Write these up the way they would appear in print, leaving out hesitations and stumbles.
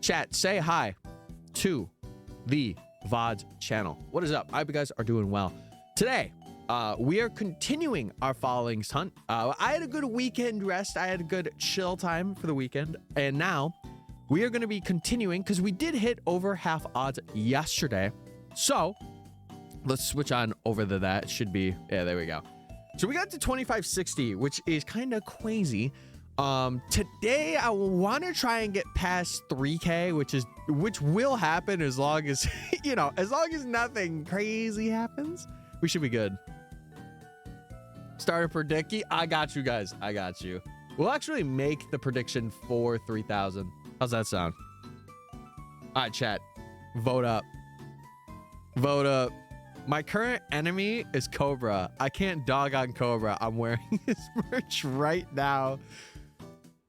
Chat, say hi to the VODs channel. What is up? I hope you guys are doing well. Today, we are continuing our Falinks hunt. I had a good weekend rest. I had a good chill time for the weekend. And now we are going to be continuing because we did hit over half odds yesterday. So let's switch on over to that. It should be, yeah, there we go. So we got to 2560, which is kind of crazy. Today I want to try and get past 3K, which will happen as long as, you know, as long as nothing crazy happens, we should be good. Starter predicky. I got you guys. I got you. We'll actually make the prediction for 3,000. How's that sound? All right, chat. Vote up. Vote up. My current enemy is Cobra. I can't dog on Cobra. I'm wearing his merch right now.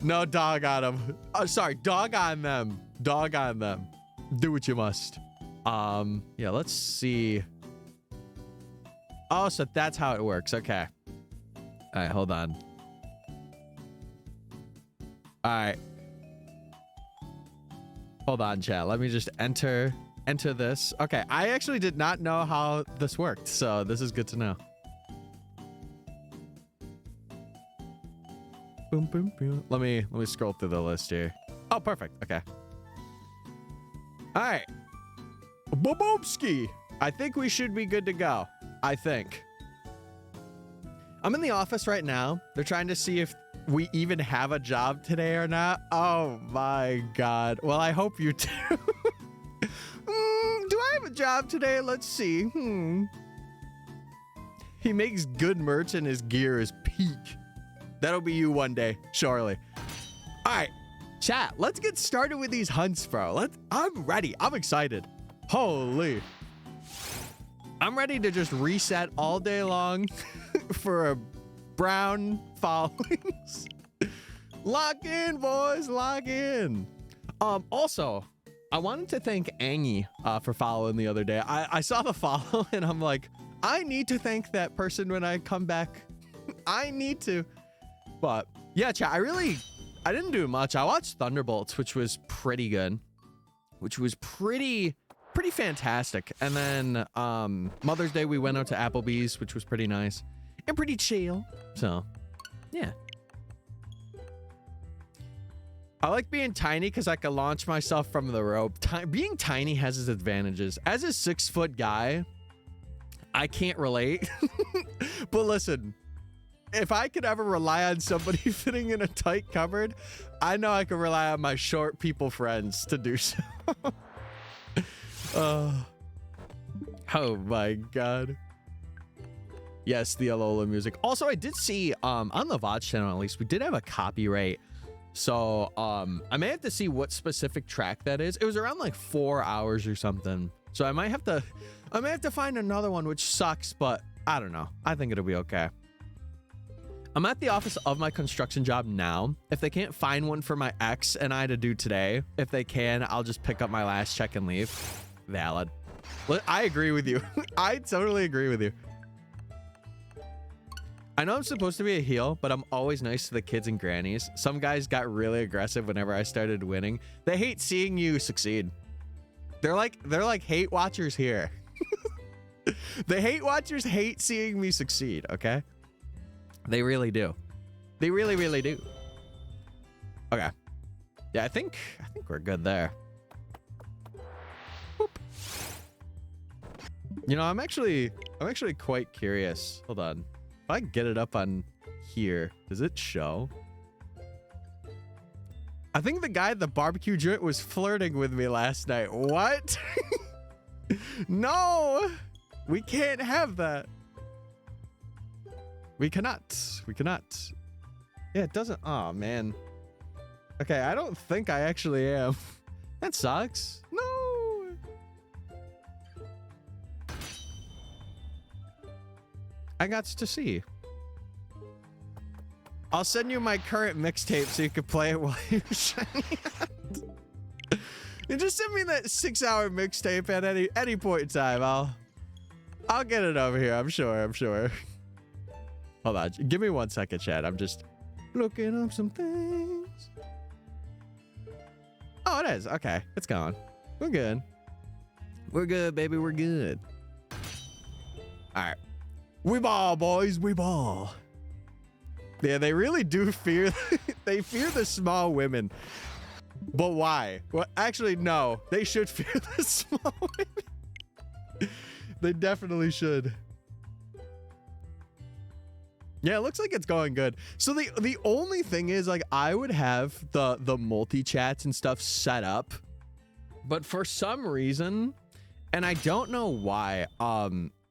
No dog on him. Oh, sorry. Dog on them. Dog on them. Do what you must. Yeah, let's see. Oh, so that's how it works. Okay. All right, hold on. All right. Hold on, chat. Let me just enter this. Okay, I actually did not know how this worked, so this is good to know. Boom, boom, boom. Let me scroll through the list here. Oh, perfect. Okay. All right. Boboobski. I think we should be good to go. I think. I'm in the office right now. They're trying to see if we even have a job today or not. Oh my God. Well, I hope you do. Do I have a job today? Let's see. He makes good merch and his gear is peak. That'll be you one day, surely. All right, chat. Let's get started with these hunts, bro. I'm ready. I'm excited. Holy. I'm ready to just reset all day long for a brown Falinks. Lock in, boys. Lock in. Also, I wanted to thank Angie for following the other day. I saw the follow and I'm like, I need to thank that person when I come back. I need to. But yeah, chat, I didn't do much. I watched Thunderbolts, which was pretty good, which was pretty fantastic. And then Mother's Day, we went out to Applebee's, which was pretty nice and pretty chill. So yeah. I like being tiny because I can launch myself from the rope. Being tiny has its advantages. As a 6-foot guy, I can't relate. But listen, if I could ever rely on somebody fitting in a tight cupboard, I know I can rely on my short people friends to do so. Oh my God. Yes, the Alola music. Also, I did see on the VOD channel, at least, we did have a copyright. So I may have to see what specific track that is. It was around like 4 hours or something. So I may have to find another one, which sucks, but I don't know. I think it'll be okay. I'm at the office of my construction job now. If they can't find one for my ex and I to do today, if they can, I'll just pick up my last check and leave. Valid. I agree with you. I totally agree with you. I know I'm supposed to be a heel, but I'm always nice to the kids and grannies. Some guys got really aggressive whenever I started winning. They hate seeing you succeed. They're like hate watchers here. The hate watchers hate seeing me succeed, okay? They really do. They really, really do. Okay. Yeah, I think we're good there. Boop. You know, I'm actually quite curious. Hold on. If I get it up on here, does it show? I think the guy at the barbecue joint was flirting with me last night. What? No, we can't have that. We cannot. We cannot. Yeah, it doesn't. Oh, man. Okay, I don't think I actually am. That sucks. No. I got to see. I'll send you my current mixtape so you can play it while you're shining out. You just send me that 6-hour mixtape at any point in time. I'll get it over here. I'm sure. Hold on. Give me 1 second, chat. I'm just looking up some things. Oh, it is. Okay, it's gone. We're good. We're good, baby. We're good. All right. We ball, boys. We ball. Yeah, they really do fear. They fear the small women. But why? Well, actually, no. They should fear the small women. They definitely should. Yeah, it looks like it's going good. So the only thing is, like, I would have the multi-chats and stuff set up, but for some reason, and I don't know why,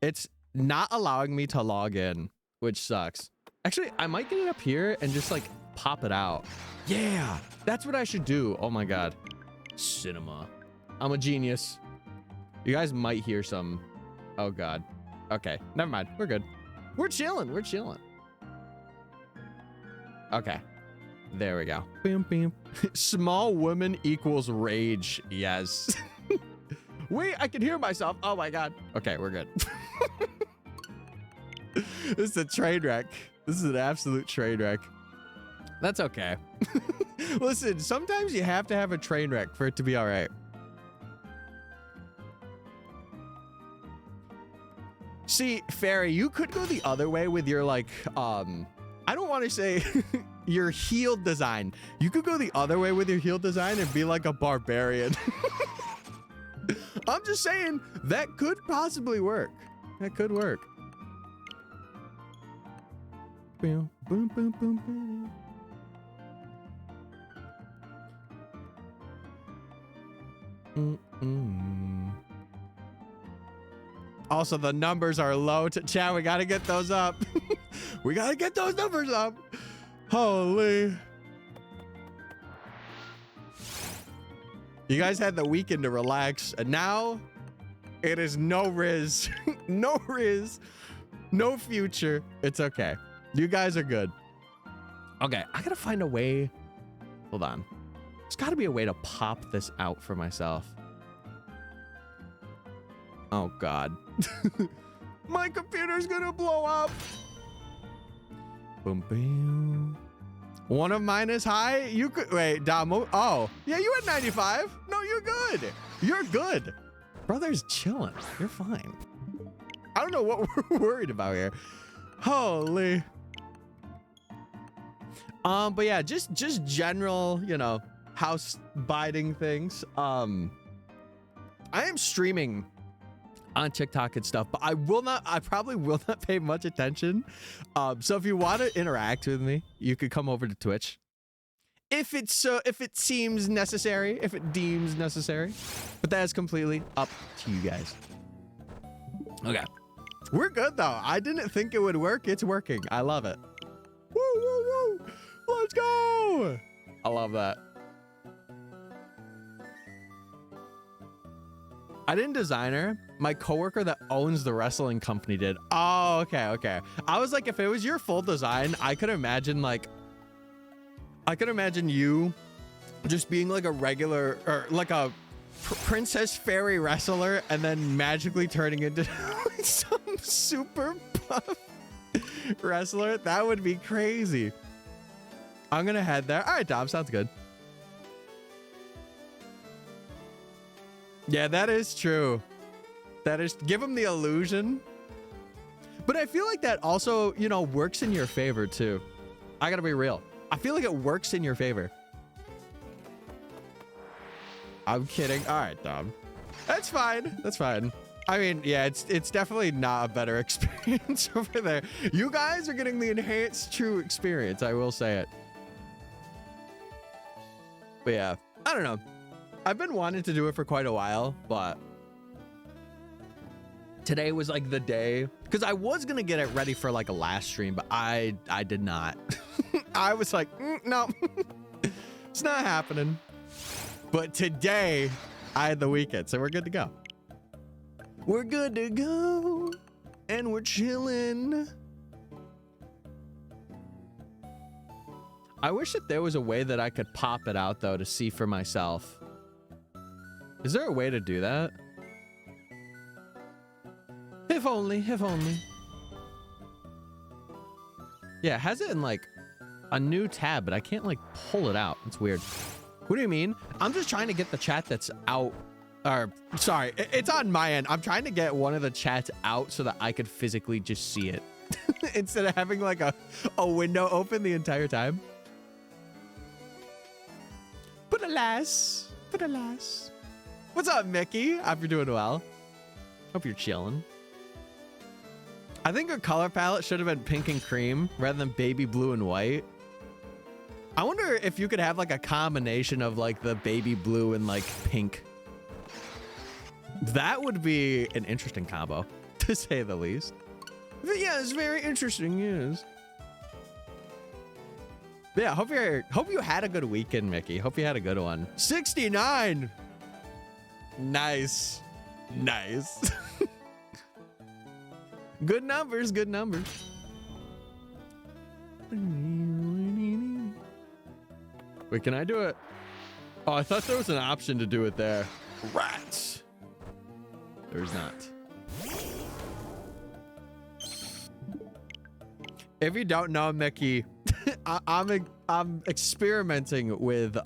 it's not allowing me to log in, which sucks. Actually, I might get it up here and just, like, pop it out. Yeah, that's what I should do. Oh my God. Cinema. I'm a genius. You guys might hear some. Oh God. Okay, never mind. We're good. We're chilling. We're chilling. Okay. There we go. Bam, bam. Small woman equals rage. Yes. Wait, I can hear myself. Oh my God. Okay, we're good. This is a train wreck. This is an absolute train wreck. That's okay. Listen, sometimes you have to have a train wreck for it to be all right. See, Fairy, you could go the other way with your, like, I don't want to say your healed design. You could go the other way with your healed design and be like a barbarian. I'm just saying that could possibly work. That could work. Boom, boom, boom, boom, boom. Also, the numbers are low. Chat, we gotta get those up. We gotta get those numbers up. Holy. You guys had the weekend to relax, and now it is no Riz. No Riz. No future. It's okay. You guys are good. Okay, I gotta find a way. Hold on. There's gotta be a way to pop this out for myself. Oh God. My computer's gonna blow up. Boom, boom. One of mine is high. You could wait, Damo. Oh, yeah, you had 95. No, you're good. You're good. Brother's chilling. You're fine. I don't know what we're worried about here. Holy. But yeah, just general, you know, house biting things. I am streaming on TikTok and stuff, but I probably will not pay much attention. So if you want to interact with me, you could come over to Twitch. If it seems necessary, if it deems necessary, but that is completely up to you guys. Okay. We're good though. I didn't think it would work. It's working. I love it. Woo, woo, woo. Let's go. I love that. I didn't design her. My coworker that owns the wrestling company did. Oh, okay, okay. I was like, if it was your full design, I could imagine you just being like a regular or like a princess fairy wrestler and then magically turning into some super buff wrestler. That would be crazy. I'm gonna head there. All right, Dom, sounds good. Yeah, that is true. That is, give him the illusion. But I feel like that also, you know, works in your favor too. I gotta be real. I feel like it works in your favor. I'm kidding. All right, Dom. That's fine. That's fine. I mean, yeah, it's definitely not a better experience over there. You guys are getting the enhanced true experience. I will say it. But yeah, I don't know. I've been wanting to do it for quite a while, but today was like the day, because I was gonna get it ready for like a last stream, but I did not. I was like, no, it's not happening. But today I had the weekend, so we're good to go. We're good to go, and we're chilling. I wish that there was a way that I could pop it out though to see for myself. Is there a way to do that? If only, if only. Yeah, it has it in like a new tab, but I can't like pull it out. It's weird. What do you mean? I'm just trying to get the chat that's out. Or, sorry, it's on my end. I'm trying to get one of the chats out so that I could physically just see it. Instead of having like a window open the entire time. But alas. What's up, Mickey? Hope you're doing well. Hope you're chilling. I think a color palette should have been pink and cream rather than baby blue and white. I wonder if you could have like a combination of like the baby blue and like pink. That would be an interesting combo, to say the least. But yeah, it's very interesting, yes. Yeah, hope you had a good weekend, Mickey. Hope you had a good one. 69. Nice. Good numbers, good numbers. Wait, can I do it? Oh, I thought there was an option to do it there. Rats. There's not. If you don't know, Mickey, I'm experimenting with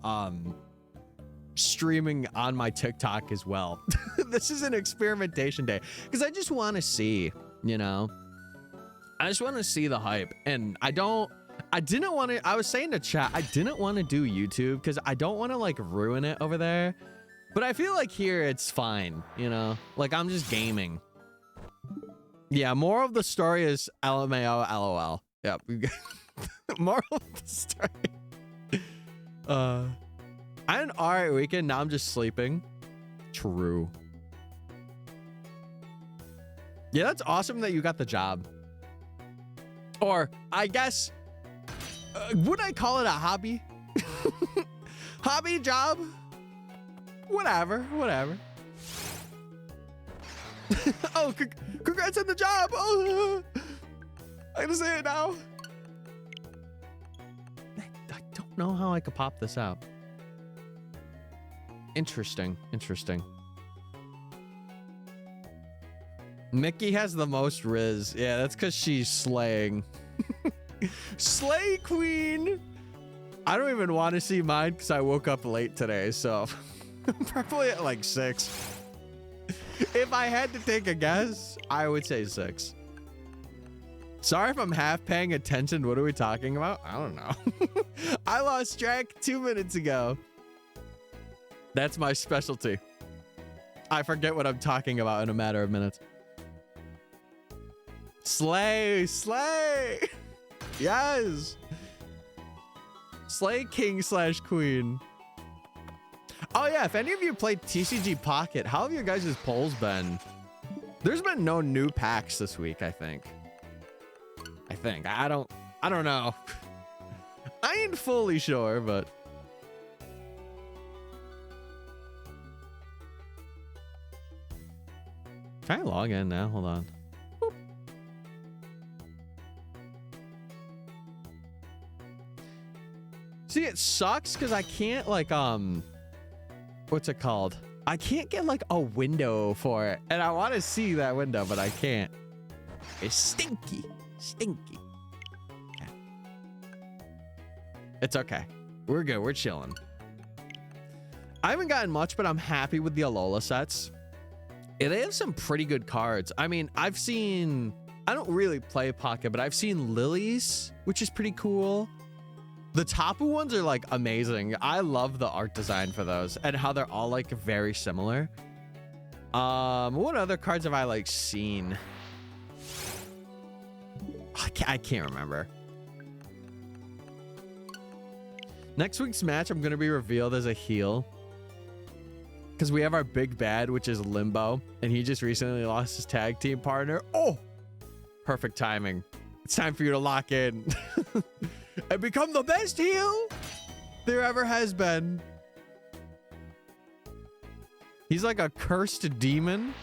streaming on my TikTok as well. This is an experimentation day because I just want to see, you know, I just want to see the hype. And I didn't want to, I was saying to chat, I didn't want to do YouTube because I don't want to like ruin it over there. But I feel like here it's fine, you know, like I'm just gaming. Yeah, moral of the story is LMAO, LOL. Yep. Moral of the story. I had an alright weekend. Now I'm just sleeping. True. Yeah, that's awesome that you got the job. Or I guess, would I call it a hobby? Hobby job? Whatever. Oh, congrats on the job. Oh, I gotta say it now. I don't know how I could pop this out. Interesting. Mickey has the most riz. Yeah, that's because she's slaying. Slay queen. I don't even want to see mine because I woke up late today, so probably at like 6. If I had to take a guess, I would say 6. Sorry if I'm half paying attention. What are we talking about? I don't know. I lost track 2 minutes ago. That's my specialty. I forget what I'm talking about in a matter of minutes. Slay. Yes. Slay king / queen. Oh yeah, if any of you played TCG Pocket, how have your guys' polls been? There's been no new packs this week, I think. I don't know. I ain't fully sure, but try to log in now. Hold on. Boop. See, it sucks because I can't like what's it called? I can't get like a window for it, and I want to see that window, but I can't. It's stinky. Yeah. It's okay. We're good. We're chilling. I haven't gotten much, but I'm happy with the Alola sets. Yeah, they have some pretty good cards. I mean, I don't really play Pocket, but I've seen Lilies, which is pretty cool. The Tapu ones are like amazing. I love the art design for those and how they're all like very similar. What other cards have I like seen? I can't remember. Next week's match, I'm going to be revealed as a heel. Because we have our big bad, which is Limbo. And he just recently lost his tag team partner. Oh, perfect timing. It's time for you to lock in. And become the best heel there ever has been. He's like a cursed demon.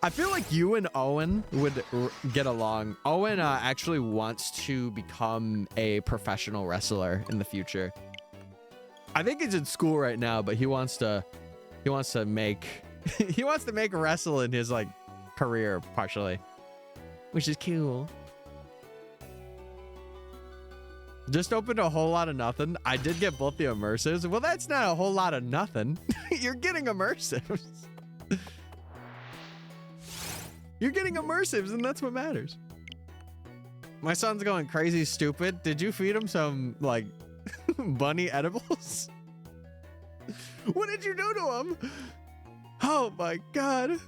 I feel like you and Owen would get along. Owen actually wants to become a professional wrestler in the future. I think he's in school right now, but he wants to make wrestle in his like career partially, which is cool. Just opened a whole lot of nothing. I did get both the immersives. Well, that's not a whole lot of nothing. You're getting immersives. You're getting immersives, and that's what matters. My son's going crazy stupid. Did you feed him some, like, bunny edibles? What did you do to him? Oh, my God.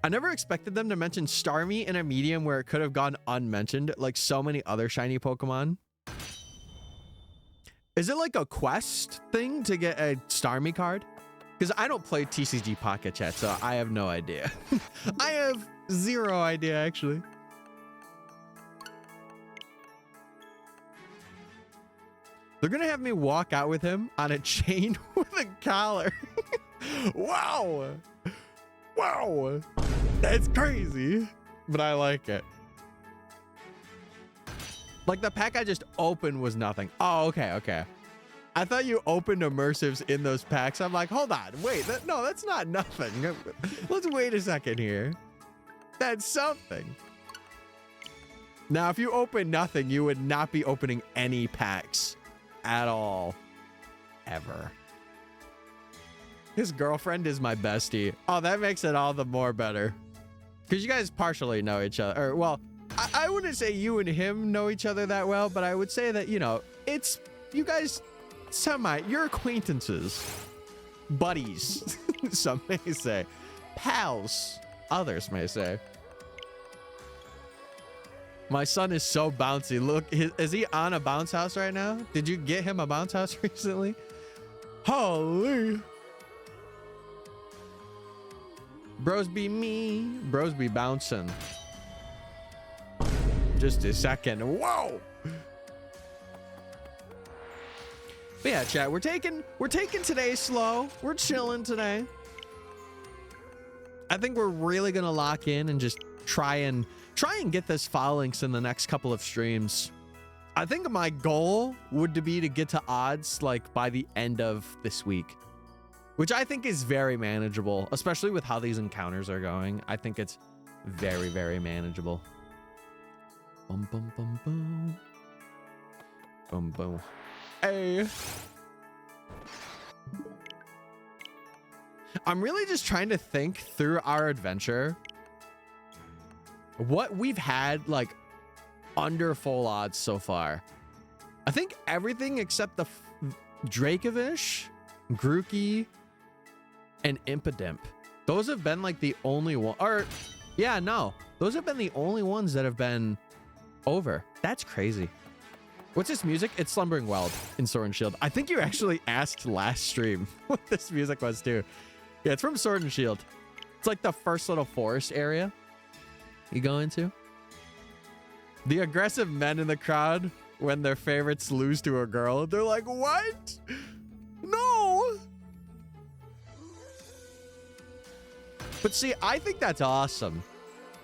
I never expected them to mention Starmie in a medium where it could have gone unmentioned, like so many other shiny Pokemon. Is it like a quest thing to get a Starmie card? Because I don't play TCG Pocket Chat, so I have no idea. I have zero idea, actually. They're going to have me walk out with him on a chain with a collar. Wow. Wow. That's crazy, but I like it. Like the pack I just opened was nothing. Oh, okay, okay. I thought you opened immersives in those packs. I'm like, hold on, wait, no, that's not nothing. Let's wait a second here. That's something. Now, if you open nothing, you would not be opening any packs at all, ever. His girlfriend is my bestie. Oh, that makes it all the more better. Because you guys partially know each other. Or, well, I wouldn't say you and him know each other that well, but I would say that, you know, it's, you guys, you're acquaintances. Buddies, some may say. Pals, others may say. My son is so bouncy. Look, is he on a bounce house right now? Did you get him a bounce house recently? Holy. Bros be me. Bros be bouncing. Just a second. Whoa. But yeah, chat, we're taking today slow. We're chilling today. I think we're really gonna lock in and just try and get this Falinks in the next couple of streams. I think my goal would be to get to odds like by the end of this week, which I think is very manageable, especially with how these encounters are going. I think it's very, very manageable. Bum, bum, bum, bum. Boom, boom. Hey. I'm really just trying to think through our adventure. What we've had like under full odds so far. I think everything except the Dracovish, Grookey, and Impidimp. Those have been like the only one, or yeah, no, those have been the only ones that have been over. That's crazy. What's this music? It's Slumbering Wild in Sword and Shield. I think you actually asked last stream what this music was too. Yeah, it's from Sword and Shield. It's like the first little forest area you go into. The aggressive men in the crowd when their favorites lose to a girl. They're like, what? No. But see, I think that's awesome.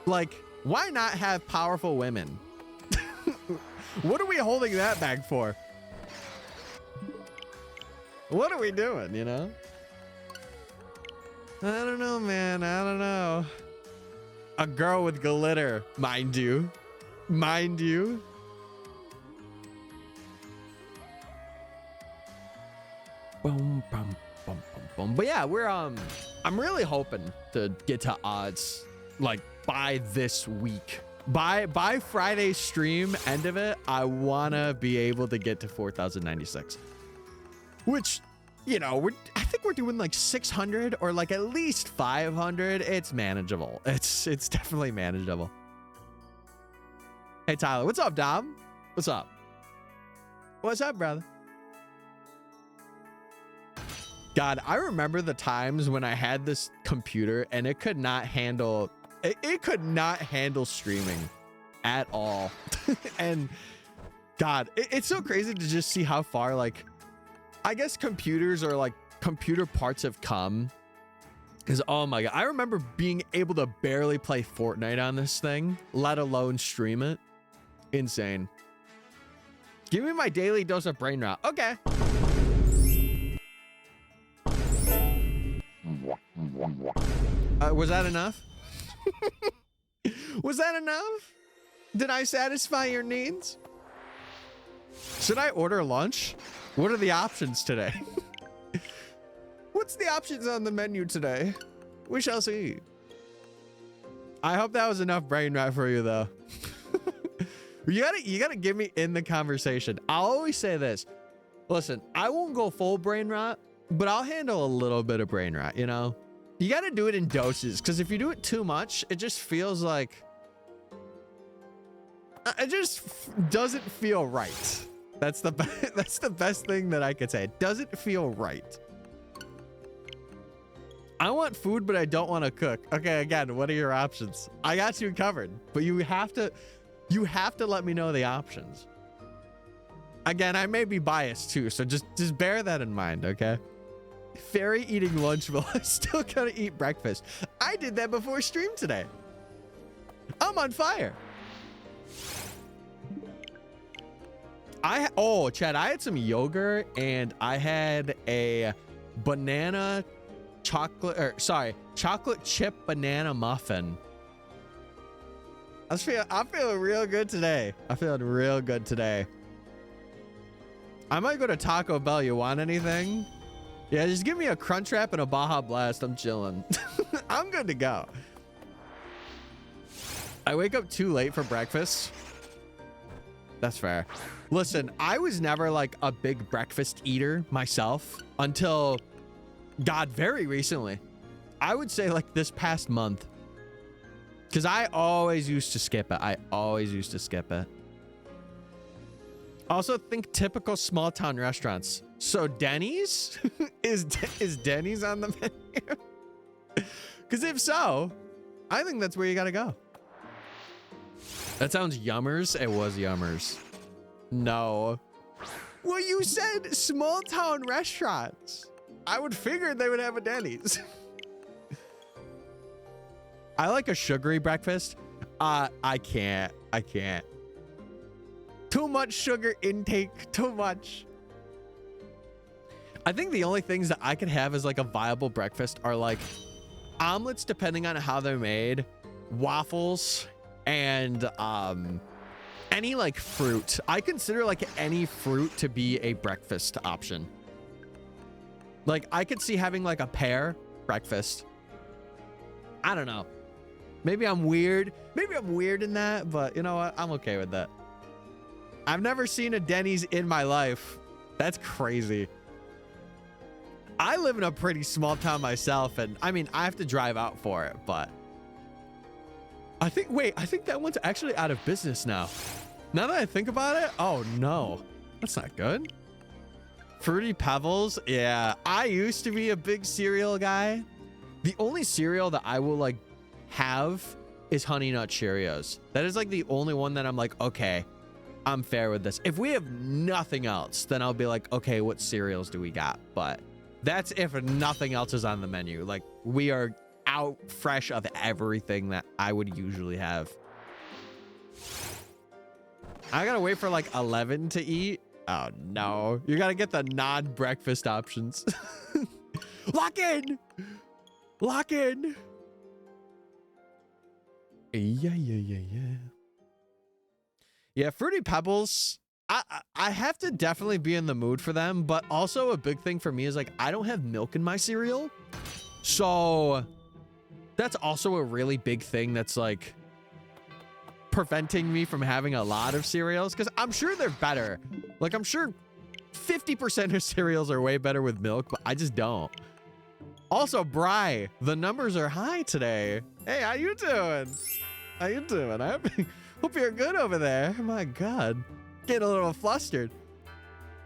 Like, why not have powerful women? What are we holding that back for? What are we doing, you know? I don't know, man. I don't know. A girl with glitter, mind you. Mind you. Boom, boom, boom, boom, boom. But yeah, we're I'm really hoping to get to odds like by this week. By Friday's stream, end of it, I wanna be able to get to 4,096. Which, you know, I think we're doing like 600 or like at least 500. It's manageable. It's definitely manageable. Hey Tyler, what's up, Dom? What's up? What's up, brother? God, I remember the times when I had this computer and it could not handle streaming at all. And God, it's so crazy to just see how far, like, I guess computers or like computer parts have come. Because, oh my God, I remember being able to barely play Fortnite on this thing, let alone stream it. Insane. Give me my daily dose of brain rot. Okay. Was that enough? Was that enough? Did I satisfy your needs? Should I order lunch? What are the options today? What's the options on the menu today? We shall see. I hope that was enough brain rot for you, though. You gotta give me in the conversation. I'll always say this. Listen, I won't go full brain rot, but I'll handle a little bit of brain rot, you know? You gotta do it in doses, because if you do it too much, it just feels like... It just doesn't feel right. That's the best thing that I could say. It doesn't feel right. I want food, but I don't want to cook. Okay, again, what are your options? I got you covered, but you have to let me know the options. Again, I may be biased too, so just bear that in mind, okay? Fairy eating lunch while I still gotta eat breakfast. I did that before stream today. I'm on fire. Oh, Chad, I had some yogurt and I had a banana chocolate chip banana muffin. I'm feeling real good today. I'm feeling real good today. I might go to Taco Bell. You want anything? Yeah, just give me a Crunchwrap and a Baja Blast. I'm chilling. I'm good to go. I wake up too late for breakfast. That's fair. Listen, I was never like a big breakfast eater myself until, God, very recently. I would say like this past month. Because I always used to skip it. I always used to skip it. Also, think typical small town restaurants. So Denny's? is Denny's on the menu? Because if so, I think that's where you got to go. That sounds yummers. It was yummers. No. Well, you said small town restaurants. I would figure they would have a Denny's. I like a sugary breakfast. I can't. Too much sugar intake. Too much. I think the only things that I could have as like a viable breakfast are like omelets, depending on how they're made, waffles, and any like fruit. I consider like any fruit to be a breakfast option. Like I could see having like a pear breakfast. I don't know. Maybe I'm weird. Maybe I'm weird in that, but you know what? I'm okay with that. I've never seen a Denny's in my life. That's crazy. I live in a pretty small town myself, and I mean, I have to drive out for it, but I think that one's actually out of business now. Now that I think about it, oh no, that's not good. Fruity Pebbles, yeah. I used to be a big cereal guy. The only cereal that I will like have is Honey Nut Cheerios. That is like the only one that I'm like, okay, I'm fair with this. If we have nothing else, then I'll be like, okay, what cereals do we got? But that's if nothing else is on the menu. Like we are out fresh of everything that I would usually have. I gotta wait for like 11 to eat. Oh no, you gotta get the non-breakfast options. Lock in. Lock in. Yeah, Fruity Pebbles. I have to definitely be in the mood for them, but also a big thing for me is like I don't have milk in my cereal. So that's also a really big thing that's like preventing me from having a lot of cereals, because I'm sure they're better. Like I'm sure 50% of cereals are way better with milk, but I just don't. Also, Bri, the numbers are high today. Hey, how you doing? How you doing? I hope you're good over there. My God. Getting a little flustered.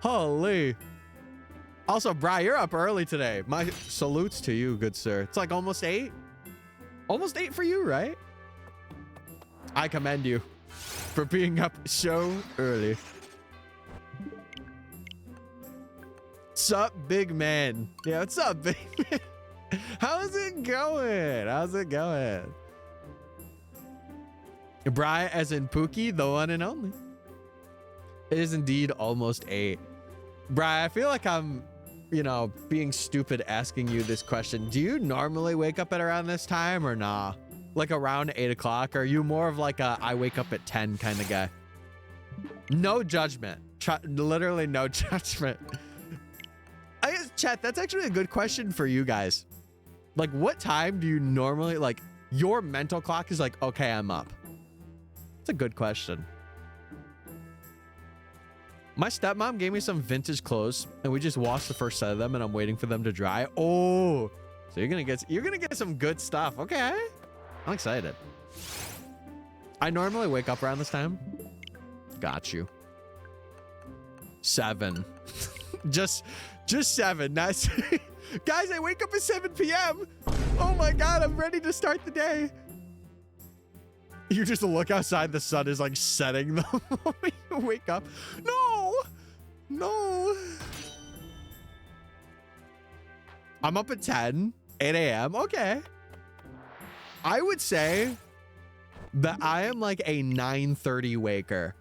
Holy. Also, Bri, you're up early today. My salutes to you, good sir. It's like almost 8. Almost 8 for you, right? I commend you for being up so early. What's up, big man? Yeah, what's up, big man? How's it going? How's it going? Bri, as in Pookie, the one and only. It is indeed almost 8. Bri, I feel like I'm, you know, being stupid asking you this question. Do you normally wake up at around this time or nah? Like around 8 o'clock? Or are you more of like a I wake up at 10 kind of guy? No judgment. Literally no judgment. I guess, chat, that's actually a good question for you guys. Like, what time do you normally, like, your mental clock is like, okay, I'm up? It's a good question. My stepmom gave me some vintage clothes, and we just washed the first set of them, and I'm waiting for them to dry. Oh, so you're gonna get some good stuff. Okay, I'm excited. I normally wake up around this time. Got you. 7. just 7. Nice. Guys, I wake up at 7 p.m. Oh my God, I'm ready to start the day. You just look outside, the sun is like setting the moment you wake up. No. I'm up at 8 a.m. Okay. I would say that I am like a 9:30 waker.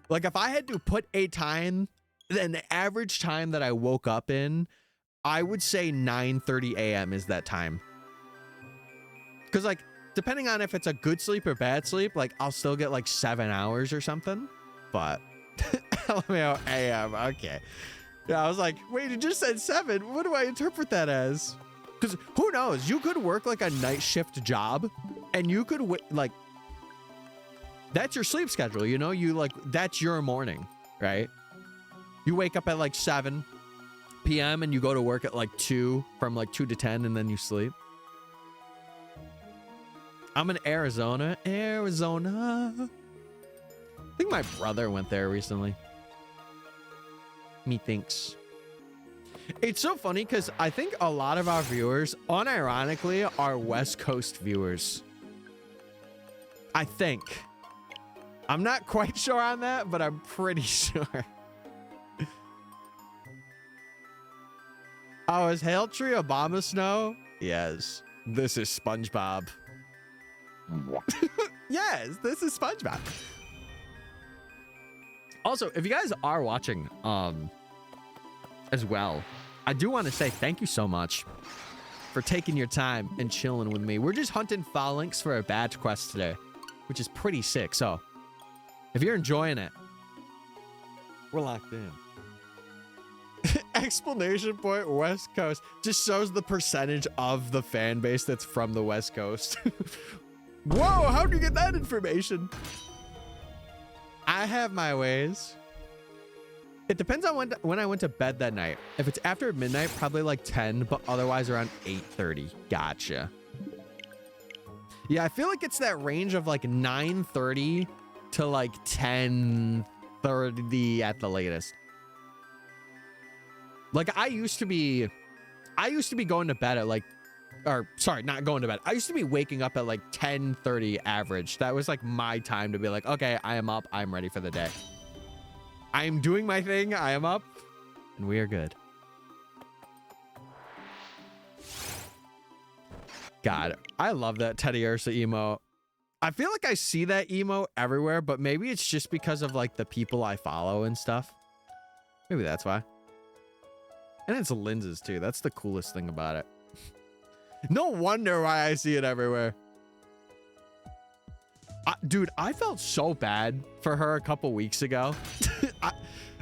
Like if I had to put a time, then the average time that I woke up in, I would say 9:30 a.m. is that time. Because like, depending on if it's a good sleep or bad sleep, like I'll still get like 7 hours or something. But LMAO AM, okay. Yeah, I was like, wait, it just said 7. What do I interpret that as? Because who knows? You could work like a night shift job, and you could like, that's your sleep schedule, you know? You like, that's your morning, right? You wake up at like 7 p.m. and you go to work at like 2, from like 2 to 10, and then you sleep. I'm in Arizona. I think my brother went there recently. Methinks. It's so funny because I think a lot of our viewers, unironically, are West Coast viewers. I think. I'm not quite sure on that, but I'm pretty sure. Oh, is Hail Tree Obama snow? Yes. This is SpongeBob. Yes, this is SpongeBob. Also, if you guys are watching as well, I do want to say thank you so much for taking your time and chilling with me. We're just hunting Falinks for a badge quest today, which is pretty sick. So if you're enjoying it, we're locked in. Explanation point, West Coast. Just shows the percentage of the fan base that's from the West Coast. Whoa, how'd you get that information? I have my ways. It depends on when I went to bed that night. If it's after midnight, probably like 10, but otherwise around 8:30. Gotcha. Yeah, I feel like it's that range of like 9:30 to like 10:30 at the latest. Like I used to be going to bed at like, or sorry, not going to bed. I used to be waking up at like 10:30 average. That was like my time to be like, okay, I am up. I'm ready for the day. I am doing my thing. I am up and we are good. God, I love that Teddy Ursa emo. I feel like I see that emo everywhere, but maybe it's just because of like the people I follow and stuff. Maybe that's why. And it's lenses too. That's the coolest thing about it. No wonder why I see it everywhere. Dude, I felt so bad for her a couple weeks ago.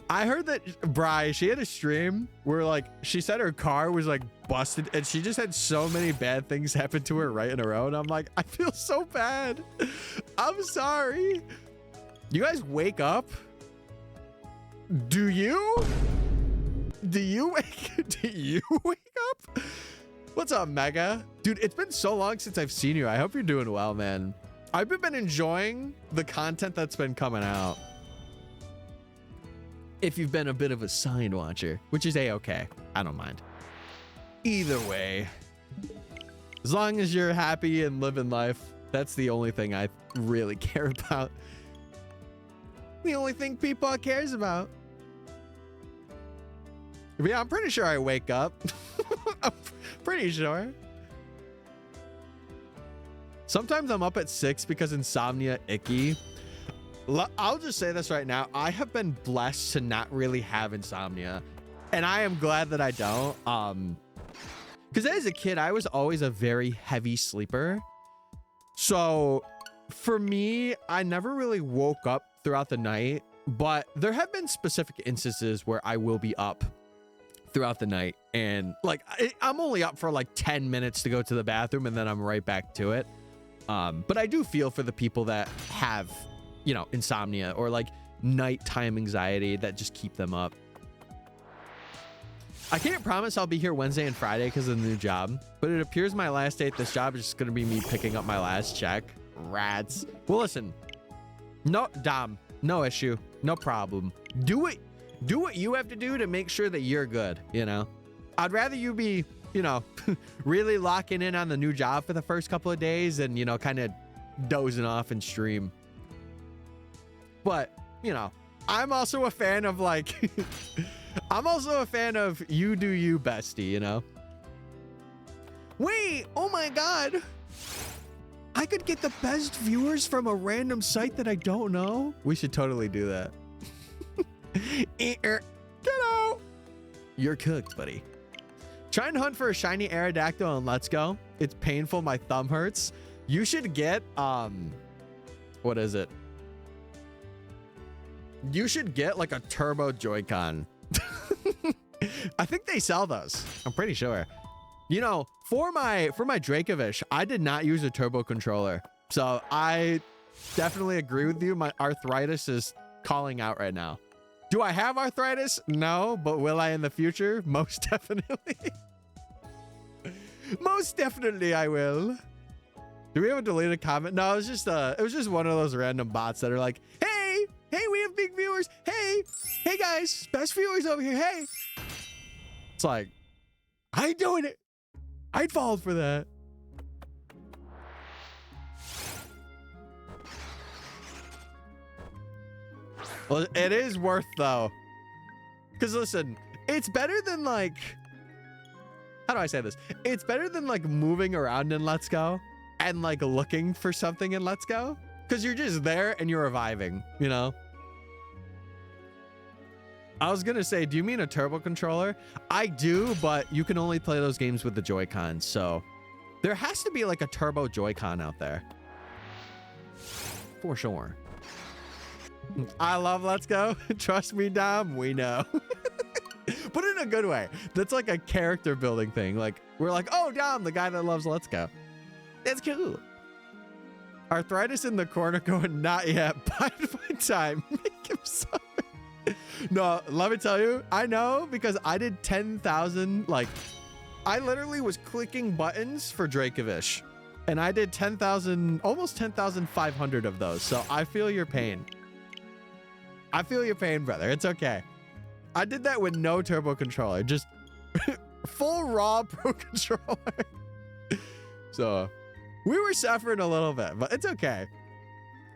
I heard that Bri, she had a stream where like she said her car was like busted and she just had so many bad things happen to her right in a row. And I'm like, I feel so bad. I'm sorry. You guys wake up? Do you? Do you wake up? What's up, Mega? Dude, it's been so long since I've seen you. I hope you're doing well, man. I've been enjoying the content that's been coming out. If you've been a bit of a sign watcher, which is A-okay. I don't mind. Either way, as long as you're happy and living life, that's the only thing I really care about. The only thing people cares about. Yeah, I'm pretty sure I wake up. I'm pretty sure. Sometimes I'm up at 6 because insomnia icky. I'll just say this right now. I have been blessed to not really have insomnia. And I am glad that I don't. Because as a kid, I was always a very heavy sleeper. So for me, I never really woke up throughout the night, but there have been specific instances where I will be up throughout the night, and like I'm only up for like 10 minutes to go to the bathroom, and then I'm right back to it. But I do feel for the people that have, you know, insomnia or like nighttime anxiety that just keep them up. I can't promise I'll be here Wednesday and Friday because of the new job, but it appears my last day at this job is just going to be me picking up my last check. Rats. Well, listen, no, Dom, no issue, no problem. Do what you have to do to make sure that you're good, you know? I'd rather you be, you know, really locking in on the new job for the first couple of days and, you know, kind of dozing off and stream. But, you know, I'm also a fan of like, I'm also a fan of you do you, bestie, you know? Wait, oh my God. I could get the best viewers from a random site that I don't know. We should totally do that. Get out. You're cooked, buddy. Try and hunt for a shiny Aerodactyl and let's go. It's painful, my thumb hurts. You should get, what is it? You should get like a turbo Joy-Con. I think they sell those. I'm pretty sure. You know, for my Dracovish, I did not use a turbo controller. So I definitely agree with you. My arthritis is calling out right now. Do I have arthritis? No, but will I in the future? Most definitely. Most definitely I will. Do we have a deleted comment? No, it was just one of those random bots that are like, hey, we have big viewers. Hey guys, best viewers over here. Hey. It's like, I ain't doing it. I'd fall for that. Well, it is worth though. Because listen, it's better than like, how do I say this? It's better than like moving around in Let's Go and like looking for something in Let's Go. Because you're just there and you're reviving, you know? I was going to say, do you mean a turbo controller? I do, but you can only play those games with the Joy-Con. So there has to be like a turbo Joy-Con out there. For sure. I love Let's Go. Trust me, Dom, we know. But in a good way. That's like a character building thing. Like, we're like, oh, Dom, the guy that loves Let's Go. That's cool. Arthritis in the corner going, not yet. Bide my time. Make him suffer. No, let me tell you, I know because I did 10,000, like, I literally was clicking buttons for Dracovish. And I did 10,000, almost 10,500 of those. So I feel your pain. I feel your pain, brother. It's okay. I did that with no turbo controller, just full raw pro controller. So we were suffering a little bit, but it's okay.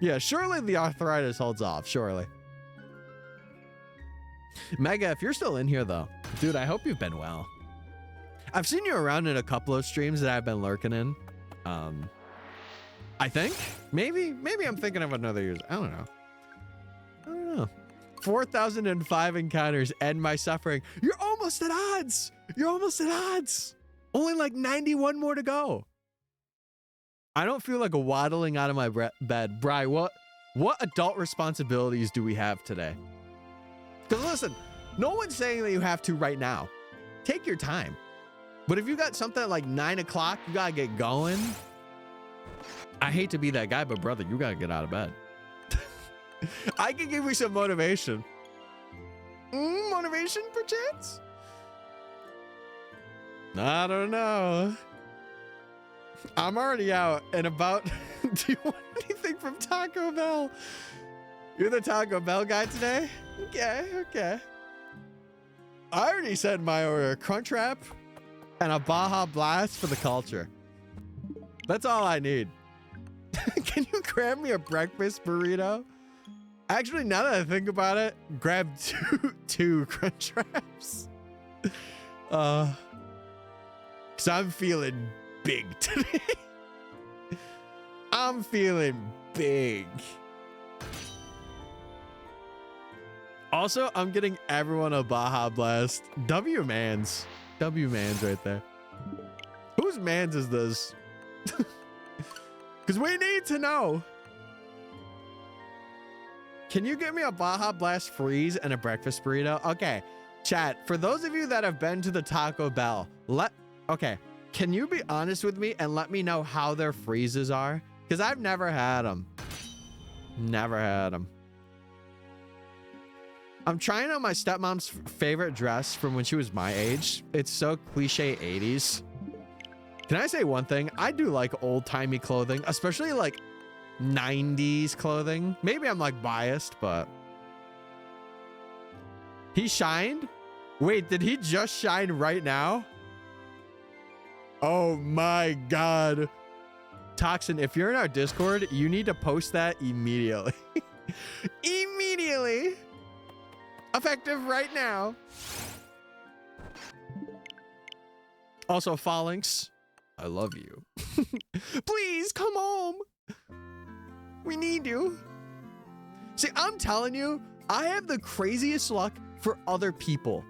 Yeah, surely the arthritis holds off, surely. Mega, if you're still in here though, dude, I hope you've been well. I've seen you around in a couple of streams that I've been lurking in. I think maybe I'm thinking of another user. I don't know. 4,005 encounters end my suffering. You're almost at odds. Only like 91 more to go. I don't feel like waddling out of my bed. Bri, what adult responsibilities do we have today? Because listen, no one's saying that you have to right now. Take your time. But if you got something at like 9 o'clock, you gotta get going. I hate to be that guy, but brother, you gotta get out of bed. I can give you some motivation. Motivation, perchance? I don't know. I'm already out and about. Do you want anything from Taco Bell? You're the Taco Bell guy today? Okay. I already said my order. Crunchwrap and a Baja Blast for the culture. That's all I need. Can you grab me a breakfast burrito? Actually, now that I think about it, grab two Crunchwraps. Cause I'm feeling big today. I'm feeling big. Also, I'm getting everyone a Baja Blast. W-Mans right there. Whose Mans is this? Because we need to know. Can you get me a Baja Blast freeze and a breakfast burrito? Okay, chat, for those of you that have been to the Taco Bell, okay, can you be honest with me and let me know how their freezes are? Because I've never had them. Never had them. I'm trying on my stepmom's favorite dress from when she was my age. It's so cliche 80s. Can I say one thing? I do like old-timey clothing, especially like 90s clothing. Maybe I'm like biased, but he shined. Wait, did he just shine right now? Oh my God. Toxin, if you're in our Discord, you need to post that immediately. Immediately. Effective right now. Also, Falinks, I love you. Please come home. We need you. See, I'm telling you, I have the craziest luck for other people.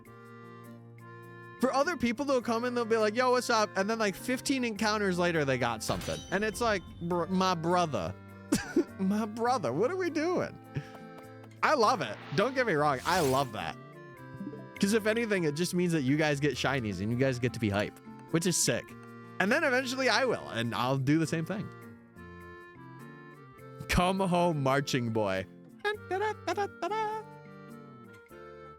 For other people, they'll come in, they'll be like, yo, what's up? And then like 15 encounters later, they got something. And it's like, my brother. My brother, what are we doing? I love it. Don't get me wrong. I love that. Because if anything, it just means that you guys get shinies and you guys get to be hype, which is sick. And then eventually I will, and I'll do the same thing. Come home, marching boy.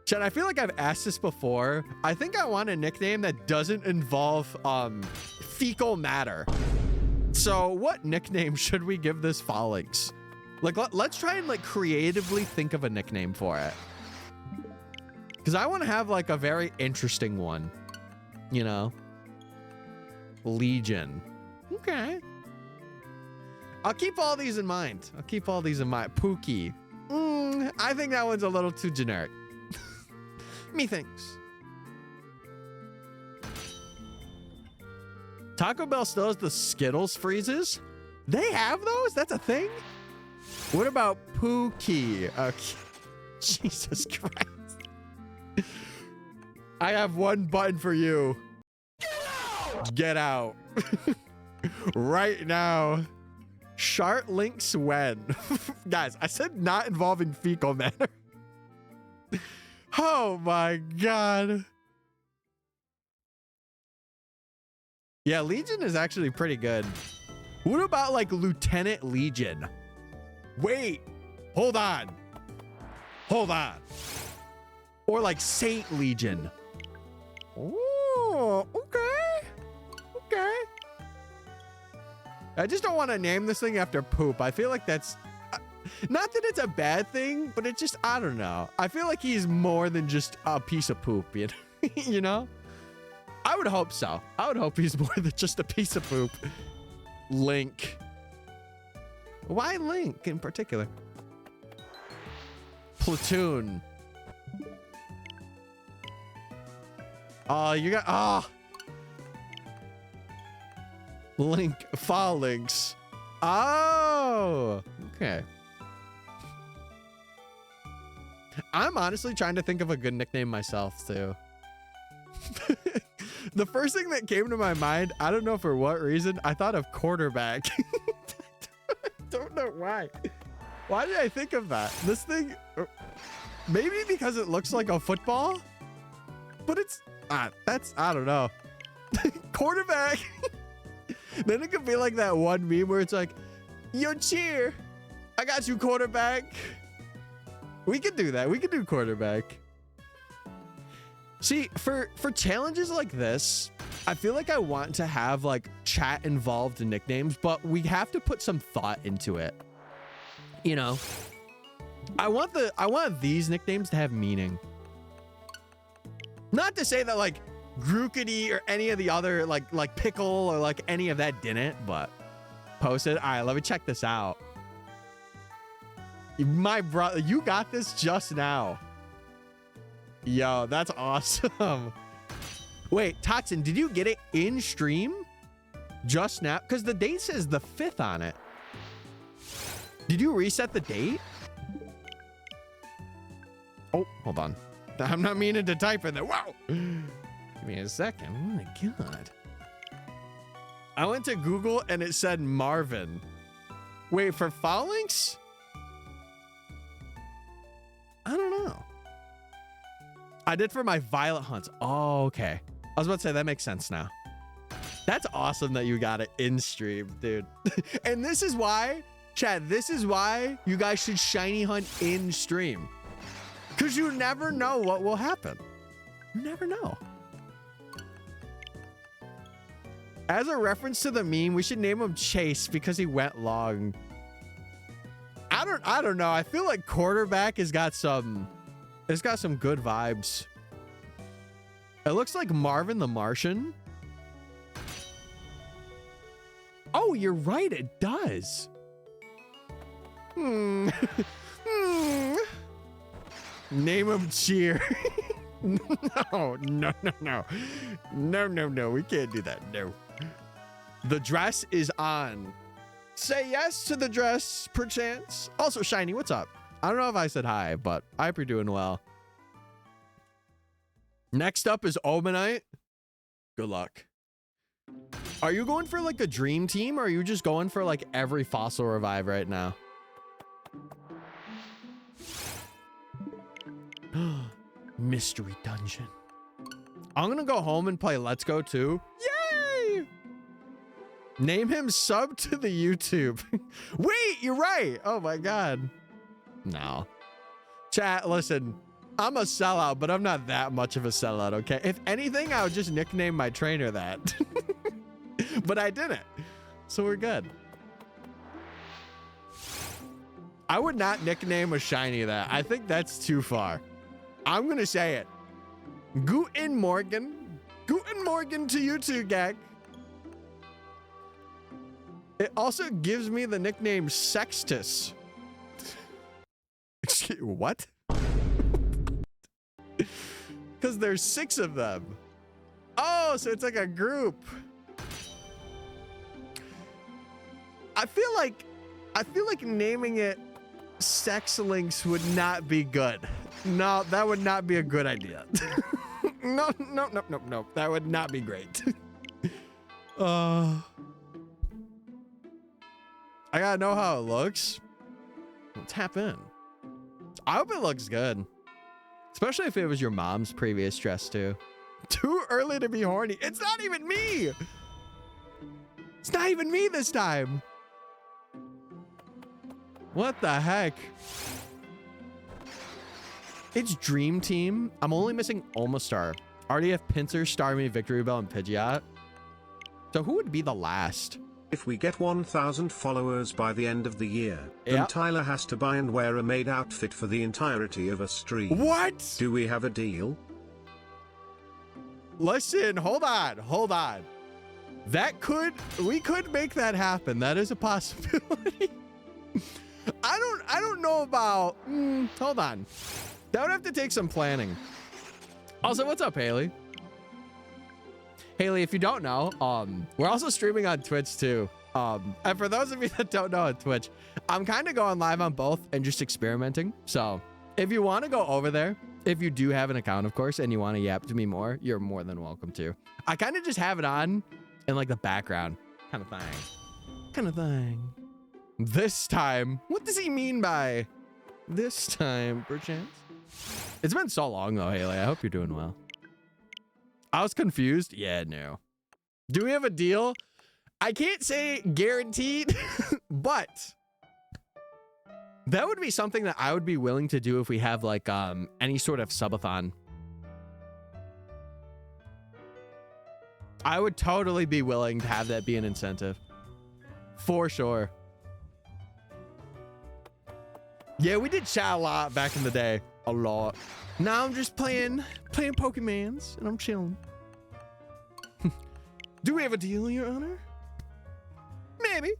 Chad, I feel like I've asked this before. I think I want a nickname that doesn't involve fecal matter. So what nickname should we give this Falinks? Like, let's try and like creatively think of a nickname for it. Because I want to have like a very interesting one, you know? Legion. Okay. I'll keep all these in mind. I'll keep all these in mind. Pookie. I think that one's a little too generic. Methinks. Taco Bell still has the Skittles freezes? They have those? That's a thing? What about Pookie? Okay. Jesus Christ. I have one button for you. Get out! Get out. Right now. Shart links when. Guys, I said not involving fecal matter. Oh my God. Yeah, Legion is actually pretty good. What about like Lieutenant Legion? Wait, hold on. Hold on. Or like Saint Legion. Oh, okay. Okay. I just don't want to name this thing after poop. I feel like that's not that it's a bad thing, but it just, I don't know. I feel like he's more than just a piece of poop, you know? I would hope so. I would hope he's more than just a piece of poop. Link. Why Link in particular? Platoon. Oh, you got, Link, Falinks. Oh, okay. I'm honestly trying to think of a good nickname myself too. The first thing that came to my mind, I don't know for what reason, I thought of quarterback. I don't know why. Why did I think of that? This thing, maybe because it looks like a football, but it's, that's, I don't know. Quarterback. Then it could be like that one meme where it's like, yo, cheer. I got you, quarterback. We could do that. We could do quarterback. See, for challenges like this, I feel like I want to have like chat involved nicknames, but we have to put some thought into it. You know, I want these nicknames to have meaning. Not to say that like Grookity or any of the other like Pickle or like any of that didn't, but posted. All right, let me check this out. My brother, you got this just now. Yo, that's awesome. Wait, Toxin, did you get it in stream just now? Because the date says the 5th on it. Did you reset the date? Oh, hold on. I'm not meaning to type in there. Wow. Give me a second. Oh my God. I went to Google and it said Marvin. Wait, for Falinks? I don't know. I did for my violet hunts. Oh, okay. I was about to say, that makes sense now. That's awesome that you got it in stream, dude. And this is why, Chad, this is why you guys should shiny hunt in stream. Because you never know what will happen. You never know. As a reference to the meme, we should name him Chase because he went long. I don't know. I feel like quarterback has got some, it's got some good vibes. It looks like Marvin the Martian. Oh, you're right. It does. Name him Cheer. No. We can't do that. No. The dress is on. Say yes to the dress, perchance. Also, Shiny, what's up? I don't know if I said hi, but I hope you're doing well. Next up is Omanite. Good luck. Are you going for like a dream team, or are you just going for like every fossil revive right now? Mystery dungeon. I'm gonna go home and play Let's Go too. Yay! Name him sub to the YouTube. Wait, you're right. Oh my God. No. Chat, listen. I'm a sellout, but I'm not that much of a sellout, okay? If anything, I would just nickname my trainer that. But I didn't. So we're good. I would not nickname a shiny that. I think that's too far. I'm going to say it. Guten Morgen. Guten Morgen to you too, gang. It also gives me the nickname Sextus. Excuse, what? Because there's 6 of them. Oh, so it's like a group. I feel like naming it Sex Links would not be good. No, that would not be a good idea. No. That would not be great. I gotta know how it looks. We'll tap in. I hope it looks good. Especially if it was your mom's previous dress too. Too early to be horny. It's not even me. It's not even me this time. What the heck? It's Dream Team. I'm only missing Omastar. Already have Pinsir, Starmie, Victory Bell, and Pidgeot. So who would be the last? If we get 1,000 followers by the end of the year, then Tyler has to buy and wear a maid outfit for the entirety of a stream. What? Do we have a deal? Listen, hold on. We could make that happen. That is a possibility. I don't know about, hold on. That would have to take some planning. Also, what's up, Haley? Haley, if you don't know, we're also streaming on Twitch too. And for those of you that don't know on Twitch, I'm kind of going live on both and just experimenting. So if you want to go over there, if you do have an account, of course, and you want to yap to me more, you're more than welcome to. I kind of just have it on in like the background kind of thing. This time, what does he mean by this time, perchance? It's been so long though, Haley. I hope you're doing well. I was confused. Yeah, no. Do we have a deal? I can't say guaranteed, but that would be something that I would be willing to do if we have like any sort of subathon. I would totally be willing to have that be an incentive. For sure. Yeah, we did chat a lot back in the day. A lot. Now I'm just playing Pokemons and I'm chilling. Do we have a deal, Your Honor? Maybe.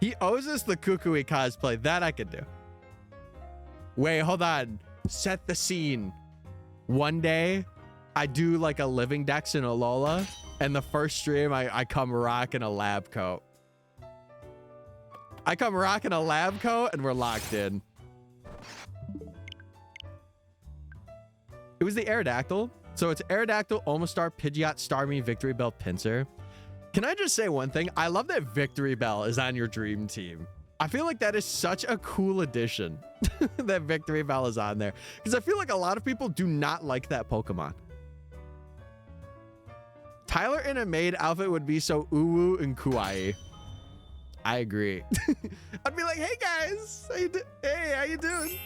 He owes us the Kukui cosplay. That I could do. Wait, hold on. Set the scene. One day, I do like a living dex in Alola, and the first stream, I come rocking a lab coat. And we're locked in. It was the Aerodactyl. So it's Aerodactyl, Omastar, Pidgeot, Starmie, Victory Bell, Pinsir. Can I just say one thing? I love that Victory Bell is on your dream team. I feel like that is such a cool addition that Victory Bell is on there, because I feel like a lot of people do not like that Pokemon. Tyler in a maid outfit would be so uwu and kawaii. I agree. I'd be like, hey guys, how you doing?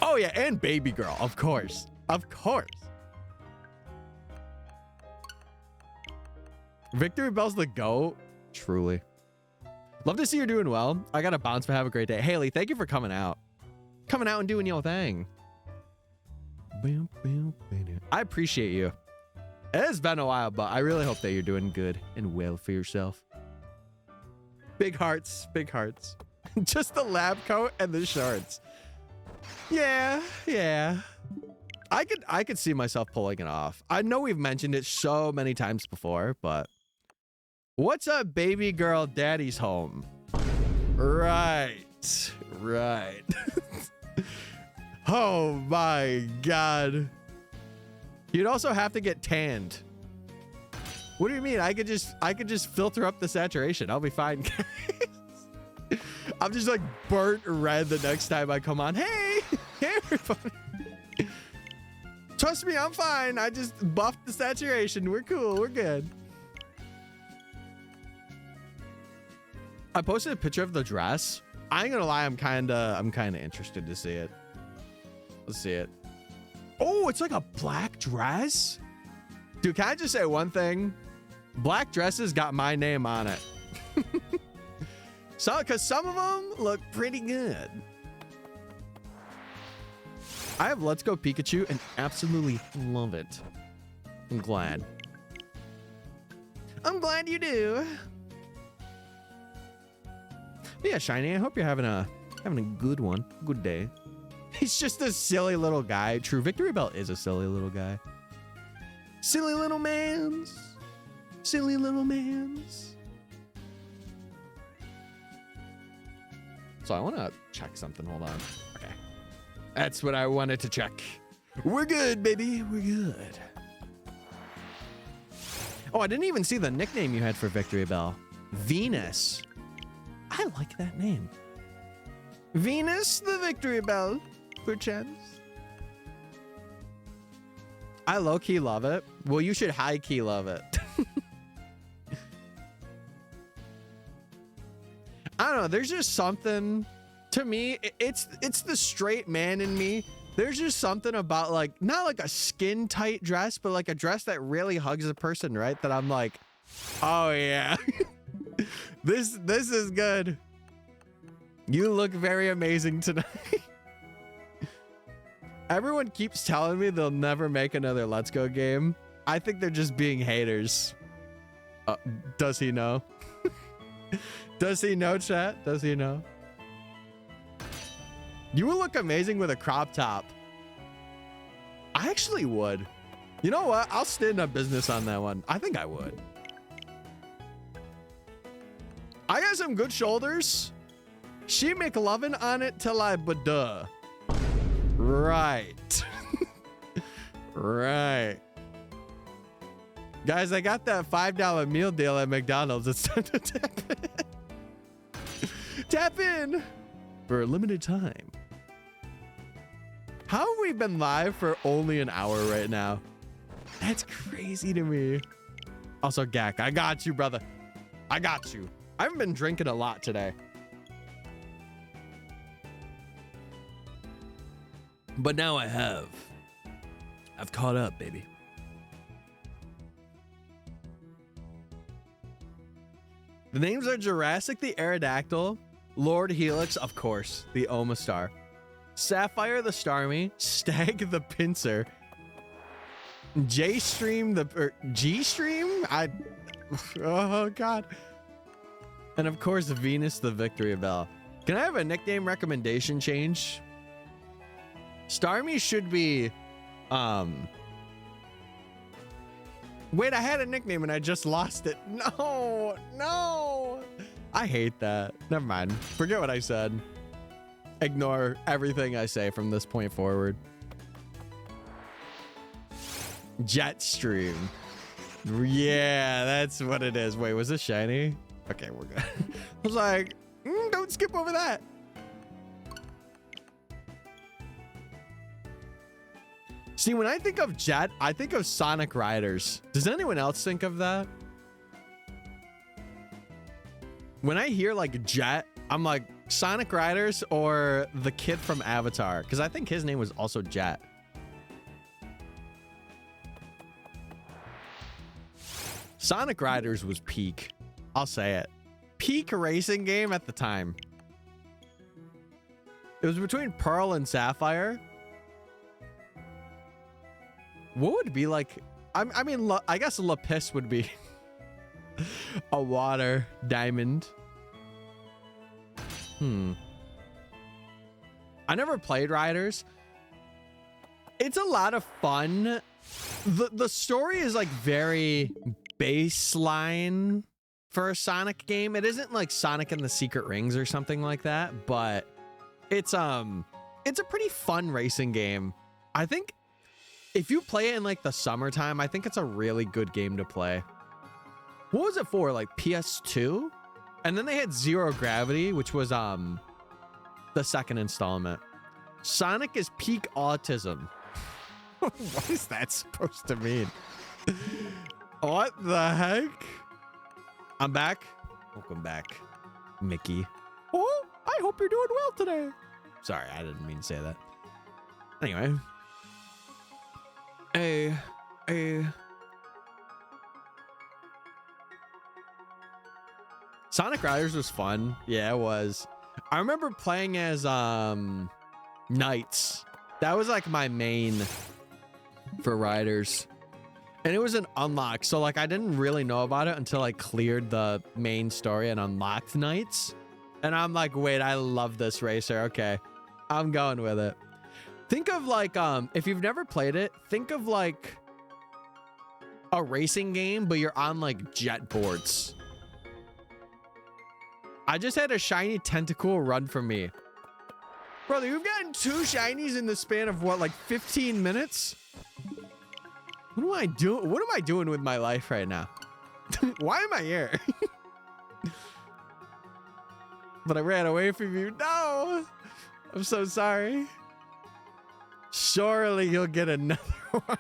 Oh yeah, and baby girl, of course. Of course. Victory Bell's the GOAT. Truly. Love to see you're doing well. I got to bounce, but have a great day. Haley, thank you for coming out. Coming out and doing your thing. I appreciate you. It has been a while, but I really hope that you're doing good and well for yourself. Big hearts, big hearts. Just the lab coat and the shorts. Yeah, yeah. I could see myself pulling it off. I know we've mentioned it so many times before, but what's up, baby girl? Daddy's home. Right. Right. Oh my God. You'd also have to get tanned. What do you mean? I could just filter up the saturation. I'll be fine. I'm just like burnt red the next time I come on. Hey, hey everybody. Trust me, I'm fine. I just buffed the saturation. We're cool. We're good. I posted a picture of the dress. I ain't gonna lie, I'm kinda interested to see it. Let's see it. Oh, it's like a black dress? Dude, can I just say one thing? Black dresses got my name on it. So, cause some of them look pretty good. I have Let's Go Pikachu and absolutely love it. I'm glad. I'm glad you do. Yeah, Shiny, I hope you're having a good one. Good day. He's just a silly little guy. True, Victory Bell is a silly little guy. Silly little mans. Silly little mans. So I want to check something. Hold on. Okay. That's what I wanted to check. We're good, baby. We're good. Oh, I didn't even see the nickname you had for Victory Bell. Venus. I like that name. Venus the Victory Bell, perchance. I low-key love it. Well, you should high-key love it. I don't know. There's just something, to me, it's the straight man in me. There's just something about, like, not like a skin-tight dress, but like a dress that really hugs a person, right? That I'm like, oh yeah. This is good. You look very amazing tonight. Everyone keeps telling me they'll never make another Let's Go game. I think they're just being haters. Does he know? Does he know, chat? Does he know? You would look amazing with a crop top. I actually would. You know what? I'll stand up business on that one. I think I would. I got some good shoulders. She make lovin' on it till I duh. Right. Right. Guys, I got that $5 meal deal at McDonald's. It's time to tap in. Tap in for a limited time. How have we been live for only an hour right now? That's crazy to me. Also, Gak, I got you, brother. I got you. I haven't been drinking a lot today. But now I have. I've caught up, baby. The names are Jurassic the Aerodactyl, Lord Helix, of course, the Omastar, Sapphire the Starmie, Stag the Pinsir, J-Stream the... G-Stream? Oh, God. And, of course, Venus the Victory Bell. Can I have a nickname recommendation change? Starmie should be... Wait, I had a nickname and I just lost it. No, no. I hate that. Never mind. Forget what I said. Ignore everything I say from this point forward. Jetstream. Yeah, that's what it is. Wait, was this shiny? Okay, we're good. I was like, don't skip over that. See, when I think of Jet, I think of Sonic Riders. Does anyone else think of that? When I hear like Jet, I'm like Sonic Riders or the kid from Avatar, because I think his name was also Jet. Sonic Riders was peak. I'll say it. Peak racing game at the time. It was between Pearl and Sapphire. What would be like? I mean, I guess Lapis would be a water diamond. I never played Riders. It's a lot of fun. The story is like very baseline for a Sonic game. It isn't like Sonic and the Secret Rings or something like that, but it's a pretty fun racing game. I think if you play it in like the summertime, I think it's a really good game to play. What was it for? Like PS2? And then they had Zero Gravity, which was the second installment. Sonic is peak autism. What is that supposed to mean? What the heck? I'm back. Welcome back, Mickey. Oh, I hope you're doing well today. Sorry, I didn't mean to say that. Anyway. Sonic Riders was fun. Yeah, it was. I remember playing as Knights. That was like my main for Riders. And it was an unlock. So like I didn't really know about it until I cleared the main story and unlocked Knights. And I'm like, wait, I love this racer. Okay. I'm going with it. Think of like if you've never played it, think of like a racing game, but you're on like jet boards. I just had a shiny tentacle run from me. Brother, you've gotten 2 shinies in the span of what, like 15 minutes? What am I doing? What am I doing with my life right now? Why am I here? But I ran away from you. No! I'm so sorry. Surely you'll get another one.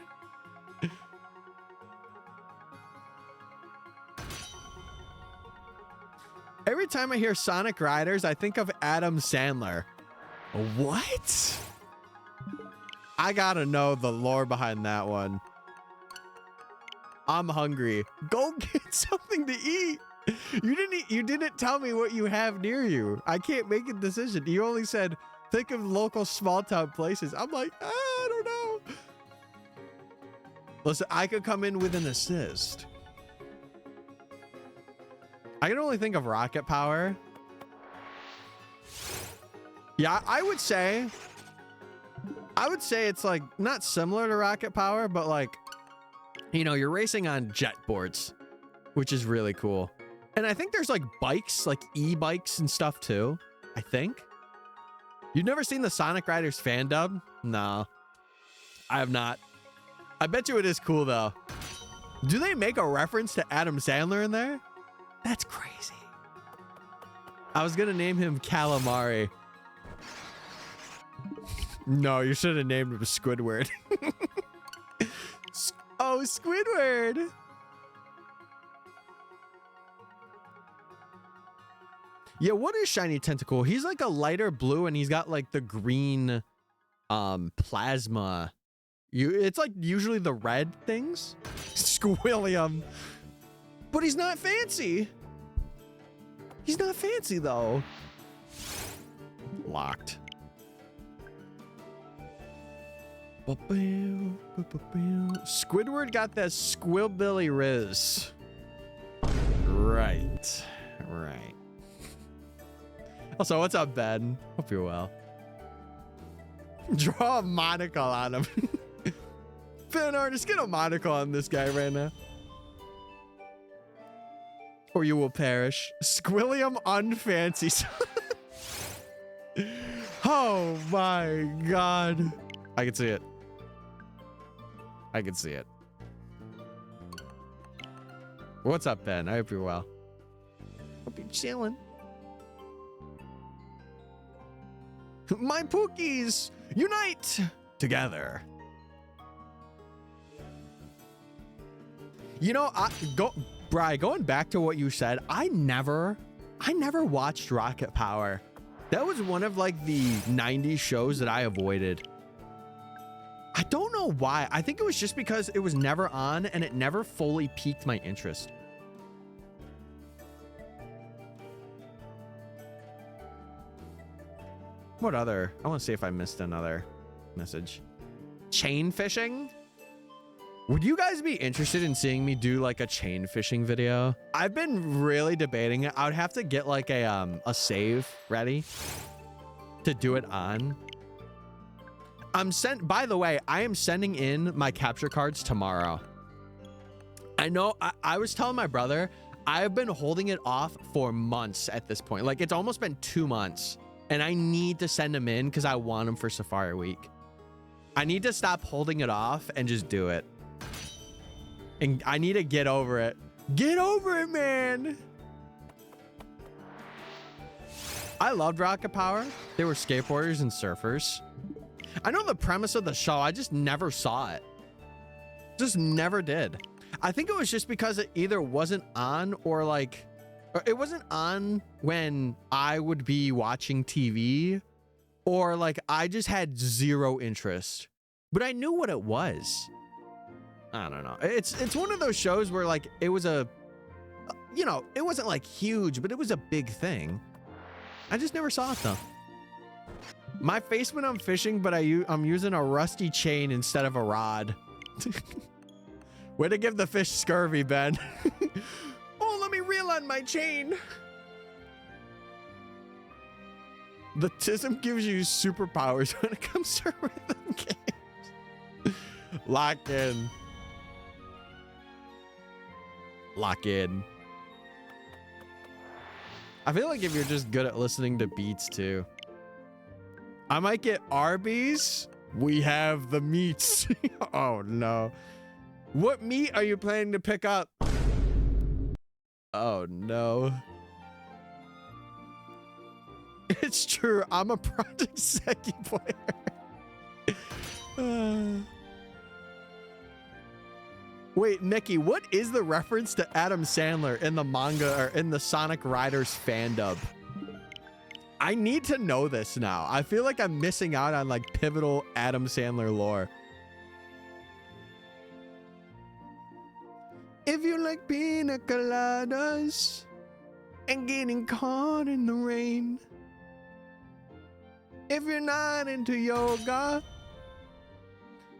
Every time I hear Sonic Riders, I think of Adam Sandler. What? I gotta know the lore behind that one. I'm hungry. Go get something to eat. You didn't tell me what you have near you. I can't make a decision. You only said think of local small town places. I'm like, I don't know. Listen, I could come in with an assist. I can only think of rocket power. Yeah, I would say it's like not similar to rocket power, but like, you know, you're racing on jet boards, which is really cool. And I think there's like bikes, like e-bikes and stuff too. I think. You've never seen the Sonic Riders fan dub? No, I have not. I bet you it is cool though. Do they make a reference to Adam Sandler in there? That's crazy. I was gonna name him Calamari. No, you should have named him Squidward. Oh, Squidward. Yeah, what is Shiny Tentacle? He's like a lighter blue and he's got like the green plasma. It's like usually the red things. Squilliam. But he's not fancy. He's not fancy though. Locked. Squidward got that squillbilly riz. Right. Right. Also, what's up, Ben? Hope you're well. Draw a monocle on him. Fan artist, get a monocle on this guy right now. Or you will perish. Squilliam unfancy. Oh my god. I can see it. I can see it. What's up, Ben? I hope you're well. Hope you're chilling. My Pookies, unite together. You know, Bri, going back to what you said, I never watched Rocket Power. That was one of like the 90s shows that I avoided. I don't know why. I think it was just because it was never on and it never fully piqued my interest. What other? I want to see if I missed another message. Chain fishing? Would you guys be interested in seeing me do like a chain fishing video? I've been really debating it. I would have to get like a save ready to do it on. By the way, I am sending in my capture cards tomorrow. I know I was telling my brother, I've been holding it off for months at this point. Like it's almost been 2 months and I need to send them in because I want them for Safari Week. I need to stop holding it off and just do it. And I need to get over it. Get over it, man. I loved Rocket Power. They were skateboarders and surfers. I know the premise of the show. I just never saw it. Just never did. I think it was just because it either wasn't on or like, or it wasn't on when I would be watching TV, or like I just had zero interest. But I knew what it was. I don't know. It's one of those shows where like it was a, you know, it wasn't like huge, but it was a big thing. I just never saw it though. My face when I'm fishing, but I'm using a rusty chain instead of a rod. Way to give the fish scurvy, Ben. Oh, let me reel on my chain. The TISM gives you superpowers when it comes to rhythm games. Lock in. Lock in. I feel like if you're just good at listening to beats too. I might get Arby's. We have the meats. Oh no. What meat are you planning to pick up? Oh no. It's true. I'm a Project Seki player. Wait, Nikki, what is the reference to Adam Sandler in the manga or in the Sonic Riders fan dub? I need to know this now. I feel like I'm missing out on like pivotal Adam Sandler lore. If you like pina coladas and getting caught in the rain, if you're not into yoga,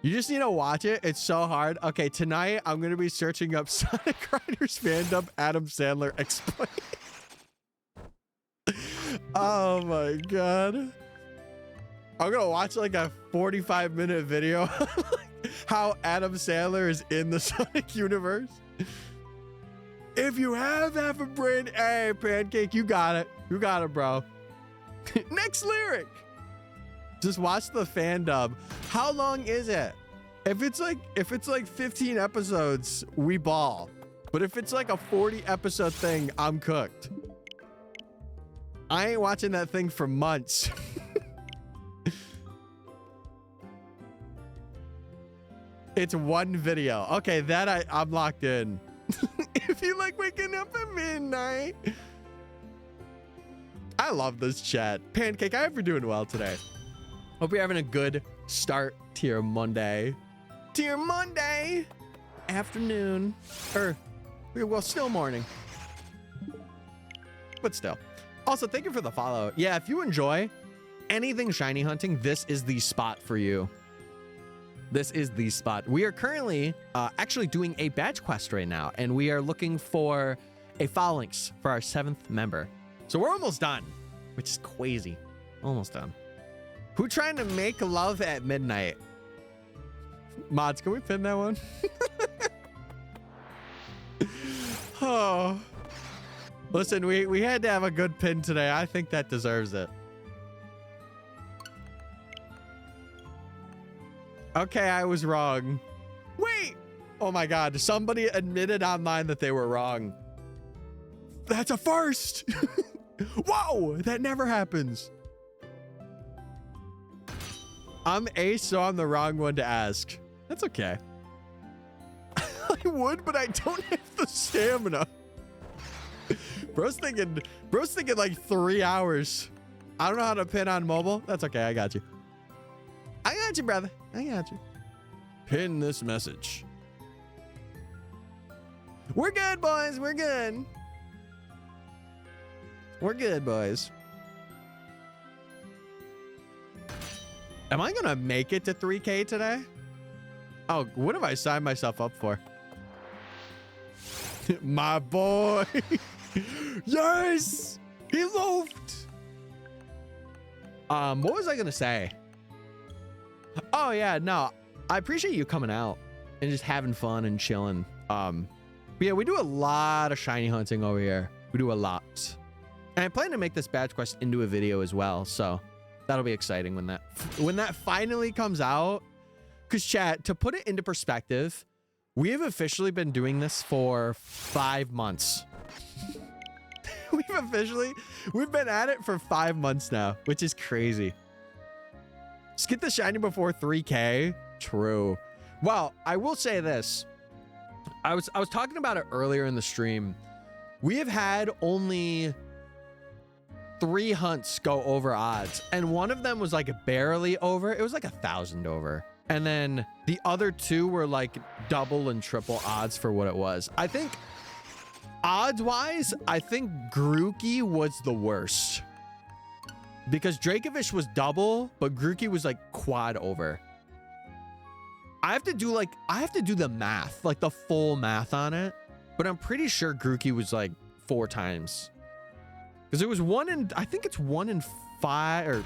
you just need to watch it. It's so hard. Okay, tonight I'm going to be searching up Sonic Riders fandom Adam Sandler explain. Oh my god. I'm going to watch like a 45-minute video how Adam Sandler is in the Sonic universe. If you have half a brain, hey, Pancake, you got it. You got it, bro. Next lyric. Just watch the fan dub. How long is it? If it's like 15 episodes, we ball. But if it's like a 40 episode thing, I'm cooked. I ain't watching that thing for months. It's one video. Okay, that I'm locked in. If you like waking up at midnight. I love this chat. Pancake, I hope you're doing well today. Hope you're having a good start to your Monday. To your Monday afternoon. Or, well, still morning. But still. Also, thank you for the follow. Yeah, if you enjoy anything shiny hunting, this is the spot for you. This is the spot. We are currently actually doing a badge quest right now, and we are looking for a Falinks for our 7th member. So we're almost done, which is crazy. Almost done. Who trying to make love at midnight? Mods, can we pin that one? Oh. Listen, we had to have a good pin today. I think that deserves it. Okay, I was wrong. Wait, Oh my God. Somebody admitted online that they were wrong. That's a first. Whoa, that never happens. I'm ace, so I'm the wrong one to ask. That's okay. I would, but I don't have the stamina. Bro's thinking like 3 hours. I don't know how to pin on mobile. That's okay. I got you. I got you, brother. I got you. Pin this message. We're good, boys. We're good. We're good, boys. Am I gonna make it to 3K today? Oh, what have I signed myself up for? My boy. Yes! He loafed. What was I gonna say? Oh yeah, no. I appreciate you coming out and just having fun and chilling. But yeah, we do a lot of shiny hunting over here. We do a lot. And I plan to make this badge quest into a video as well, so that'll be exciting when that finally comes out. Because chat, to put it into perspective, we have officially been doing this for 5 months. We've been at it for 5 months now, which is crazy. Just get the shiny before 3K. True. Well, I will say this. I was talking about it earlier in the stream. We have had only 3 hunts go over odds, and one of them was like barely over. It was like 1,000 over. And then the other 2 were like double and triple odds for what it was. I think odds wise, I think Grookey was the worst because Dracovish was double, but Grookey was like quad over. I have to do the math, like the full math on it, but I'm pretty sure Grookey was like 4 times because it was 1 in, I think it's 1 in 5 or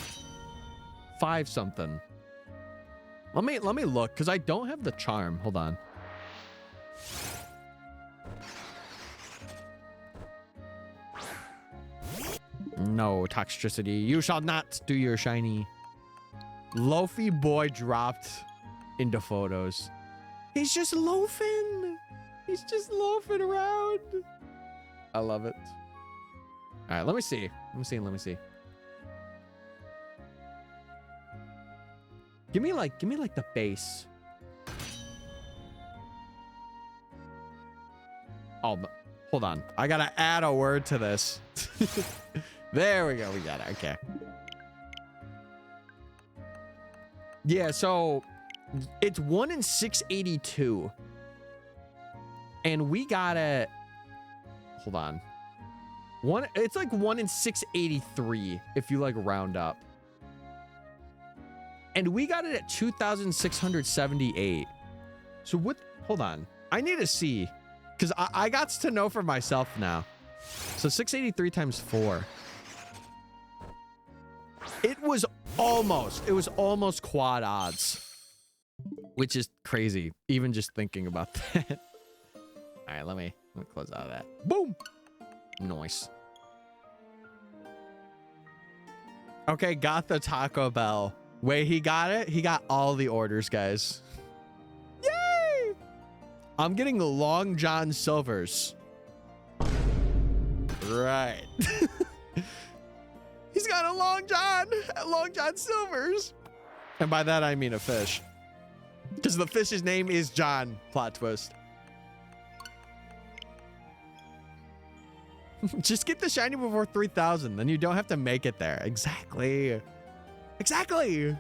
5 something. Let me look because I don't have the charm. Hold on. No toxicity. You shall not do your shiny. Loafy boy dropped into photos. He's just loafing. He's just loafing around. I love it. All right, let me see. Let me see. Give me like the base. Oh, hold on. I gotta add a word to this. There we go. We got it. Okay. Yeah, so it's 1 in 682. And we got it. Hold on. It's like 1 in 683 if you like round up. And we got it at 2,678. So what? Hold on. I need to see because I got to know for myself now. So 683 times 4. It was almost quad odds, which is crazy. Even just thinking about that. All right, let me close out of that. Boom. Nice. Okay, got the Taco Bell. Wait, he got it? He got all the orders, guys. Yay! I'm getting the Long John Silvers. Right. He's got a Long John Silvers. And by that, I mean a fish. Because the fish's name is John. Plot twist. Just get the shiny before 3,000. Then you don't have to make it there. Exactly. Exactly.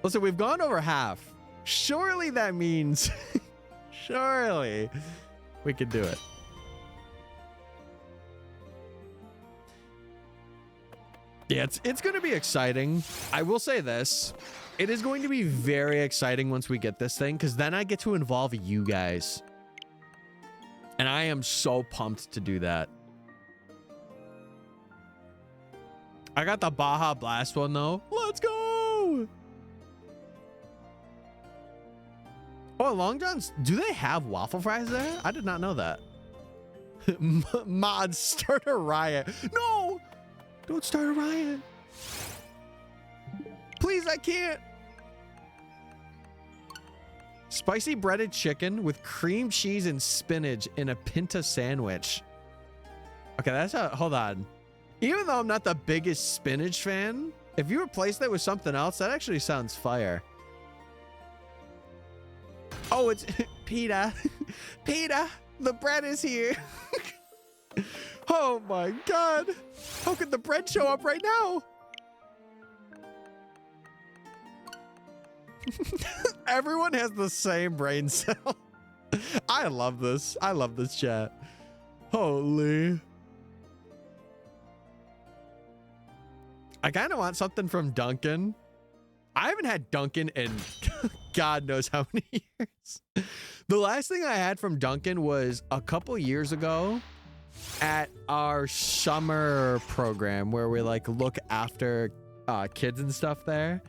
Listen, we've gone over half. Surely that means, surely we could do it. Yeah, it's going to be exciting. I will say this. It is going to be very exciting once we get this thing, because then I get to involve you guys. And I am so pumped to do that. I got the Baja Blast one, though. Let's go! Oh, Long John's, do they have waffle fries there? I did not know that. Mods, start a riot. No! Don't start a riot. Please, I can't. Spicy breaded chicken with cream cheese and spinach in a pinta sandwich. Okay, that's a, hold on. Even though I'm not the biggest spinach fan, if you replace that with something else, that actually sounds fire. Oh, it's pita. Pita, the bread is here. Oh my God. How could the bread show up right now? Everyone has the same brain cell. I love this. I love this chat. Holy. I kind of want something from Dunkin'. I haven't had Dunkin' in God knows how many years. The last thing I had from Dunkin' was a couple years ago at our summer program where we like look after kids and stuff there.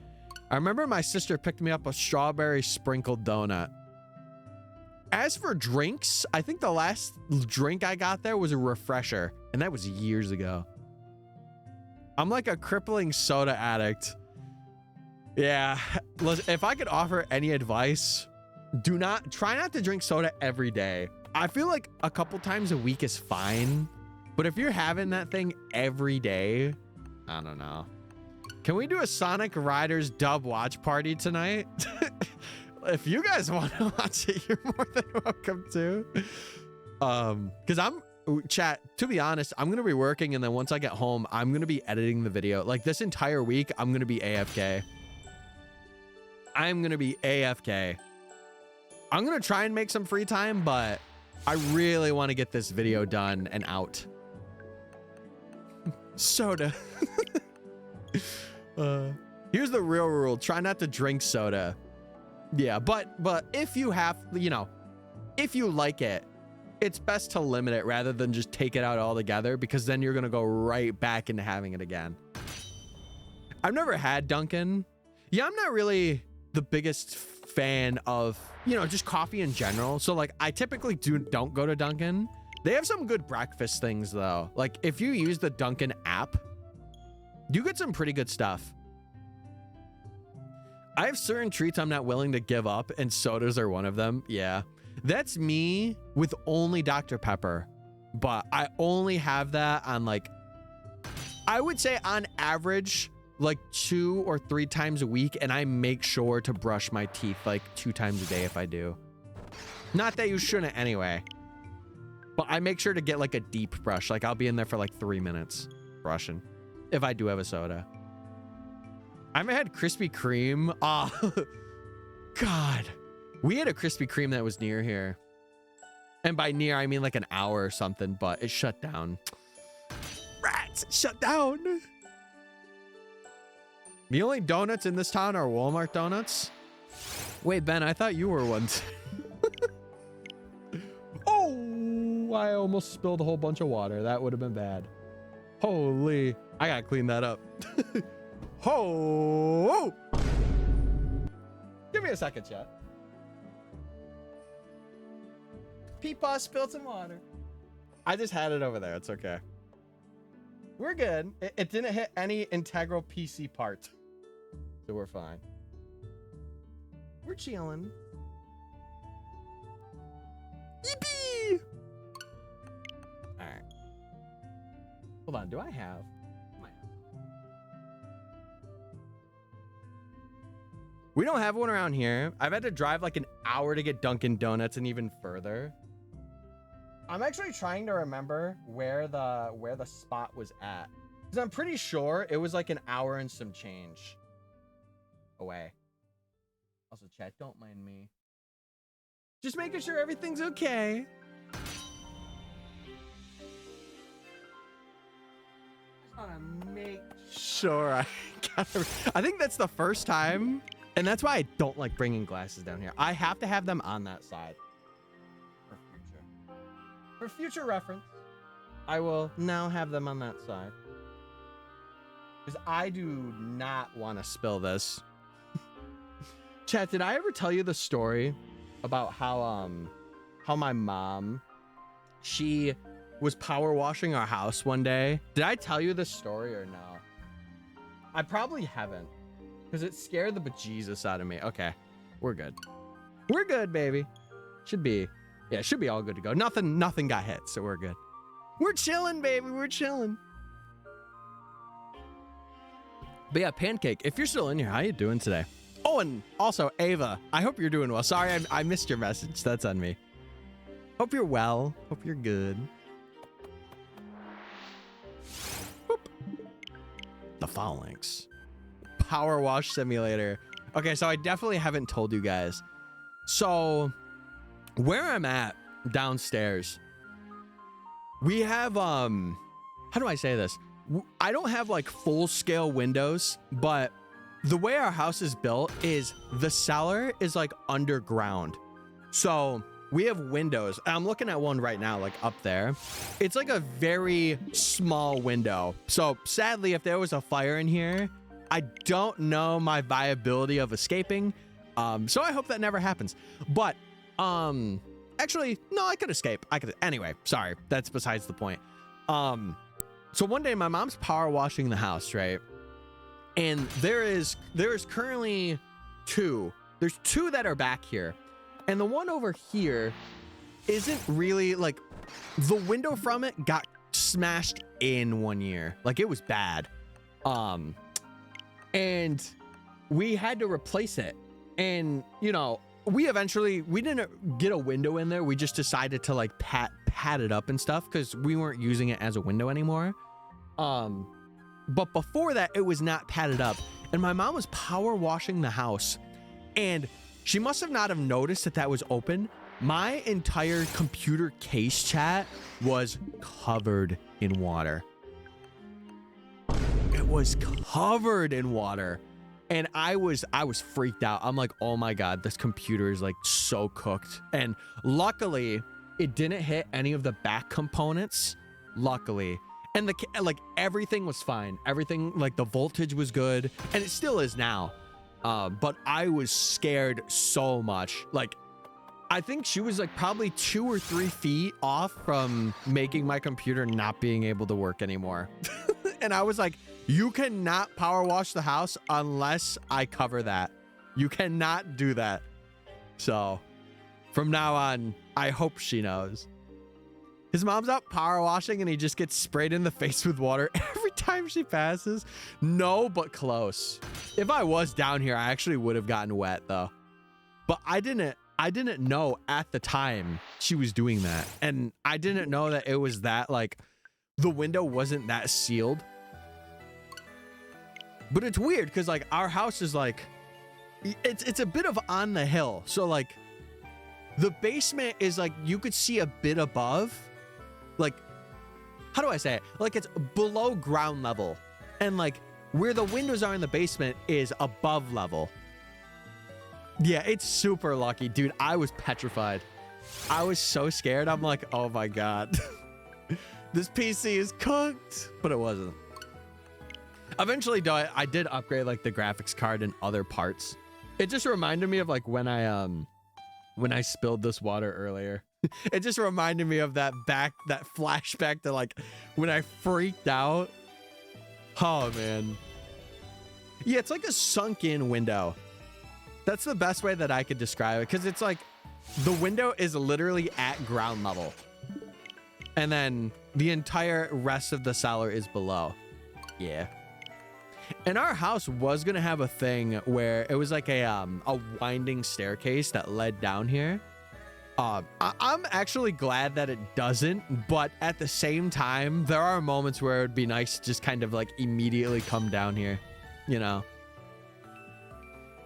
I remember my sister picked me up a strawberry sprinkled donut. As for drinks, I think the last drink I got there was a refresher, and that was years ago. I'm like a crippling soda addict. Yeah, listen, if I could offer any advice, try not to drink soda every day. I feel like a couple times a week is fine, but if you're having that thing every day, I don't know. Can we do a Sonic Riders dub watch party tonight? If you guys want to watch it, you're more than welcome to. Because chat, to be honest, I'm gonna be working, and then once I get home, I'm gonna be editing the video. Like this entire week, I'm gonna be AFK. I'm gonna be AFK. I'm gonna try and make some free time, but I really want to get this video done and out. Soda. Here's the real rule: try not to drink soda. Yeah, but if you have, you know, if you like it, it's best to limit it rather than just take it out altogether, because then you're gonna go right back into having it again. I've never had Dunkin'. Yeah, I'm not really the biggest fan of, you know, just coffee in general. So like I typically don't go to Dunkin'. They have some good breakfast things though. Like if you use the Dunkin' app, you get some pretty good stuff. I have certain treats I'm not willing to give up, and sodas are one of them. Yeah, that's me with only Dr. Pepper, but I only have that on like, I would say on average, like 2 or 3 times a week, and I make sure to brush my teeth like 2 times a day if I do. Not that you shouldn't anyway, but I make sure to get like a deep brush. Like I'll be in there for like 3 minutes brushing if I do have a soda. I haven't had Krispy Kreme. Oh, God. We had a Krispy Kreme that was near here. And by near, I mean like an hour or something, but it shut down. Rats, shut down. The only donuts in this town are Walmart donuts. Wait, Ben, I thought you were one too. Oh, I almost spilled a whole bunch of water. That would have been bad. Holy, I gotta clean that up. Oh! Give me a second, chat. Peepaw spilled some water. I just had it over there. It's okay. We're good. It didn't hit any integral PC part, so we're fine. We're chilling. Yippee! All right. Hold on. Do I have? We don't have one around here. I've had to drive like an hour to get Dunkin' Donuts and even further. I'm actually trying to remember where the spot was at, because I'm pretty sure it was like an hour and some change away. Also, chat, don't mind me. Just making sure everything's okay. Just want to make sure I think that's the first time. And that's why I don't like bringing glasses down here. I have to have them on that side for future. For future reference, I will now have them on that side, because I do not want to spill this. Chat, did I ever tell you the story about how my mom, she was power washing our house one day? Did I tell you this story or no? I probably haven't, because it scared the bejesus out of me. Okay, we're good. We're good, baby. Should be all good to go. Nothing got hit, so we're good. We're chilling, baby. We're chilling. But yeah, Pancake, if you're still in here, how you doing today? Oh, and also Ava, I hope you're doing well. Sorry, I missed your message. That's on me. Hope you're well. Hope you're good. Boop. The Falinks. Power wash simulator. Okay, so I definitely haven't told you guys. So where I'm at downstairs, we have how do I say this? I don't have like full scale windows, but the way our house is built is the cellar is like underground. So we have windows. I'm looking at one right now, like up there. It's like a very small window. So sadly, if there was a fire in here, I don't know my viability of escaping. So I hope that never happens. But actually, no, I could escape. Anyway, sorry. That's besides the point. So one day my mom's power washing the house, right? And there is currently two. There's two that are back here. And the one over here isn't really like, the window from it got smashed in one year. Like it was bad. And we had to replace it. And you know, we didn't get a window in there. We just decided to like pat it up and stuff because we weren't using it as a window anymore. But before that, it was not padded up. And my mom was power washing the house. And she must have not have noticed that was open. My entire computer case, chat, was covered in water. It was covered in water. And I was freaked out. I'm like, oh my God, this computer is like so cooked. And luckily, it didn't hit any of the back components. Luckily. And like everything was fine. Everything, like the voltage was good. And it still is now. But I was scared so much. Like, I think she was like probably 2 or 3 feet off from making my computer not being able to work anymore. And I was like, you cannot power wash the house unless I cover that. You cannot do that. So from now on, I hope she knows. His mom's out power washing and he just gets sprayed in the face with water every time she passes. No, but close. If I was down here, I actually would have gotten wet though. But I didn't know at the time she was doing that. And I didn't know that it was that, like, the window wasn't that sealed. But it's weird because like our house is like, it's a bit of on the hill. So like the basement is like, you could see a bit above. Like, how do I say it? Like it's below ground level. And like where the windows are in the basement is above level. Yeah, it's super lucky. Dude, I was petrified. I was so scared. I'm like, oh my God. This PC is cooked. But it wasn't. Eventually, though, I did upgrade like the graphics card and other parts. It just reminded me of like when I spilled this water earlier. It just reminded me of that flashback to like when I freaked out. Oh man. Yeah, it's like a sunken window. That's the best way that I could describe it, because it's like the window is literally at ground level. And then the entire rest of the cellar is below. Yeah. And our house was going to have a thing where it was like a winding staircase that led down here. I'm actually glad that it doesn't, but at the same time, there are moments where it would be nice to just kind of like immediately come down here, you know?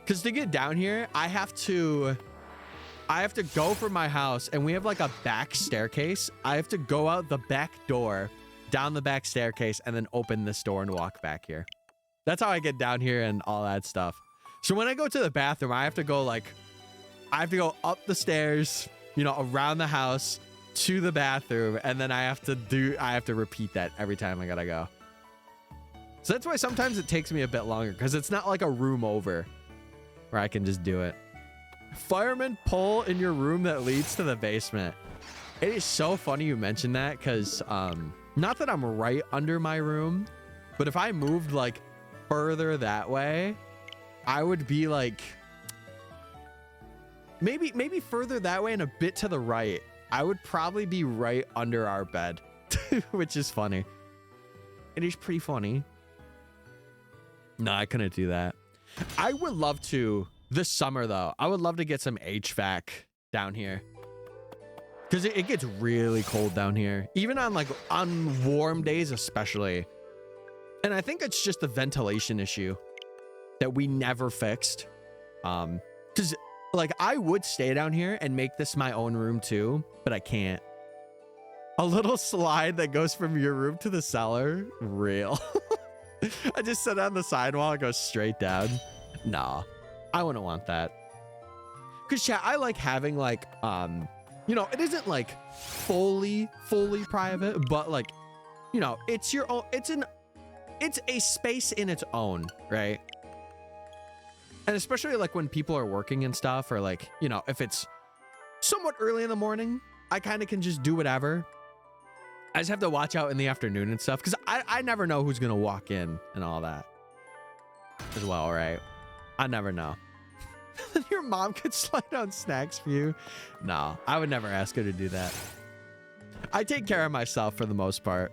Because to get down here, I have to go from my house, and we have like a back staircase. I have to go out the back door, down the back staircase, and then open this door and walk back here. That's how I get down here and all that stuff. So when I go to the bathroom, I have to go up the stairs, you know, around the house to the bathroom, and then I have to repeat that every time I gotta go. So that's why sometimes it takes me a bit longer, because it's not like a room over where I can just do it. Fireman pole in your room that leads to the basement. It is so funny you mentioned that, because not that I'm right under my room, but if I moved like further that way, I would be like, maybe further that way and a bit to the right. I would probably be right under our bed, which is funny. It is pretty funny. No, I couldn't do that. I would love to this summer though. I would love to get some HVAC down here. Because it gets really cold down here. Even on warm days especially. And I think it's just the ventilation issue that we never fixed. Because like I would stay down here and make this my own room too, but I can't. A little slide that goes from your room to the cellar? Real. I just sit on the sidewall and go straight down. Nah, I wouldn't want that. Because chat, I like having like, you know, it isn't like fully private, but like, you know, it's your own, it's a space in its own, right? And especially like when people are working and stuff, or like, you know, if it's somewhat early in the morning, I kind of can just do whatever. I just have to watch out in the afternoon and stuff because I never know who's going to walk in and all that as well, right? I never know. Your mom could slide down snacks for you. No, I would never ask her to do that. I take care of myself for the most part.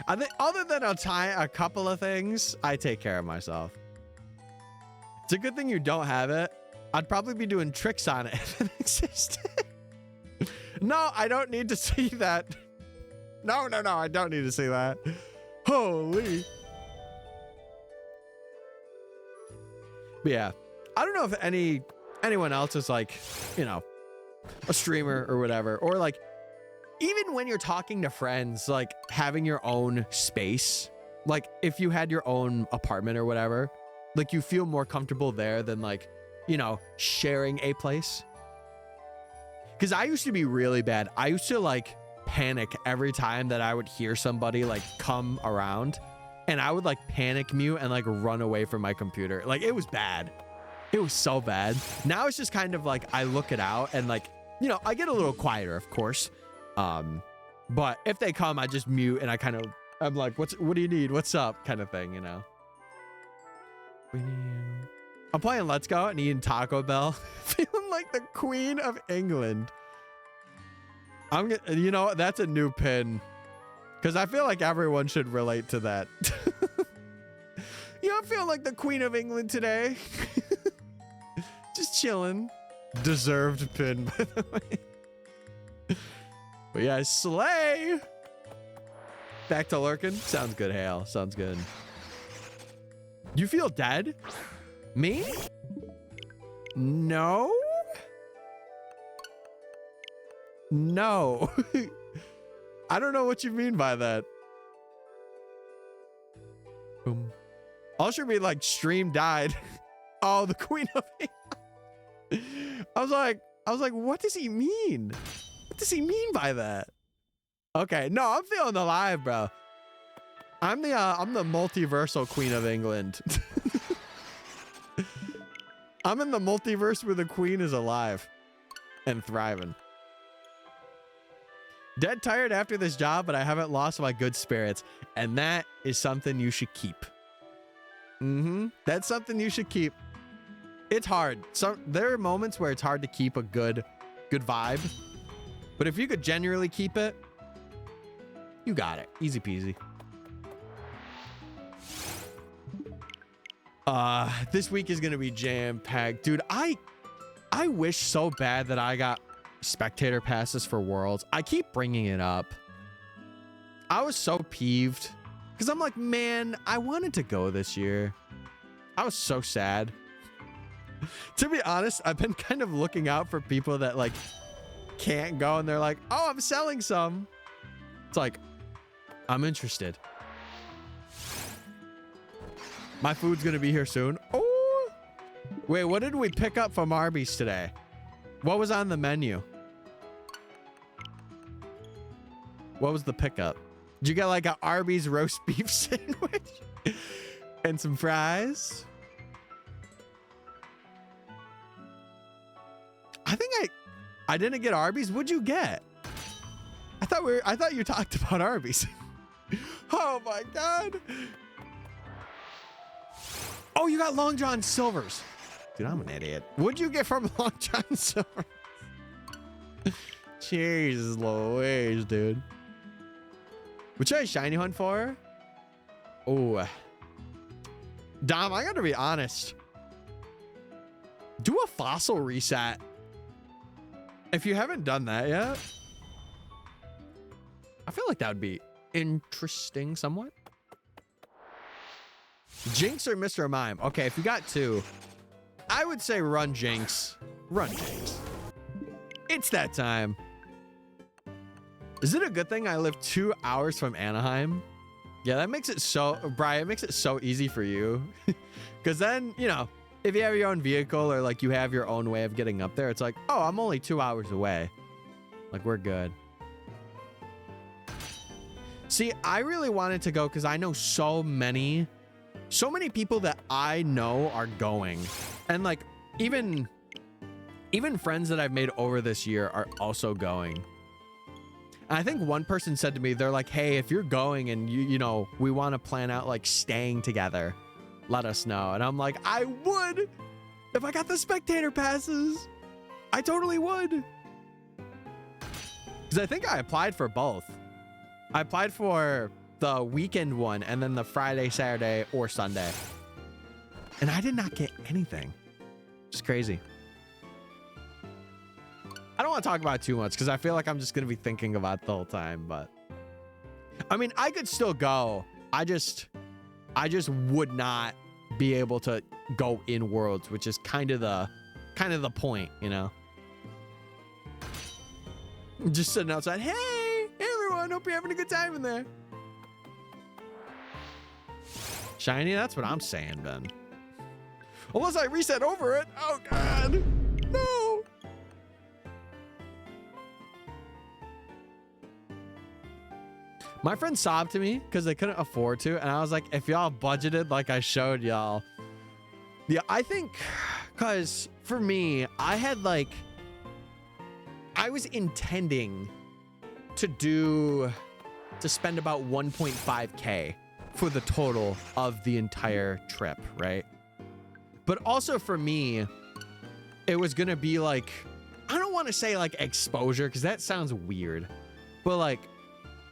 I think other than a couple of things, I take care of myself. It's a good thing you don't have it. I'd probably be doing tricks on it if it existed. No, I don't need to see that. No, I don't need to see that. Holy. But yeah, I don't know if anyone else is like, you know, a streamer or whatever, or like even when you're talking to friends, like having your own space, like if you had your own apartment or whatever, like you feel more comfortable there than like, you know, sharing a place. Because I used to be really bad. I used to like panic every time that I would hear somebody like come around, and I would like panic mute and like run away from my computer. Like it was bad. It was so bad. Now it's just kind of like I look it out and like, you know, I get a little quieter, of course. But if they come, I just mute and I'm like, what do you need? What's up? Kind of thing, you know. I'm playing Let's Go and eating Taco Bell, feeling like the Queen of England. You know, that's a new pin, because I feel like everyone should relate to that. You know, I feel like the Queen of England today. Just chilling. Deserved pin, by the way. But yeah, slay. Back to lurking. Sounds good, Hale. Sounds good. You feel dead? Me? No. No. I don't know what you mean by that. Boom. All should be like stream died. Oh, the Queen of England. I was like, what does he mean? What does he mean by that? Okay, no, I'm feeling alive, bro. I'm the multiversal Queen of England. I'm in the multiverse where the queen is alive and thriving. Dead tired after this job, but I haven't lost my good spirits, and that is something you should keep. That's something you should keep. It's hard. There are moments where it's hard to keep a good vibe, but if you could genuinely keep it, you got it. Easy peasy. This week is gonna be jam-packed. Dude, I wish so bad that I got spectator passes for Worlds. I keep bringing it up. I was so peeved because I'm like, man, I wanted to go this year. I was so sad. To be honest, I've been kind of looking out for people that like can't go, and they're like, oh, I'm selling some. It's like, I'm interested. My food's gonna be here soon. Oh, wait, what did we pick up from Arby's today? What was on the menu? What was the pickup? Did you get like an Arby's roast beef sandwich and some fries? I think I didn't get Arby's. What'd you get? I thought you talked about Arby's. Oh my God. Oh, you got Long John Silver's. Dude, I'm an idiot. What'd you get from Long John Silver? Jesus Louise, dude. What should I shiny hunt for? Oh. Dom, I gotta be honest. Do a fossil reset. If you haven't done that yet. I feel like that would be interesting somewhat. Jinx or Mr. Mime? Okay, if you got two, I would say run Jinx. Run Jinx. It's that time. Is it a good thing I live 2 hours from Anaheim? Yeah, that makes it so, Brian, it makes it so easy for you. Because then, you know, if you have your own vehicle or like you have your own way of getting up there, it's like, oh, I'm only 2 hours away. Like, we're good. See, I really wanted to go because I know so many people that I know are going. And like, even friends that I've made over this year are also going. And I think one person said to me, they're like, hey, if you're going and you know, we want to plan out like staying together, let us know. And I'm like, I would. If I got the spectator passes, I totally would. Because I think I applied for both. I applied for the weekend one and then the Friday, Saturday, or Sunday. And I did not get anything. It's crazy. I don't want to talk about it too much because I feel like I'm just going to be thinking about it the whole time. But I mean, I could still go. I just would not be able to go in Worlds, which is kind of the point, you know? Just sitting outside. Hey everyone, hope you're having a good time in there. Shiny, that's what I'm saying, Ben. Unless I reset over it. Oh God, no. My friend sobbed to me because they couldn't afford to, and I was like, if y'all budgeted like I showed y'all. Yeah, I think, because for me, I was intending to spend about 1.5K for the total of the entire trip, right? But also for me, it was gonna be like, I don't want to say like exposure because that sounds weird, but like,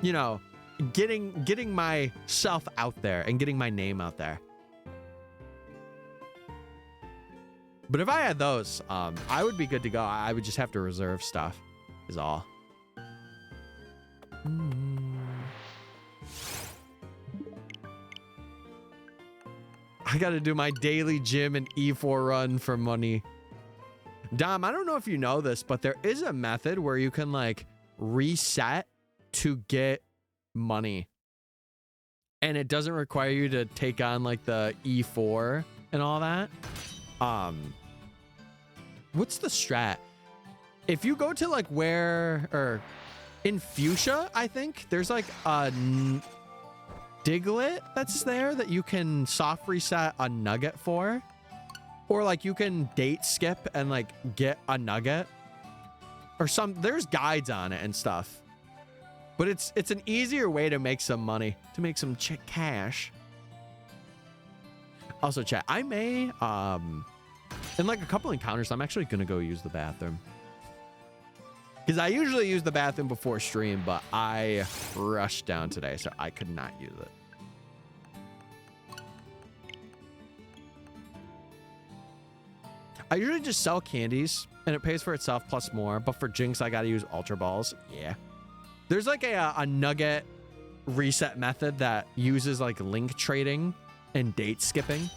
you know, getting myself out there and getting my name out there. But if I had those, I would be good to go. I would just have to reserve stuff is all. I got to do my daily gym and E4 run for money. Dom, I don't know if you know this, but there is a method where you can like reset to get money. And it doesn't require you to take on like the E4 and all that. What's the strat? If you go to like or in Fuchsia, I think there's like a Diglett that's there that you can soft reset a nugget for, or like you can date skip and like get a nugget or there's guides on it and stuff, but it's an easier way to make some money, to make some cash. Also, chat, I may in like a couple encounters, I'm actually gonna go use the bathroom. Because I usually use the bathroom before stream, but I rushed down today, so I could not use it. I usually just sell candies, and it pays for itself plus more, but for Jinx, I gotta use Ultra Balls. Yeah. There's like a nugget reset method that uses like link trading and date skipping.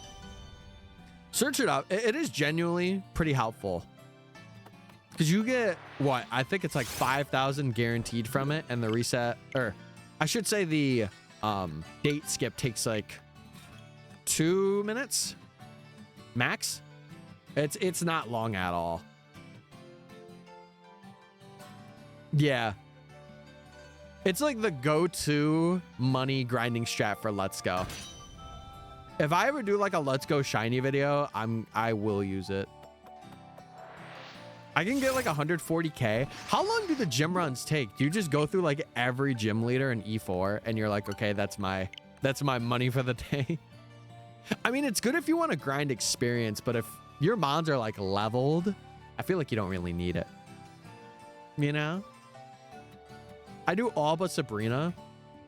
Search it up. It is genuinely pretty helpful. Because you get, what, I think it's like 5,000 guaranteed from it, and the reset, or I should say the date skip takes like 2 minutes max. It's not long at all. Yeah. It's like the go-to money grinding strat for Let's Go. If I ever do like a Let's Go shiny video, I will use it. I can get like 140K. How long do the gym runs take? Do you just go through like every gym leader in E4 and you're like, okay, that's my money for the day? I mean, it's good if you want to grind experience, but if your mons are like leveled, I feel like you don't really need it. You know? I do all but Sabrina.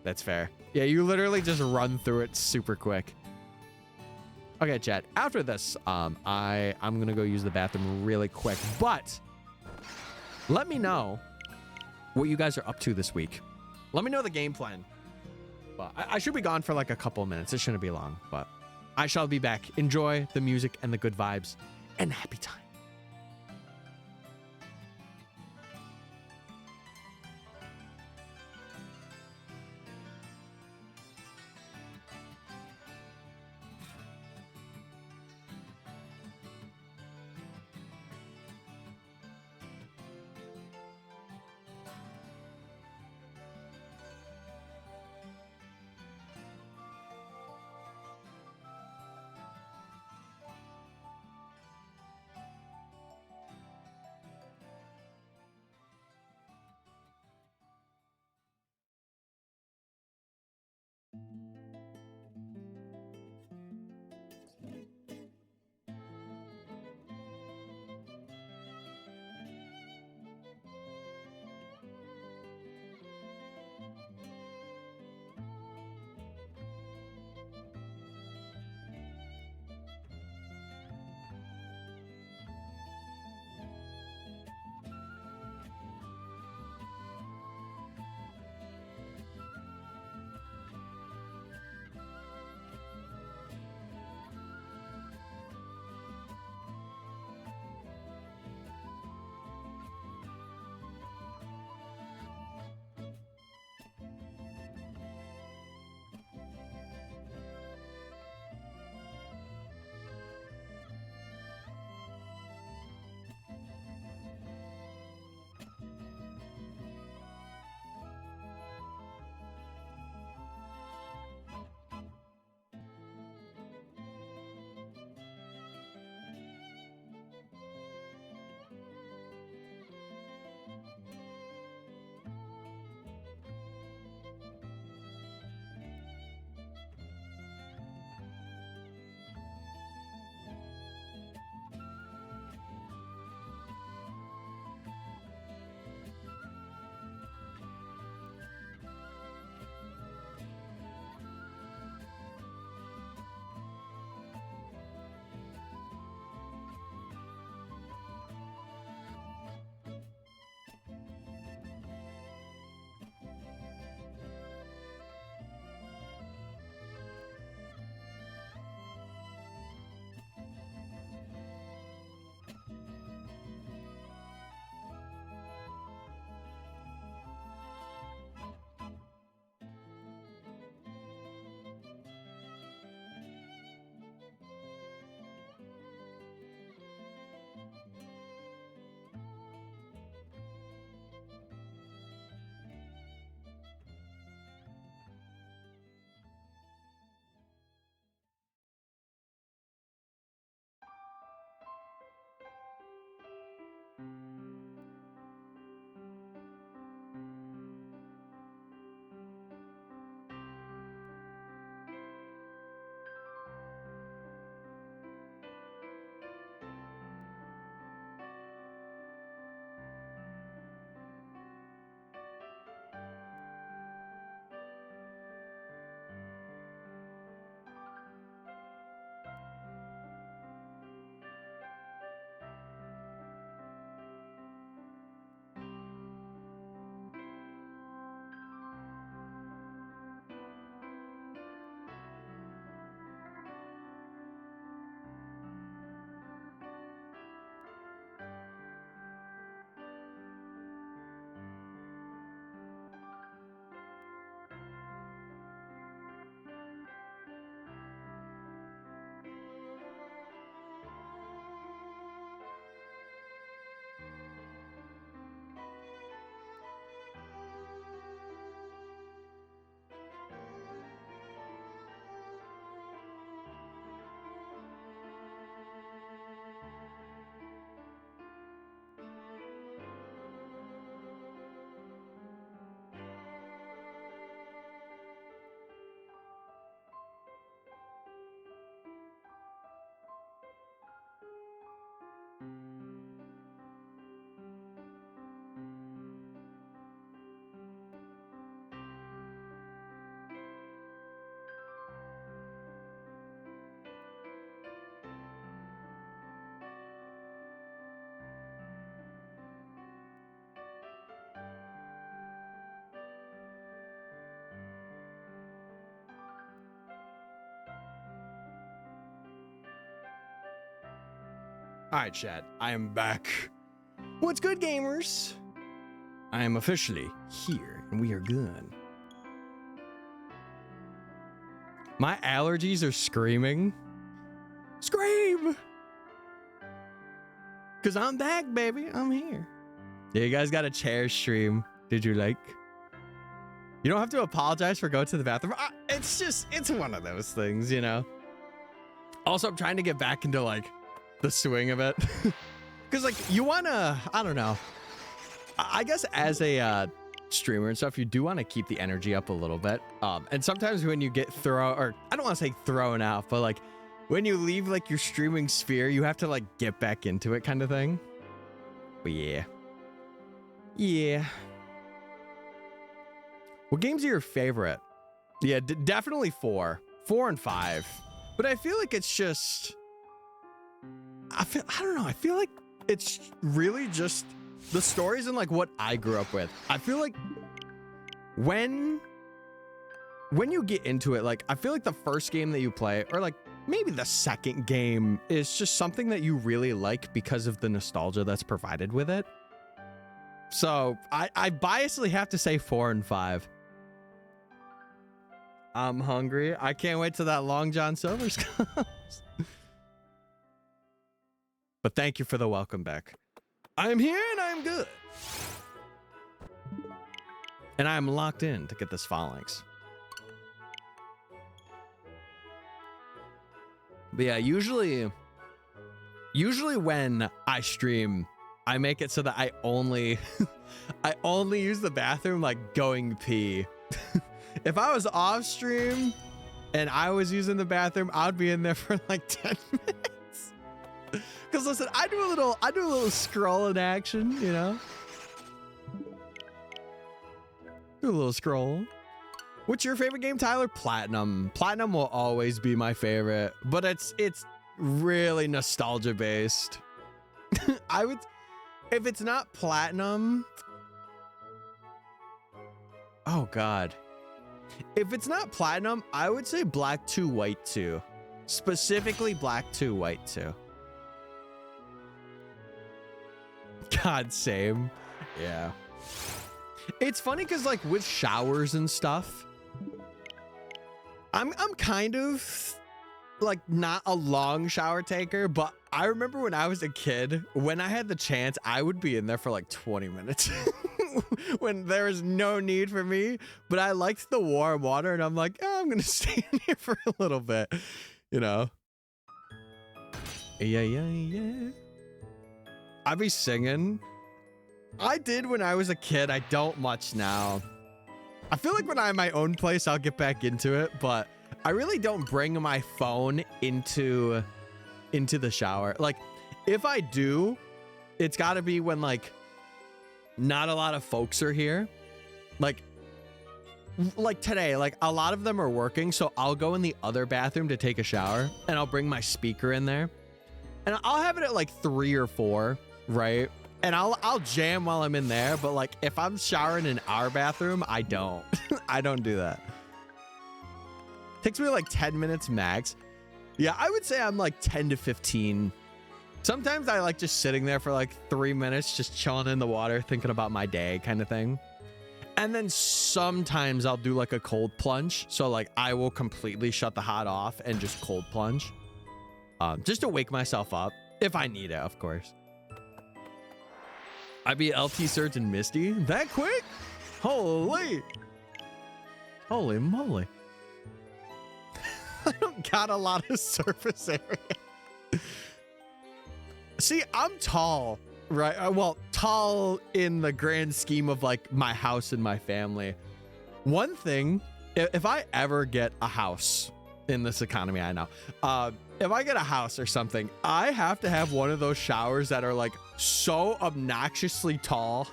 That's fair. Yeah, you literally just run through it super quick. Okay, chat. After this, I'm gonna go use the bathroom really quick. But let me know what you guys are up to this week. Let me know the game plan. But I should be gone for like a couple of minutes. It shouldn't be long, but I shall be back. Enjoy the music and the good vibes and happy time. All right, chat. I am back. What's good, gamers? I am officially here, and we are good. My allergies are screaming. Scream! Because I'm back, baby. I'm here. Yeah, you guys got a chair stream. Did you like? You don't have to apologize for going to the bathroom. It's one of those things, you know? Also, I'm trying to get back into, like, the swing of it. Because, like, you want to, I don't know. I guess as a streamer and stuff, you do want to keep the energy up a little bit. And sometimes when you get I don't want to say thrown out, but, like, when you leave, like, your streaming sphere, you have to, like, get back into it kind of thing. But, yeah. Yeah. What games are your favorite? Yeah, definitely 4. 4 and 5. But I feel like it's just... I don't know. I feel like it's really just the stories and, like, what I grew up with. I feel like when you get into it, like, I feel like the first game that you play, or, like, maybe the second game, is just something that you really like because of the nostalgia that's provided with it. So I biasly have to say 4 and 5. I'm hungry. I can't wait till that Long John Silver's comes. But thank you for the welcome back. I'm here and I'm good. And I'm locked in to get this Falinks. But yeah, usually when I stream, I make it so that I only use the bathroom like going pee. If I was off stream and I was using the bathroom, I'd be in there for like 10 minutes. Because listen, I do a little scrolling action, you know? Do a little scroll. What's your favorite game, Tyler? Platinum. Platinum will always be my favorite, but it's really nostalgia based. If it's not Platinum, oh God. If it's not Platinum, I would say Black 2, White 2. Specifically Black 2, White 2. God, same. Yeah. It's funny because, like, with showers and stuff, I'm kind of like not a long shower taker, but I remember when I was a kid, when I had the chance, I would be in there for like 20 minutes when there was no need for me, but I liked the warm water and I'm like, oh, I'm going to stay in here for a little bit, you know? Yeah. I'd be singing. I did when I was a kid. I don't much now. I feel like when I'm in my own place, I'll get back into it, but I really don't bring my phone into the shower. Like, if I do, it's got to be when, like, not a lot of folks are here. Like today, like, a lot of them are working, so I'll go in the other bathroom to take a shower, and I'll bring my speaker in there. And I'll have it at, like, 3 or 4, right? And I'll jam while I'm in there, but, like, if I'm showering in our bathroom, I don't. I don't do that. Takes me like 10 minutes max. Yeah, I would say I'm like 10 to 15. Sometimes I like just sitting there for like 3 minutes, just chilling in the water, thinking about my day kind of thing. And then sometimes I'll do like a cold plunge. So like I will completely shut the hot off and just cold plunge. Just to wake myself up if I need it, of course. I beat LT Surge and Misty that quick? Holy moly. I don't got a lot of surface area. See, I'm tall, right? Well, tall in the grand scheme of like my house and my family. One thing, if I ever get a house in this economy, I know, if I get a house or something, I have to have one of those showers that are like so obnoxiously tall.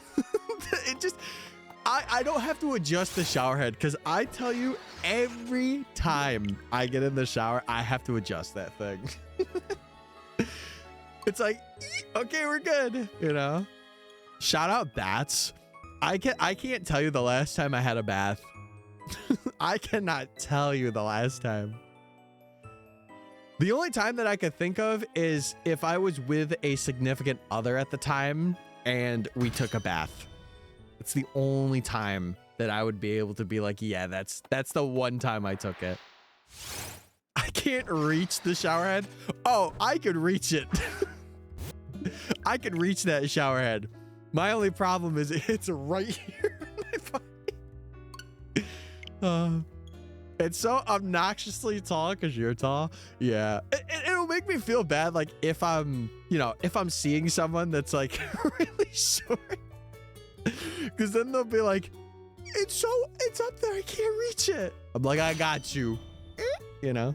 It just, I don't have to adjust the shower head because I tell you, every time I get in the shower, I have to adjust that thing. It's like, okay, we're good, you know? Shout out bats. I can't tell you the last time I had a bath. I cannot tell you the last time. The only time that I could think of is if I was with a significant other at the time and we took a bath. It's the only time that I would be able to be like, yeah, that's the one time I took it. I can't reach the shower head. Oh, I could reach it. I could reach that shower head. My only problem is it's right here in my body. It's so obnoxiously tall because you're tall. Yeah. It'll make me feel bad, like if I'm seeing someone that's like really short. Because then they'll be like, it's up there, I can't reach it. I'm like, I got you. You know?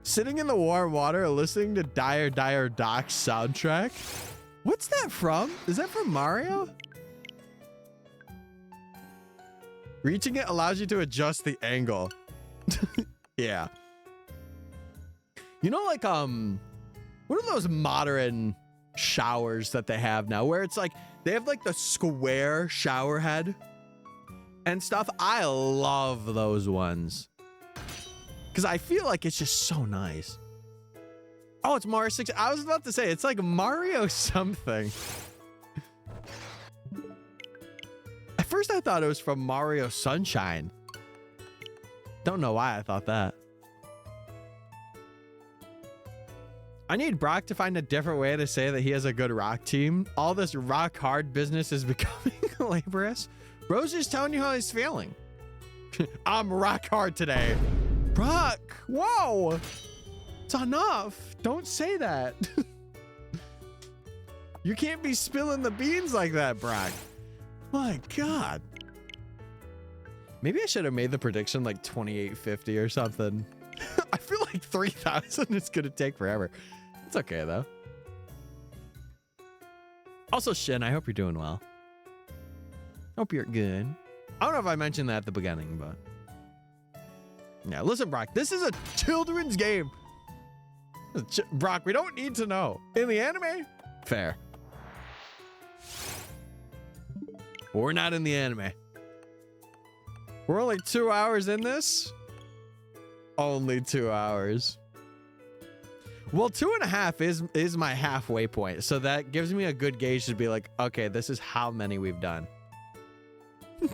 Sitting in the warm water listening to Dire Dire Doc's soundtrack. What's that from? Is that from Mario? Reaching it allows you to adjust the angle. Yeah. You know, like, what are those modern showers that they have now where it's like, they have like the square shower head and stuff? I love those ones. Because I feel like it's just so nice. Oh, it's Mario 6. I was about to say, it's like Mario something. At first, I thought it was from Mario Sunshine. Don't know why I thought that. I need Brock to find a different way to say that he has a good rock team. All this rock hard business is becoming laborious. Bro's just telling you how he's feeling. I'm rock hard today. Brock, whoa. It's enough. Don't say that. You can't be spilling the beans like that, Brock. My God. Maybe I should have made the prediction like 2850 or something. I feel like 3000 is going to take forever. It's okay, though. Also, Shin, I hope you're doing well. Hope you're good. I don't know if I mentioned that at the beginning, but... Yeah, listen, Brock, this is a children's game. Brock, we don't need to know. In the anime? Fair. We're not in the anime. We're only 2 hours in this. Only 2 hours. Well, 2.5 is my halfway point. So that gives me a good gauge to be like, okay, this is how many we've done.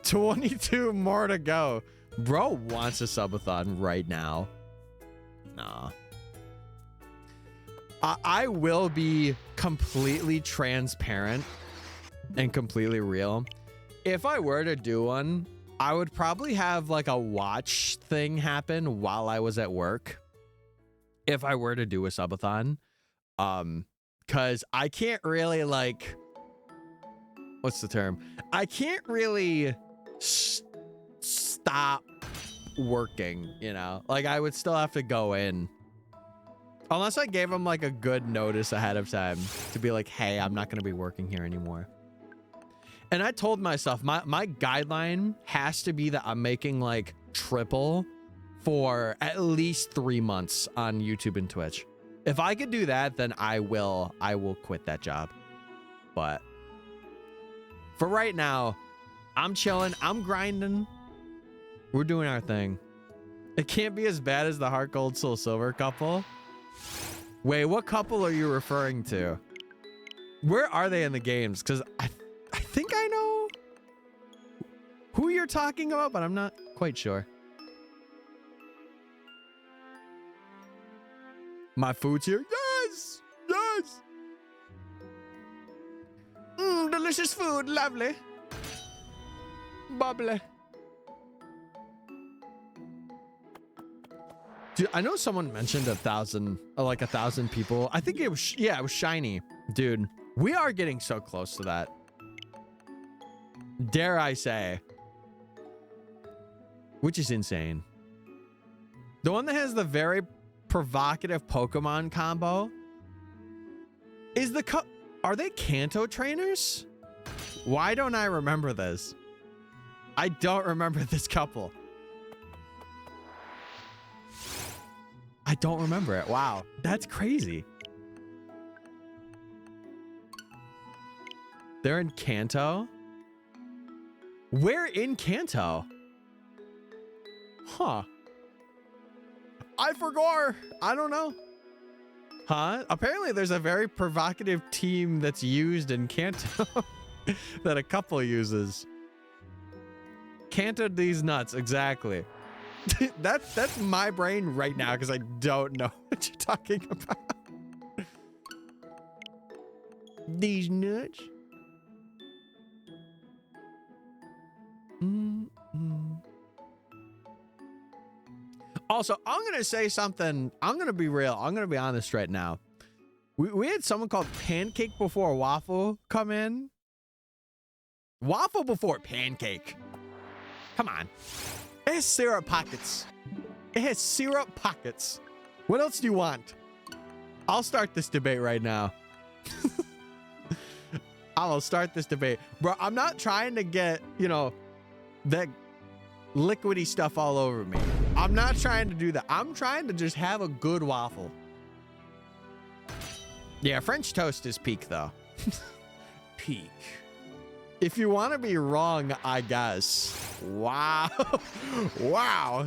22 more to go. Bro wants a subathon right now. Nah. I will be completely transparent and completely real. If I were to do one, I would probably have like a watch thing happen while I was at work. If I were to do a subathon. Cause I can't really like, what's the term? I can't really stop working, you know? Like I would still have to go in. Unless I gave them like a good notice ahead of time to be like, hey, I'm not going to be working here anymore. And I told myself my guideline has to be that I'm making like triple for at least 3 months on YouTube and Twitch. If I could do that, then I will quit that job. But for right now, I'm chilling. I'm grinding. We're doing our thing. It can't be as bad as the Heart Gold Soul Silver couple. Wait, what couple are you referring to? Where are they in the games? Because I think I know who you're talking about, but I'm not quite sure. My food's here. Yes! Yes! Delicious food. Lovely. Bubbly. Dude, I know someone mentioned 1,000, like 1,000 people. I think it was, yeah, it was shiny. Dude, we are getting so close to that. Dare I say. Which is insane. The one that has the very provocative Pokemon combo is are they Kanto trainers? Why don't I remember this? I don't remember this couple. I don't remember it. Wow, that's crazy. They're in Kanto? Where in Kanto? Huh. I forgot. I don't know. Huh? Apparently there's a very provocative team that's used in Kanto that a couple uses. Kanto these nuts, exactly. That's my brain right now because I don't know what you're talking about. These nuts. Also, I'm going to say something. I'm going to be real. I'm going to be honest right now. We had someone called Pancake Before Waffle come in. Waffle before pancake. Come on. It has syrup pockets. It has syrup pockets. What else do you want? I'll start this debate right now. I'll start this debate. Bro, I'm not trying to get, you know, that liquidy stuff all over me. I'm not trying to do that. I'm trying to just have a good waffle. Yeah, French toast is peak, though. Peak. If you want to be wrong, I guess. Wow. Wow.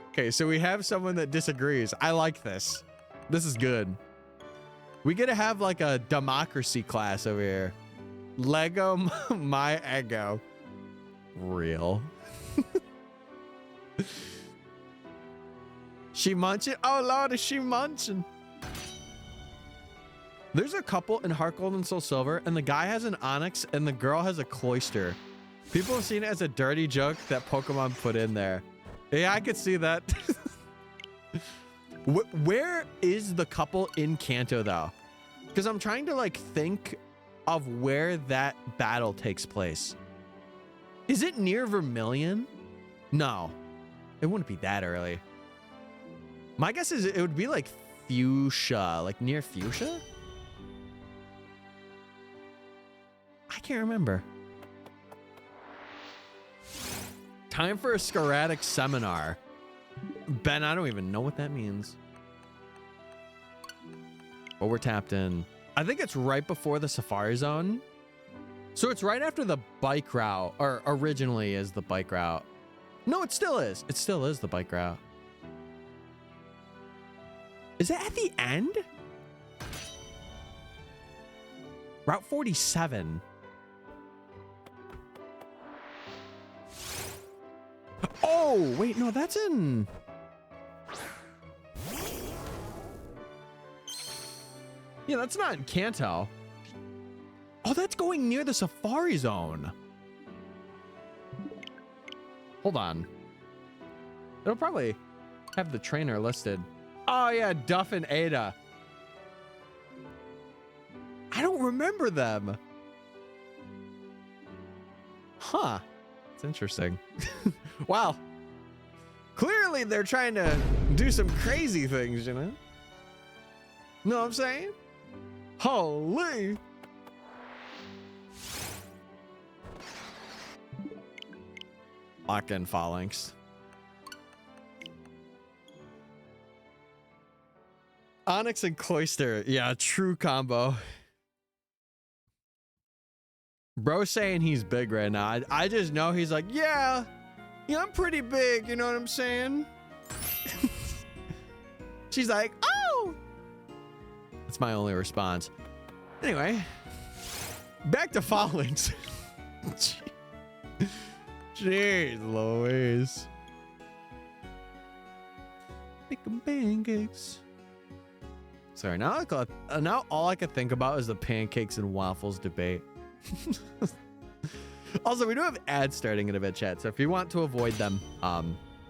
Okay, so we have someone that disagrees. I like this. This is good. We get to have like a democracy class over here. Lego my ego. Real. She munching? Oh Lord, is she munching? There's a couple in Heart Gold and Soul Silver, and the guy has an Onyx and the girl has a Cloyster. People have seen it as a dirty joke that Pokemon put in there. Yeah, I could see that. Where is the couple in Kanto though? Because I'm trying to like think of where that battle takes place. Is it near Vermilion? No, it wouldn't be that early. My guess is it would be like Fuchsia, like near Fuchsia. I can't remember. Time for a Scaratic Seminar. Ben, I don't even know what that means. But we're tapped in. I think it's right before the Safari Zone. So it's right after the bike route, or originally is the bike route. No, it still is. It still is the bike route. Is it at the end? Route 47. Oh, wait, no, that's in... Yeah, that's not in Kanto. Oh, that's going near the Safari Zone. Hold on. It'll probably have the trainer listed. Oh, yeah, Duff and Ada. I don't remember them. Huh. It's interesting. Wow. Clearly, they're trying to do some crazy things, you know? Know what I'm saying? Holy. Lock in Falinks. Onyx and Cloyster. Yeah, true combo. Bro saying he's big right now. I just know he's like, yeah, I'm pretty big. You know what I'm saying? She's like, oh. That's my only response. Anyway, back to Falinks. Jeez Louise. Making pancakes. Sorry, now all I can think about is the pancakes and waffles debate. Also, we do have ads starting in a bit, chat. So if you want to avoid them,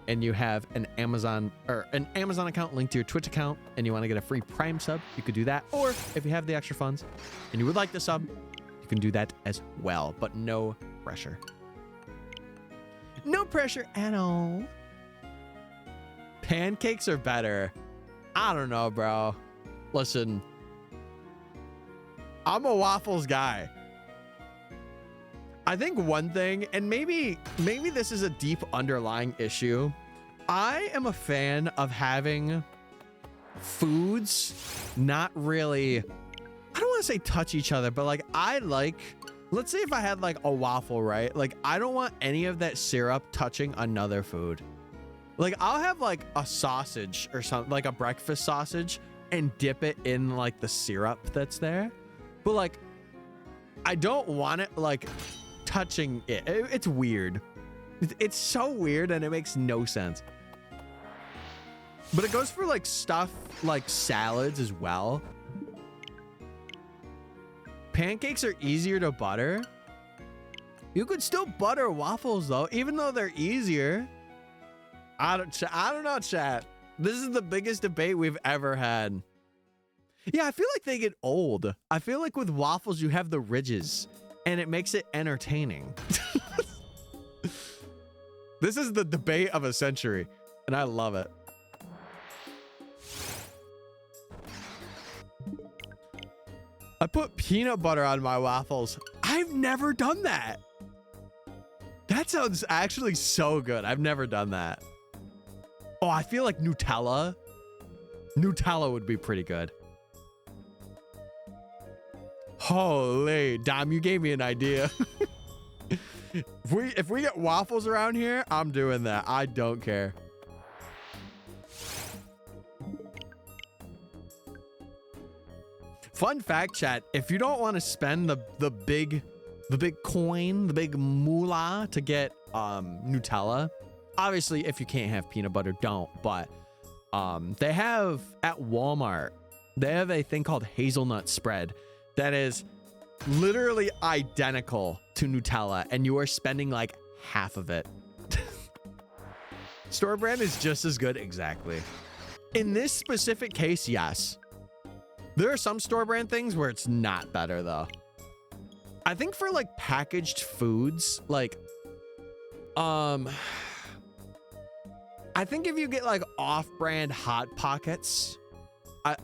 and you have an Amazon account linked to your Twitch account, and you want to get a free Prime sub, you could do that. Or if you have the extra funds and you would like the sub, you can do that as well. But no pressure. No pressure at all. Pancakes are better. I don't know, bro. Listen, I'm a waffles guy. I think one thing, and maybe this is a deep underlying issue. I am a fan of having foods not really, I don't want to say touch each other, but like let's say if I had like a waffle, right? Like I don't want any of that syrup touching another food. Like, I'll have like a sausage or something, like a breakfast sausage, and dip it in like the syrup that's there. But like, I don't want it like touching it. It's weird. It's so weird and it makes no sense. But it goes for like stuff like salads as well. Pancakes are easier to butter. You could still butter waffles though, even though they're easier. I don't know, chat. This is the biggest debate we've ever had. Yeah, I feel like they get old. I feel like with waffles, you have the ridges and it makes it entertaining. This is the debate of a century and I love it. I put peanut butter on my waffles. I've never done that. That sounds actually so good. I've never done that. Oh, I feel like Nutella. Nutella would be pretty good. Holy, Dom, you gave me an idea. If we get waffles around here, I'm doing that. I don't care. Fun fact, chat, if you don't want to spend the big coin, the big moolah to get Nutella, obviously if you can't have peanut butter, don't, but they have at Walmart, they have a thing called hazelnut spread that is literally identical to Nutella and you are spending like half of it. Store brand is just as good, exactly. In this specific case, yes. There are some store brand things where it's not better though. I think for like packaged foods, like, I think if you get like off-brand Hot Pockets,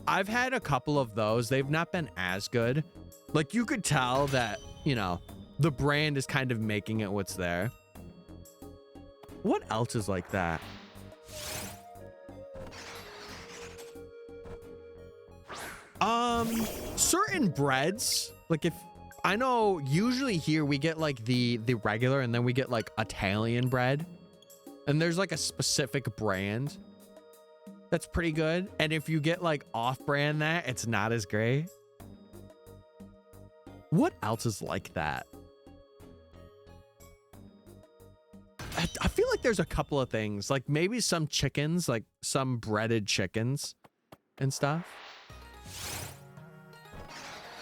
I've had a couple of those. They've not been as good. Like you could tell that, you know, the brand is kind of making it what's there. What else is like that? Certain breads, like if I know usually here we get like the regular and then we get like Italian bread and there's like a specific brand that's pretty good. And if you get like off-brand that, it's not as great. What else is like that? I feel like there's a couple of things, like maybe some chickens, like some breaded chickens and stuff.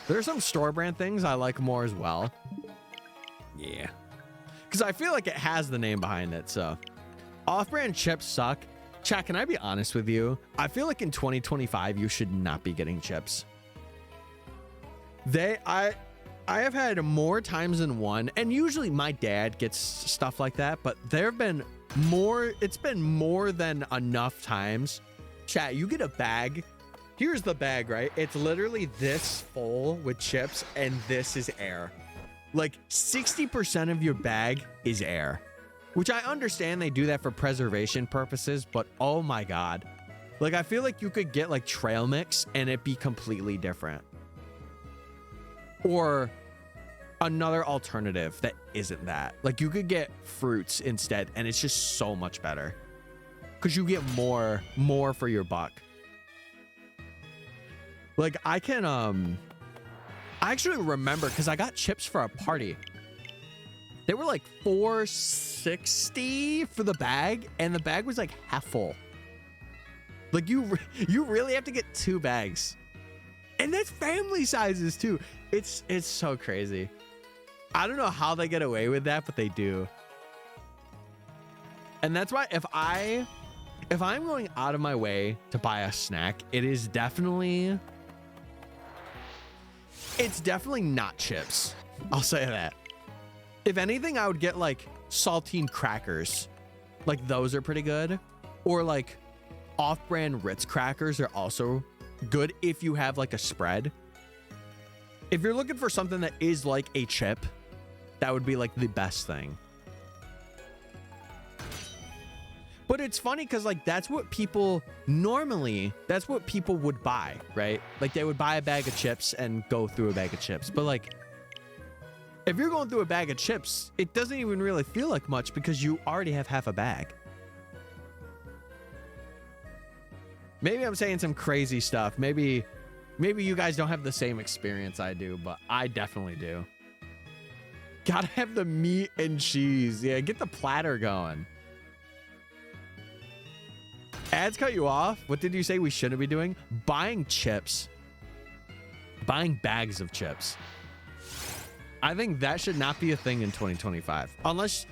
There's some store brand things I like more as well. Yeah. Because I feel like it has the name behind it, so. Off-brand chips suck. Chat, can I be honest with you? I feel like in 2025, you should not be getting chips. I have had more times than one, and usually my dad gets stuff like that, but there have been more, it's been more than enough times. Chat, you get a bag. Here's the bag, right? It's literally this full with chips and this is air. Like 60% of your bag is air, which I understand they do that for preservation purposes, but oh my God. Like I feel like you could get like trail mix and it be completely different. Or another alternative that isn't that. Like you could get fruits instead and it's just so much better because you get more for your buck. Like I can, I actually remember because I got chips for a party. They were like $4.60 for the bag and the bag was like half full. Like you really have to get 2 bags. And that's family sizes too. It's so crazy. I don't know how they get away with that, but they do. And that's why if I'm going out of my way to buy a snack, it's definitely not chips. I'll say that. If anything, I would get like saltine crackers. Like those are pretty good. Or like off-brand Ritz crackers are also good if you have like a spread. If you're looking for something that is like a chip, that would be like the best thing. But it's funny because like that's what people would buy, right? Like they would buy a bag of chips and go through a bag of chips. But like if you're going through a bag of chips, it doesn't even really feel like much because you already have half a bag. Maybe I'm saying some crazy stuff. Maybe you guys don't have the same experience I do, but I definitely do. Gotta have the meat and cheese. Yeah, get the platter going. Ads cut you off? What did you say we shouldn't be doing? Buying chips. Buying bags of chips. I think that should not be a thing in 2025. Unless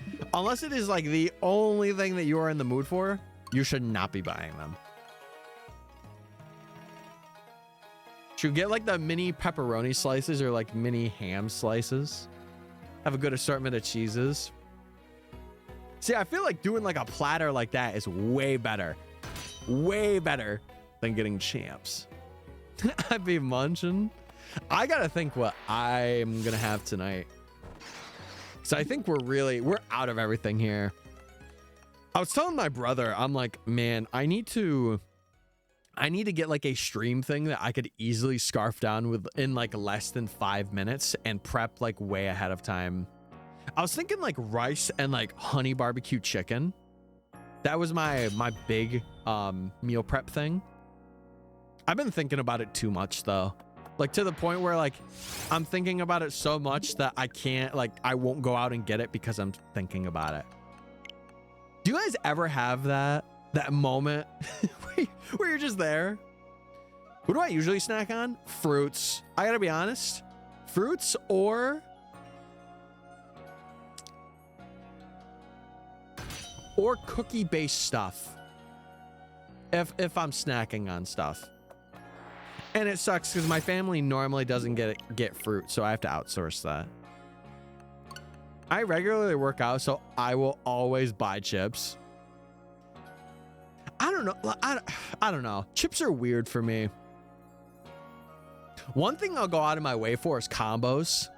it is like the only thing that you are in the mood for, you should not be buying them. Should we get like the mini pepperoni slices or like mini ham slices? Have a good assortment of cheeses. See, I feel like doing like a platter like that is way better. Way better than getting champs. I'd be munching. I gotta think what I'm gonna have tonight. So I think we're out of everything here. I was telling my brother, I'm like, man, I need to get like a stream thing that I could easily scarf down within like less than 5 minutes and prep like way ahead of time. I was thinking like rice and like honey barbecue chicken. That was my big meal prep thing. I've been thinking about it too much though. Like to the point where like I'm thinking about it so much that I won't go out and get it because I'm thinking about it. Do you guys ever have that moment where you're just there? What do I usually snack on? Fruits. I gotta be honest. Fruits or cookie-based stuff. If I'm snacking on stuff. And it sucks because my family normally doesn't get fruit, so I have to outsource that. I regularly work out, so I will always buy chips. I don't know. I don't know. Chips are weird for me. One thing I'll go out of my way for is combos.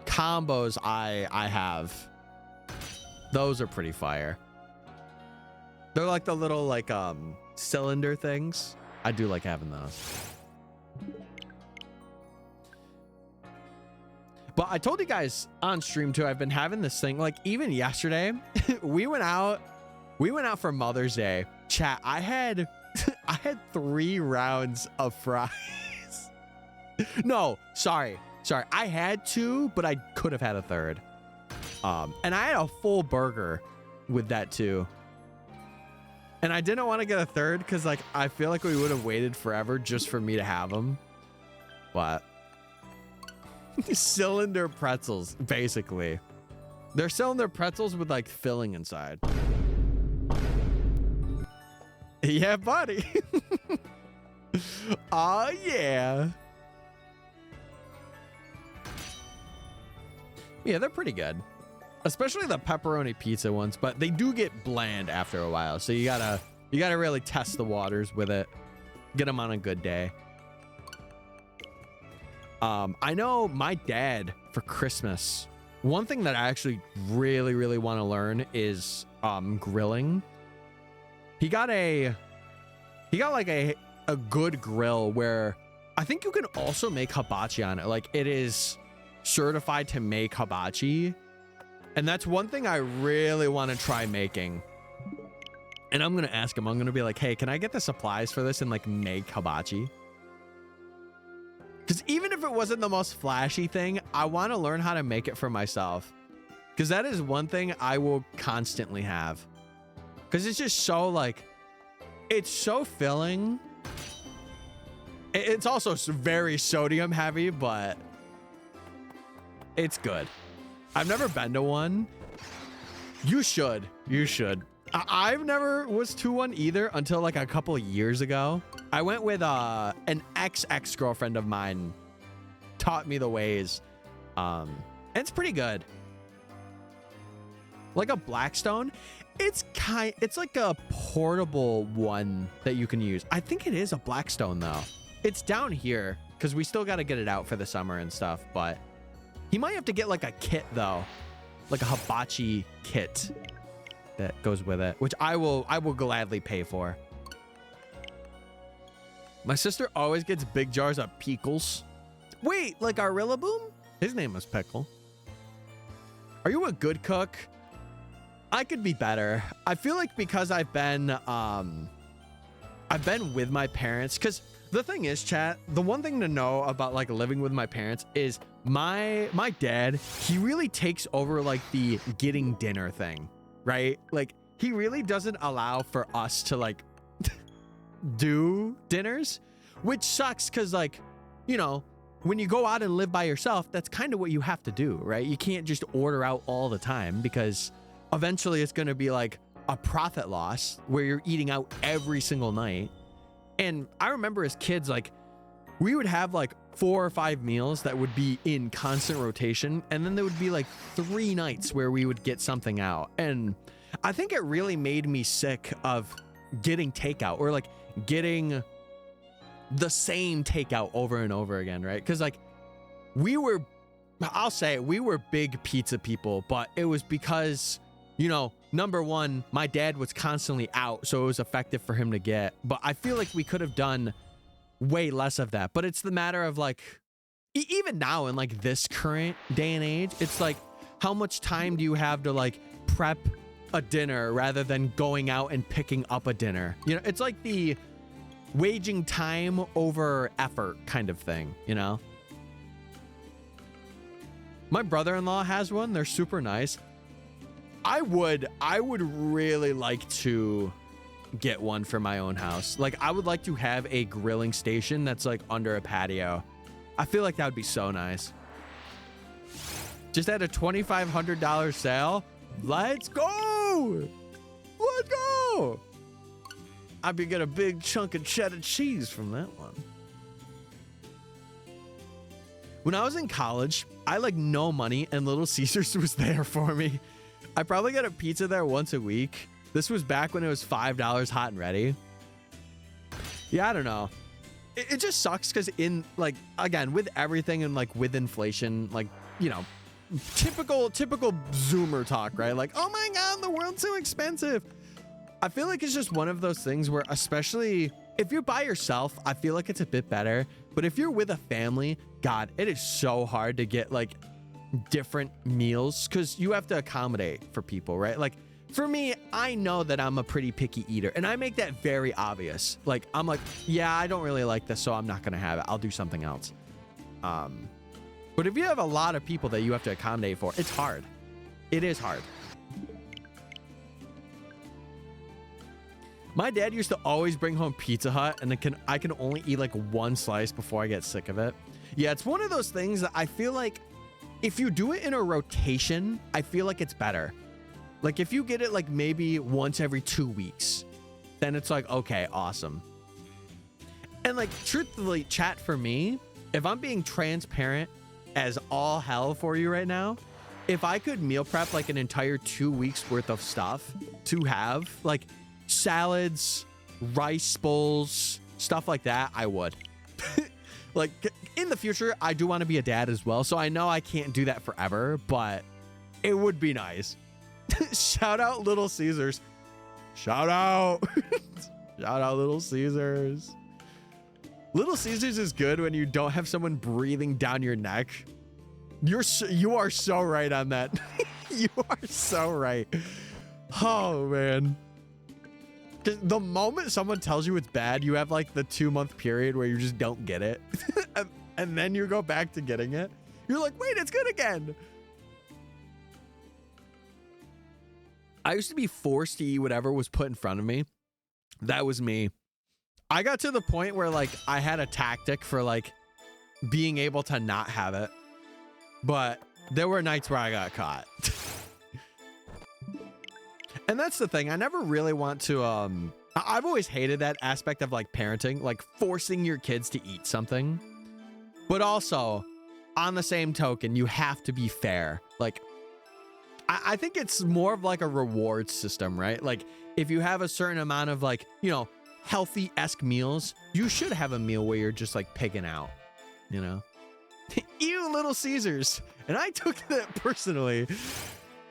Combos I have. Those are pretty fire. They're like the little like cylinder things. I do like having those. But I told you guys on stream too, I've been having this thing, like even yesterday, we went out for Mother's Day. Chat, I had 3 rounds of fries. No, sorry. I had 2, but I could have had a 3rd. And I had a full burger with that too. And I didn't want to get a 3rd because like I feel like we would have waited forever just for me to have them. But cylinder pretzels, basically. They're cylinder pretzels with like filling inside. Yeah, buddy. Oh yeah. Yeah, they're pretty good. Especially the pepperoni pizza ones, but they do get bland after a while. So you gotta really test the waters with it. Get them on a good day. I know my dad for Christmas, one thing that I actually really, really want to learn is grilling. He got like a good grill where I think you can also make hibachi on it. Like it is certified to make hibachi. And that's one thing I really want to try making. And I'm going to ask him, I'm going to be like, hey, can I get the supplies for this and like make hibachi? Because even if it wasn't the most flashy thing, I want to learn how to make it for myself. Because that is one thing I will constantly have. Because it's just so like, it's so filling. It's also very sodium heavy, but it's good. I've never been to one. You should. I've never was to one either until like a couple of years ago. I went with an ex-girlfriend of mine. Taught me the ways. And it's pretty good. Like a Blackstone. It's like a portable one that you can use. I think it is a Blackstone though. It's down here because we still got to get it out for the summer and stuff, but he might have to get like a kit though, like a hibachi kit that goes with it, which I will gladly pay for. My sister always gets big jars of pickles. Wait, like our Rillaboom? His name was Pickle. Are you a good cook? I could be better. I feel like because I've been I've been with my parents, because the thing is, chat, the one thing to know about like living with my parents is my dad, he really takes over like the getting dinner thing, right? Like he really doesn't allow for us to like do dinners, which sucks because like, you know, when you go out and live by yourself, that's kind of what you have to do, right? You can't just order out all the time because eventually it's going to be like a profit loss where you're eating out every single night. And I remember as kids, like we would have like 4 or 5 meals that would be in constant rotation. And then there would be like 3 nights where we would get something out. And I think it really made me sick of getting takeout or like getting the same takeout over and over again, right? Because like I'll say we were big pizza people, but it was because, you know, number one, my dad was constantly out, so it was effective for him to get. But I feel like we could have done way less of that. But it's the matter of like, even now in like this current day and age, it's like, how much time do you have to like prep a dinner rather than going out and picking up a dinner? You know, it's like the waging time over effort kind of thing, you know? My brother-in-law has one. They're super nice. I would really like to get one for my own house. Like I would like to have a grilling station that's like under a patio. I feel like that would be so nice. Just at a $2,500 sale. Let's go. Let's go. I could get a big chunk of cheddar cheese from that one. When I was in college, I like no money and Little Caesars was there for me. I probably got a pizza there once a week. This was back when it was $5 hot and ready. Yeah, I don't know. It just sucks because in like, again, with everything and like with inflation, like, you know, typical Zoomer talk, right? Like, oh my God, the world's so expensive. I feel like it's just one of those things where, especially if you're by yourself, I feel like it's a bit better. But if you're with a family, God, it is so hard to get like different meals because you have to accommodate for people, right? Like for me, I know that I'm a pretty picky eater and I make that very obvious. Like I'm like, yeah, I don't really like this, so I'm not gonna have it. I'll do something else. But if you have a lot of people that you have to accommodate for, it's hard. It is hard. My dad used to always bring home Pizza Hut, and I can only eat like 1 slice before I get sick of it. Yeah, it's one of those things that I feel like if you do it in a rotation, I feel like it's better. Like if you get it like maybe once every 2 weeks, then it's like, okay, awesome. And like truthfully, chat, for me, if I'm being transparent as all hell for you right now, if I could meal prep like an entire 2 weeks worth of stuff to have, like salads, rice bowls, stuff like that, I would. Like in the future, I do want to be a dad as well, so I know I can't do that forever, but it would be nice. Shout out Little Caesars. Shout out. Shout out Little Caesars. Little Caesars is good when you don't have someone breathing down your neck. You are so right on that. You are so right. Oh man. The moment someone tells you it's bad, you have like the 2-month period where you just don't get it. And then you go back to getting it. You're like, wait, it's good again. I used to be forced to eat whatever was put in front of me. That was me. I got to the point where like I had a tactic for like being able to not have it. But there were nights where I got caught. And that's the thing. I never really want to, I've always hated that aspect of like parenting, like forcing your kids to eat something. But also, on the same token, you have to be fair. Like, I think it's more of like a reward system, right? Like, if you have a certain amount of like, you know, healthy-esque meals, you should have a meal where you're just like pigging out, you know? Ew, Little Caesars. And I took that personally.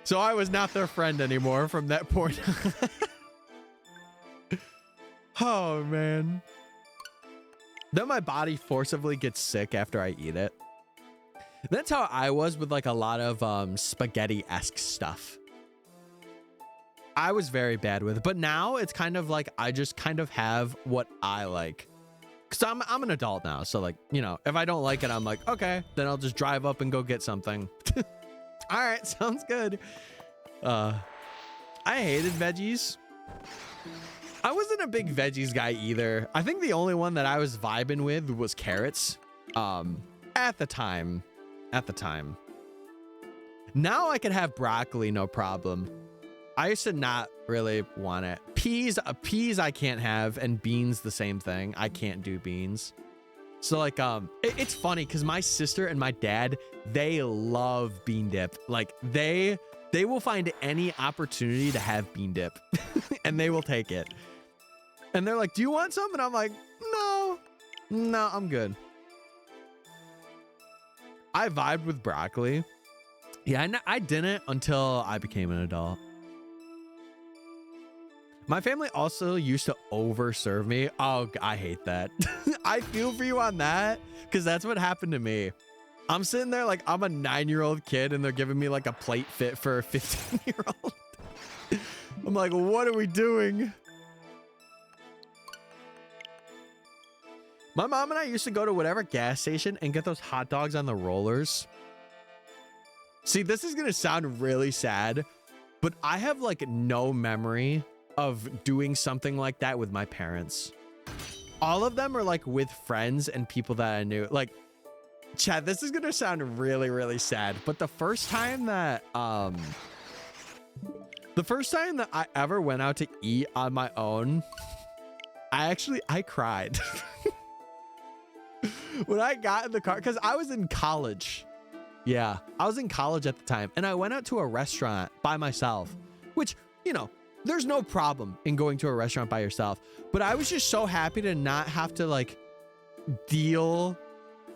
So I was not their friend anymore from that point. Oh, man. Then my body forcibly gets sick after I eat it. That's how I was with like a lot of spaghetti-esque stuff. I was very bad with it, but now it's kind of like I just kind of have what I like. Cause I'm an adult now, so like, you know, if I don't like it, I'm like, okay, then I'll just drive up and go get something. All right, sounds good. I hated veggies. I wasn't a big veggies guy either. I think the only one that I was vibing with was carrots. At the time. Now I could have broccoli, no problem. I used to not really want it. Peas I can't have, and beans the same thing. I can't do beans. So like, it's funny because my sister and my dad, they love bean dip. Like they will find any opportunity to have bean dip and they will take it. And they're like, do you want some? And I'm like, no, I'm good. I vibed with broccoli. Yeah, I didn't until I became an adult. My family also used to overserve me. Oh, I hate that. I feel for you on that because that's what happened to me. I'm sitting there like I'm a 9-year-old kid and they're giving me like a plate fit for a 15-year-old. I'm like, what are we doing? My mom and I used to go to whatever gas station and get those hot dogs on the rollers. See, this is going to sound really sad, but I have like no memory of doing something like that with my parents. All of them are like with friends and people that I knew. Like, Chad, this is gonna sound really, really sad, but the first time that I ever went out to eat on my own, I cried. When I got in the car, because I was in college. Yeah, I was in college at the time, and I went out to a restaurant by myself, which, you know, there's no problem in going to a restaurant by yourself, but I was just so happy to not have to like deal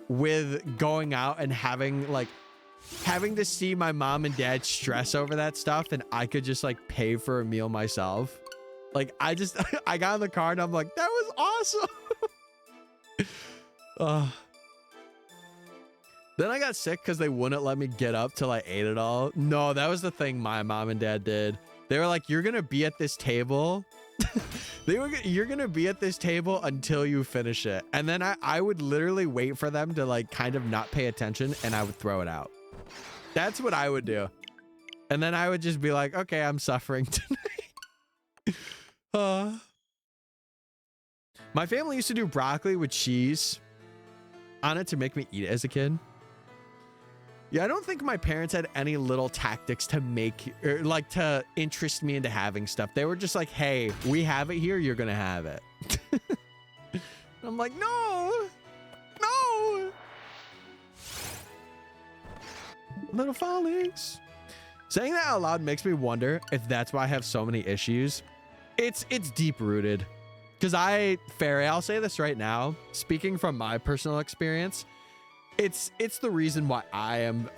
with going out and having to see my mom and dad stress over that stuff, and I could just like pay for a meal myself. Like I got in the car and I'm like, that was awesome. Then I got sick because they wouldn't let me get up till I ate it all. No, that was the thing my mom and dad did. They were like, you're going to be at this table. You're going to be at this table until you finish it. And then I would literally wait for them to like kind of not pay attention and I would throw it out. That's what I would do. And then I would just be like, okay, I'm suffering tonight. My family used to do broccoli with cheese on it to make me eat it as a kid. Yeah, I don't think my parents had any little tactics to make or like to interest me into having stuff. They were just like, hey, we have it here. You're going to have it. I'm like, no. Little Falinks. Saying that out loud makes me wonder if that's why I have so many issues. It's deep rooted. Because I'll say this right now, speaking from my personal experience, it's the reason why I don't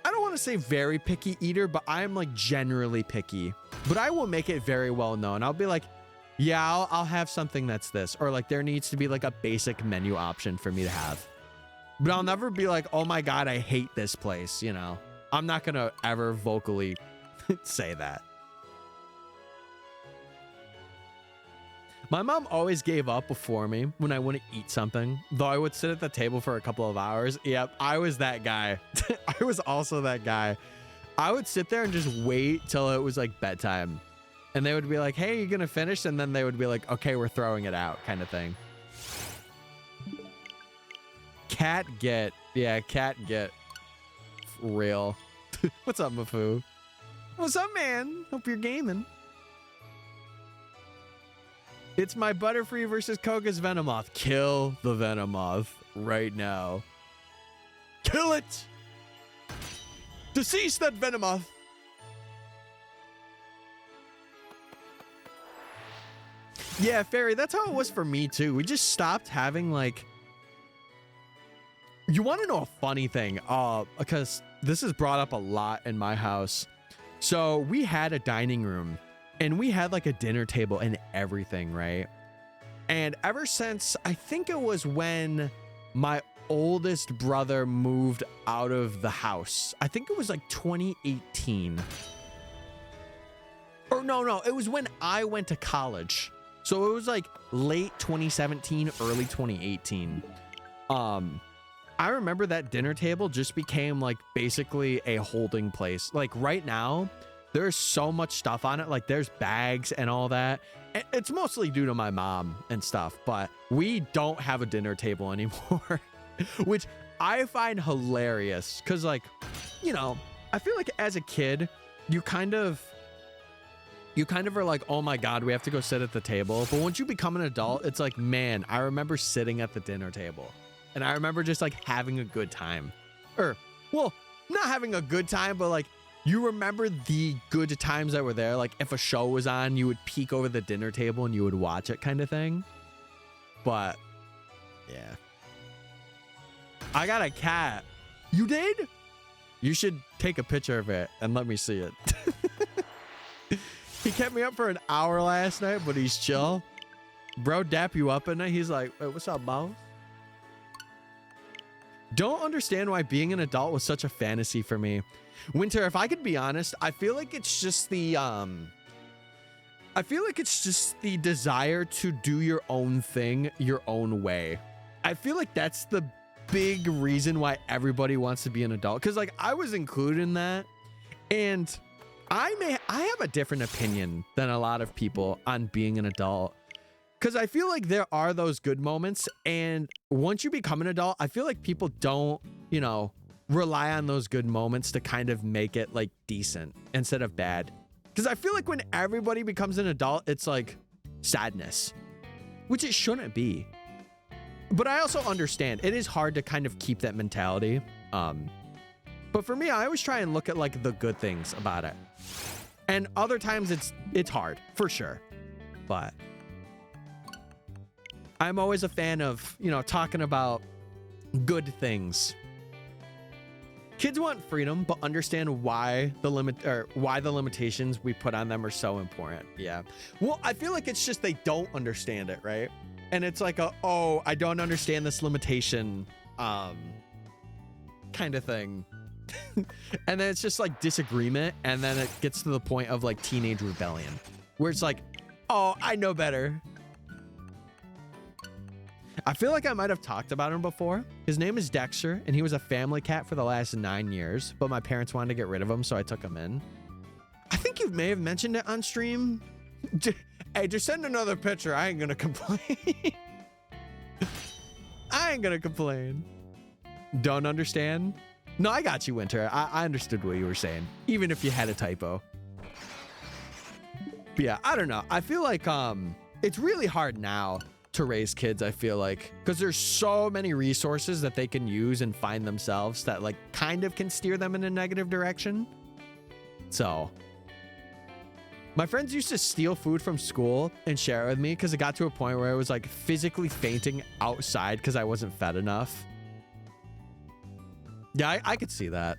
want to say very picky eater, but I am like generally picky. But I will make it very well known. I'll be like, yeah, I'll have something that's this. Or like there needs to be like a basic menu option for me to have. But I'll never be like, oh my God, I hate this place, you know? I'm not going to ever vocally say that. My mom always gave up before me when I wouldn't eat something, though I would sit at the table for a couple of hours. Yep, I was that guy. I was also that guy. I would sit there and just wait till it was like bedtime. And they would be like, hey, you gonna finish? And then they would be like, okay, we're throwing it out kind of thing. Cat get. Yeah, cat get. Real. What's up, Mafu? What's up, man? Hope you're gaming. It's my Butterfree versus Koga's Venomoth. Kill the Venomoth right now. Kill it! Decease that Venomoth! Yeah, Fairy, that's how it was for me too. We just stopped having like... You want to know a funny thing? Because this is brought up a lot in my house. So we had a dining room. And we had like a dinner table and everything, right? And ever since, I think it was when my oldest brother moved out of the house. I think it was like 2018. Or Or no, it was when I went to college. So it was like late 2017, early 2018. I remember that dinner table just became like basically a holding place. Like right now, there's so much stuff on it. Like there's bags and all that. It's mostly due to my mom and stuff, but we don't have a dinner table anymore, which I find hilarious. Cause like, you know, I feel like as a kid, you kind of are like, oh my God, we have to go sit at the table. But once you become an adult, it's like, man, I remember sitting at the dinner table. And I remember just like having a good time. Or, well, not having a good time, but like you remember the good times that were there. Like if a show was on, you would peek over the dinner table and you would watch it kind of thing. But yeah. I got a cat. You did? You should take a picture of it and let me see it. He kept me up for an hour last night, but he's chill. Bro, dap you up at night. He's like, wait, what's up, boss? Don't understand why being an adult was such a fantasy for me. Winter, if I could be honest, I feel like it's just the desire to do your own thing your own way. I feel like that's the big reason why everybody wants to be an adult. Cause like I was included in that, and I have a different opinion than a lot of people on being an adult. Because I feel like there are those good moments, and once you become an adult, I feel like people don't, you know, rely on those good moments to kind of make it like decent instead of bad. Because I feel like when everybody becomes an adult, it's like sadness, which it shouldn't be. But I also understand it is hard to kind of keep that mentality. But for me, I always try and look at like the good things about it. And other times it's hard, for sure. But I'm always a fan of, you know, talking about good things. Kids want freedom, but understand why the limitations we put on them are so important. Yeah. Well, I feel like it's just they don't understand it, right? And it's like oh, I don't understand this limitation kind of thing. And then it's just like disagreement, and then it gets to the point of like teenage rebellion, where it's like, oh, I know better. I feel like I might have talked about him before. His name is Dexter, and he was a family cat for the last 9 years, but my parents wanted to get rid of him, so I took him in. I think you may have mentioned it on stream. Hey, just send another picture. I ain't gonna complain. I ain't gonna complain. Don't understand? No, I got you, Winter. I understood what you were saying, even if you had a typo. But yeah, I don't know. I feel like it's really hard now to raise kids, I feel like, because there's so many resources that they can use and find themselves that like kind of can steer them in a negative direction. So my friends used to steal food from school and share it with me because it got to a point where I was like physically fainting outside because I wasn't fed enough. Yeah, I could see that.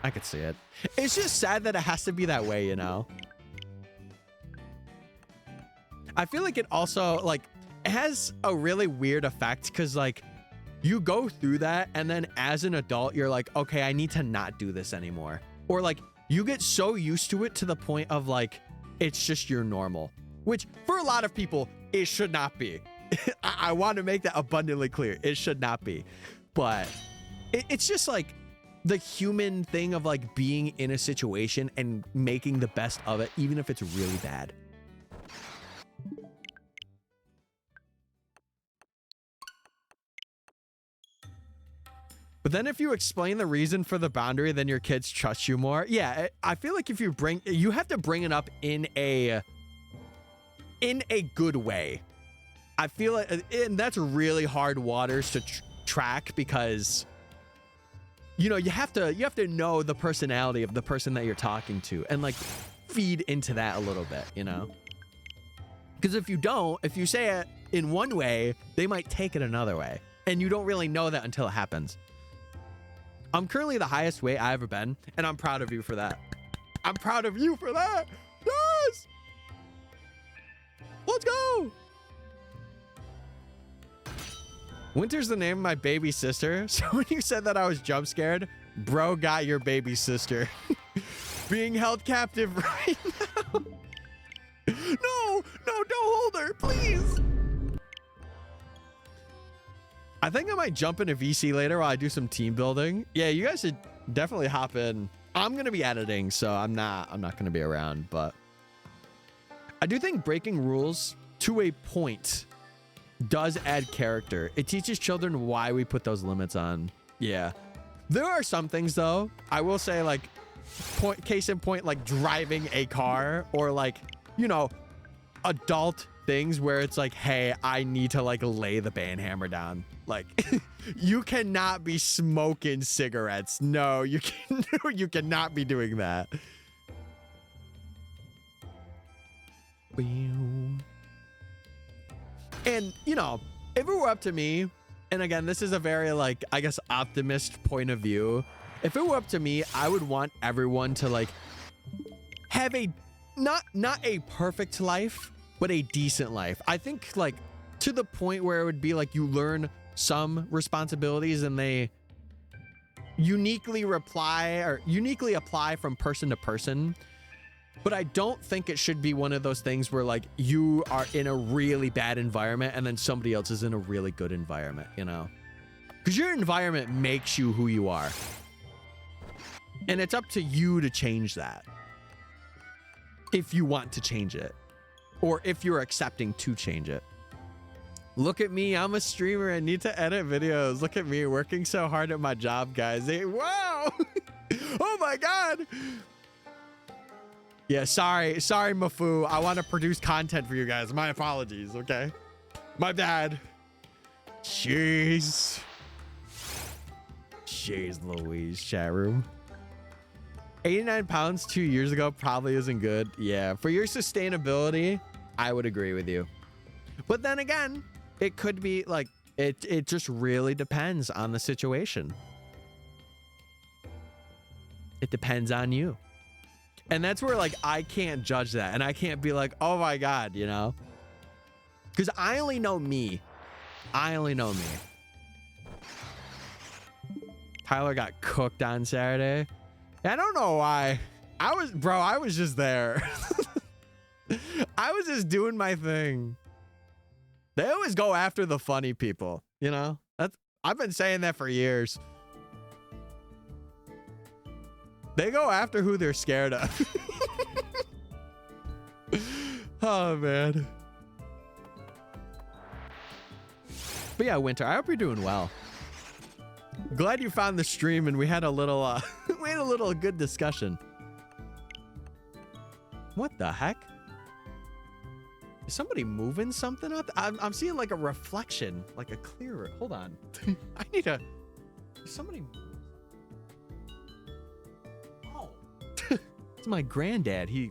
I could see it. It's just sad that it has to be that way, you know? I feel like it also, like, it has a really weird effect because, like, you go through that and then as an adult, you're like, okay, I need to not do this anymore. Or, like, you get so used to it to the point of, like, it's just your normal. Which, for a lot of people, it should not be. I want to make that abundantly clear. It should not be. But it's just, like, the human thing of, like, being in a situation and making the best of it, even if it's really bad. But then if you explain the reason for the boundary, then your kids trust you more. Yeah, I feel like if you have to bring it up in a good way. I feel like, and that's really hard waters to track because, you know, you have to know the personality of the person that you're talking to and like feed into that a little bit, you know? Because if you say it in one way, they might take it another way. And you don't really know that until it happens. I'm currently the highest weight I've ever been, and I'm proud of you for that. I'm proud of you for that. Yes! Let's go! Winter's the name of my baby sister, so when you said that I was jump scared, bro got your baby sister. Being held captive right now. No, don't hold her, please. I think I might jump into VC later while I do some team building. Yeah, you guys should definitely hop in. I'm gonna be editing, so I'm not gonna be around, but I do think breaking rules to a point does add character. It teaches children why we put those limits on. Yeah. There are some things though, I will say, like case in point, like driving a car, or like, you know, adult things where it's like, hey, I need to like lay the band hammer down. Like you cannot be smoking cigarettes. No, you cannot be doing that. And you know, if it were up to me, and again, this is a very like, I guess, optimist point of view. If it were up to me, I would want everyone to like have a not a perfect life, but a decent life. I think like to the point where it would be like you learn some responsibilities and they uniquely apply from person to person. But I don't think it should be one of those things where like you are in a really bad environment and then somebody else is in a really good environment, you know? Because your environment makes you who you are. And it's up to you to change that. If you want to change it. Or if you're accepting to change it. Look at me, I'm a streamer and need to edit videos. Look at me working so hard at my job, guys. Wow! Oh my God! Yeah, sorry, Mafu. I want to produce content for you guys. My apologies, okay? My bad. Jeez Louise, chat room. 89 pounds 2 years ago probably isn't good. Yeah, for your sustainability, I would agree with you. But then again, it could be like, it just really depends on the situation. It depends on you. And that's where like, I can't judge that. And I can't be like, oh my God, you know? Because I only know me. Tyler got cooked on Saturday. I don't know why. I was just there. I was just doing my thing. They always go after the funny people, you know? I've been saying that for years. They go after who they're scared of. Oh, man. But yeah, Winter, I hope you're doing well. Glad you found the stream and we had a little good discussion. What the heck? Is somebody moving something up? I'm seeing like a reflection, like a clearer. Hold on. Is somebody... Oh. It's my granddad. I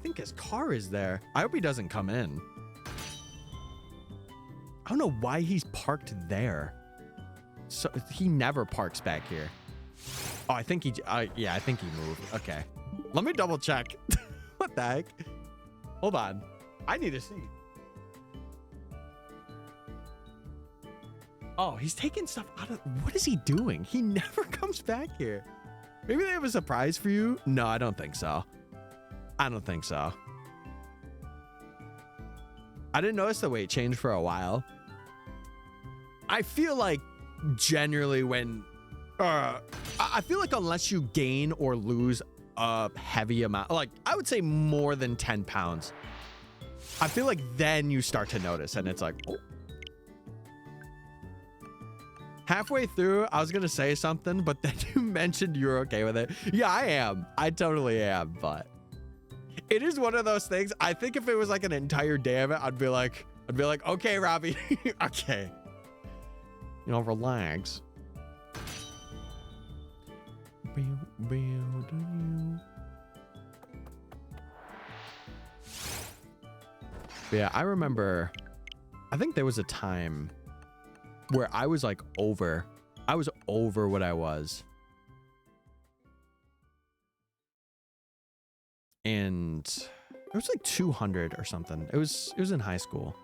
think his car is there. I hope he doesn't come in. I don't know why he's parked there. So he never parks back here. Oh, I think he moved. Okay. Let me double check. What the heck? Hold on. I need to see. Oh, he's taking stuff out of... What is he doing? He never comes back here. Maybe they have a surprise for you? No, I don't think so. I didn't notice the weight change for a while. I feel like generally when... I feel like unless you gain or lose a heavy amount, like I would say more than 10 pounds, I feel like then you start to notice and it's like, oh. Halfway through, I was going to say something, but then you mentioned you're okay with it. Yeah, I am. I totally am, but it is one of those things. I think if it was like an entire day of it, I'd be like, okay, Robbie, okay. You know, relax. Yeah, I remember, I think there was a time where I was like over what I was. And it was like 200 or something. It was in high school.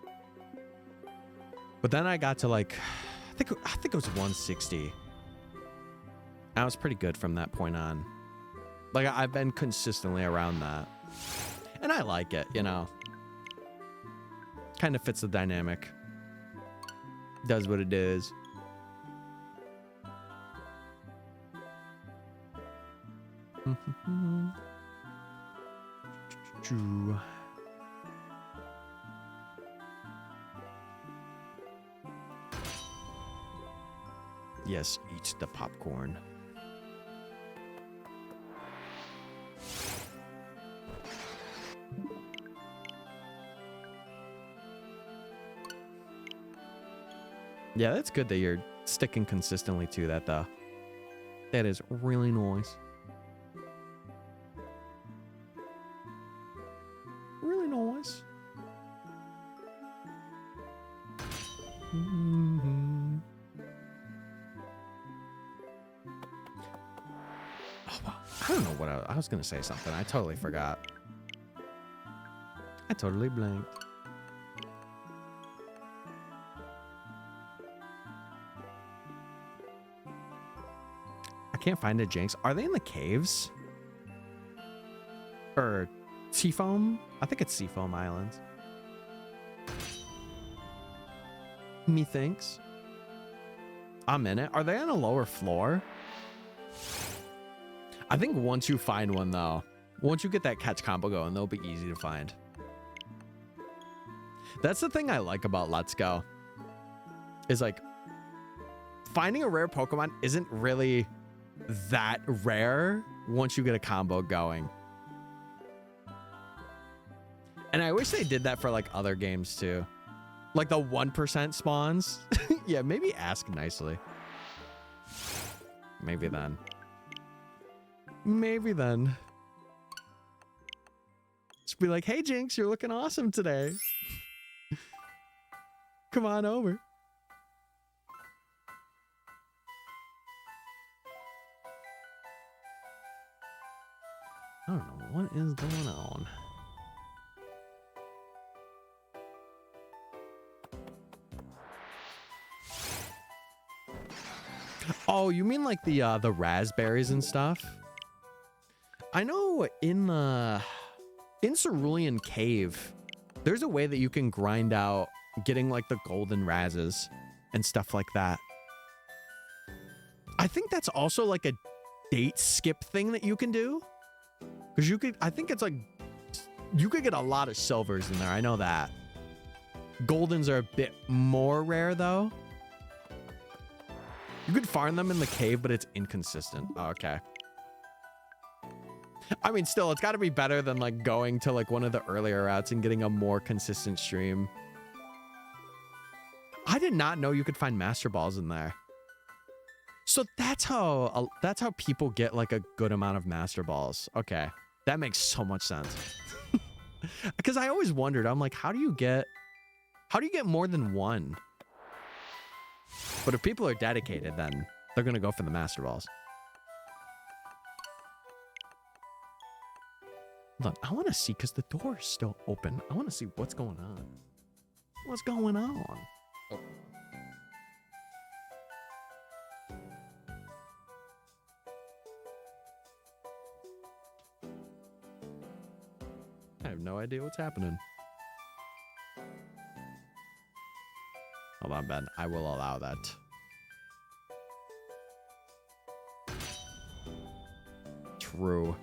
But then I got to like, I think it was 160. I was pretty good from that point on. Like I've been consistently around that. And I like it, you know. Kind of fits the dynamic. Does what it does. Yes, eat the popcorn. Yeah, that's good that you're sticking consistently to that, though. That is really nice. Really nice. Mm-hmm. Oh, wow. I don't know what I was going to say something. I totally forgot. I totally blanked. I can't find a Jinx. Are they in the caves? Or Seafoam? I think it's Seafoam Islands. Methinks. I'm in it. Are they on a lower floor? I think once you find one, though, once you get that catch combo going, they'll be easy to find. That's the thing I like about Let's Go. Is like, finding a rare Pokemon isn't really that rare once you get a combo going. And I wish they did that for like other games too. Like the 1% spawns. Yeah, maybe ask nicely. Maybe then. Maybe then. Just be like, hey Jinx, you're looking awesome today. Come on over. I don't know what is going on. Oh, you mean like the raspberries and stuff? I know in Cerulean Cave, there's a way that you can grind out getting like the golden razzes and stuff like that. I think that's also like a date skip thing that you can do. Because you could, I think it's like, you could get a lot of silvers in there. I know that. Goldens are a bit more rare though. You could farm them in the cave, but it's inconsistent. Oh, okay. I mean, still, it's got to be better than like going to like one of the earlier routes and getting a more consistent stream. I did not know you could find Master Balls in there. So that's how people get like a good amount of Master Balls. Okay, that makes so much sense. Because I always wondered, I'm like, how do you get more than one? But if people are dedicated, then they're gonna go for the Master Balls. Hold on, I want to see, because the door is still open. I want to see what's going on. What's going on? Oh. I have no idea what's happening. Hold on, Ben. I will allow that. True.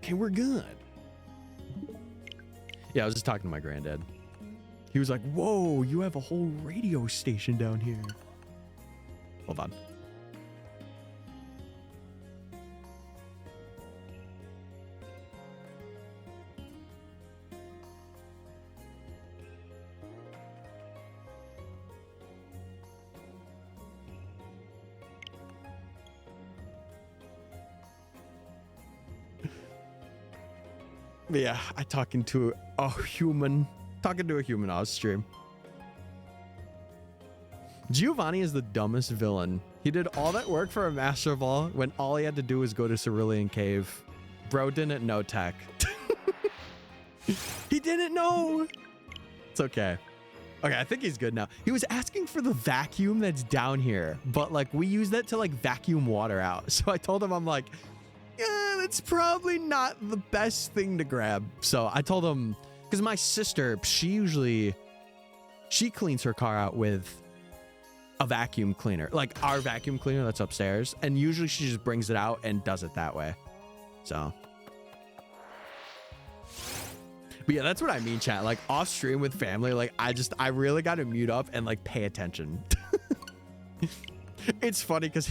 Okay, we're good. Yeah, I was just talking to my granddad. He was like, whoa, you have a whole radio station down here. Hold on. Yeah, talking to a human on stream. Giovanni is the dumbest villain. He did all that work for a Master Ball when all he had to do was go to Cerulean Cave. Bro didn't know tech. He didn't know. It's okay. Okay, I think he's good now. He was asking for the vacuum that's down here, but like we use that to like vacuum water out. So I told him, I'm like, yeah, that's probably not the best thing to grab. So I told him, because my sister, she cleans her car out with a vacuum cleaner, like our vacuum cleaner that's upstairs. And usually she just brings it out and does it that way. So. But yeah, that's what I mean, chat. Like off stream with family, like I really got to mute up and like pay attention. It's funny because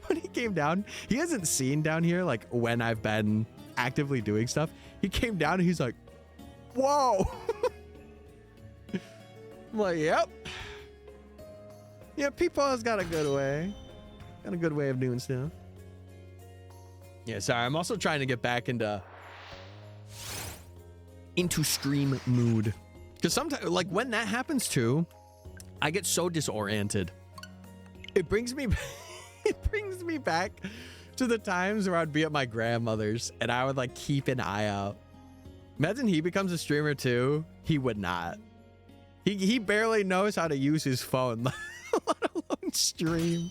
when he came down, he hasn't seen down here like when I've been actively doing stuff. He came down and he's like, whoa. I'm like, yep. Yeah, Peepaw's got a good way. Got a good way of doing stuff. Yeah, sorry. I'm also trying to get back into stream mood. Because sometimes, like when that happens too, I get so disoriented. It brings me back to the times where I'd be at my grandmother's and I would like keep an eye out. Imagine he becomes a streamer too. He would not. He barely knows how to use his phone, let alone stream.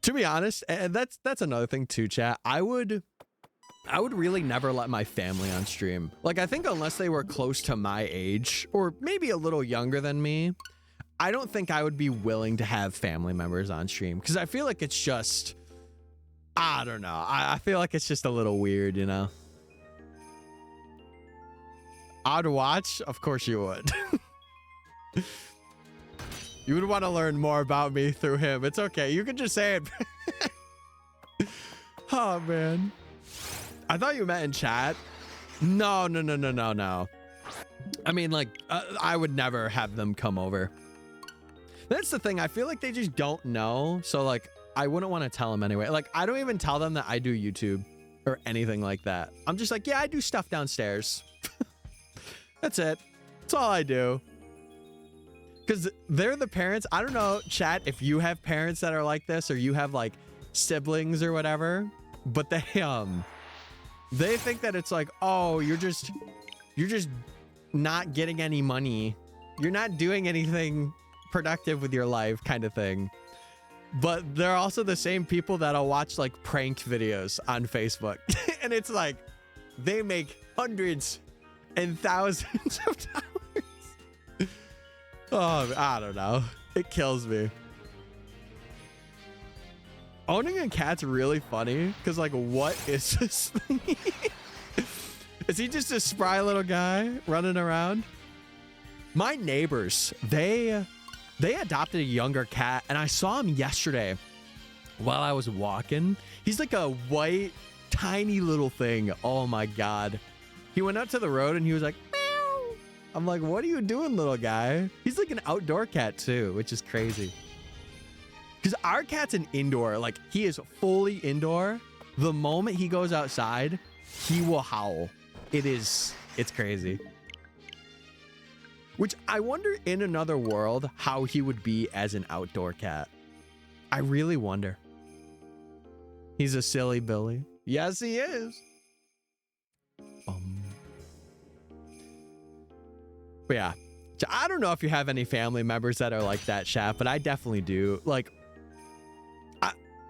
To be honest, and that's another thing too, chat. I would really never let my family on stream. Like, I think unless they were close to my age or maybe a little younger than me, I don't think I would be willing to have family members on stream because I feel like it's just, I don't know. I feel like it's just a little weird, you know? I'd watch? Of course you would. You would want to learn more about me through him. It's okay. You can just say it. Oh, man. I thought you meant in chat. No. I mean, like, I would never have them come over. That's the thing. I feel like they just don't know. So, like, I wouldn't want to tell them anyway. Like, I don't even tell them that I do YouTube or anything like that. I'm just like, yeah, I do stuff downstairs. That's it. That's all I do. Because they're the parents. I don't know, chat, if you have parents that are like this or you have, like, siblings or whatever. But they think that it's like, oh, you're just not getting any money. You're not doing anything productive with your life kind of thing. But they're also the same people that'll watch like prank videos on Facebook. And it's like they make hundreds and thousands of dollars. Oh, I don't know. It kills me. Owning a cat's really funny because, like, what is this thing? Is he just a spry little guy running around? My neighbors, they adopted a younger cat, and I saw him yesterday while I was walking. He's like a white, tiny little thing. Oh, my God. He went out to the road, and he was like, meow. I'm like, what are you doing, little guy? He's like an outdoor cat, too, which is crazy. Because our cat's an indoor, like he is fully indoor. The moment he goes outside, he will howl. It's crazy. Which I wonder in another world how he would be as an outdoor cat. I really wonder. He's a silly Billy. Yes, he is. But yeah, I don't know if you have any family members that are like that, chat, but I definitely do. Like,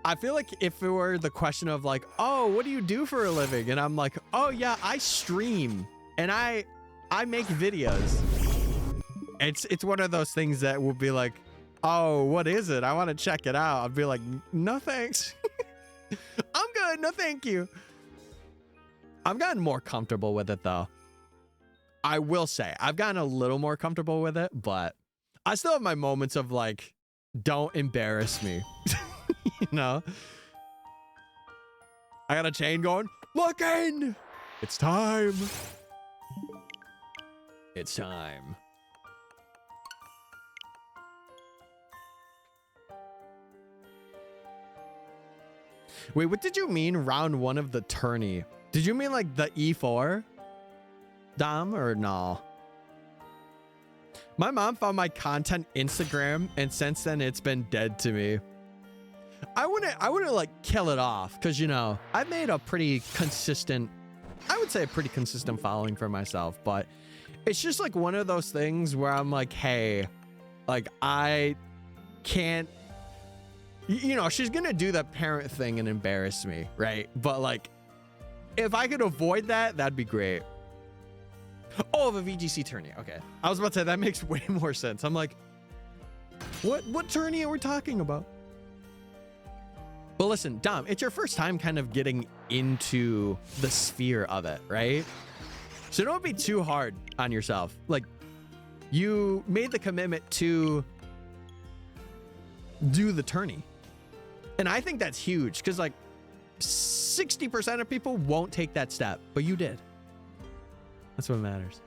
I feel like if it were the question of like, oh, what do you do for a living? And I'm like, oh yeah, I stream and I make videos. It's one of those things that will be like, oh, what is it? I want to check it out. I'd be like, no thanks. I'm good. No thank you. I've gotten more comfortable with it though. I will say I've gotten a little more comfortable with it, but I still have my moments of like, don't embarrass me. You know? I got a chain going. Look in! It's time. It's time. Wait, what did you mean round 1 of the tourney? Did you mean like the E4? Dom or no? My mom found my content Instagram and since then it's been dead to me. I wouldn't like kill it off because, you know, I've made a pretty consistent, I would say a pretty consistent following for myself, but it's just like one of those things where I'm like, hey, like I can't, you know, she's going to do the parent thing and embarrass me, right? But like, if I could avoid that, that'd be great. Oh, the VGC tourney. Okay. I was about to say that makes way more sense. I'm like, what tourney are we talking about? But listen, Dom, it's your first time kind of getting into the sphere of it, right? So don't be too hard on yourself. Like, you made the commitment to do the tourney. And I think that's huge because like 60% of people won't take that step, but you did. That's what matters.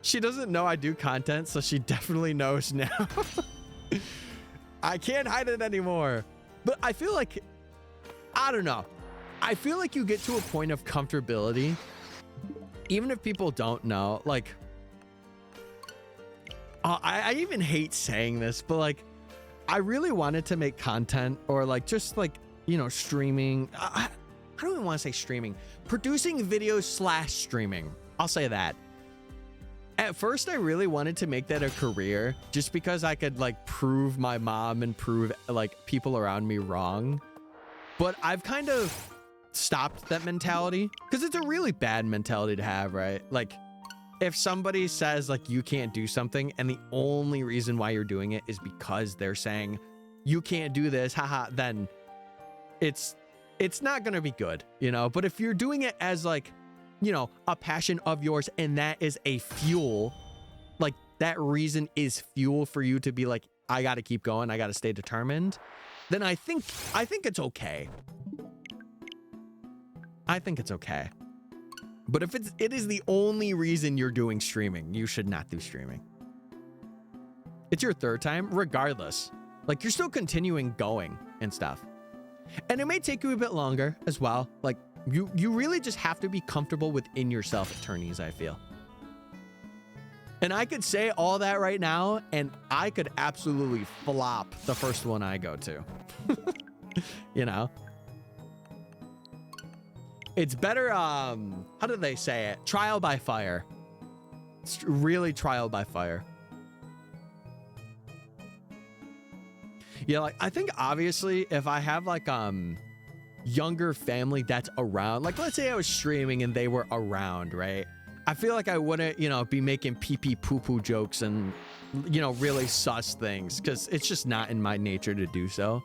She doesn't know I do content, so she definitely knows now. I can't hide it anymore. But I feel like, I don't know. I feel like you get to a point of comfortability, even if people don't know. Like, I even hate saying this, but like, I really wanted to make content or like, just like, you know, streaming. I don't even want to say streaming. Producing videos / streaming. I'll say that. At first, I really wanted to make that a career just because I could like prove my mom and prove like people around me wrong. But I've kind of stopped that mentality because it's a really bad mentality to have, right? Like if somebody says like you can't do something and the only reason why you're doing it is because they're saying you can't do this, haha, then it's not going to be good, you know? But if you're doing it as like, you know, a passion of yours and that is a fuel, like that reason is fuel for you to be like, I got to keep going, I got to stay determined, then I think it's okay. I think it's okay. But if it is the only reason you're doing streaming, you should not do streaming. It's your third time, regardless. Like you're still continuing going and stuff. And it may take you a bit longer as well. Like you really just have to be comfortable within yourself at tourneys, I feel. And I could say all that right now, and I could absolutely flop the first one I go to. You know? It's better, how do they say it? Trial by fire. It's really trial by fire. Yeah, like, I think obviously if I have like, younger family that's around, like let's say I was streaming and they were around, right? I feel like I wouldn't, you know, be making pee-pee poo-poo jokes and, you know, really sus things because it's just not in my nature to do so.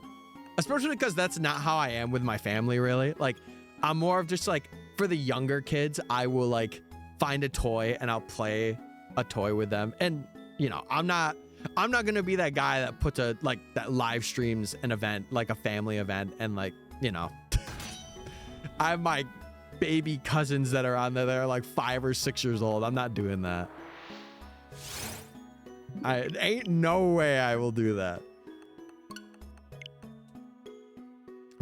Especially because that's not how I am with my family, really. Like, I'm more of just like, for the younger kids, I will like find a toy and I'll play a toy with them. And, you know, I'm not gonna be that guy that puts that live streams an event, like a family event, and like, you know, I have my baby cousins that are on there that are like 5 or 6 years old. I'm not doing that. Ain't no way I will do that.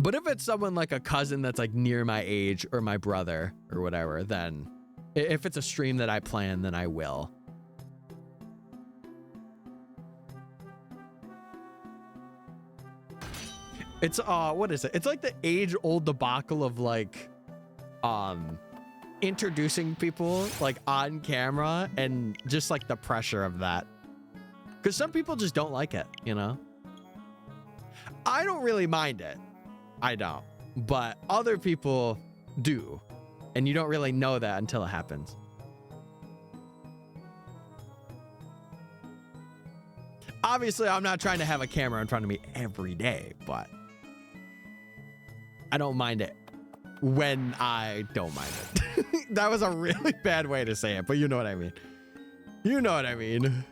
But if it's someone like a cousin that's like near my age or my brother or whatever, then if it's a stream that I plan, then I will. It's what is it? It's like the age-old debacle of like introducing people like on camera and just like the pressure of that. Because some people just don't like it, you know? I don't really mind it. I don't. But other people do. And you don't really know that until it happens. Obviously, I'm not trying to have a camera in front of me every day, but I don't mind it when I don't mind it. That was a really bad way to say it, but you know what I mean. You know what I mean.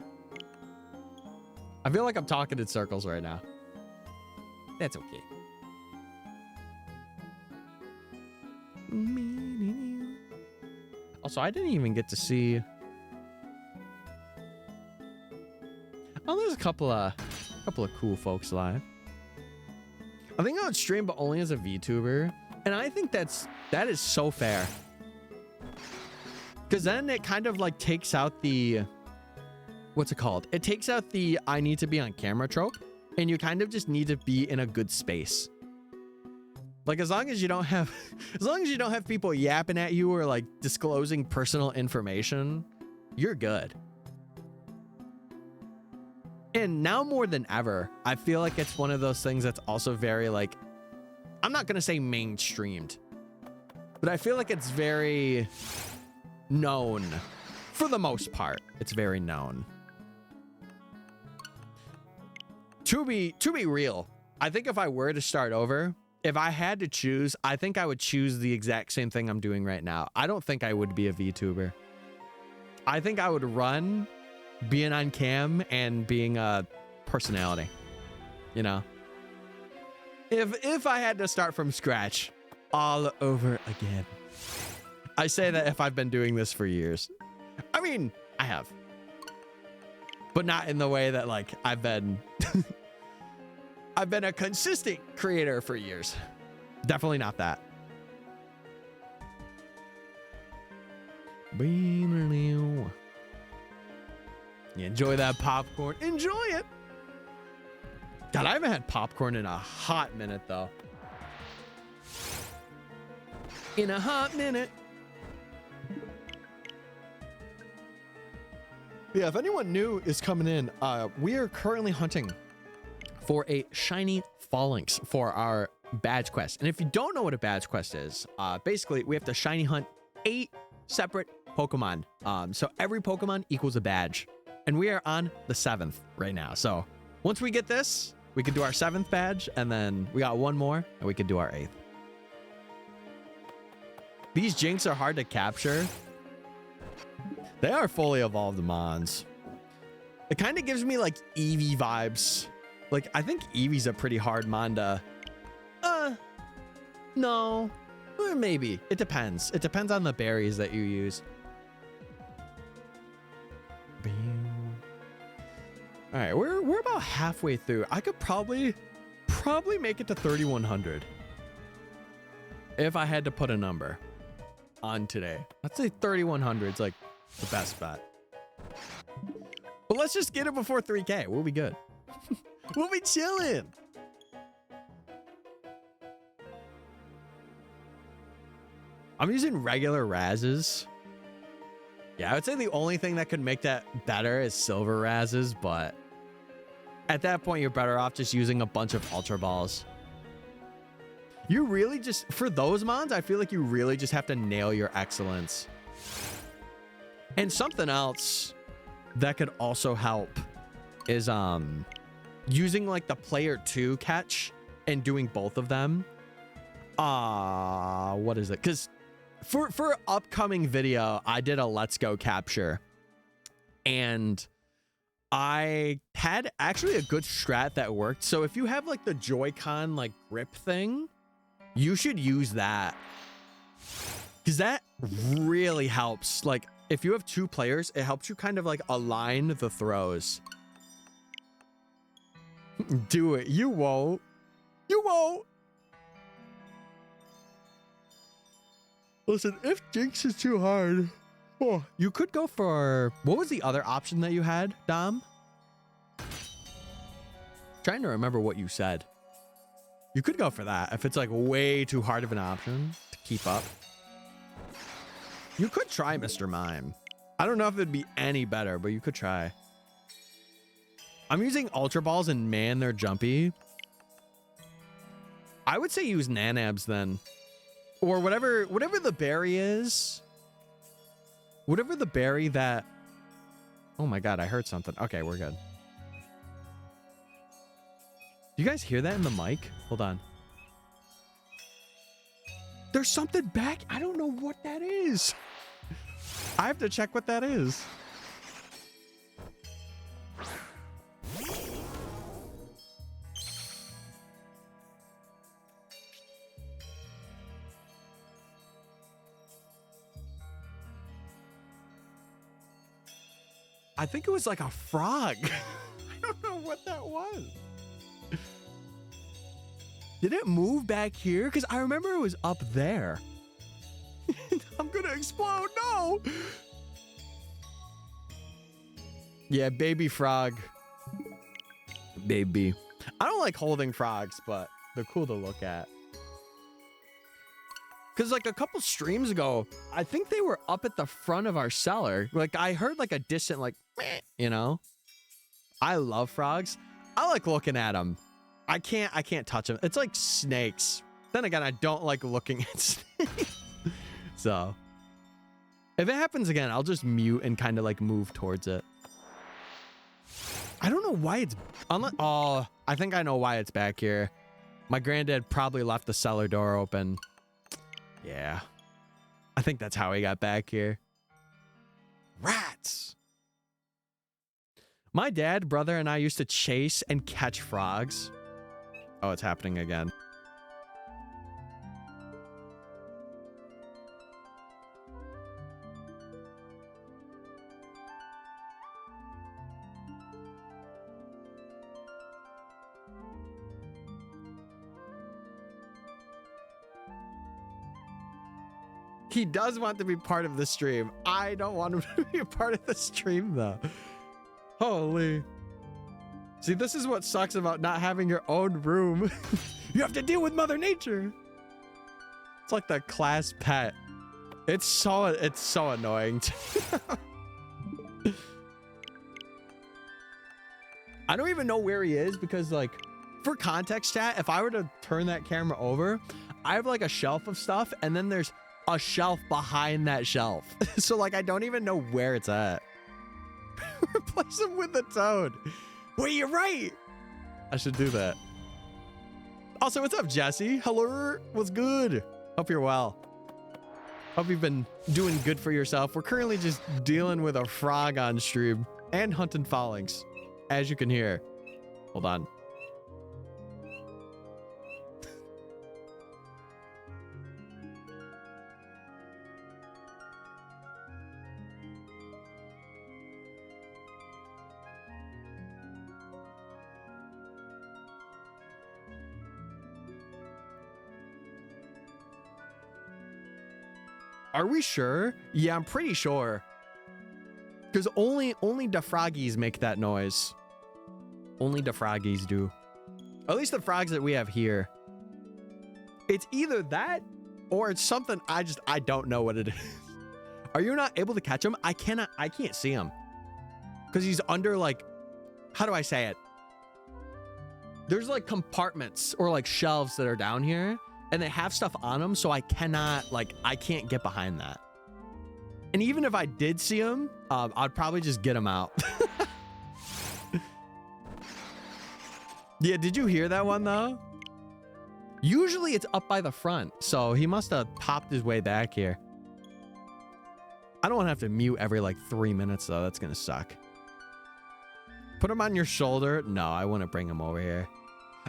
I feel like I'm talking in circles right now. That's okay. Also, I didn't even get to see. Oh, there's a couple of cool folks live. I think I would stream, but only as a VTuber, and I think that is so fair. Because then it kind of like takes out the, what's it called? It takes out the I need to be on camera trope, and you kind of just need to be in a good space. Like as long as you don't have people yapping at you or like disclosing personal information, you're good. And now more than ever, I feel like it's one of those things that's also very like, I'm not gonna say mainstreamed, but I feel like it's very known. For the most part, it's very known. To be real, I think if I were to start over, if I had to choose, I think I would choose the exact same thing I'm doing right now. I don't think I would be a VTuber. I think I would run being on cam and being a personality, you know? If I had to start from scratch all over again. I say that if I've been doing this for years. I mean, I have. But not in the way that like I've been I've been a consistent creator for years. Definitely not that. You enjoy that popcorn? Enjoy it. God, I haven't had popcorn in a hot minute though. In a hot minute. Yeah, if anyone new is coming in, we are currently hunting for a shiny Falinks for our badge quest. And if you don't know what a badge quest is, basically we have to shiny hunt 8 separate Pokemon. So every Pokemon equals a badge. And we are on the 7th right now. So once we get this, we can do our 7th badge, and then we got one more, and we can do our 8th. These Jinx are hard to capture. They are fully evolved Mons. It kind of gives me like Eevee vibes. Like, I think Eevee's a pretty hard Mon to... no. Or maybe. It depends. It depends on the berries that you use. All right, we're about halfway through. I could probably make it to 3,100 if I had to put a number on today. I'd say 3,100 is like the best bet. But let's just get it before 3K. We'll be good. We'll be chilling. I'm using regular Razzes. Yeah, I would say the only thing that could make that better is silver Razzes, but at that point, you're better off just using a bunch of Ultra Balls. You really just, for those Mons, I feel like you really just have to nail your excellence. And something else that could also help is using like the player 2 catch and doing both of them. What is it? Because for upcoming video, I did a Let's Go capture, and I had actually a good strat that worked. So if you have like the Joy-Con like grip thing, you should use that, because that really helps. Like if you have 2 players, it helps you kind of like align the throws. Do it. You won't. You won't. Listen, if Jinx is too hard, you could go for... What was the other option that you had, Dom? Trying to remember what you said. You could go for that if it's like way too hard of an option to keep up. You could try Mr. Mime. I don't know if it'd be any better, but you could try. I'm using Ultra Balls, and man, they're jumpy. I would say use Nanabs then. Or whatever the berry is. Whatever the berry that... Oh my god, I heard something. Okay, we're good. Do you guys hear that in the mic? Hold on. There's something back. I don't know what that is. I have to check what that is. I think it was like a frog. I don't know what that was. Did it move back here? Because I remember it was up there. I'm gonna explode. No. Yeah, baby frog. Baby. I don't like holding frogs, but they're cool to look at. Because like a couple streams ago, I think they were up at the front of our cellar. Like I heard like a distant like, meh, you know. I love frogs. I like looking at them. I can't touch them. It's like snakes. Then again, I don't like looking at snakes. So if it happens again, I'll just mute and kind of like move towards it. I don't know why it's unless, oh, I think I know why it's back here. My granddad probably left the cellar door open. Yeah. I think that's how he got back here. Rats. My dad, brother, and I used to chase and catch frogs. Oh, it's happening again. He does want to be part of the stream. I don't want him to be a part of the stream, though. Holy. See, this is what sucks about not having your own room. You have to deal with Mother Nature. It's like the class pet. It's so annoying. I don't even know where he is because, like, for context, chat, if I were to turn that camera over, I have like a shelf of stuff and then there's a shelf behind that shelf. So like I don't even know where it's at. Replace him with the toad. Wait, you're right. I should do that. Also, what's up, Jesse? Hello, what's good? Hope you're well. Hope you've been doing good for yourself. We're currently just dealing with a frog on stream and hunting Falinks, as you can hear. Hold on. Are we sure? Yeah, I'm pretty sure. Because only the froggies make that noise. Only the froggies do. At least the frogs that we have here. It's either that or it's something I don't know what it is. Are you not able to catch him? I can't see him. Because he's under like, how do I say it? There's like compartments or like shelves that are down here. And they have stuff on them, so I can't get behind that. And even if I did see him, I'd probably just get him out. Yeah, did you hear that one, though? Usually it's up by the front, so he must have popped his way back here. I don't want to have to mute every, like, 3 minutes, though. That's going to suck. Put him on your shoulder. No, I wouldn't bring him over here.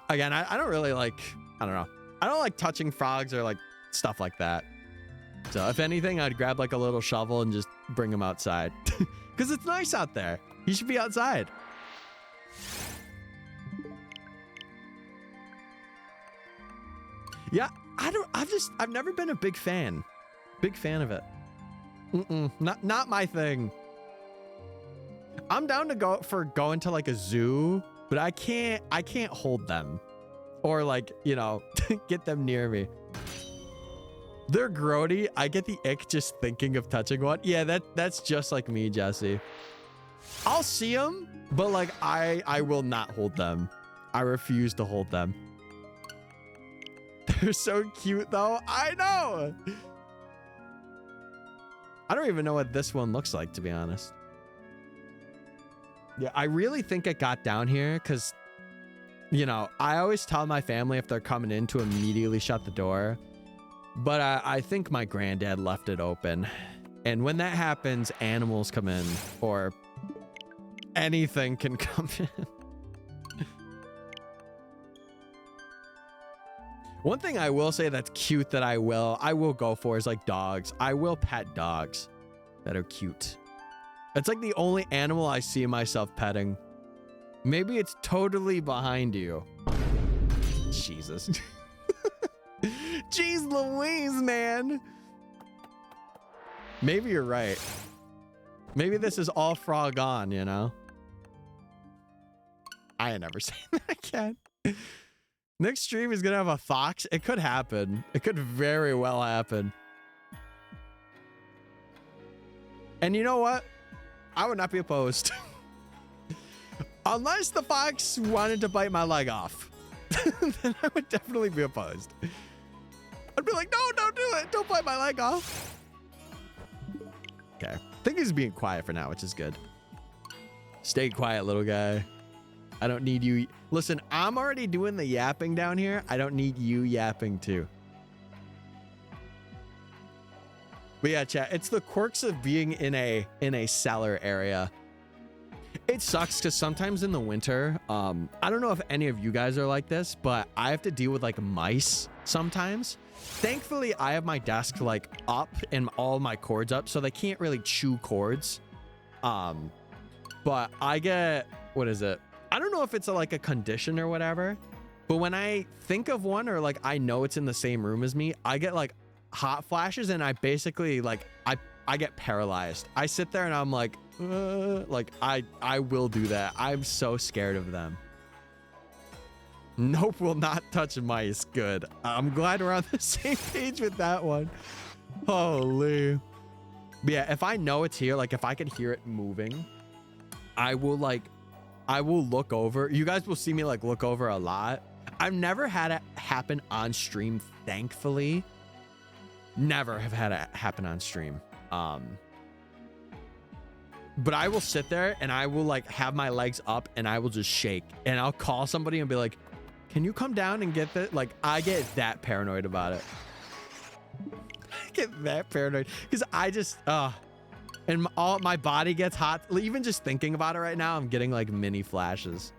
Again, I don't really like... I don't know. I don't like touching frogs or like stuff like that. So if anything, I'd grab like a little shovel and just bring him outside. Because it's nice out there. He should be outside. Yeah, I've never been a big fan. Big fan of it. Not my thing. I'm down to go to like a zoo, but I can't hold them. Or like, you know, get them near me. They're grody. I get the ick just thinking of touching one. Yeah, that's just like me, Jesse. I'll see them, but like I will not hold them. I refuse to hold them. They're so cute though. I know. I don't even know what this one looks like, to be honest. Yeah, I really think it got down here because, you know, I always tell my family if they're coming in to immediately shut the door But I think my granddad left it open. And when that happens, animals come in, or anything can come in. One thing I will say that's cute that I will go for is like dogs. I will pet dogs that are cute. It's like the only animal I see myself petting. Maybe it's totally behind you. Jesus. Jeez Louise, man. Maybe you're right. Maybe this is all frog on, you know? I ain't never seen that again. Next stream is gonna have a fox. It could happen. It could very well happen. And you know what? I would not be opposed. Unless the fox wanted to bite my leg off. Then I would definitely be opposed. I'd be like, no, don't do it. Don't bite my leg off. Okay. I think he's being quiet for now, which is good. Stay quiet, little guy. I don't need you. Listen, I'm already doing the yapping down here. I don't need you yapping too. But yeah, chat, it's the quirks of being in a cellar area. It sucks because sometimes in the winter, I don't know if any of you guys are like this, but I have to deal with like mice sometimes. Thankfully, I have my desk like up and all my cords up, so they can't really chew cords. But I get, what is it? I don't know if it's like a condition or whatever, but when I think of one or like I know it's in the same room as me, I get like hot flashes and I basically like I get paralyzed. I sit there and I'm like I will do that. I'm so scared of them. Nope, will not touch mice. Good. I'm glad we're on the same page with that one. Holy. But yeah, if I know it's here, like if I can hear it moving, I will look over. You guys will see me like look over a lot. I've never had it happen on stream, thankfully. Never have had it happen on stream. But I will sit there and I will like have my legs up and I will just shake and I'll call somebody and be like, can you come down and get that? Like I get that paranoid about it. I get that paranoid because I just, and all my body gets hot. Even just thinking about it right now, I'm getting like mini flashes.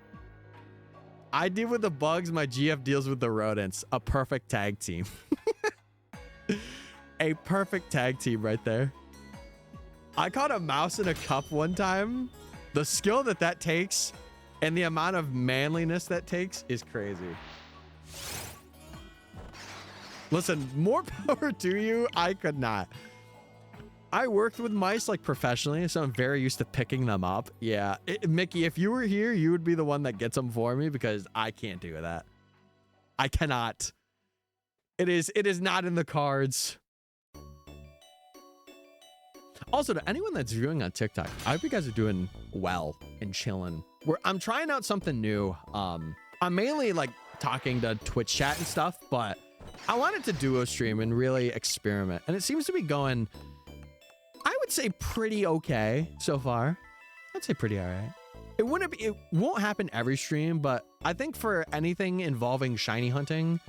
I deal with the bugs. My GF deals with the rodents. A perfect tag team. A perfect tag team right there. I caught a mouse in a cup one time. The skill that takes and the amount of manliness that takes is crazy. Listen, more power to you. I could not. I worked with mice like professionally, so I'm very used to picking them up. Yeah, Mickey, if you were here, you would be the one that gets them for me because I can't do that. I cannot. It is not in the cards. Also, to anyone that's viewing on TikTok, I hope you guys are doing well and chilling. I'm trying out something new. I'm mainly like talking to Twitch chat and stuff, but I wanted to duo stream and really experiment, and it seems to be going, I would say, pretty okay so far. I'd say pretty all right. It won't happen every stream, but I think for anything involving shiny hunting,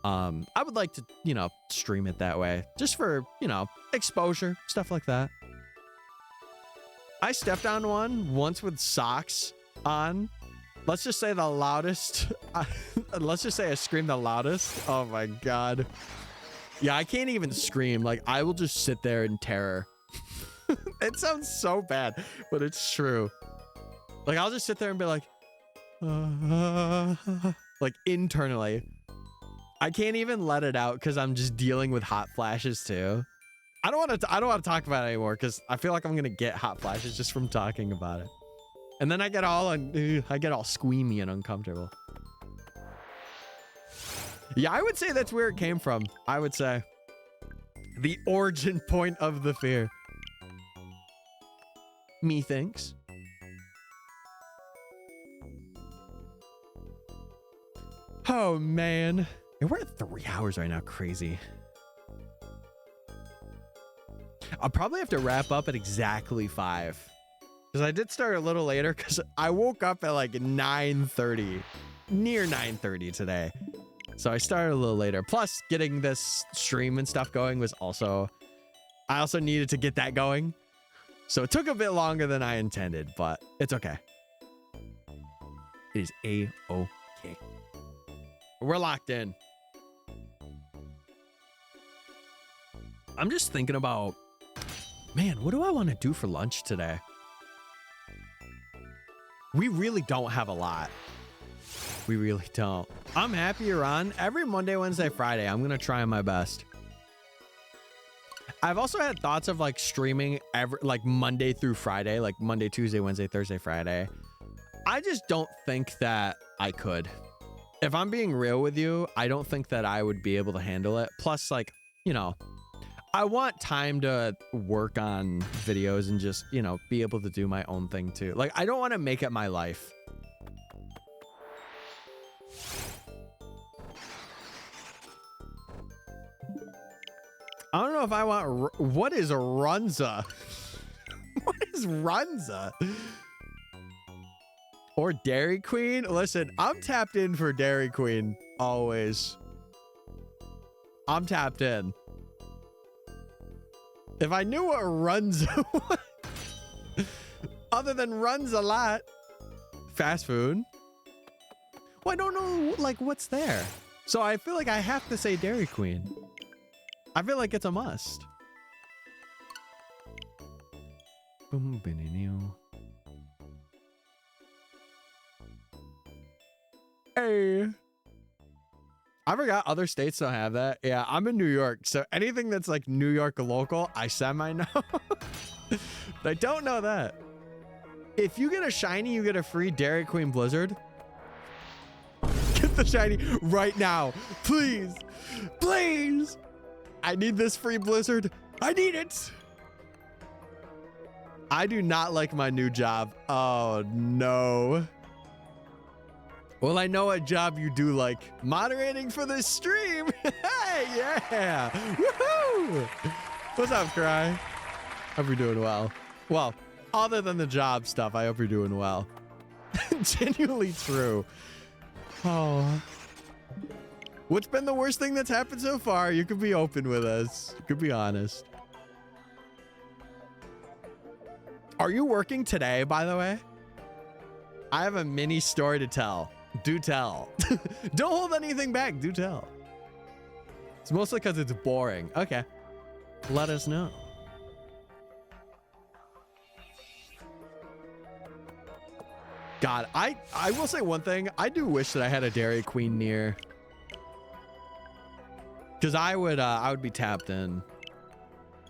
I would like to, you know, stream it that way just for, you know, exposure, stuff like that. I stepped on one once with socks on. Let's just say the loudest. Let's just say I screamed the loudest. Oh my God. Yeah, I can't even scream. Like, I will just sit there in terror. It sounds so bad, but it's true. Like, I'll just sit there and be like, like internally. I can't even let it out because I'm just dealing with hot flashes too. I don't want to talk about it anymore because I feel like I'm gonna get hot flashes just from talking about it. And then I get all squeamy and uncomfortable. Yeah, I would say that's where it came from. I would say the origin point of the fear. Methinks. Oh man. And we're at 3 hours right now. Crazy. I'll probably have to wrap up at exactly 5. Because I did start a little later because I woke up at like 9:30. Near 9:30 today. So I started a little later. Plus, getting this stream and stuff going was also... I also needed to get that going. So it took a bit longer than I intended, but it's okay. It is A-okay. We're locked in. I'm just thinking about... Man, what do I want to do for lunch today? We really don't have a lot. We really don't. I'm happy you're on. Every Monday, Wednesday, Friday, I'm going to try my best. I've also had thoughts of like streaming every like Monday through Friday, like Monday, Tuesday, Wednesday, Thursday, Friday. I just don't think that I could. If I'm being real with you, I don't think that I would be able to handle it. Plus, like, you know, I want time to work on videos and just, you know, be able to do my own thing too. Like, I don't want to make it my life. I don't know if I want... What is a Runza? What is Runza? Or Dairy Queen? Listen, I'm tapped in for Dairy Queen. Always. I'm tapped in. If I knew what Runza was... Other than runs a lot. Fast food. Well, I don't know, like, what's there. So I feel like I have to say Dairy Queen. I feel like it's a must. Hey. I forgot other states don't have that. Yeah, I'm in New York, so anything that's like New York local, I semi know. But I don't know that. If you get a shiny, you get a free Dairy Queen Blizzard. Get the shiny right now. Please. Please. I need this free Blizzard. I need it. I do not like my new job. Oh, no. Well, I know what job you do like. Moderating for this stream. Hey, yeah. Woohoo. What's up, Cry? Hope you're doing well. Well, other than the job stuff, I hope you're doing well. Genuinely true. Oh. What's been the worst thing that's happened so far? You could be open with us. You could be honest. Are you working today, by the way? I have a mini story to tell. Do tell. Don't hold anything back. Do tell. It's mostly because it's boring. Okay. Let us know. God, I will say one thing. I do wish that I had a Dairy Queen near. Because I would be tapped in.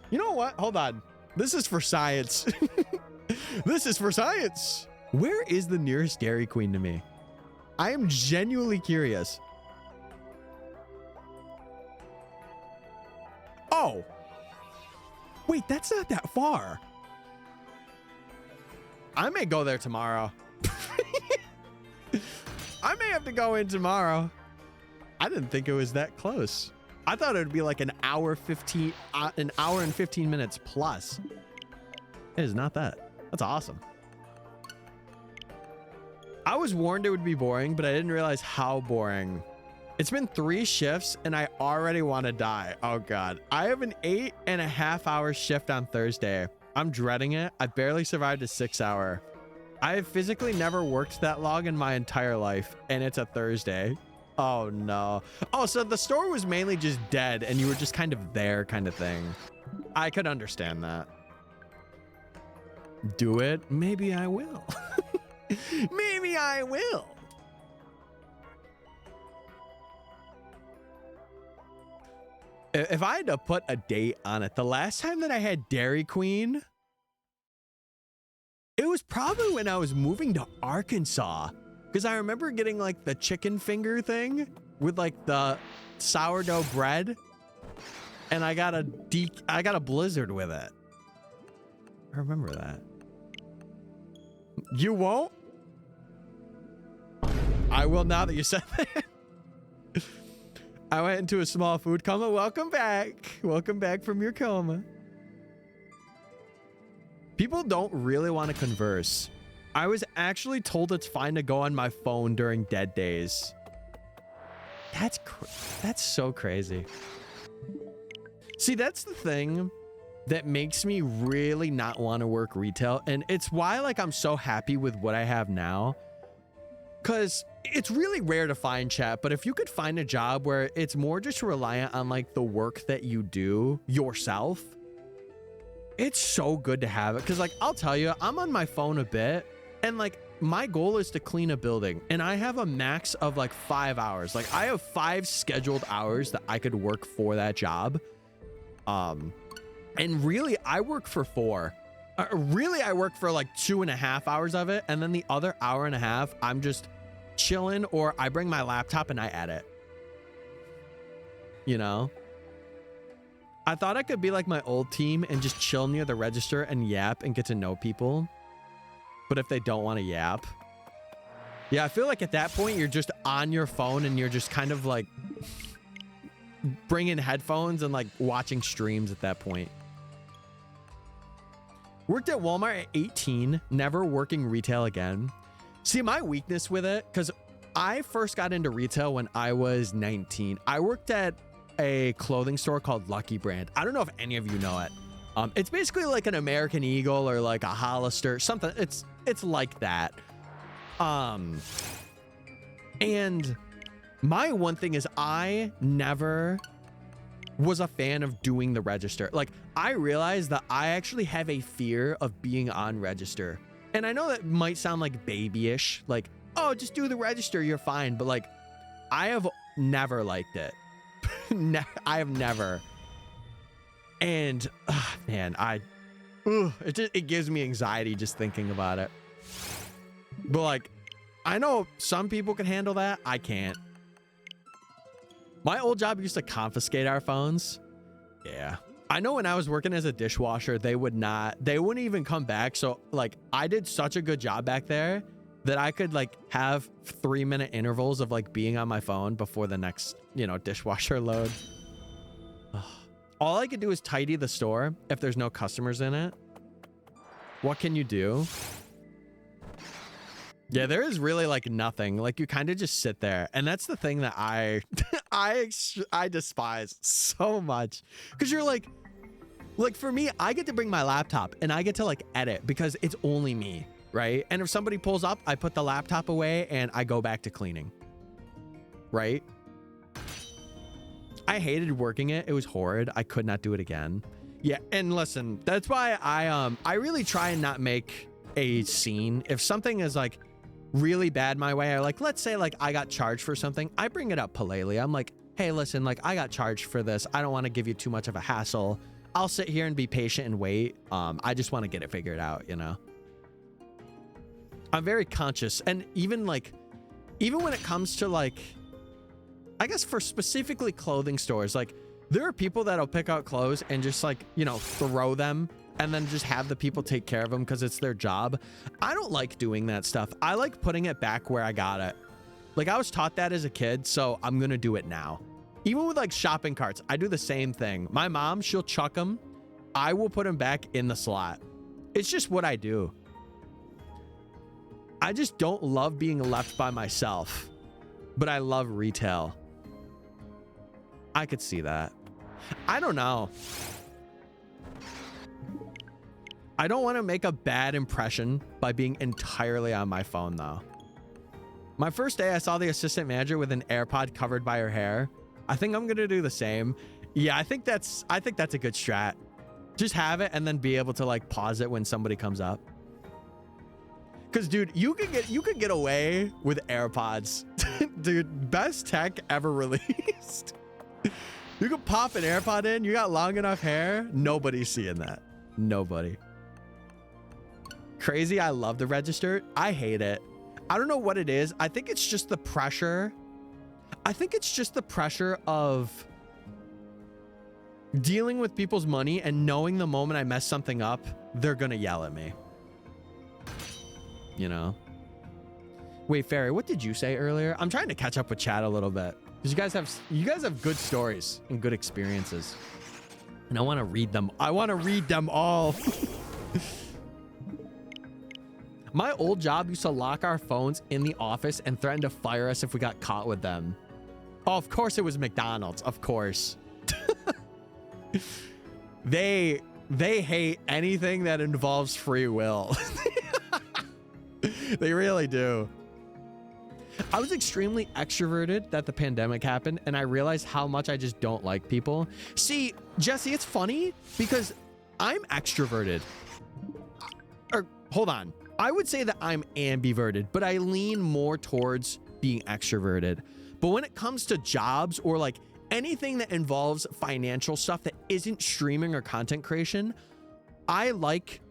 You know what? Hold on. This is for science. This is for science. Where is the nearest Dairy Queen to me? I am genuinely curious. Oh. Wait, that's not that far. I may go there tomorrow. I may have to go in tomorrow. I didn't think it was that close. I thought it would be like an hour and 15 minutes plus. It is not that. That's awesome. I was warned it would be boring, but I didn't realize how boring. It's been 3 shifts and I already want to die. Oh God. I have an 8.5-hour shift on Thursday. I'm dreading it. I barely survived a 6-hour. I have physically never worked that long in my entire life, and it's a Thursday. Oh no. Oh, so the store was mainly just dead and you were just kind of there kind of thing. I could understand that. Do it? Maybe I will. Maybe I will. If I had to put a date on it, the last time that I had Dairy Queen, it was probably when I was moving to Arkansas. Because I remember getting like the chicken finger thing with like the sourdough bread. And I got a Blizzard with it. I remember that. You won't? I will now that you said that. I went into a small food coma. Welcome back. Welcome back from your coma. People don't really want to converse. I was actually told it's fine to go on my phone during dead days. That's so crazy. See, that's the thing that makes me really not want to work retail. And it's why like I'm so happy with what I have now. Cause it's really rare to find, chat, but if you could find a job where it's more just reliant on like the work that you do yourself, it's so good to have it. Cause like, I'll tell you, I'm on my phone a bit and like my goal is to clean a building and I have a max of like 5 hours. Like I have 5 scheduled hours that I could work for that job. And really I work for 4. Really I work for like 2.5 hours of it. And then the other hour and a half, I'm just chilling or I bring my laptop and I edit. You know? I thought I could be like my old team and just chill near the register and yap and get to know people. But if they don't want to yap, yeah, I feel like at that point you're just on your phone and you're just kind of like bringing headphones and like watching streams at that point. Worked at Walmart at 18, never working retail again. See, my weakness with it, because I first got into retail when I was 19. I worked at a clothing store called Lucky Brand. I don't know if any of you know it. It's basically like an American Eagle or like a Hollister, something. It's like that. And my one thing is I never was a fan of doing the register. Like I realized that I actually have a fear of being on register. And I know that might sound like babyish, like, oh, just do the register, you're fine. But like, I have never liked it. I have never. And man, it gives me anxiety just thinking about it. But like, I know some people can handle that. I can't. My old job used to confiscate our phones. Yeah. I know when I was working as a dishwasher, they wouldn't even come back. So like I did such a good job back there that I could like have 3-minute intervals of like being on my phone before the next, dishwasher load. All I could do is tidy the store if there's no customers in it. What can you do? Yeah, there is really like nothing. Like you kind of just sit there. And that's the thing that I despise so much. Because you're like for me, I get to bring my laptop and I get to like edit because it's only me, right? And if somebody pulls up, I put the laptop away and I go back to cleaning, right? I hated working it. It was horrid. I could not do it again. Yeah, and listen, that's why I really try and not make a scene. If something is like really bad my way, or like let's say like I got charged for something, I bring it up politely. I'm like, hey, listen, like I got charged for this. I don't want to give you too much of a hassle. I'll sit here and be patient and wait. I just want to get it figured out, I'm very conscious. And even when it comes to like, I guess for specifically clothing stores, like there are people that'll pick out clothes and just like, throw them and then just have the people take care of them because it's their job. I don't like doing that stuff. I like putting it back where I got it. Like I was taught that as a kid, so I'm going to do it now. Even with like shopping carts, I do the same thing. My mom, she'll chuck them. I will put them back in the slot. It's just what I do. I just don't love being left by myself, but I love retail. I could see that. I don't know. I don't want to make a bad impression by being entirely on my phone though. My first day, I saw the assistant manager with an AirPod covered by her hair. I think I'm going to do the same. Yeah, I think that's a good strat. Just have it and then be able to like pause it when somebody comes up. Cause dude, you could get away with AirPods. Dude, best tech ever released. You could pop an AirPod in, you got long enough hair. Nobody's seeing that. Nobody. Crazy, I love the register. I hate it. I don't know what it is. I think it's just the pressure. I think it's just the pressure of dealing with people's money and knowing the moment I mess something up, they're gonna yell at me. Wait, Fairy, what did you say earlier? I'm trying to catch up with chat a little bit. Because you guys have good stories and good experiences. And I want to read them. I want to read them all. My old job used to lock our phones in the office and threaten to fire us if we got caught with them. Oh, of course it was McDonald's. Of course. They hate anything that involves free will. They really do. I was extremely extroverted that the pandemic happened, and I realized how much I just don't like people. See, Jesse, it's funny because I'm extroverted. Or hold on. I would say that I'm ambiverted, but I lean more towards being extroverted. But when it comes to jobs or like anything that involves financial stuff that isn't streaming or content creation, I like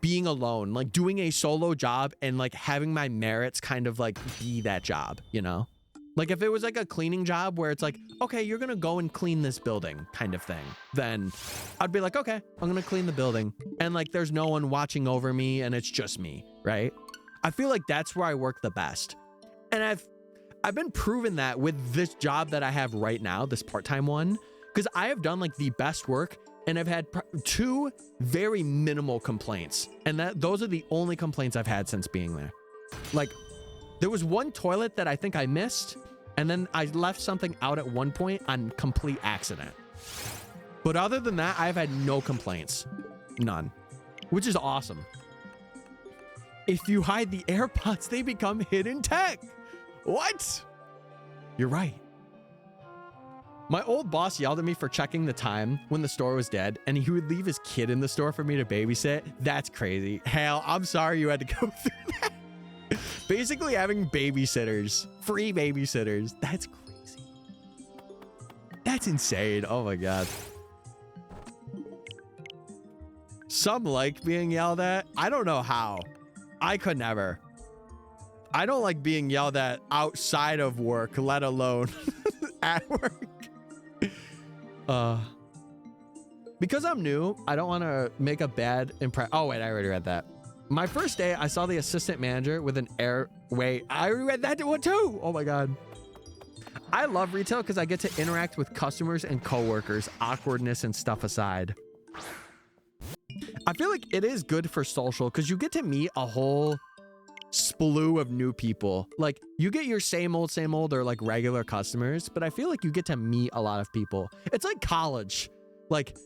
being alone, like doing a solo job and like having my merits kind of like be that job, you know? Like if it was like a cleaning job where it's like, okay, you're gonna go and clean this building kind of thing, then I'd be like, okay, I'm gonna clean the building. And like there's no one watching over me and it's just me, right? I feel like that's where I work the best. And I've been proven that with this job that I have right now, this part-time one, because I have done like the best work and I've had 2 very minimal complaints. And those are the only complaints I've had since being there. Like there was one toilet that I think I missed, and then I left something out at one point on complete accident. But other than that, I've had no complaints. None. Which is awesome. If you hide the AirPods, they become hidden tech. What? You're right. My old boss yelled at me for checking the time when the store was dead, and he would leave his kid in the store for me to babysit. That's crazy. Hell, I'm sorry you had to go through that. Basically having babysitters, free babysitters. That's crazy. That's insane. Oh my God. Some like being yelled at. I don't know how. I could never. I don't like being yelled at outside of work, let alone at work. Because I'm new, I don't want to make a bad impression. Oh wait, I already read that. My first day, I saw the assistant manager with an air. Wait, I read that one too. Oh my God. I love retail because I get to interact with customers and coworkers, awkwardness and stuff aside. I feel like it is good for social because you get to meet a whole slew of new people. Like you get your same old or like regular customers, but I feel like you get to meet a lot of people. It's like college. Like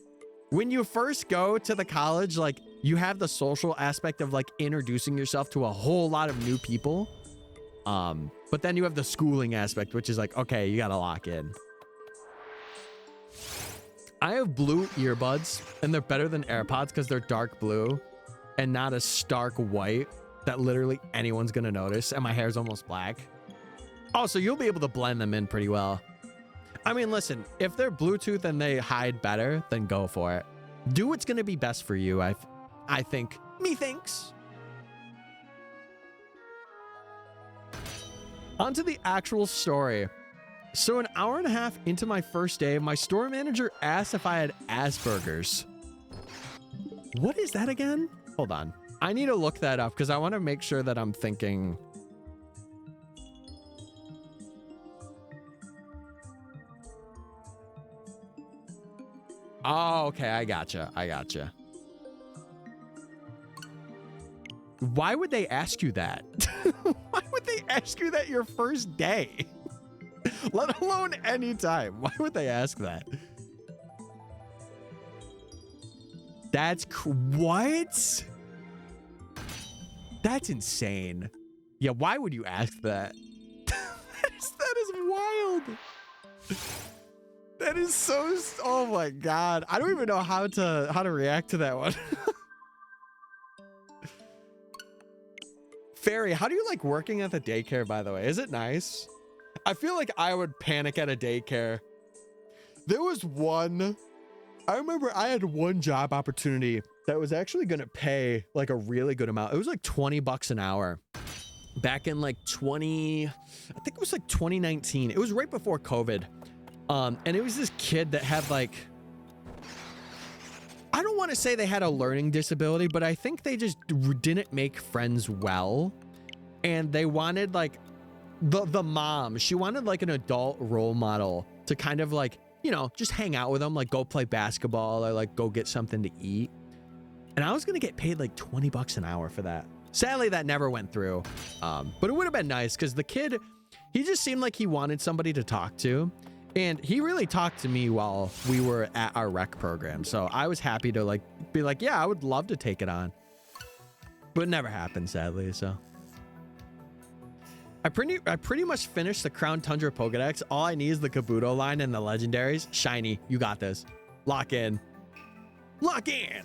when you first go to the college, like you have the social aspect of like introducing yourself to a whole lot of new people. But then you have the schooling aspect, which is like, okay, you gotta lock in. I have blue earbuds and they're better than AirPods because they're dark blue and not a stark white that literally anyone's gonna notice, and my hair's almost black. Oh, so you'll be able to blend them in pretty well. I mean, listen, if they're Bluetooth and they hide better, then go for it. Do what's gonna be best for you, I think. Methinks. On to the actual story. So an hour and a half into my first day, my store manager asked if I had Asperger's. What is that again? Hold on. I need to look that up because I want to make sure that I'm thinking. Oh, okay. I gotcha. Why would they ask you that? Why would they ask you that your first day? Let alone any time. Why would they ask that? That's what? That's insane. Yeah, why would you ask that? that is wild. That is so, oh my God. I don't even know how to react to that one. Fairy, how do you like working at the daycare, by the way? Is it nice? I feel like I would panic at a daycare. There was one, I remember I had one job opportunity that was actually going to pay like a really good amount. It was like $20 an hour back in like I think it was like 2019. It was right before COVID. And it was this kid that had like, I don't want to say they had a learning disability, but I think they just didn't make friends well. And they wanted like the mom, she wanted like an adult role model to kind of like, you know, just hang out with them, like go play basketball or like go get something to eat. And I was going to get paid like $20 an hour for that. Sadly, that never went through. But it would have been nice because the kid he just seemed like he wanted somebody to talk to. And he really talked to me while we were at our rec program. So I was happy to like be like, yeah, I would love to take it on. But it never happened, sadly. So I pretty much finished the Crown Tundra Pokedex. All I need is the Kabuto line and the legendaries. Shiny, you got this. Lock in. Lock in.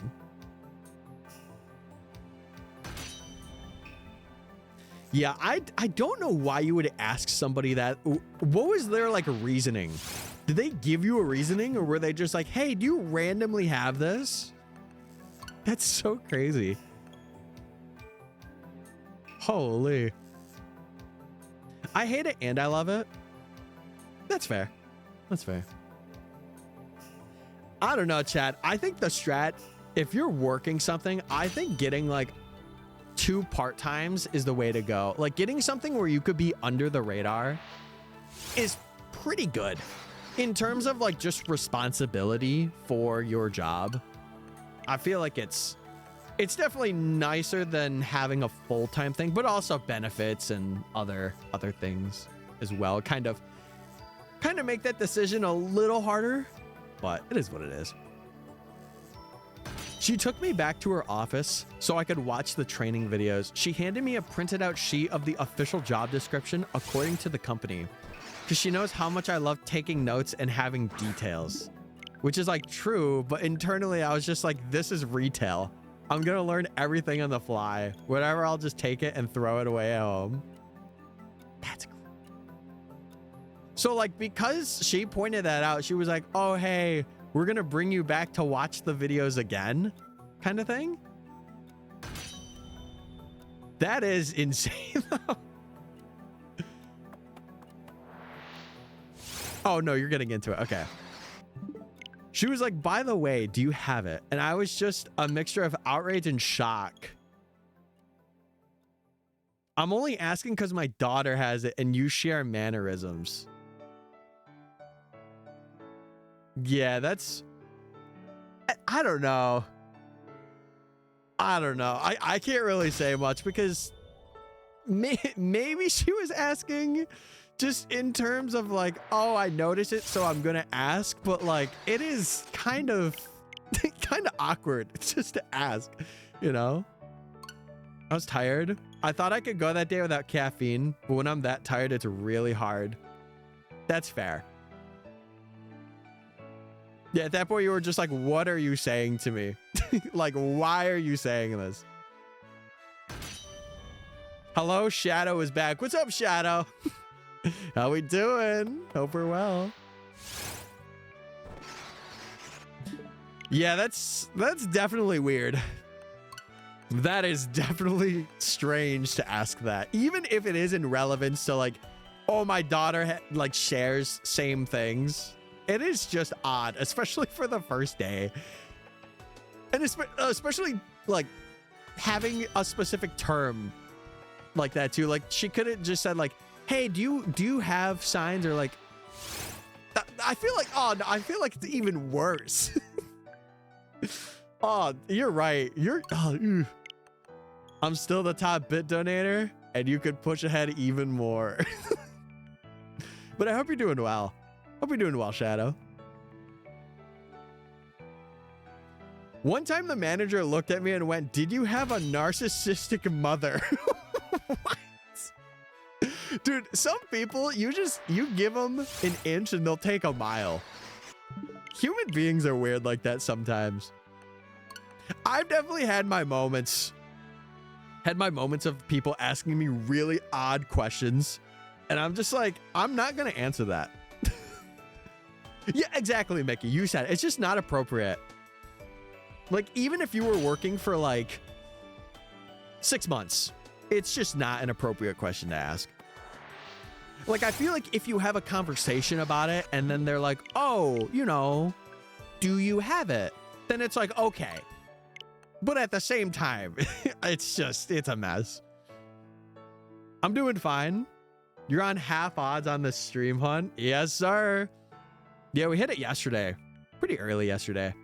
Yeah, I don't know why you would ask somebody that. What was their like reasoning? Did they give you a reasoning, or were they just like, hey, do you randomly have this? That's so crazy. Holy. I hate it and I love it. That's fair. That's fair. I don't know, Chad. I think the strat, if you're working something, I think getting like 2 part-times is the way to go. Like getting something where you could be under the radar is pretty good in terms of like just responsibility for your job. I feel like it's definitely nicer than having a full-time thing, but also benefits and other things as well. Kind of make that decision a little harder, but it is what it is. She took me back to her office so I could watch the training videos. She handed me a printed out sheet of the official job description according to the company, because she knows how much I love taking notes and having details, which is like true, but internally I was just like, this is retail. I'm gonna learn everything on the fly. Whatever, I'll just take it and throw it away at home. That's cool. So like, because she pointed that out, she was like, oh, hey, we're gonna bring you back to watch the videos again, kind of thing. That is insane though. Oh no, you're getting into it. Okay. She was like, by the way, do you have it? And I was just a mixture of outrage and shock. I'm only asking because my daughter has it and you share mannerisms. Yeah, that's... I don't know. I can't really say much because maybe she was asking just in terms of like, oh, I noticed it, so I'm gonna ask, but like it is kind of awkward just to ask, you know? I was tired. I thought I could go that day without caffeine, but when I'm that tired, it's really hard. That's fair. Yeah, at that point you were just like, what are you saying to me? Like, why are you saying this? Hello, Shadow is back. What's up, Shadow? How we doing? Hope we're well. Yeah, that's definitely weird. That is definitely strange to ask that. Even if it is in relevance to like, oh, my daughter like shares same things. It is just odd, especially for the first day. And especially like having a specific term like that too. Like she could have just said like, hey, do you have signs, or like, I feel like it's even worse. Oh, you're right. I'm still the top bit donator and you could push ahead even more. But I hope you're doing well. Hope you're doing well, Shadow. One time the manager looked at me and went, did you have a narcissistic mother? What? Dude, some people, you give them an inch and they'll take a mile. Human beings are weird like that sometimes. I've definitely had my moments of people asking me really odd questions. And I'm just like, I'm not going to answer that. Yeah, exactly, Mickey. You said it. It's just not appropriate. Like, even if you were working for like 6 months, it's just not an appropriate question to ask. Like, I feel like if you have a conversation about it and then they're like, oh, you know, do you have it? Then it's like, okay. But at the same time, it's a mess. I'm doing fine. You're on half odds on the stream hunt. Yes, sir. Yeah, we hit it yesterday. Pretty early yesterday.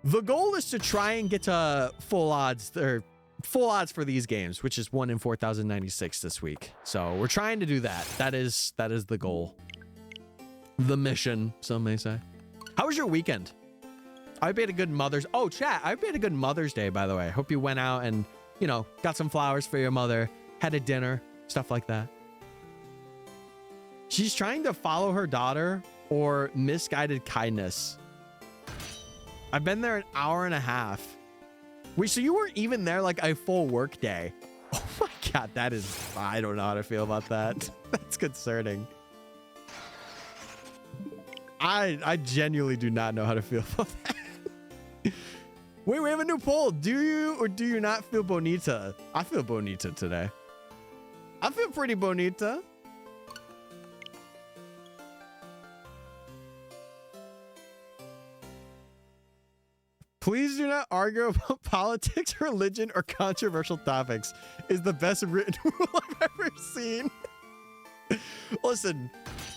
The goal is to try and get to full odds, or full odds for these games, which is 1 in 4,096 this week. So we're trying to do that. That is the goal. The mission, some may say. How was your weekend? I hope you had a good Mother's... Oh, chat, I hope you had a good Mother's Day, by the way. Hope you went out and, you know, got some flowers for your mother, had a dinner, stuff like that. She's trying to follow her daughter or misguided kindness. I've been there an hour and a half. Wait, so you weren't even there like a full work day? Oh my God, that is... I don't know how to feel about that. That's concerning. I genuinely do not know how to feel about that. Wait, we have a new poll. Do you or do you not feel bonita? I feel bonita today. I feel pretty bonita. Please do not argue about politics, religion, or controversial topics is the best written rule I've ever seen. Listen,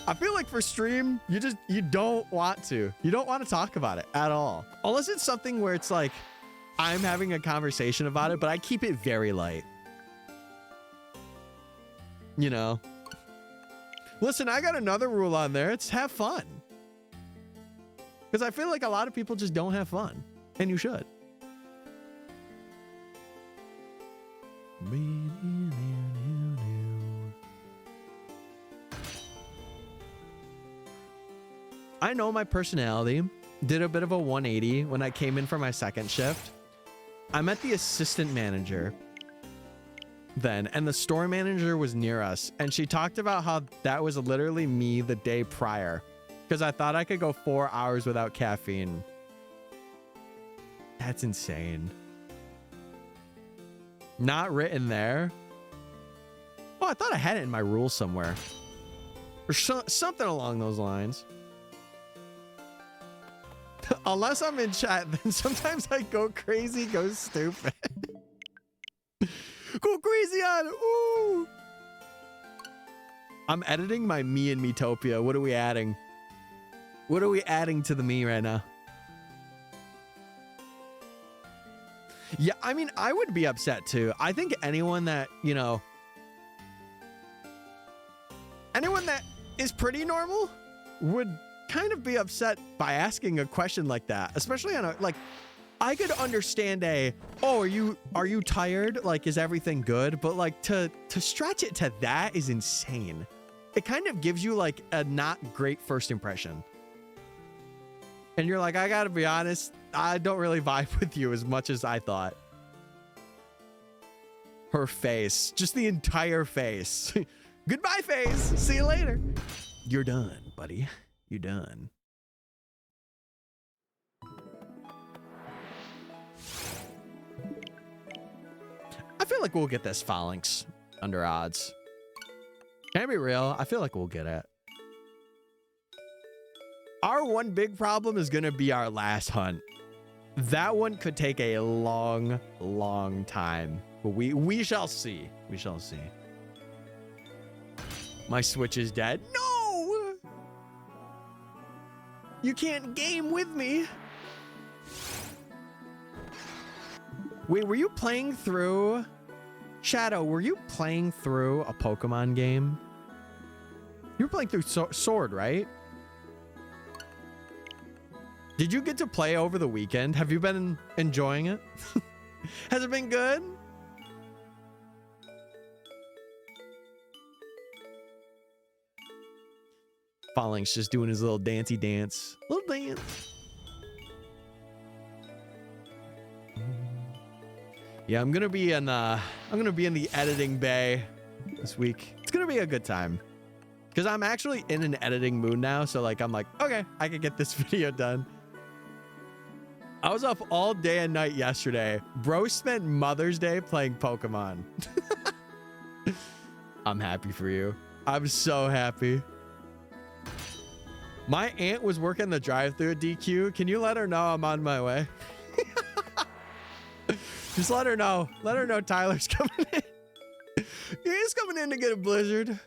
I feel like for stream, you don't want to. You don't want to talk about it at all. Unless it's something where it's like, I'm having a conversation about it, but I keep it very light. You know? Listen, I got another rule on there. It's have fun. Because I feel like a lot of people just don't have fun. And you should. I know my personality did a bit of a 180 when I came in for my second shift. I met the assistant manager then, and the store manager was near us, and she talked about how that was literally me the day prior because I thought I could go 4 hours without caffeine. That's insane. Not written there. Oh, I thought I had it in my rules somewhere. Or something along those lines. Unless I'm in chat, then sometimes I go crazy, go stupid. Go crazy on it. Ooh. I'm editing my me and Metopia. What are we adding? What are we adding to the me right now? Yeah, I mean, I would be upset too. I think anyone that, you know, anyone that is pretty normal would kind of be upset by asking a question like that, especially on a, like, I could understand a, oh, are you tired? Like, is everything good? But like to stretch it to that is insane. It kind of gives you like a not great first impression. And you're like, I gotta be honest, I don't really vibe with you as much as I thought. Her face, just the entire face. Goodbye, face. See you later. You're done, buddy. You're done. I feel like we'll get this Falinks under odds. Can I be real? I feel like we'll get it. Our one big problem is going to be our last hunt. That one could take a long, long time. But we shall see. We shall see. My Switch is dead. No! You can't game with me. Wait, were you playing through... Shadow, were you playing through a Pokemon game? You were playing through Sword, right? Did you get to play over the weekend? Have you been enjoying it? Has it been good? Falinks just doing his little dancey dance. Little dance. Yeah, I'm gonna be in the editing bay this week. It's gonna be a good time. Because I'm actually in an editing mood now, so like I'm like, okay, I can get this video done. I was up all day and night yesterday. Bro spent Mother's Day playing Pokemon. I'm happy for you. I'm so happy. My aunt was working the drive-thru at DQ. Can you let her know I'm on my way? Just let her know. Let her know Tyler's coming in. He's coming in to get a blizzard.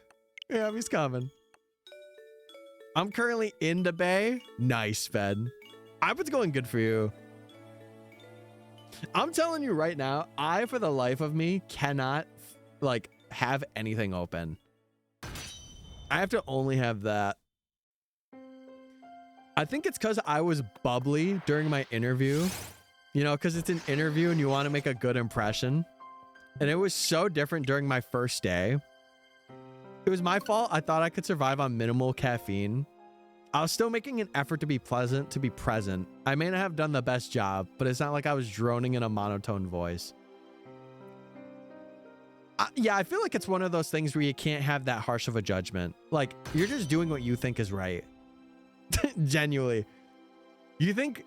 Yeah, he's coming. I'm currently in the bay. Nice, Fed. I hope it's going good for you. I'm telling you right now, I, for the life of me, cannot like have anything open. I have to only have that. I think it's because I was bubbly during my interview, you know, because it's an interview and you want to make a good impression. And it was so different during my first day. It was my fault. I thought I could survive on minimal caffeine. I was still making an effort to be pleasant, to be present. I may not have done the best job, but it's not like I was droning in a monotone voice. Yeah, I feel like it's one of those things where you can't have that harsh of a judgment. Like, you're just doing what you think is right. Genuinely. You think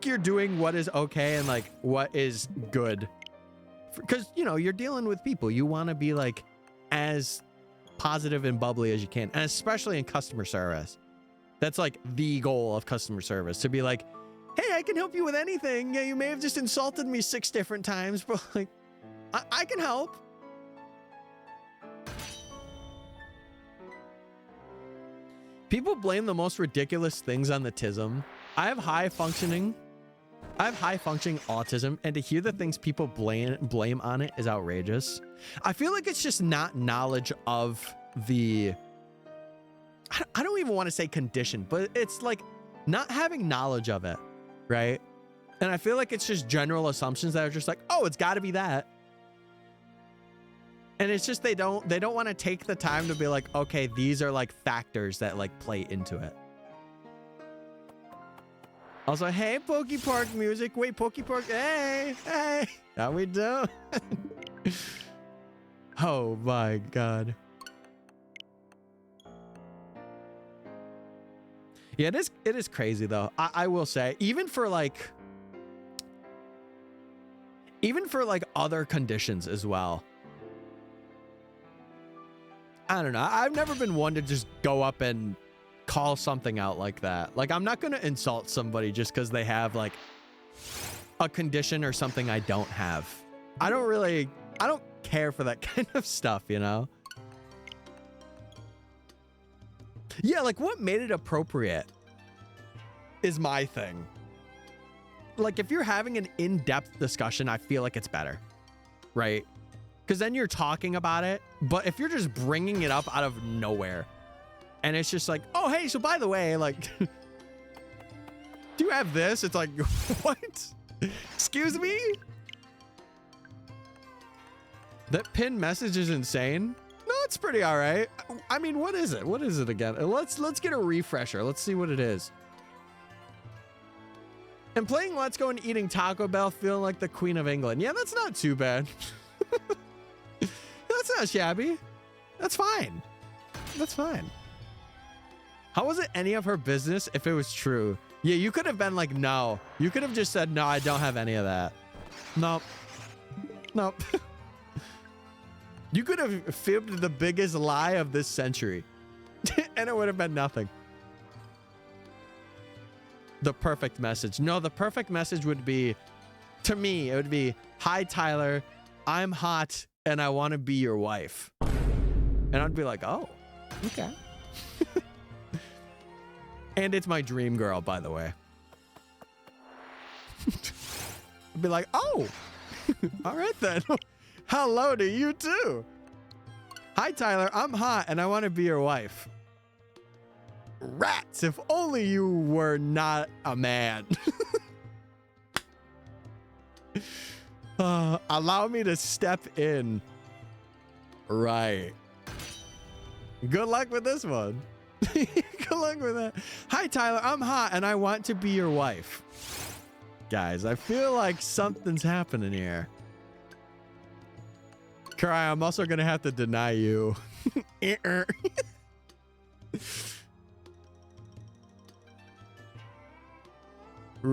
you're doing what is okay and like what is good. Because, you know, you're dealing with people. You want to be like as positive and bubbly as you can. And especially in customer service. That's like the goal of customer service. To be like, hey, I can help you with anything. Yeah, you may have just insulted me 6 different times, but like, I can help. People blame the most ridiculous things on the tism. I have high functioning autism, and to hear the things people blame on it is outrageous. I feel like it's just not knowledge of the, I don't even want to say condition, but it's like not having knowledge of it, right? And I feel like it's just general assumptions that are just like, oh, it's got to be that. And it's just they don't want to take the time to be like, okay, these are like factors that like play into it. Also, hey, Pokey Park music. Wait, Pokey Park. Hey, how we doing? Oh my God. Yeah, it is crazy though. I will say, even for like other conditions as well. I don't know. I've never been one to just go up and call something out like that. Like, I'm not going to insult somebody just because they have like a condition or something I don't have. I don't care for that kind of stuff, you know? Yeah, like what made it appropriate is my thing. Like if you're having an in-depth discussion, I feel like it's better, right? Because then you're talking about it. But if you're just bringing it up out of nowhere and it's just like, oh, hey, so by the way, like, do you have this? It's like, what? Excuse me? That pinned message is insane. No, it's pretty all right. I mean, what is it? What is it again? Let's get a refresher. Let's see what it is. And playing Let's Go and eating Taco Bell, feeling like the Queen of England. Yeah, that's not too bad. That's not shabby. That's fine. That's fine. How was it any of her business if it was true? Yeah, you could have been like, no. You could have just said, no, I don't have any of that. Nope. Nope. You could have fibbed the biggest lie of this century. And it would have been nothing. The perfect message. No, the perfect message would be, to me, it would be, hi, Tyler. I'm hot and I want to be your wife. And I'd be like, oh, okay. And it's my dream girl, by the way. I'd be like, oh, all right then. Hello to you too. Hi, Tyler. I'm hot and I want to be your wife. Rats, if only you were not a man. Allow me to step in. Right. Good luck with this one. Good luck with that. Hi, Tyler. I'm hot and I want to be your wife. Guys, I feel like something's happening here. Cry, I'm also going to have to deny you.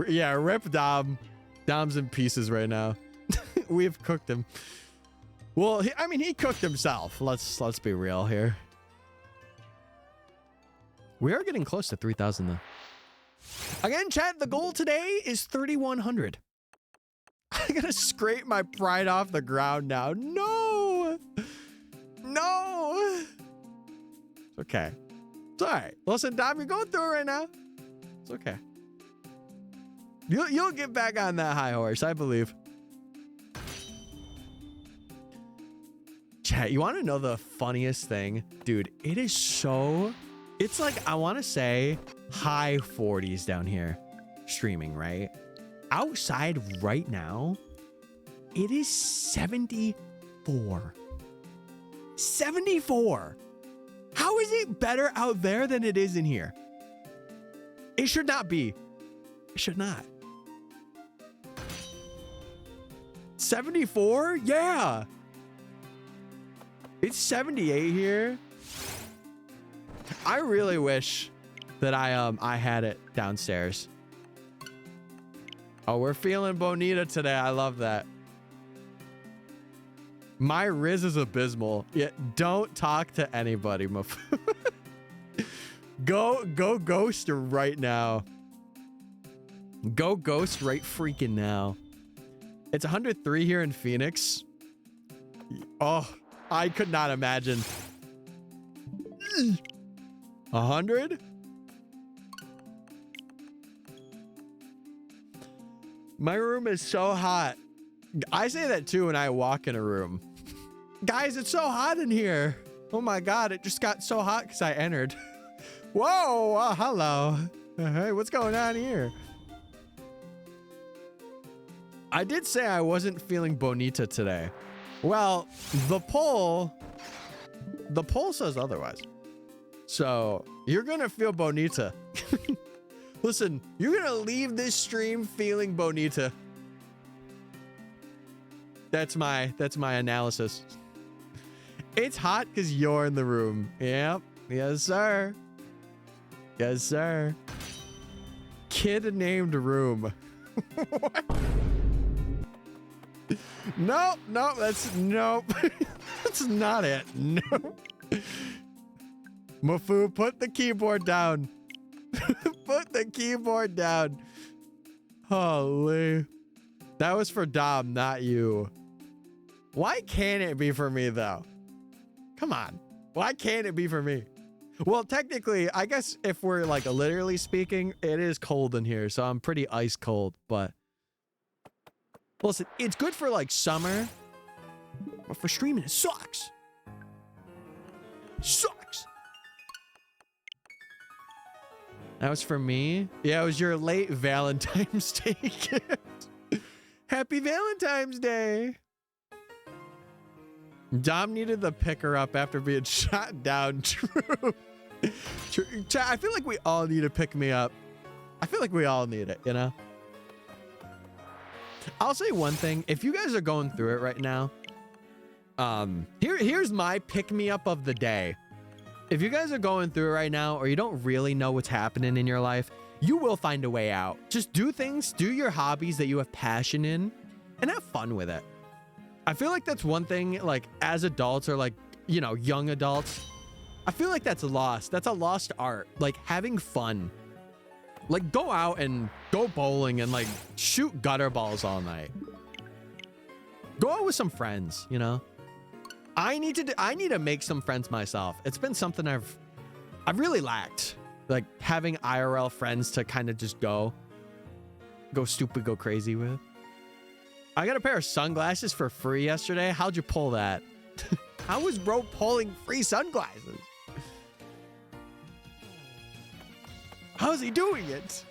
Yeah, rip Dom. Dom's in pieces right now. We've cooked him. Well, I mean, he cooked himself. Let's be real here. We are getting close to 3,000 though. Again, chat, the goal today is 3,100. I gotta scrape my pride off the ground now. No! No! It's okay. It's all right. Listen, Dom, you're going through it right now. It's okay. You'll get back on that high horse, I believe. Chat, you want to know the funniest thing? Dude, it is so... It's like, I want to say high 40s down here streaming, right? Outside right now, it is 74. 74. How is it better out there than it is in here? It should not be. It should not. 74? Yeah. It's 78 here. I really wish that I had it downstairs. Oh, we're feeling bonita today. I love that. My Riz is abysmal. Yeah, don't talk to anybody, Go ghost right now. Go ghost right freaking now. It's 103 here in Phoenix. Oh, I could not imagine. 100? My room is so hot. I say that too when I walk in a room. Guys, it's so hot in here. Oh my God, it just got so hot because I entered. Whoa, hello. Hey, what's going on here? I did say I wasn't feeling bonita today. Well, the poll says otherwise. So you're gonna feel bonita. Listen, you're gonna leave this stream feeling bonita. That's my analysis. It's hot because you're in the room. Yep. Yes, sir. Yes, sir. Kid named room. What? Nope. Nope. That's not it. Nope. Mafu, put the keyboard down. Put the keyboard down. Holy. That was for Dom, not you. Why can't it be for me, though? Come on. Why can't it be for me? Well, technically, I guess if we're like literally speaking, it is cold in here, so I'm pretty ice cold, but listen, it's good for like summer, but for streaming, it sucks. Sucks. That was for me. Yeah, it was your late Valentine's Day gift. Happy Valentine's Day. Dom needed the picker up after being shot down. True. True. I feel like we all need to pick me up. I feel like we all need it, you know? I'll say one thing. If you guys are going through it right now, here's my pick me up of the day. If you guys are going through it right now, or you don't really know what's happening in your life, you will find a way out. Just do things, do your hobbies that you have passion in, and have fun with it. I feel like that's one thing, like, as adults or, like, you know, young adults, I feel like that's lost. That's a lost art. Like, having fun. Like, go out and go bowling and, like, shoot gutter balls all night. Go out with some friends, you know? I need to make some friends myself. It's been something I've really lacked. Like, having IRL friends to kind of just go stupid, go crazy with. I got a pair of sunglasses for free yesterday. How'd you pull that? How was bro pulling free sunglasses? How's he doing it?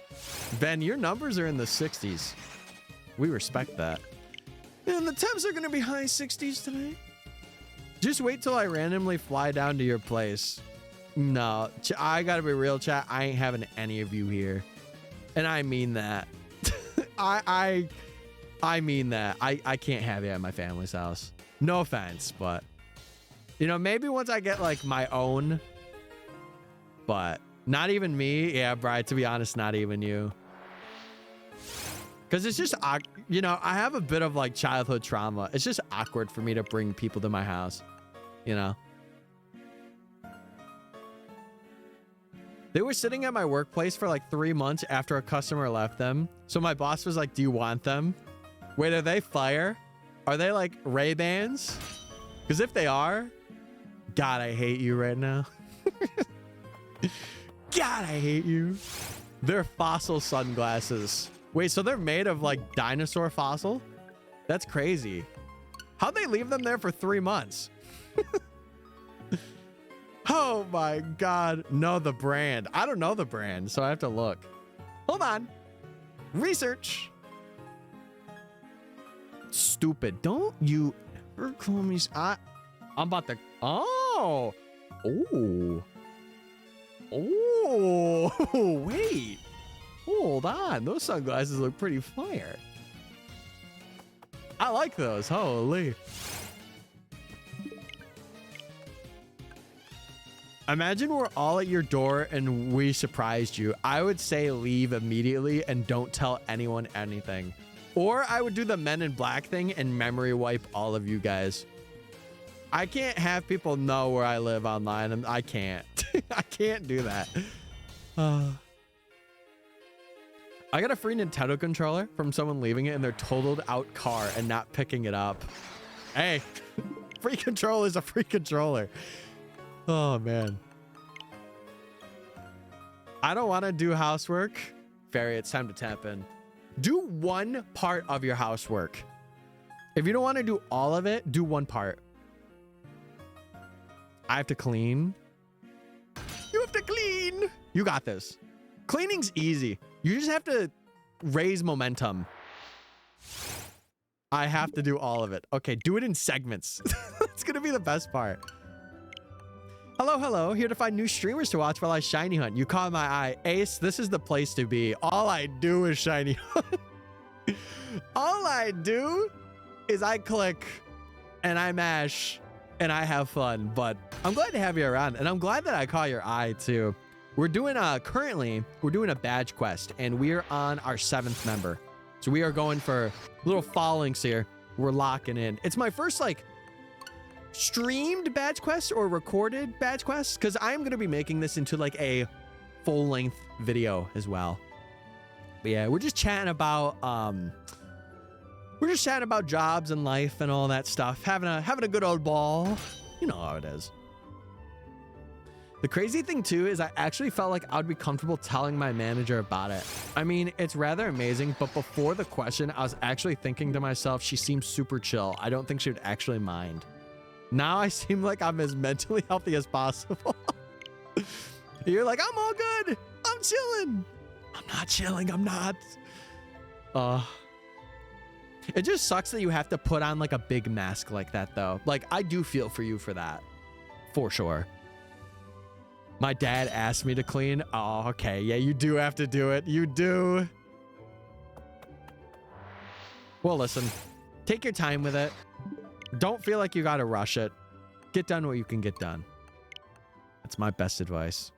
Ben, your numbers are in the 60s. We respect that. Man, the temps are going to be high 60s today. Just wait till I randomly fly down to your place. No, I got to be real, chat. I ain't having any of you here. And I mean that. I mean that. I can't have you at my family's house. No offense, but you know, maybe once I get like my own, but not even me. Yeah, Brian, to be honest, not even you. Because it's just, you know, I have a bit of like childhood trauma. It's just awkward for me to bring people to my house, you know? They were sitting at my workplace for like 3 months after a customer left them. So my boss was like, do you want them? Wait, are they fire? Are they like Ray-Bans? Because if they are, God, I hate you right now. God, I hate you. They're fossil sunglasses Wait, so they're made of like dinosaur fossil? That's crazy. How'd they leave them there for 3 months? Oh my God. No, the brand. I don't know the brand, so I have to look. Hold on. Research. Stupid. Don't you ever call me. I'm about to. Oh. Oh. Oh. Wait. Hold on. Those sunglasses look pretty fire. I like those. Holy. Imagine we're all at your door and we surprised you. I would say leave immediately and don't tell anyone anything. Or I would do the Men in Black thing and memory wipe all of you guys. I can't have people know where I live online, and I can't. I can't do that. I got a free Nintendo controller from someone leaving it in their totaled out car and not picking it up. Hey, free controller is a free controller. Oh, man. I don't want to do housework. Fairy, it's time to tap in. Do one part of your housework. If you don't want to do all of it, do one part. I have to clean. You have to clean. You got this. Cleaning's easy. You just have to raise momentum. I have to do all of it. Okay, do it in segments. That's going to be the best part. Hello, hello. Here to find new streamers to watch while I shiny hunt. You caught my eye. Ace, this is the place to be. All I do is shiny hunt. All I do is I click and I mash and I have fun. But I'm glad to have you around, and I'm glad that I caught your eye too. We're doing currently we're doing a badge quest, and we're on our 7th member. So we are going for little Falinks here. We're locking in. It's my first like streamed badge quest or recorded badge quest, because I'm going to be making this into like a full-length video as well. But yeah, we're just chatting about jobs and life and all that stuff, having a good old ball. You know how it is. The crazy thing too is I actually felt like I'd be comfortable telling my manager about it. I mean, it's rather amazing, but before the question, I was actually thinking to myself, she seems super chill. I don't think she would actually mind. Now I seem like I'm as mentally healthy as possible. You're like, I'm all good. I'm chilling. I'm not chilling. I'm not. It just sucks that you have to put on like a big mask like that though. Like, I do feel for you for that. For sure. My dad asked me to clean. Oh, okay. Yeah, you do have to do it. You do. Well, listen, take your time with it. Don't feel like you got to rush it. Get done what you can get done. That's my best advice.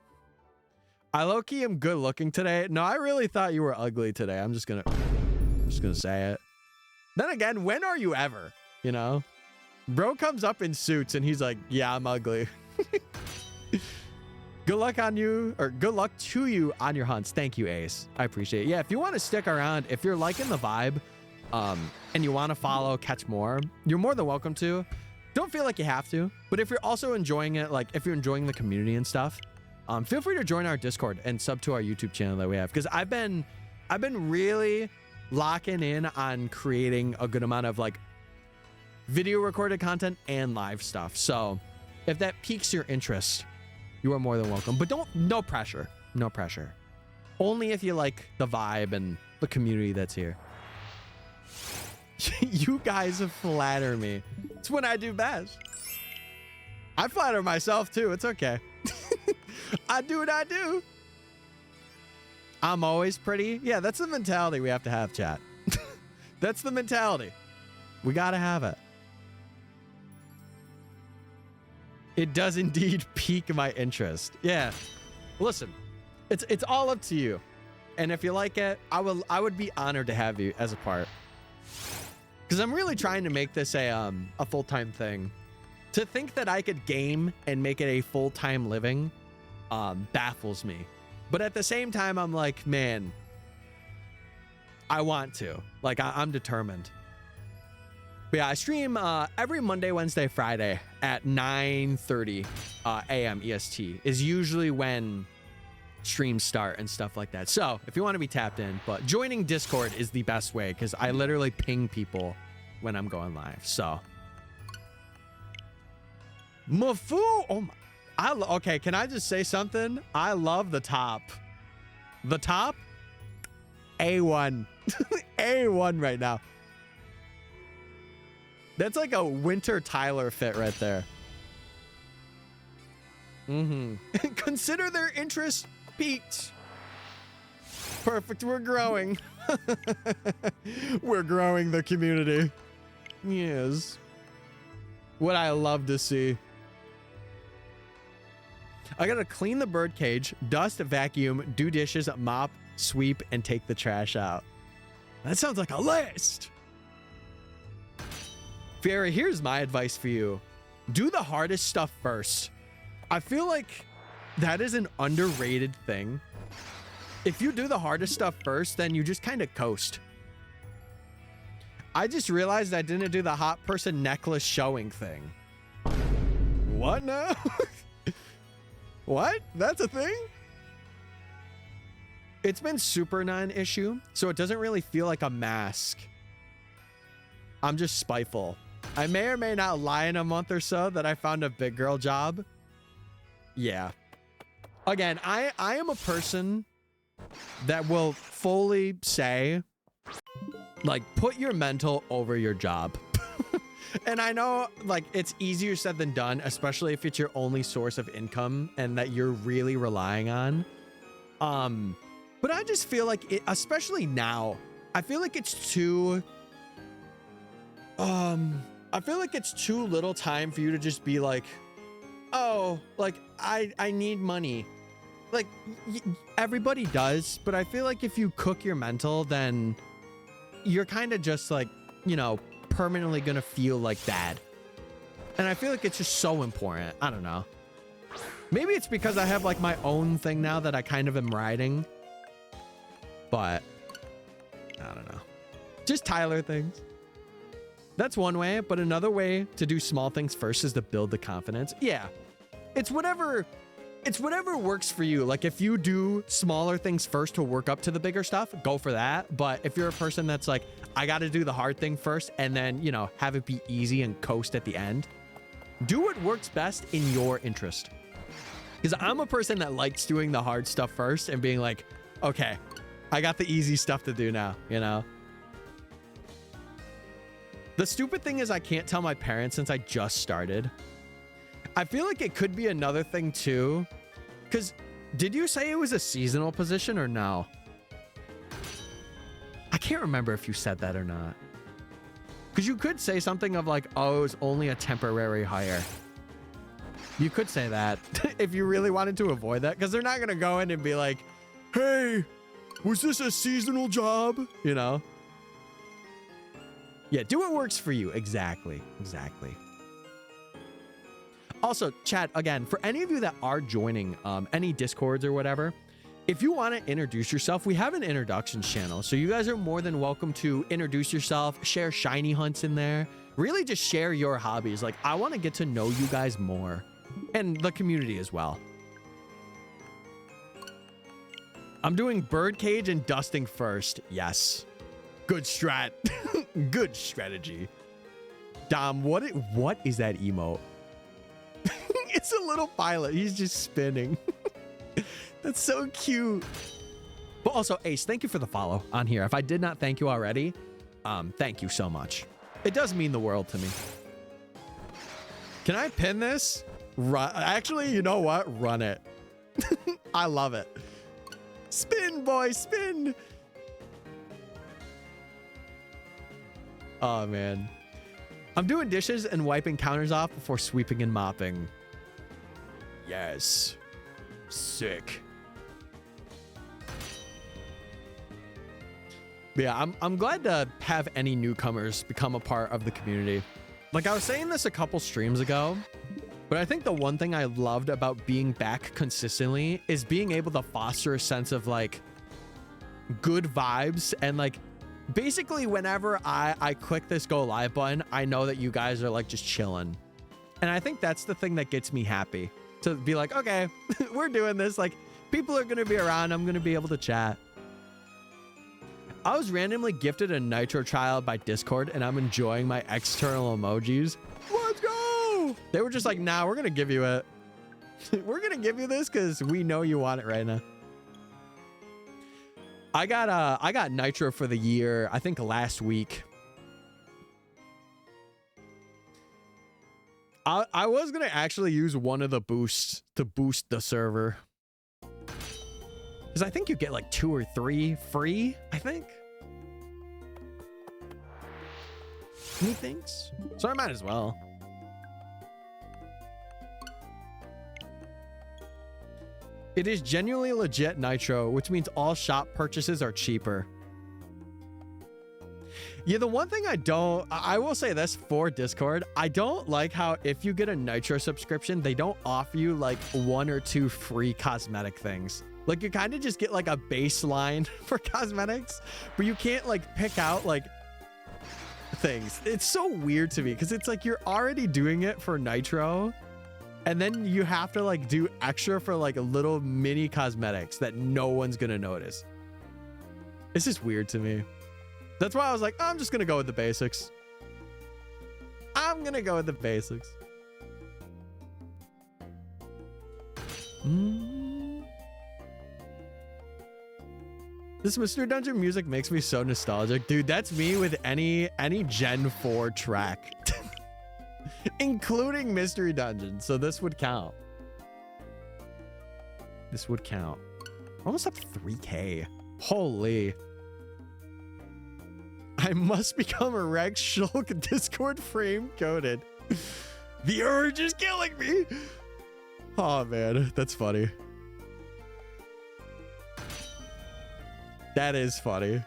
I low-key am good looking today. No, I really thought you were ugly today. I'm just gonna say it. Then again, when are you ever? You know? Bro comes up in suits and he's like, yeah, I'm ugly. Good luck on you, or good luck to you on your hunts. Thank you, Ace. I appreciate it. Yeah, if you want to stick around, if you're liking the vibe, and you want to follow, catch more, you're more than welcome to. Don't feel like you have to, but if you're also enjoying it, like if you're enjoying the community and stuff, feel free to join our Discord and sub to our YouTube channel that we have, because I've been really locking in on creating a good amount of like video recorded content and live stuff. So if that piques your interest, you are more than welcome, but no pressure. Only if you like the vibe and the community that's here. You guys flatter me. It's when I do best. I flatter myself too. It's okay. I do what I do. I'm always pretty. Yeah, that's the mentality we have to have, chat. That's the mentality. We got to have it. It does indeed pique my interest. Yeah. Listen, it's all up to you. And if you like it, I would be honored to have you as a part. Because I'm really trying to make this a full-time thing. To think that I could game and make it a full-time living baffles me. But at the same time, I'm like, man, I want to. Like, I'm determined. But yeah, I stream every Monday, Wednesday, Friday at 9:30 a.m. EST is usually when streams start and stuff like that. So if you want to be tapped in, but joining Discord is the best way because I literally ping people when I'm going live. So Mafu, oh my, okay, can I just say something? I love the top. The top, A1. A1 right now. That's like a winter Tyler fit right there. Consider their interest peaked. Perfect, we're growing. We're growing the community. Yes. What I love to see. I gotta clean the bird cage, dust, vacuum, do dishes, mop, sweep, and take the trash out. That sounds like a list. Fiera, here's my advice for you. Do the hardest stuff first. I feel like that is an underrated thing. If you do the hardest stuff first, then you just kind of coast. I just realized I didn't do the hot person necklace showing thing. What now? What? That's a thing? It's been super non-issue, so it doesn't really feel like a mask. I'm just spiteful. I may or may not lie in a month or so that I found a big girl job. Yeah. Again, I am a person that will fully say, like, put your mental over your job. And I know, like, it's easier said than done, especially if it's your only source of income and that you're really relying on. But I just feel like it, especially now, I feel like it's too, I feel like it's too little time for you to just be like, oh, like, I need money. Like, everybody does, but I feel like if you cook your mental, then you're kind of just like, you know, permanently gonna feel like bad. And I feel like it's just so important. I don't know. Maybe it's because I have like my own thing now that I kind of am riding. But I don't know. Just Tyler things. That's one way, but another way to do small things first is to build the confidence. Yeah. It's whatever works for you. Like if you do smaller things first to work up to the bigger stuff, go for that. But if you're a person that's like, I got to do the hard thing first and then, you know, have it be easy and coast at the end, do what works best in your interest. Because I'm a person that likes doing the hard stuff first and being like, okay, I got the easy stuff to do now, you know? The stupid thing is I can't tell my parents since I just started. I feel like it could be another thing too. Because did you say it was a seasonal position or no? I can't remember if you said that or not. Because you could say something of like, oh, it was only a temporary hire. You could say that if you really wanted to avoid that. Because they're not going to go in and be like, hey, was this a seasonal job? You know? Yeah, do what works for you. Exactly. Exactly. Also, chat, again, for any of you that are joining any Discords or whatever, if you want to introduce yourself, we have an introductions channel. So you guys are more than welcome to introduce yourself, share shiny hunts in there, really just share your hobbies. Like, I want to get to know you guys more and the community as well. I'm doing birdcage and dusting first. Yes. Good strat. Good strategy. Dom, what is that emote? It's a little pilot. He's just spinning. That's so cute. But also, Ace, thank you for the follow on here. If I did not thank you already, thank you so much. It does mean the world to me. Can I pin this? Actually, you know what? Run it. I love it. Spin, boy, spin. Oh, man. I'm doing dishes and wiping counters off before sweeping and mopping. Yes. Sick. But yeah, I'm glad to have any newcomers become a part of the community. Like I was saying this a couple streams ago, but I think the one thing I loved about being back consistently is being able to foster a sense of like good vibes and like basically whenever I click this go live button, I know that you guys are like just chilling. And I think that's the thing that gets me happy to be like, okay, we're doing this. Like People are going to be around. I'm going to be able to chat. I was randomly gifted a Nitro trial by Discord, and I'm enjoying my external emojis. Let's go! They were just like, nah, we're going to give you it. We're going to give you this because we know you want it right now. I got Nitro for the year, I think last week. I was going to actually use one of the boosts to boost the server. Because I think you get like 2 or 3 free, I think. Methinks. So I might as well. It is genuinely legit Nitro, which means all shop purchases are cheaper. Yeah, the one thing I will say this for Discord, I don't like how if you get a Nitro subscription, they don't offer you like 1 or 2 free cosmetic things. Like you kind of just get like a baseline for cosmetics, but you can't like pick out like things. It's so weird to me because it's like you're already doing it for Nitro. And then you have to like do extra for like a little mini cosmetics that no one's going to notice. It's just weird to me. That's why I was like, I'm just going to go with the basics. I'm going to go with the basics. This Mr. Dungeon music makes me so nostalgic. Dude, that's me with any Gen 4 track. Including Mystery Dungeon. So this would count. This would count. Almost up to 3K. Holy. I must become a Rex Shulk Discord frame coded. The urge is killing me. Oh man, that's funny. That is funny.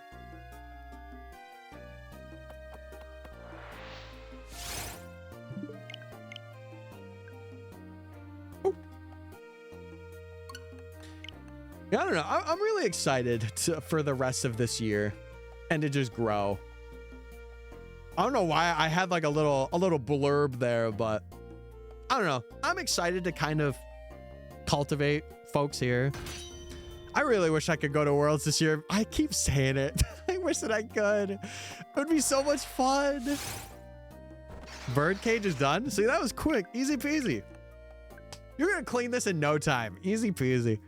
I don't know. I'm really excited for the rest of this year and to just grow. I don't know why I had like a little blurb there, but I don't know. I'm excited to kind of cultivate folks here. I really wish I could go to Worlds this year. I keep saying it. I wish that I could. It would be so much fun. Birdcage is done. See, that was quick. Easy peasy. You're going to clean this in no time. Easy peasy.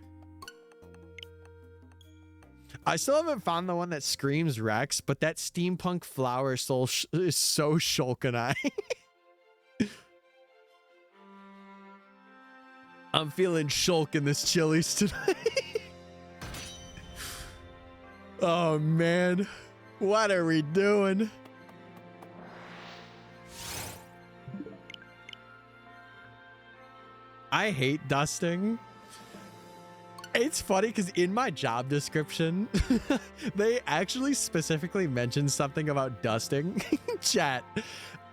I still haven't found the one that screams Rex, but that steampunk flower soul is so Shulk-and-I. I'm feeling Shulk in this Chili's tonight. Oh, man. What are we doing? I hate dusting. It's funny because in my job description, they actually specifically mentioned something about dusting. Chat,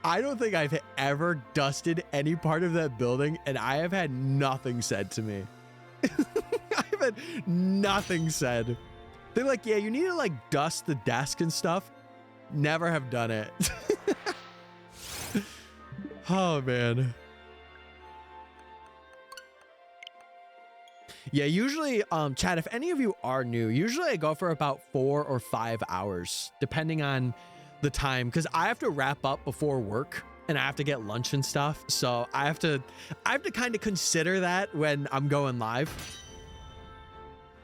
I don't think I've ever dusted any part of that building, and I have had nothing said to me. I've had nothing said. They're like, yeah, you need to like dust the desk and stuff. Never have done it. Oh, man. Yeah, usually, chat, if any of you are new, usually I go for about 4 or 5 hours, depending on the time, because I have to wrap up before work and I have to get lunch and stuff. So I have to kind of consider that when I'm going live.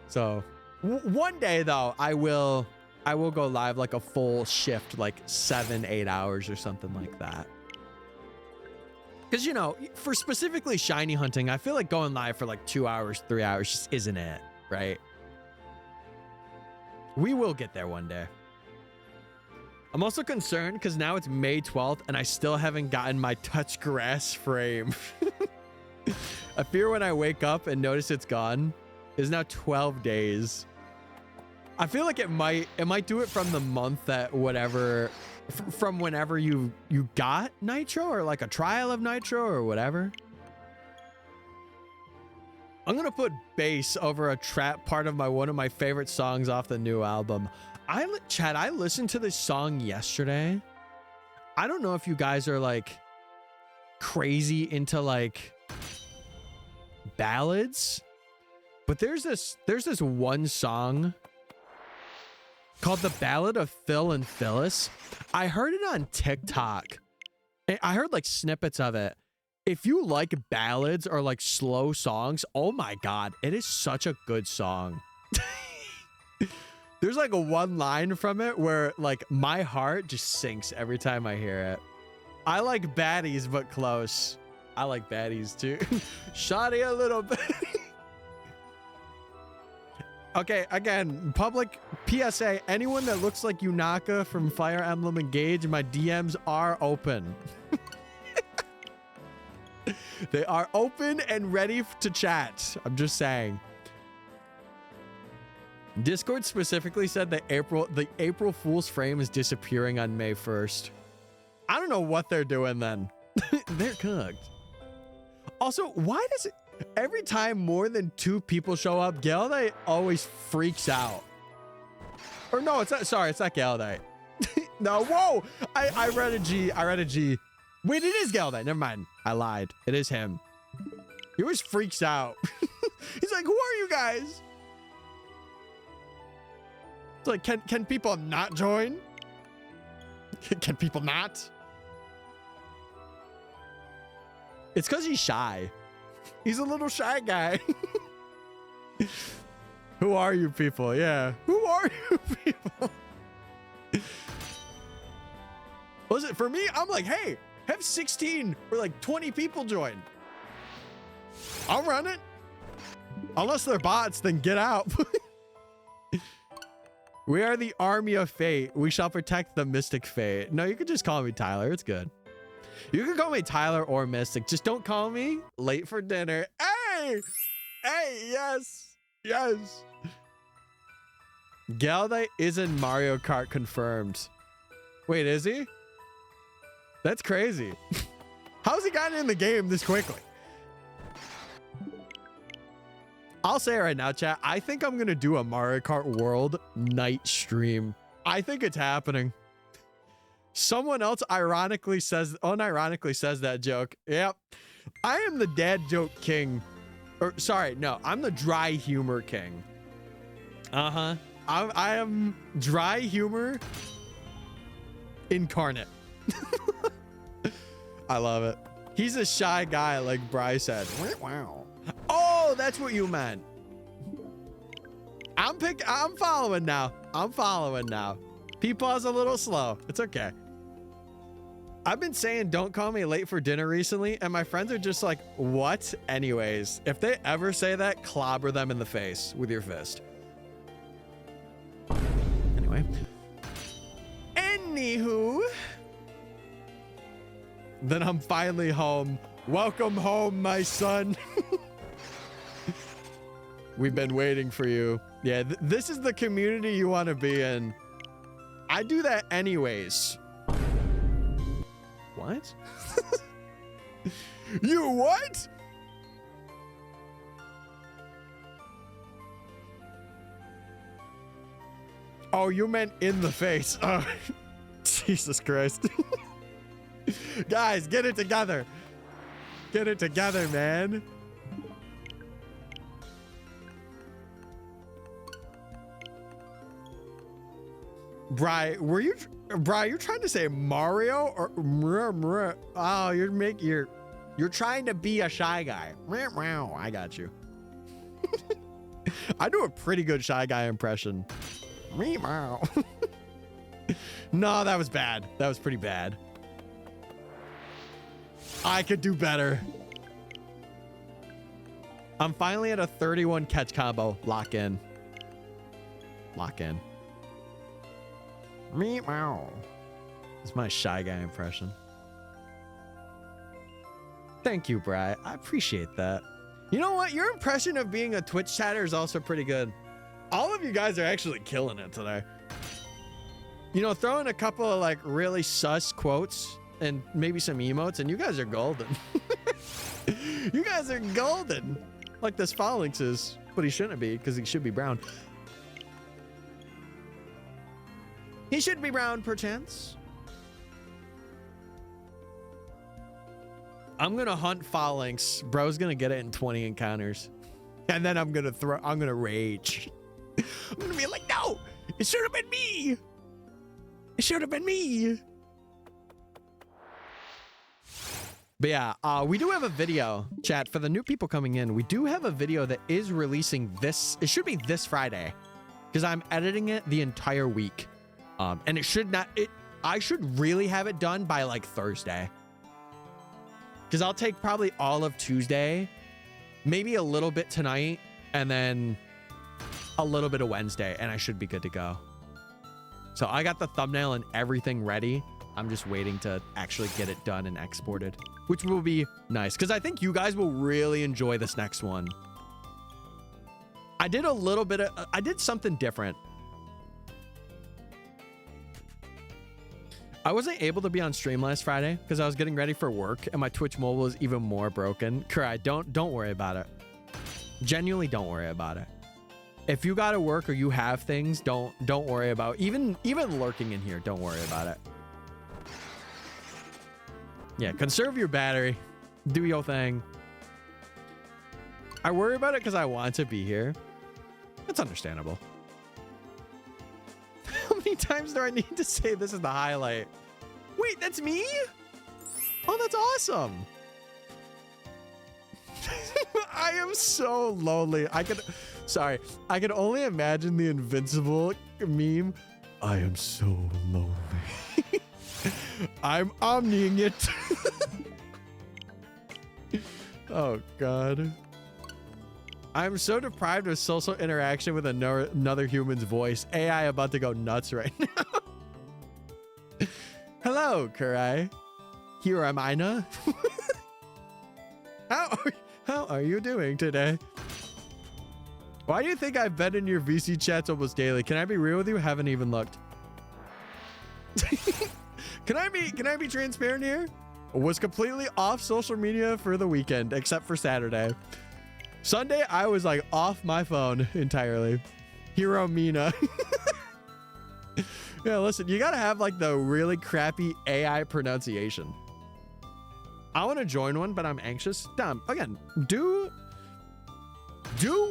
So one day though, I will go live like a full shift, like 7-8 hours or something like that. Because, you know, for specifically shiny hunting, I feel like going live for like 2 hours, 3 hours just isn't it, right? We will get there one day. I'm also concerned because now it's May 12th and I still haven't gotten my touch grass frame. I fear when I wake up and notice it's gone. It's now 12 days. I feel like it might do it from the month that whatever... from whenever you got Nitro or like a trial of Nitro or whatever. I'm gonna put bass over a trap part of one of my favorite songs off the new album. Chad, I listened to this song yesterday. I don't know if you guys are like crazy into like ballads, But there's this one song called The Ballad of Phil and Phyllis. I heard it on TikTok. I heard like snippets of it. If you like ballads or like slow songs, oh my God, it is such a good song. There's like a one line from it where like my heart just sinks every time I hear it. I like baddies, but close. I like baddies too. Shoddy a little bit. Okay, again, public PSA. Anyone that looks like Yunaka from Fire Emblem Engage, my DMs are open. They are open and ready to chat. I'm just saying. Discord specifically said that the April Fool's frame is disappearing on May 1st. I don't know what they're doing then. They're cooked. Also, why does it every time more than 2 people show up, Galdite always freaks out? Or no, it's not. Sorry, it's not Galdite. No, whoa! I read a G. I read a G. Wait, it is Galdite. Never mind. I lied. It is him. He always freaks out. He's like, "Who are you guys?" It's like, can people not join? Can people not? It's because he's shy. He's a little shy guy. Who are you people? Yeah. Who are you people? Listen, for me, I'm like, hey, have 16 or like 20 people join. I'll run it. Unless they're bots, then get out. We are the army of fate. We shall protect the mystic fate. No, you can just call me Tyler. It's good. You can call me Tyler or Mystic. Just don't call me late for dinner. Hey! Hey, yes. Yes. Galdite is in Mario Kart confirmed. Wait, is he? That's crazy. How's he gotten in the game this quickly? I'll say it right now, chat. I think I'm going to do a Mario Kart World night stream. I think it's happening. Someone else unironically says that joke. Yep. I am the dad joke king. Or sorry, no, I'm the dry humor king. Uh-huh. I am dry humor incarnate. I love it. He's a shy guy, like Bry said. Wow. Oh, that's what you meant. I'm following now. I'm following now. P-pause a little slow. It's okay. I've been saying don't call me late for dinner recently, and my friends are just like, what? Anyways, if they ever say that, clobber them in the face with your fist. Anyway. Anywho. Then I'm finally home. Welcome home, my son. We've been waiting for you. Yeah, this is the community you want to be in. I do that anyways. What? You what? Oh, you meant in the face. Oh, Jesus Christ. Guys, get it together. Get it together, man. Bri, you're trying to say Mario or oh, you're trying to be a shy guy. I got you. I do a pretty good shy guy impression. No, that was bad. That was pretty bad. I could do better. I'm finally at a 31 catch combo. Lock in. Lock in. Meow. It's my shy guy impression. Thank you, Bri. I appreciate that. You know what? Your impression of being a Twitch chatter is also pretty good. All of you guys are actually killing it today. You know, throw in a couple of like really sus quotes and maybe some emotes, and you guys are golden. You guys are golden. Like this Falinks is, but he shouldn't be because he should be brown. He should be brown, perchance. I'm gonna hunt Falinks. Bro's gonna get it in 20 encounters. And then I'm gonna rage. I'm gonna be like, no, it should have been me. It should have been me. But yeah, we do have a video, chat, for the new people coming in. We do have a video that is releasing this. It should be this Friday because I'm editing it the entire week. And it should not, I should really have it done by like Thursday. Because I'll take probably all of Tuesday, maybe a little bit tonight, and then a little bit of Wednesday, and I should be good to go. So I got the thumbnail and everything ready. I'm just waiting to actually get it done and exported, which will be nice because I think you guys will really enjoy this next one. I did a little bit of, I did something different. I wasn't able to be on stream last Friday because I was getting ready for work and my Twitch mobile is even more broken. Cry, don't worry about it. Genuinely don't worry about it. If you gotta work or you have things, don't worry about even lurking in here. Don't worry about it. Yeah, conserve your battery. Do your thing. I worry about it because I want to be here. That's understandable. How many times do I need to say this is the highlight? Wait, that's me? Oh, that's awesome. I am so lonely. I could only imagine the Invincible meme. I am so lonely. I'm omniing it. Oh God. I'm so deprived of social interaction with another human's voice. AI about to go nuts right now. Hello, Kurai. Here am Ina. How are you doing today? Why do you think I've been in your VC chats almost daily? Can I be real with you? Haven't even looked. Can I be transparent here? Was completely off social media for the weekend, except for Saturday. Sunday, I was like off my phone entirely. Hero Mina. Yeah, listen, you gotta have like the really crappy AI pronunciation. I want to join one, but I'm anxious. Damn, again, do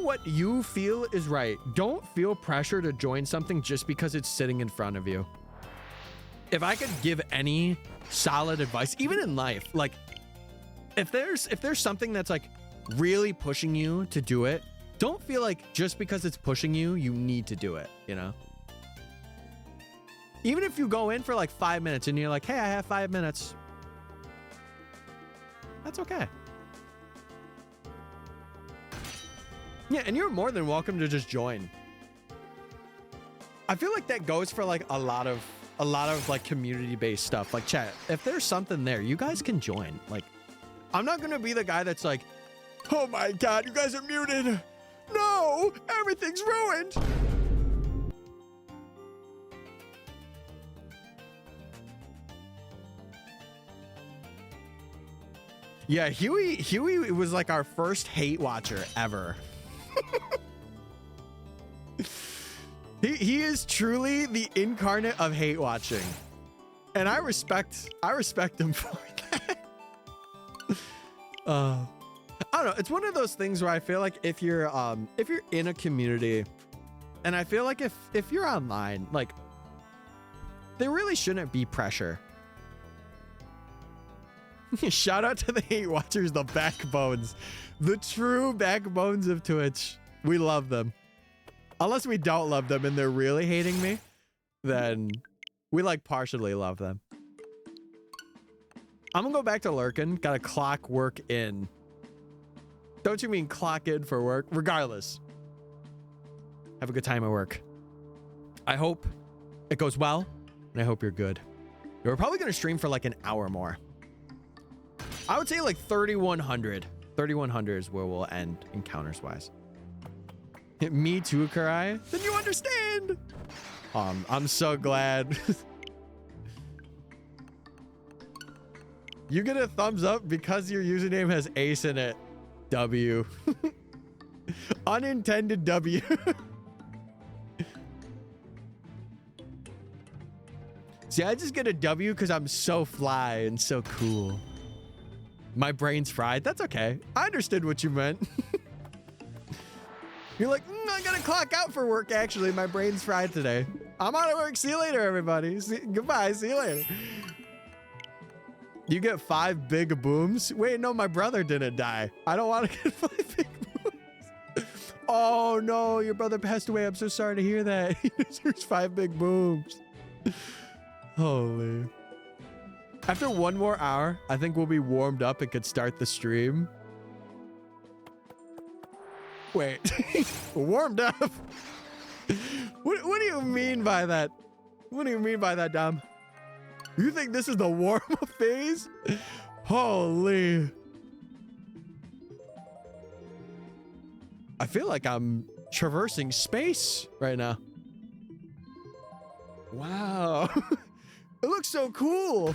what you feel is right. Don't feel pressure to join something just because it's sitting in front of you. If I could give any solid advice, even in life, like if there's something that's like really pushing you to do it, don't feel like just because it's pushing you, you need to do it, you know? Even if you go in for like 5 minutes and you're like, hey, I have 5 minutes. That's okay. Yeah, and you're more than welcome to just join. I feel like that goes for like a lot of like community-based stuff. Like chat, if there's something there, you guys can join. Like, I'm not gonna be the guy that's like, oh my God, you guys are muted. No, everything's ruined. Yeah, Huey was like our first hate watcher ever. He is truly the incarnate of hate watching. And I respect him for that. I don't know. It's one of those things where I feel like if you're in a community, and I feel like if you're online, like there really shouldn't be pressure. Shout out to the hate watchers, the backbones, the true backbones of Twitch. We love them. Unless we don't love them and they're really hating me, then we like partially love them. I'm gonna go back to lurking. Gotta clock work in. Don't you mean clock in for work? Regardless, have a good time at work. I hope it goes well, and I hope you're good. We're probably gonna stream for like an hour more. I would say like 3100. 3100 is where we'll end encounters wise. Me too, Kurai. Then you understand. I'm so glad. You get a thumbs up because your username has ace in it. W. Unintended W. See, I just get a W because I'm so fly and so cool. My brain's fried. That's okay. I understood what you meant. You're like, I'm gonna clock out for work. Actually, my brain's fried today. I'm out of work. See you later, everybody. Goodbye. See you later. You get 5 big booms. Wait, no, my brother didn't die. I don't want to get 5 big booms. Oh no, your brother passed away. I'm so sorry to hear that. He deserves 5 big booms. Holy. After 1 more hour, I think we'll be warmed up and could start the stream. Wait, warmed up? What do you mean by that? What do you mean by that, Dom? You think this is the warm-up phase? Holy. I feel like I'm traversing space right now. Wow. It looks so cool.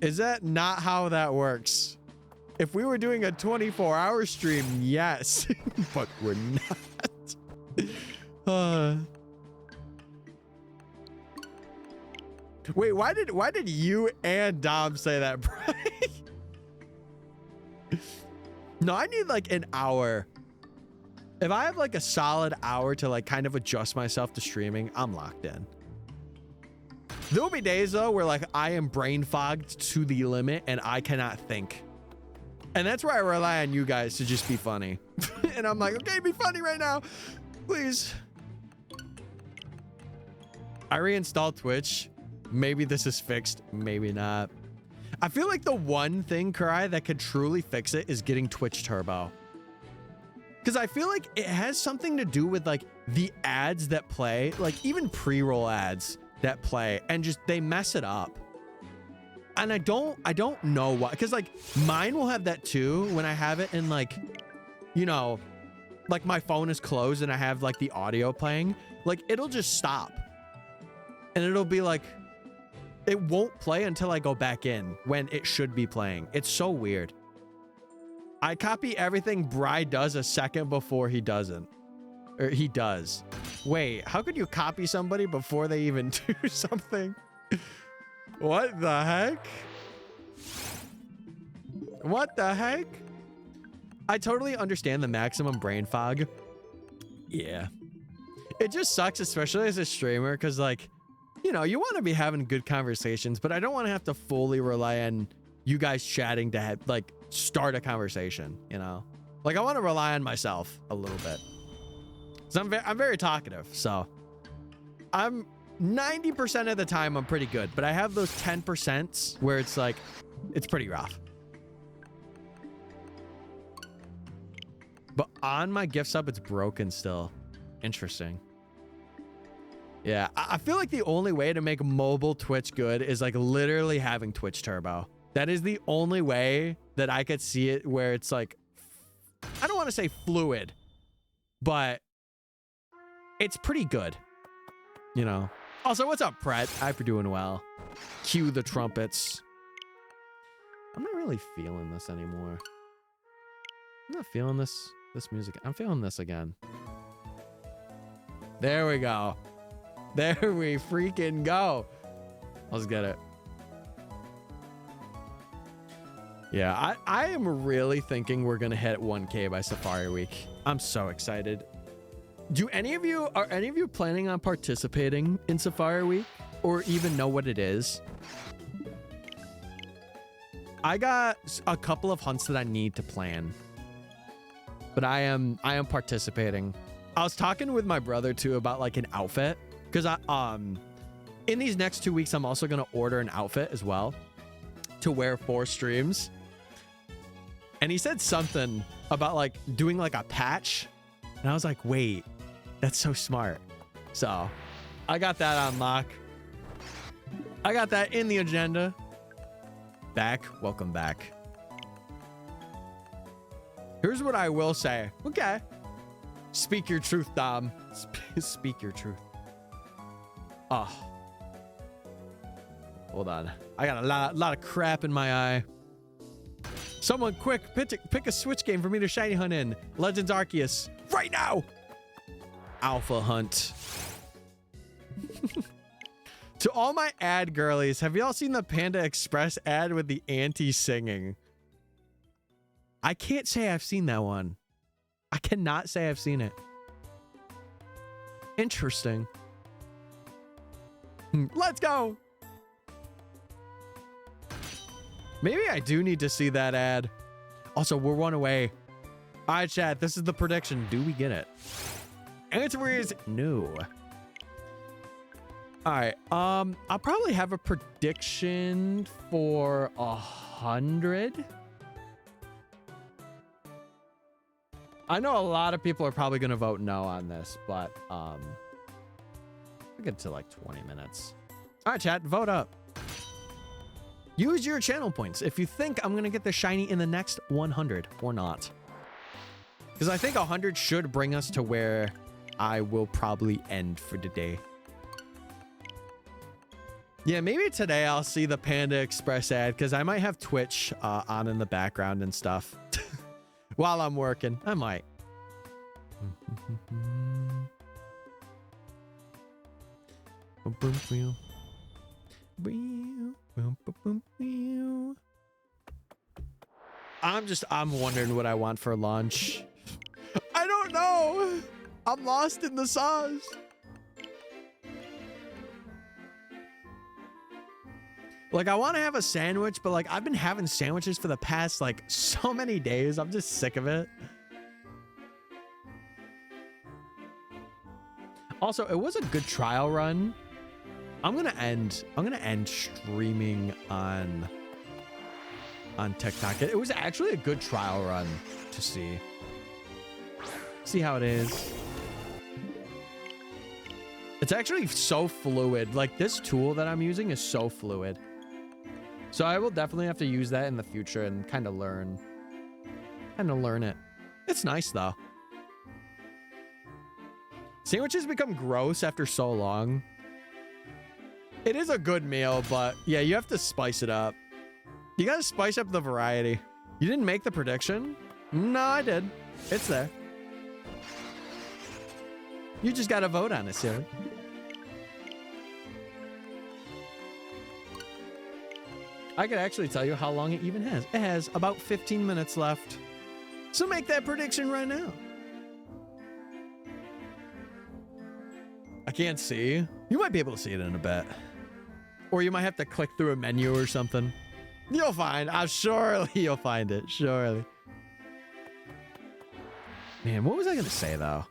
Is that not how that works? If we were doing a 24-hour stream, yes. But we're not. Wait, why did you and Dom say that, Brian? No, I need like an hour. If I have like a solid hour to like kind of adjust myself to streaming, I'm locked in. There'll be days though where like I am brain fogged to the limit and I cannot think. And that's where I rely on you guys to just be funny. And I'm like, okay, be funny right now, please. I reinstalled Twitch. Maybe this is fixed, maybe not. I feel like the one thing, Kurai, that could truly fix it is getting Twitch Turbo. Because I feel like it has something to do with like the ads that play, like even pre-roll ads that play, and just they mess it up. And I don't know why, because like mine will have that too when I have it in like, you know, like my phone is closed and I have like the audio playing, like it'll just stop. And it'll be like, it won't play until I go back in when it should be playing. It's so weird. I copy everything Bri does a second before he doesn't. Or he does. Wait, how could you copy somebody before they even do something? What the heck? What the heck? I totally understand the maximum brain fog. Yeah. It just sucks, especially as a streamer, because like, you know, you want to be having good conversations, but I don't want to have to fully rely on you guys chatting to have, like start a conversation, you know? Like I want to rely on myself a little bit. So I'm very talkative, so I'm 90% of the time I'm pretty good, but I have those 10% where it's like, it's pretty rough. But on my gift sub, it's broken still. Interesting. Yeah, I feel like the only way to make mobile Twitch good is like literally having Twitch Turbo. That is the only way that I could see it where it's like, I don't want to say fluid, but it's pretty good, you know? Also, what's up, Pret? I hope you're doing well. Cue the trumpets. I'm not really feeling this anymore. I'm not feeling this music. I'm feeling this again. There we go. There we freaking go. Let's get it. Yeah, I am really thinking we're gonna hit 1K by Safari Week. I'm so excited. Are any of you planning on participating in Safari Week or even know what it is? I got a couple of hunts that I need to plan, but I am participating. I was talking with my brother too about like an outfit, because in these next 2 weeks I'm also gonna order an outfit as well to wear for streams. And he said something about like doing like a patch, and I was like, wait, that's so smart. So I got that on lock. I got that in the agenda. Welcome back. Here's what I will say. Okay. Speak your truth, Dom. Speak your truth. Oh. Hold on. I got a lot of crap in my eye. Someone quick, pick a Switch game for me to shiny hunt in. Legends Arceus. Right now. Alpha Hunt. To all my ad girlies, have y'all seen the Panda Express ad with the auntie singing? I can't say I've seen that one. I cannot say I've seen it. Interesting. Let's go. Maybe I do need to see that ad. Also, we're one away. All right, chat. This is the prediction. Do we get it? Answer is no. All right. I'll probably have a prediction for 100. I know a lot of people are probably going to vote no on this, but we'll get to like 20 minutes. All right, chat. Vote up. Use your channel points if you think I'm going to get the shiny in the next 100 or not. Because I think 100 should bring us to where I will probably end for today. Yeah, maybe today I'll see the Panda Express ad because I might have Twitch on in the background and stuff while I'm working. I might. I'm wondering what I want for lunch. I don't know. I'm lost in the sauce. Like, I want to have a sandwich, but like I've been having sandwiches for the past like so many days. I'm just sick of it. Also, it was a good trial run. I'm gonna end streaming on TikTok. It was actually a good trial run to see how it is. It's actually so fluid. Like, this tool that I'm using is so fluid. So I will definitely have to use that in the future and kind of learn it. It's nice though. Sandwiches become gross after so long. It is a good meal, but yeah, you have to spice it up. You gotta spice up the variety. You didn't make the prediction? No, I did. It's there. You just gotta vote on it, Sarah. I could actually tell you how long it even has. It has about 15 minutes left. So make that prediction right now. I can't see. You might be able to see it in a bit. Or you might have to click through a menu or something. You'll find. Surely you'll find it. Surely. Man, what was I going to say, though?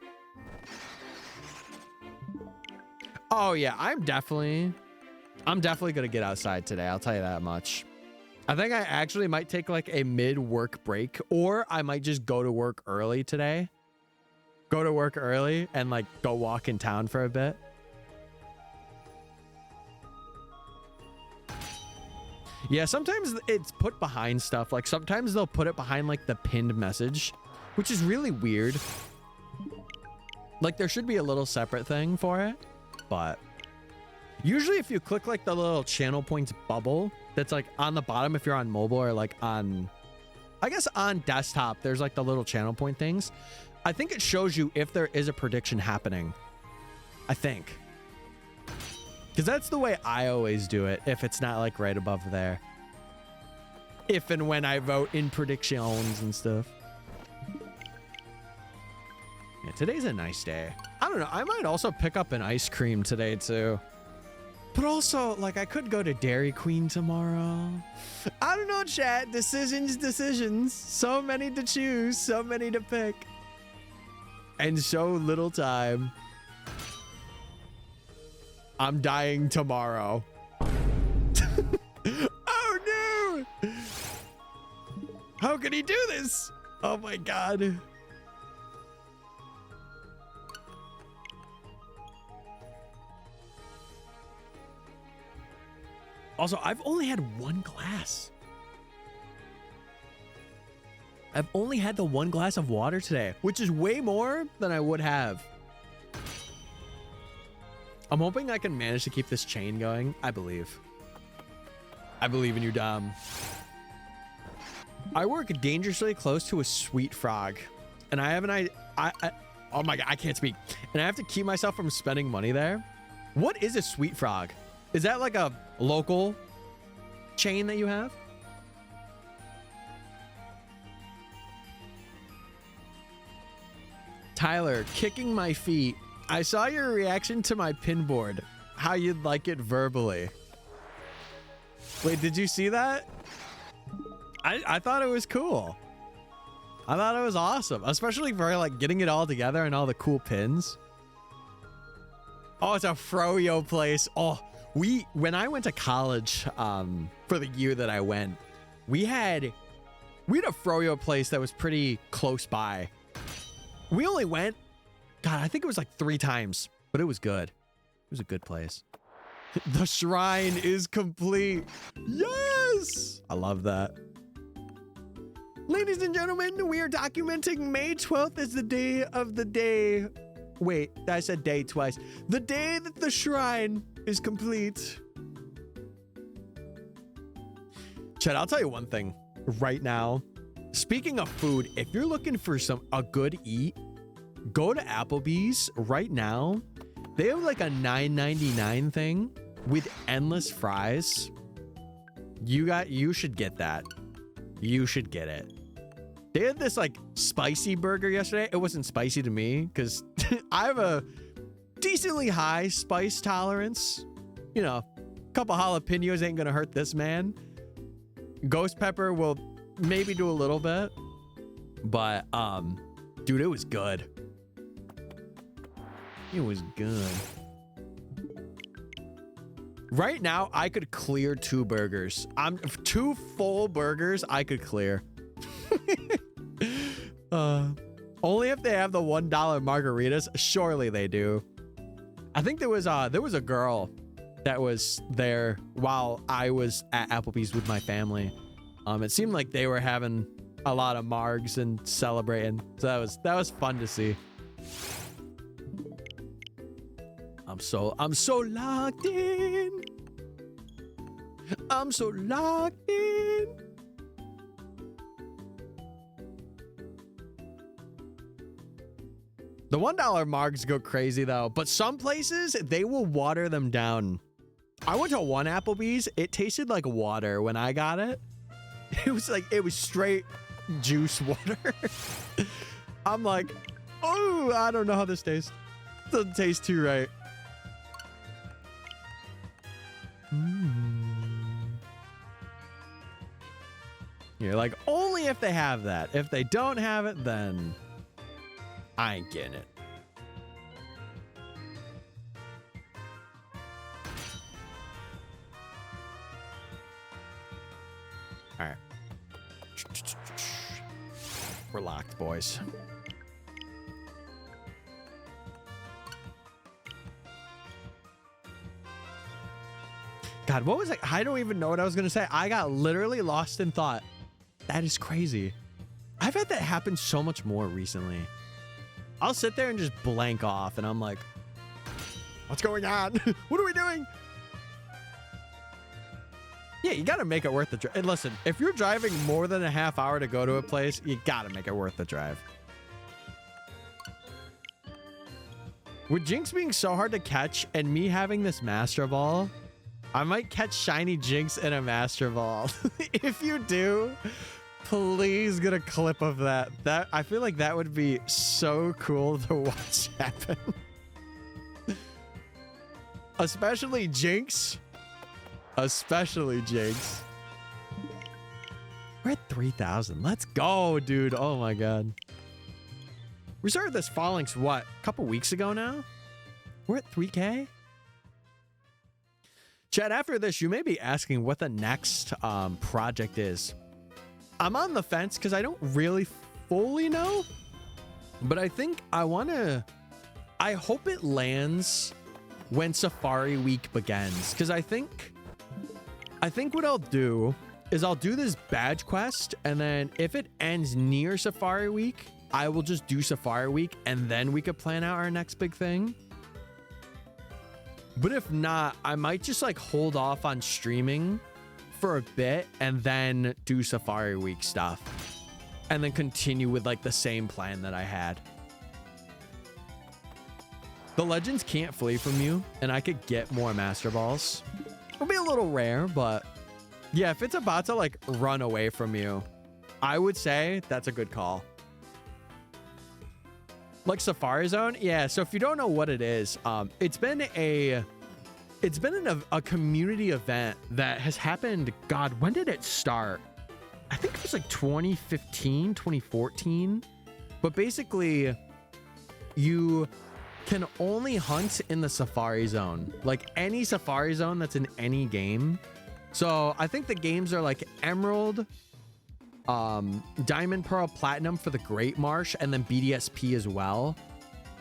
Oh, yeah. I'm definitely going to get outside today. I'll tell you that much. I think I actually might take like a mid-work break, or I might just go to work early today. Go to work early and like go walk in town for a bit. Yeah, sometimes it's put behind stuff. Like sometimes they'll put it behind like the pinned message, which is really weird. Like there should be a little separate thing for it, but usually if you click like the little channel points bubble that's like on the bottom, if you're on mobile or like on, I guess on desktop, there's like the little channel point things. I think it shows you if there is a prediction happening. I think. Because that's the way I always do it, if it's not like right above there. If and when I vote in predictions and stuff. Yeah, today's a nice day. I don't know. I might also pick up an ice cream today too. But also, like, I could go to Dairy Queen tomorrow. I don't know, chat. Decisions. So many to choose. So many to pick. And so little time. I'm dying tomorrow. Oh no! How could he do this? Oh my god. Also, I've only had one glass. I've only had the one glass of water today, which is way more than I would have. I'm hoping I can manage to keep this chain going. I believe. I believe in you, Dom. I work dangerously close to a sweet frog, and I have an oh my god, I can't speak. And I have to keep myself from spending money there. What is a sweet frog? Is that like a local chain that you have? Tyler, kicking my feet. I saw your reaction to my pinboard. How you'd like it verbally. Wait, did you see that? I thought it was cool. I thought it was awesome, especially for like getting it all together and all the cool pins. Oh, it's a froyo place. Oh, when I went to college, for the year that I went, we had a froyo place that was pretty close by. We only went, God, I think it was like 3 times, but it was good. It was a good place. The shrine is complete. Yes! I love that. Ladies and gentlemen, we are documenting May 12th as the day of the day. Wait, I said day twice. The day that the shrine is complete. Chet, I'll tell you one thing right now. Speaking of food, if you're looking for a good eat, go to Applebee's right now. They have like a $9.99 thing with endless fries. You should get that. You should get it. They had this like spicy burger yesterday. It wasn't spicy to me because I have a decently high spice tolerance. You know, a couple jalapenos ain't gonna hurt this man. Ghost pepper will maybe do a little bit, but dude, it was good. It was good. Right now, I could clear 2 burgers. 2 full burgers I could clear. Only if they have the $1 margaritas. Surely they do. I think there was a girl that was there while I was at Applebee's with my family. It seemed like they were having a lot of margs and celebrating. So that was fun to see. I'm so locked in. I'm so locked in. The $1 margs go crazy though, but some places they will water them down. I went to one Applebee's. It tasted like water when I got it. It was straight juice water. I'm like, oh, I don't know how this tastes. Doesn't taste too right. You're like, only if they have that. If they don't have it, then I ain't getting it. All right. We're locked, boys. God, what was it? I don't even know what I was going to say. I got literally lost in thought. That is crazy. I've had that happen so much more recently. I'll sit there and just blank off and I'm like, what's going on? What are we doing? Yeah, you got to make it worth the drive. And listen, if you're driving more than a half hour to go to a place, you got to make it worth the drive. With Jinx being so hard to catch and me having this Master Ball, I might catch shiny Jinx in a Master Ball. If you do, please get a clip of that. I feel like that would be so cool to watch happen. Especially Jinx. Especially Jinx. We're at 3,000. Let's go, dude. Oh my God. We started this Falinks, what, a couple weeks ago now? We're at 3K? Chad, after this, you may be asking what the next project is. I'm on the fence because I don't really fully know, but I think I hope it lands when Safari Week begins, because I think what I'll do is I'll do this badge quest, and then if it ends near Safari Week, I will just do Safari Week, and then we could plan out our next big thing. But if not, I might just like hold off on streaming for a bit and then do Safari Week stuff and then continue with like the same plan that I had. The legends can't flee from you, and I could get more Master Balls. It'll be a little rare, but yeah, if it's about to like run away from you, I would say that's a good call. Like Safari Zone? Yeah, so if you don't know what it is, it's been a community event that has happened, God, when did it start? I think it was like 2015, 2014. But basically, you can only hunt in the Safari Zone. Like any Safari Zone that's in any game. So I think the games are like Emerald, Diamond, Pearl, Platinum for the Great Marsh, and then BDSP as well.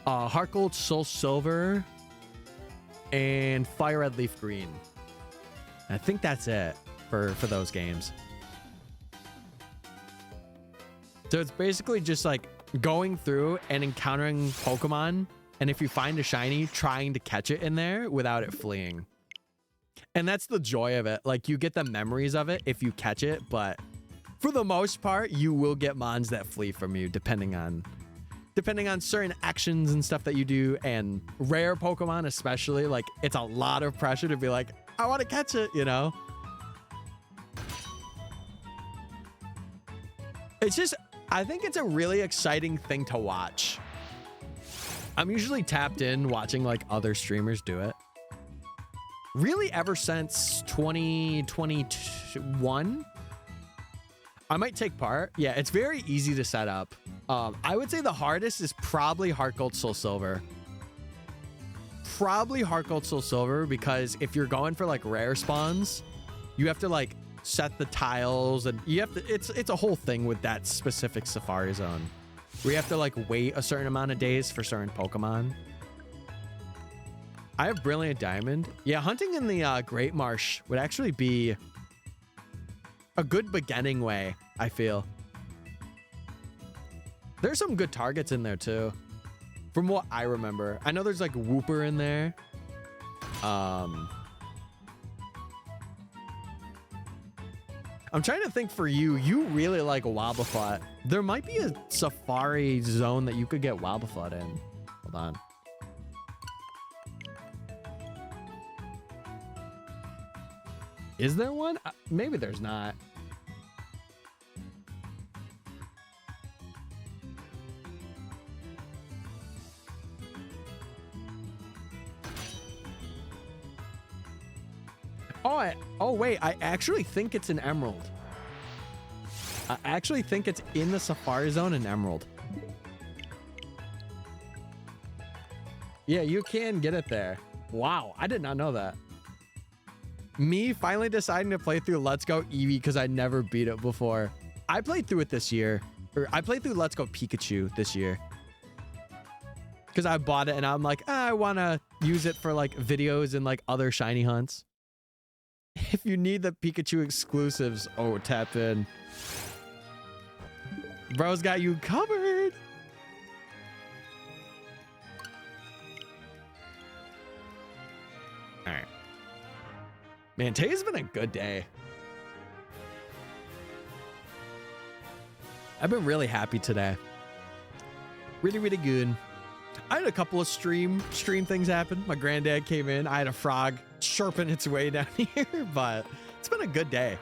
Heart Gold, Soul Silver, and Fire Red Leaf Green. I think that's it for those games. So it's basically just like going through and encountering Pokemon, and if you find a shiny, trying to catch it in there without it fleeing. And that's the joy of it. Like, you get the memories of it if you catch it, but for the most part, you will get mons that flee from you depending on certain actions and stuff that you do. And rare Pokemon especially, like, it's a lot of pressure to be like, I want to catch it, you know? It's just, I think it's a really exciting thing to watch. I'm usually tapped in watching like other streamers do it. Really ever since 2021. I might take part. Yeah, it's very easy to set up. I would say the hardest is probably Heart Gold, Soul Silver. Probably Heart Gold, Soul Silver, because if you're going for like rare spawns, you have to like set the tiles, and you have to, it's a whole thing with that specific Safari Zone. We have to like wait a certain amount of days for certain Pokemon. I have Brilliant Diamond. Yeah, hunting in the Great Marsh would actually be a good beginning way, I feel. There's some good targets in there too, from what I remember. I know there's like Wooper in there. I'm trying to think for you. You really like Wobbuffet. There might be a Safari Zone that you could get Wobbuffet in. Hold on. Is there one? Maybe there's not. Oh wait, I actually think it's an Emerald. I actually think it's in the Safari Zone in Emerald. Yeah, you can get it there. Wow, I did not know that. Me finally deciding to play through Let's Go Eevee because I never beat it before. I played through it this year. Or I played through Let's Go Pikachu this year. Because I bought it and I'm like, I want to use it for like videos and like other shiny hunts. If you need the Pikachu exclusives, oh, tap in. Bro's got you covered. All right. Man, today's been a good day. I've been really happy today. Really, really good. I had a couple of stream things happen. My granddad came in. I had a frog chirping its way down here, but it's been a good day.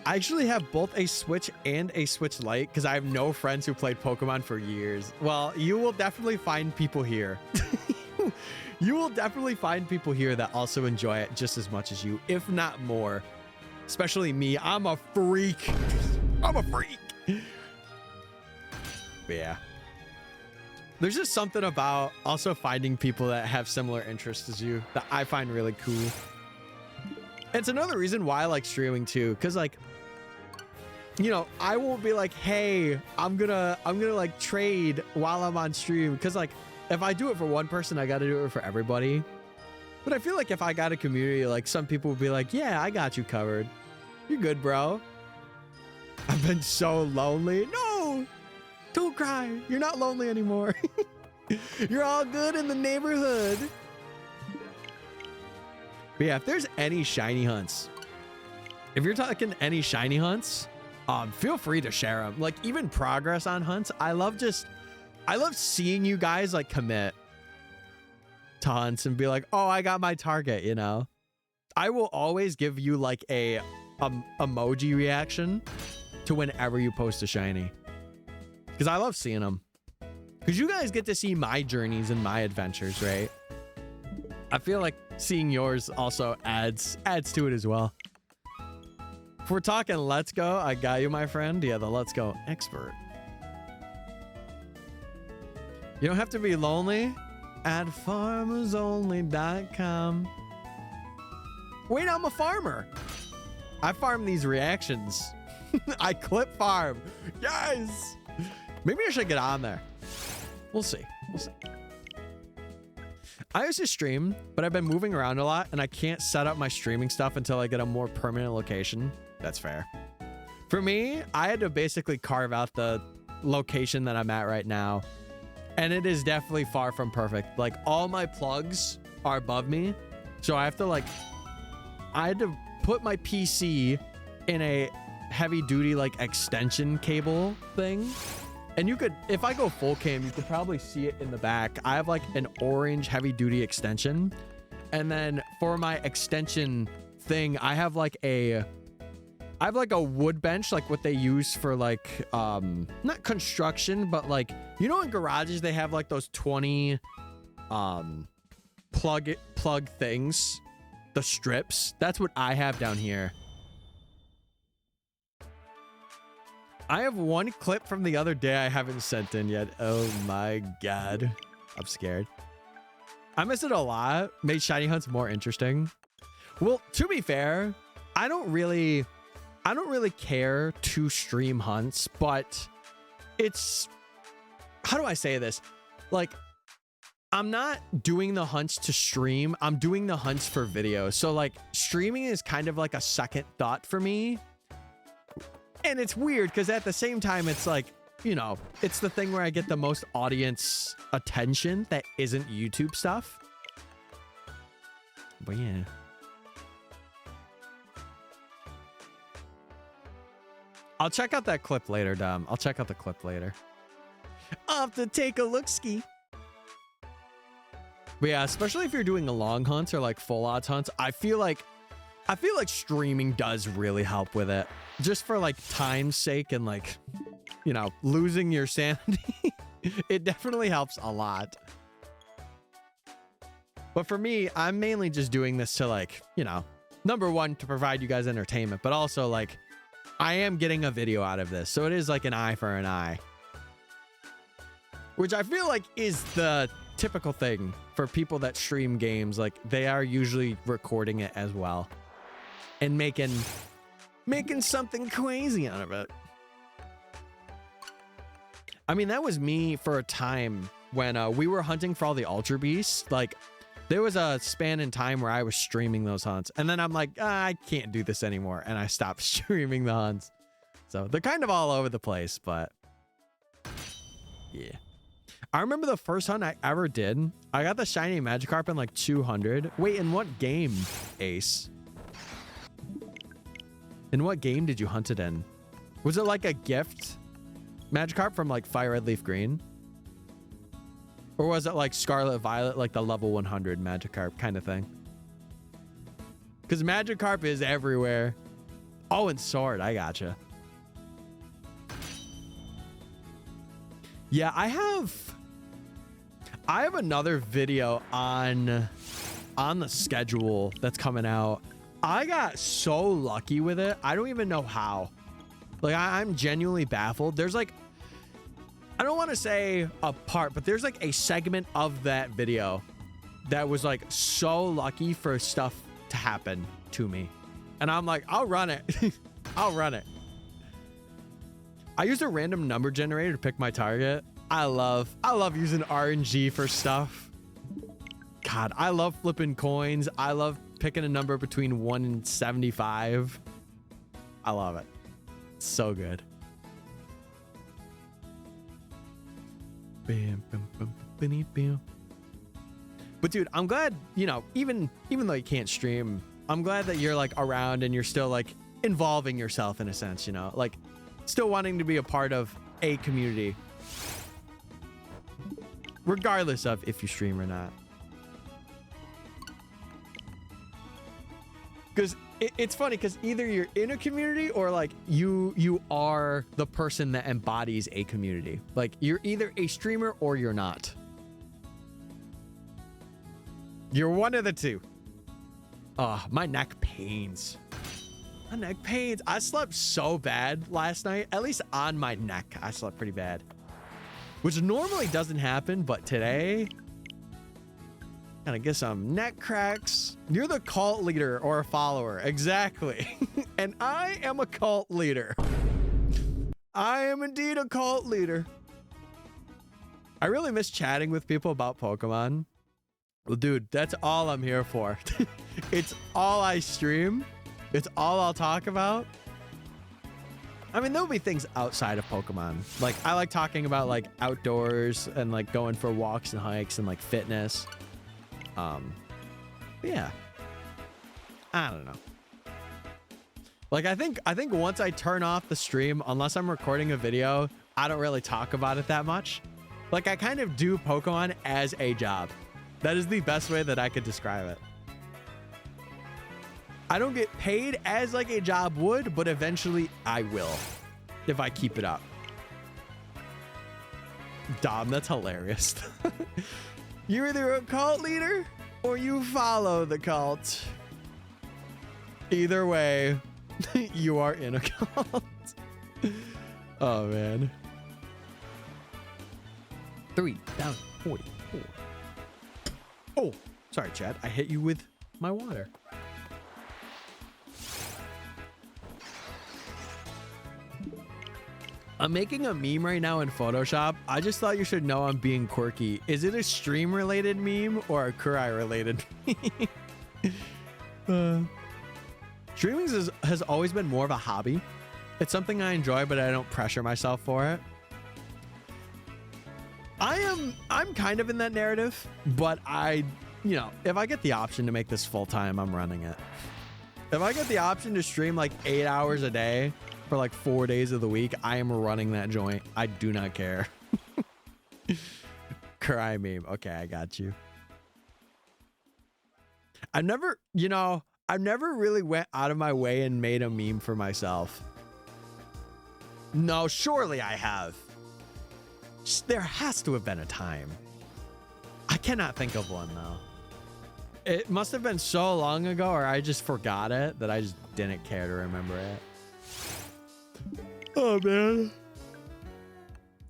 I actually have both a Switch and a Switch Lite because I have no friends who played Pokemon for years. Well, you will definitely find people here. You will definitely find people here that also enjoy it just as much as you, if not more. Especially me. I'm a freak. I'm a freak. But yeah. There's just something about also finding people that have similar interests as you that I find really cool. It's another reason why I like streaming too, because like, you know, I won't be like, hey, I'm gonna like trade while I'm on stream, because like if I do it for one person, I gotta do it for everybody. But I feel like if I got a community, like some people would be like, yeah, I got you covered. You're good, bro. I've been so lonely. No, don't cry. You're not lonely anymore. You're all good in the neighborhood. But yeah, if there's any shiny hunts, if you're talking any shiny hunts, feel free to share them. Like even progress on hunts. I love seeing you guys like commit to hunts and be like, oh, I got my target, you know? I will always give you like a emoji reaction to whenever you post a shiny. because I love seeing them. Because you guys get to see my journeys and my adventures, right? I feel like seeing yours also adds to it as well. If we're talking Let's Go, I got you, my friend. Yeah, the Let's Go expert. You don't have to be lonely at farmersonly.com. Wait, I'm a farmer. I farm these reactions. I clip farm. Yes. Maybe I should get on there. We'll see. We'll see. I used to stream, but I've been moving around a lot and I can't set up my streaming stuff until I get a more permanent location. That's fair. For me, I had to basically carve out the location that I'm at right now. And it is definitely far from perfect. Like, all my plugs are above me. So I have to, like, I had to put my PC in a heavy duty, like, extension cable thing. And you could, if I go full cam, you could probably see it in the back. I have, like, an orange heavy duty extension. And then for my extension thing, I have, like, a wood bench, like what they use for, like, not construction, but, like, you know, in garages they have, like, those 20 plug things, the strips. That's what I have down here. I have one clip from the other day I haven't sent in yet. Oh my god, I'm scared. I miss it a lot. Made shiny hunts more interesting. Well, to be fair, I don't really care to stream hunts, but it's, how do I say this? Like, I'm not doing the hunts to stream. I'm doing the hunts for video. So, like, streaming is kind of like a second thought for me. And it's weird because at the same time, it's like, you know, it's the thing where I get the most audience attention that isn't YouTube stuff. But yeah. I'll check out that clip later, Dom. I'll check out the clip later. I'll have to take a look-ski. But yeah, especially if you're doing a long hunts or like full odds hunts, I feel like streaming does really help with it. Just for like time's sake and like, you know, losing your sanity. It definitely helps a lot. But for me, I'm mainly just doing this to, like, you know, number one, to provide you guys entertainment, but also like, I am getting a video out of this. So it is like an eye for an eye. Which I feel like is the typical thing for people that stream games. Like, they are usually recording it as well. And making something crazy out of it. I mean, that was me for a time when we were hunting for all the Ultra Beasts. Like, there was a span in time where I was streaming those hunts. And then I'm like, I can't do this anymore. And I stopped streaming the hunts. So they're kind of all over the place, but yeah. I remember the first hunt I ever did. I got the shiny Magikarp in like 200. Wait, in what game, Ace? In what game did you hunt it in? Was it like a gift Magikarp from like Fire Red Leaf Green? Or was it like Scarlet Violet, like the level 100 Magikarp kind of thing? Because Magikarp is everywhere. Oh, and Sword, I gotcha. Yeah, I have another video on the schedule that's coming out. I got so lucky with it. I don't even know how. Like, I'm genuinely baffled. There's like, I don't want to say a part, but there's like a segment of that video that was like so lucky for stuff to happen to me. And I'm like, I'll run it. I'll run it. I used a random number generator to pick my target. I love using RNG for stuff. God, I love flipping coins. I love picking a number between 1 and 75. I love it. It's so good. But dude, I'm glad, you know, even though you can't stream, I'm glad that you're like around and you're still like involving yourself in a sense, you know, like still wanting to be a part of a community, regardless of if you stream or not. Because it's funny because either you're in a community or like you are the person that embodies a community. Like you're either a streamer or you're not. You're one of the two. Oh, my neck pains. My neck pains. I slept so bad last night. At least on my neck, I slept pretty bad. Which normally doesn't happen, but today, gotta get some neck cracks. You're the cult leader or a follower. Exactly. And I am a cult leader. I am indeed a cult leader. I really miss chatting with people about Pokemon. Well, dude, that's all I'm here for. It's all I stream. It's all I'll talk about. I mean, there'll be things outside of Pokemon. Like, I like talking about, like, outdoors and, like, going for walks and hikes and, like, fitness. Yeah. I don't know. Like, I think once I turn off the stream, unless I'm recording a video, I don't really talk about it that much. Like, I kind of do Pokemon as a job. That is the best way that I could describe it. I don't get paid as like a job would, but eventually I will if I keep it up. Dom, that's hilarious. You're either a cult leader or you follow the cult. Either way, you are in a cult. Oh, man. 3,044. Oh, sorry, Chad. I hit you with my water. I'm making a meme right now in Photoshop. I just thought you should know I'm being quirky. Is it a stream-related meme or a Kurai-related meme? Streaming has always been more of a hobby. It's something I enjoy, but I don't pressure myself for it. I'm kind of in that narrative, but you know, if I get the option to make this full time, I'm running it. If I get the option to stream like 8 hours a day for like 4 days of the week, I am running that joint. I do not care. Cry meme. Okay, I got you. I've never really went out of my way and made a meme for myself. No, surely I have. There has to have been a time. I cannot think of one though. It must have been so long ago, or I just forgot it that I just didn't care to remember it. Oh man.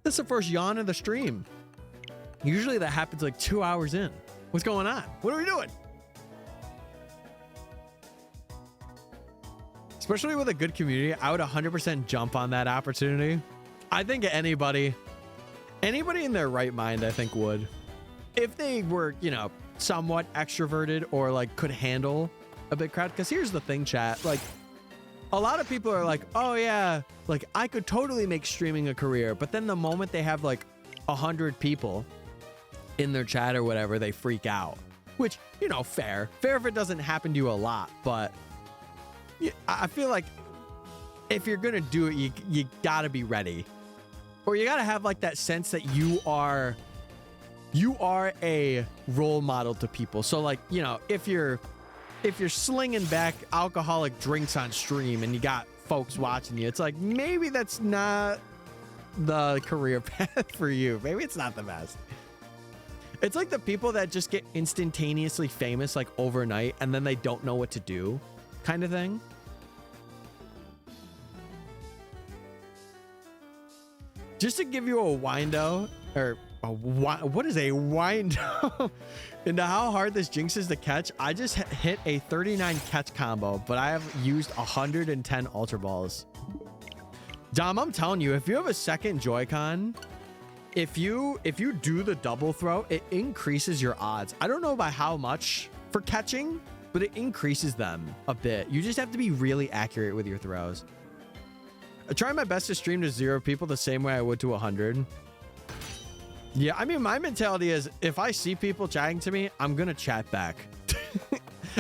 That's the first yawn of the stream. Usually that happens like 2 hours in. What's going on? What are we doing? Especially with a good community, I would 100% jump on that opportunity. I think anybody in their right mind, I think would. If they were, you know, somewhat extroverted or like could handle a big crowd. Because here's the thing, chat. Like, a lot of people are like, oh yeah, like I could totally make streaming a career. But then the moment they have like 100 people in their chat or whatever, they freak out. Which, you know, fair if it doesn't happen to you a lot. But I feel like if you're gonna do it, you gotta be ready. Or you gotta have like that sense that you are a role model to people. So like, you know, if you're slinging back alcoholic drinks on stream and you got folks watching you, it's like maybe that's not the career path for you. Maybe it's not the best. It's like the people that just get instantaneously famous like overnight and then they don't know what to do kind of thing. Just to give you a window, or what is a window into how hard this Jinx is to catch, I just hit a 39 catch combo, but I have used 110 Ultra Balls. Dom, I'm telling you, if you have a second Joy-Con, if you do the double throw, it increases your odds. I don't know by how much for catching, but it increases them a bit. You just have to be really accurate with your throws. I try my best to stream to 0 people the same way I would to 100. Yeah, I mean, my mentality is if I see people chatting to me, I'm going to chat back.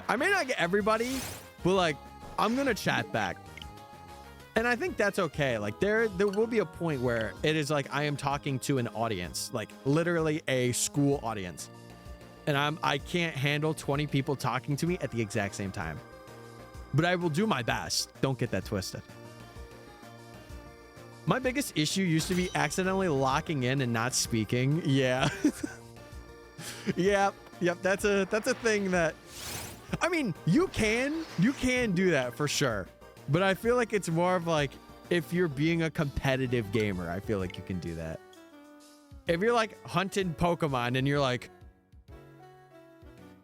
I may not get everybody, but like, I'm going to chat back. And I think that's okay. Like there will be a point where it is like I am talking to an audience, like literally a school audience. And I can't handle 20 people talking to me at the exact same time. but I will do my best. Don't get that twisted. My biggest issue used to be accidentally locking in and not speaking. Yeah. Yep. That's a thing that, I mean, you can do that for sure. But I feel like it's more of like, if you're being a competitive gamer, I feel like you can do that. If you're like hunting Pokemon and you're like,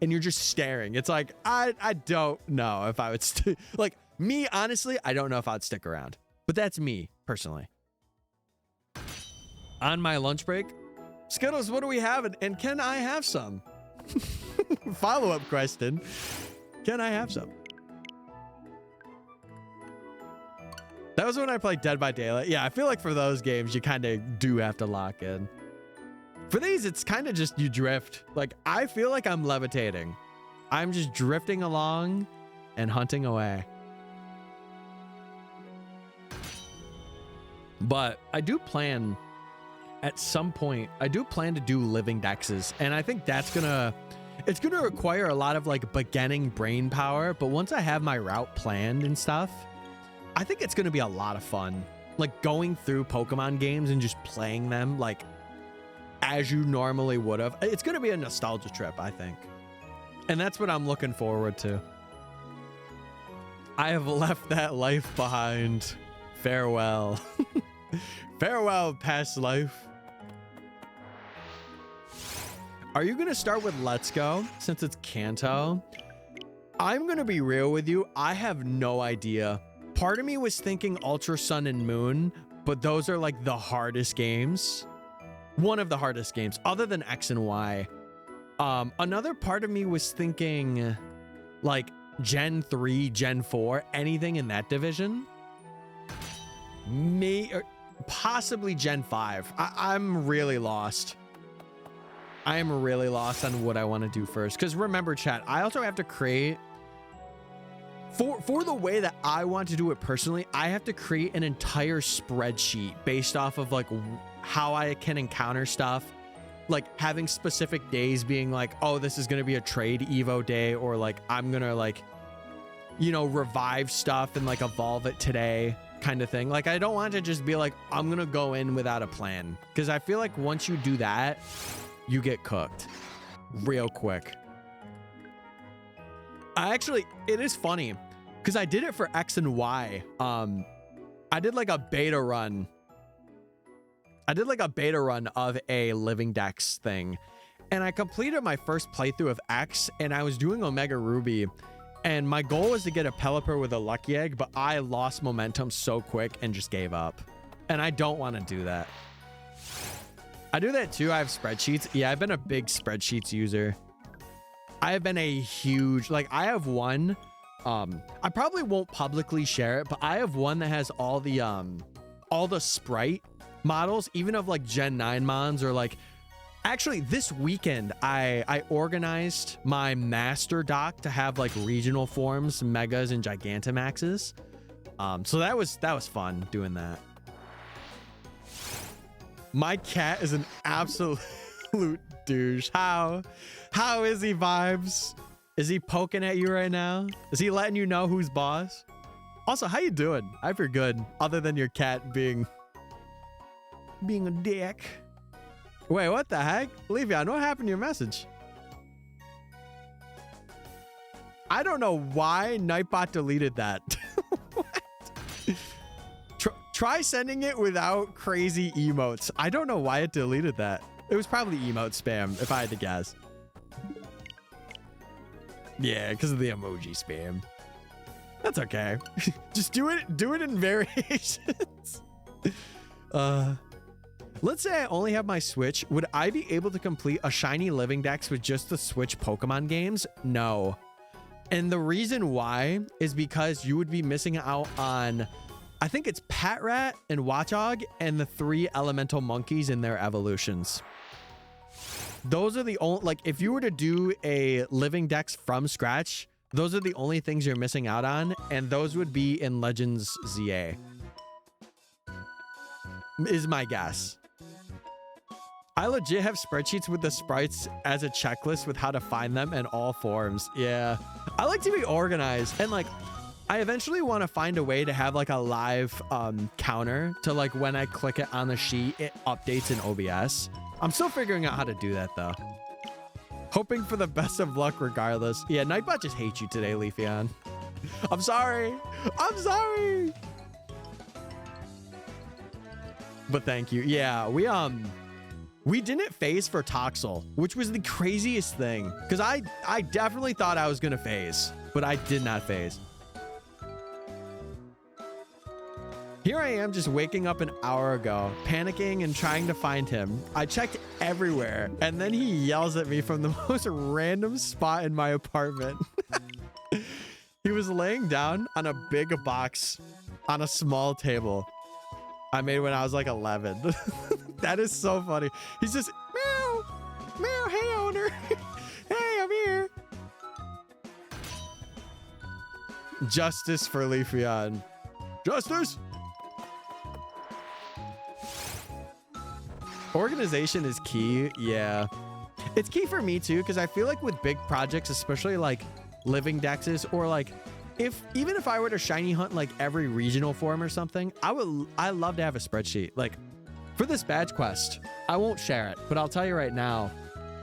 and you're just staring, it's like, I don't know if I would, like me, honestly, I don't know if I'd stick around, but that's me personally. On my lunch break, Skittles, what do we have? And can I have some? Follow-up question. Can I have some? That was when I played Dead by Daylight. Yeah, I feel like for those games, you kind of do have to lock in. For these, it's kind of just you drift. Like, I feel like I'm levitating. I'm just drifting along and hunting away. But I do plan, at some point, I do plan to do living dexes. And I think that's it's gonna require a lot of like beginning brain power. But once I have my route planned and stuff, I think it's gonna be a lot of fun. Like going through Pokemon games and just playing them like as you normally would have. It's gonna be a nostalgia trip, I think. And that's what I'm looking forward to. I have left that life behind. Farewell. Farewell, past life. Are you gonna start with Let's Go since it's Kanto? I'm gonna be real with you. I have no idea. Part of me was thinking Ultra Sun and Moon, but those are like the hardest games. One of the hardest games, other than X and Y. Another part of me was thinking like Gen 3, Gen 4, anything in that division. Or possibly Gen 5. I'm really lost. I am really lost on what I want to do first. Because remember, chat, I also have to create... For the way that I want to do it personally, I have to create an entire spreadsheet based off of like how I can encounter stuff. Like having specific days being like, oh, this is going to be a trade Evo day, or like I'm going to like, you know, revive stuff and like evolve it today kind of thing. Like I don't want to just be like, I'm going to go in without a plan, because I feel like once you do that, you get cooked real quick. It is funny because I did it for X and Y. I did like a beta run. Of a Living Dex thing, and I completed my first playthrough of X, and I was doing Omega Ruby, and my goal was to get a Pelipper with a Lucky Egg, but I lost momentum so quick and just gave up, and I don't want to do that. I do that too. I have spreadsheets. Yeah, I've been a big spreadsheets user. I have been a huge, like I have one, I probably won't publicly share it, but I have one that has all the sprite models, even of like Gen 9 mons, or like, actually this weekend, I organized my master dock to have like regional forms, megas and gigantamaxes. So that was fun doing that. My cat is an absolute douche. How is he, Vibes? Is he poking at you right now? Is he letting you know who's boss? Also, how you doing? I hope you're good, other than your cat being a dick. Wait, what the heck? Le'Veon, what happened to your message? I don't know why Nightbot deleted that. What? Try sending it without crazy emotes. I don't know why it deleted that. It was probably emote spam, if I had to guess. Yeah, because of the emoji spam. That's okay. Just do it in variations. Let's say I only have my Switch. Would I be able to complete a shiny Living Dex with just the Switch Pokemon games? No. And the reason why is because you would be missing out on, I think it's Patrat and Watchog and the 3 elemental monkeys in their evolutions. Those are the only, like, if you were to do a Living Dex from scratch, those are the only things you're missing out on, and those would be in Legends ZA. Is my guess. I legit have spreadsheets with the sprites as a checklist with how to find them in all forms. Yeah. I like to be organized, and like I eventually want to find a way to have like a live counter to like when I click it on the sheet, it updates in OBS. I'm still figuring out how to do that though. Hoping for the best of luck regardless. Yeah, Nightbot just hates you today, Leafeon. I'm sorry. I'm sorry. But thank you. Yeah, we didn't phase for Toxel, which was the craziest thing. Because I definitely thought I was going to phase, but I did not phase. Here I am just waking up an hour ago, panicking and trying to find him. I checked everywhere, and then he yells at me from the most random spot in my apartment. He was laying down on a big box on a small table I made when I was like 11. That is so funny. He's just, meow, meow, hey owner. Hey, I'm here. Justice for Leafeon. Justice. Organization is key. Yeah, it's key for me too, because I feel like with big projects, especially like living dexes, or like even if I were to shiny hunt like every regional form or something, I love to have a spreadsheet. Like for this badge quest, I won't share it, but I'll tell you right now,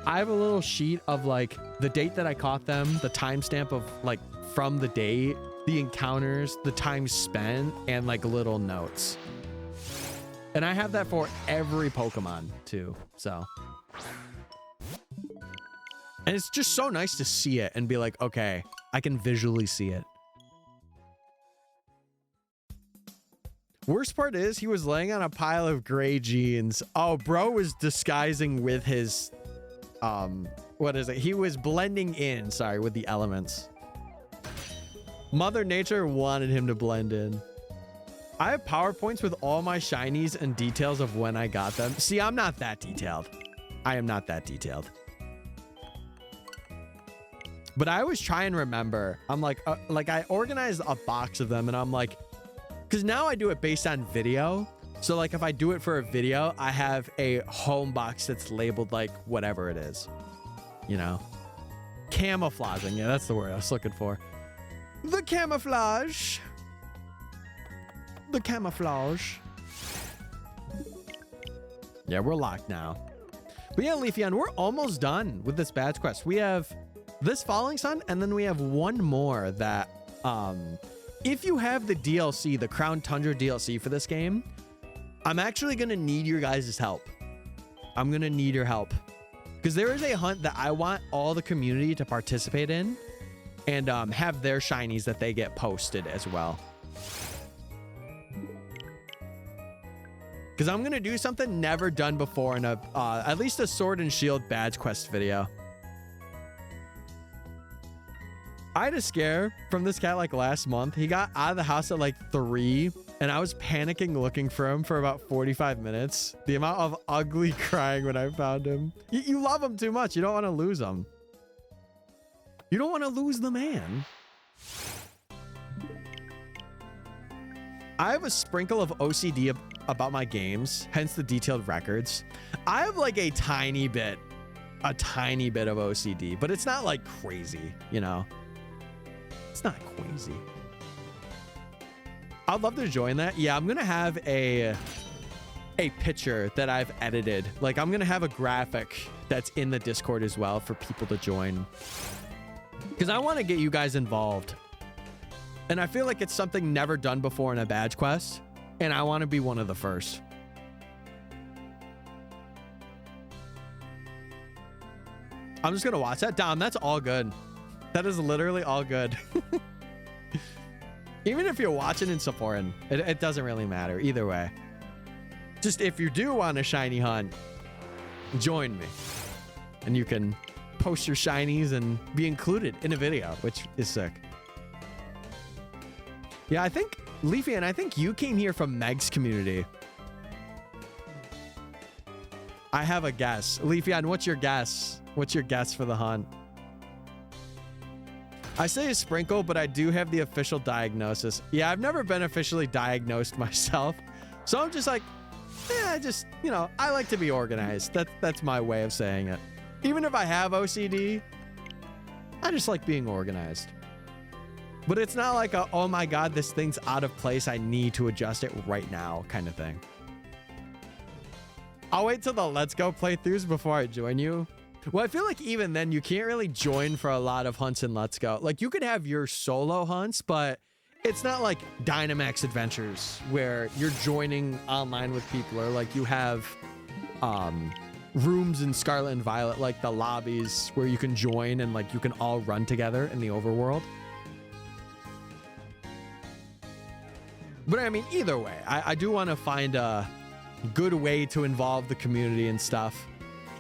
I have a little sheet of like the date that I caught them, the timestamp of like from the date, the encounters, the time spent, and like little notes. And I have that for every Pokemon too, so. And it's just so nice to see it and be like, okay, I can visually see it. Worst part is he was laying on a pile of gray jeans. Oh, bro was disguising with his, what is it? He was blending in, sorry, with the elements. Mother Nature wanted him to blend in. I have PowerPoints with all my shinies and details of when I got them. See, I'm not that detailed. I am not that detailed. But I always try and remember. I'm like I organized a box of them and I'm like, because now I do it based on video. So like if I do it for a video, I have a home box that's labeled like whatever it is, you know, camouflaging. Yeah, that's the word I was looking for. The camouflage. The camouflage. Yeah, we're locked now. But yeah, Leafeon, we're almost done with this badge quest. We have this Falling Sun, and then we have one more that, if you have the DLC, the Crown Tundra DLC for this game, I'm actually going to need your guys' help. I'm going to need your help. Because there is a hunt that I want all the community to participate in and have their shinies that they get posted as well. Because I'm going to do something never done before in a, at least a Sword and Shield badge quest video. I had a scare from this cat like last month. He got out of the house at like 3 and I was panicking looking for him for about 45 minutes. The amount of ugly crying when I found him. You love him too much. You don't want to lose him. You don't want to lose the man. I have a sprinkle of OCD about my games, hence the detailed records. I have like a tiny bit of OCD, but it's not like crazy, you know? It's not crazy. I'd love to join that. Yeah, I'm gonna have a picture that I've edited. Like I'm gonna have a graphic that's in the Discord as well for people to join. Because I want to get you guys involved. And I feel like it's something never done before in a badge quest. And I want to be one of the first. I'm just going to watch that. Dom, that's all good. That is literally all good. Even if you're watching and supporting, it doesn't really matter either way. Just if you do want a shiny hunt, join me. And you can post your shinies and be included in a video, which is sick. Yeah, I think, Leafeon, I think you came here from Meg's community. I have a guess. Leafeon, what's your guess? What's your guess for the hunt? I say a sprinkle, but I do have the official diagnosis. Yeah, I've never been officially diagnosed myself. So I'm just like, yeah, you know, I like to be organized. That's my way of saying it. Even if I have OCD, I just like being organized. But it's not like a, oh my God, this thing's out of place, I need to adjust it right now kind of thing. I'll wait till the Let's Go playthroughs before I join you. Well, I feel like even then you can't really join for a lot of hunts in Let's Go. Like, you could have your solo hunts, but it's not like Dynamax Adventures where you're joining online with people, or like you have rooms in Scarlet and Violet, like the lobbies where you can join and like you can all run together in the overworld. But I mean, either way, I do want to find a good way to involve the community and stuff.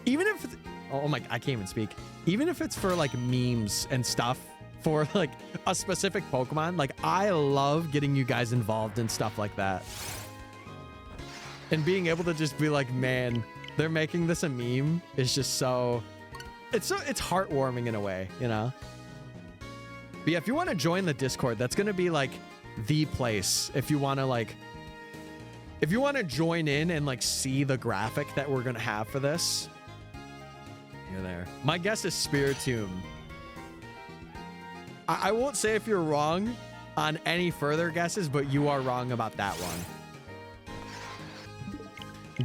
Even if, oh my, I can't even speak. Even if it's for like memes and stuff for like a specific Pokemon, like I love getting you guys involved in stuff like that. And being able to just be like, man, they're making this a meme is just so, it's heartwarming in a way, you know? But yeah, if you want to join the Discord, that's going to be like the place. If you want to like, if you want to join in and like see the graphic that we're going to have for this, you're there. My guess is Spiritomb. I won't say if you're wrong on any further guesses, but you are wrong about that one.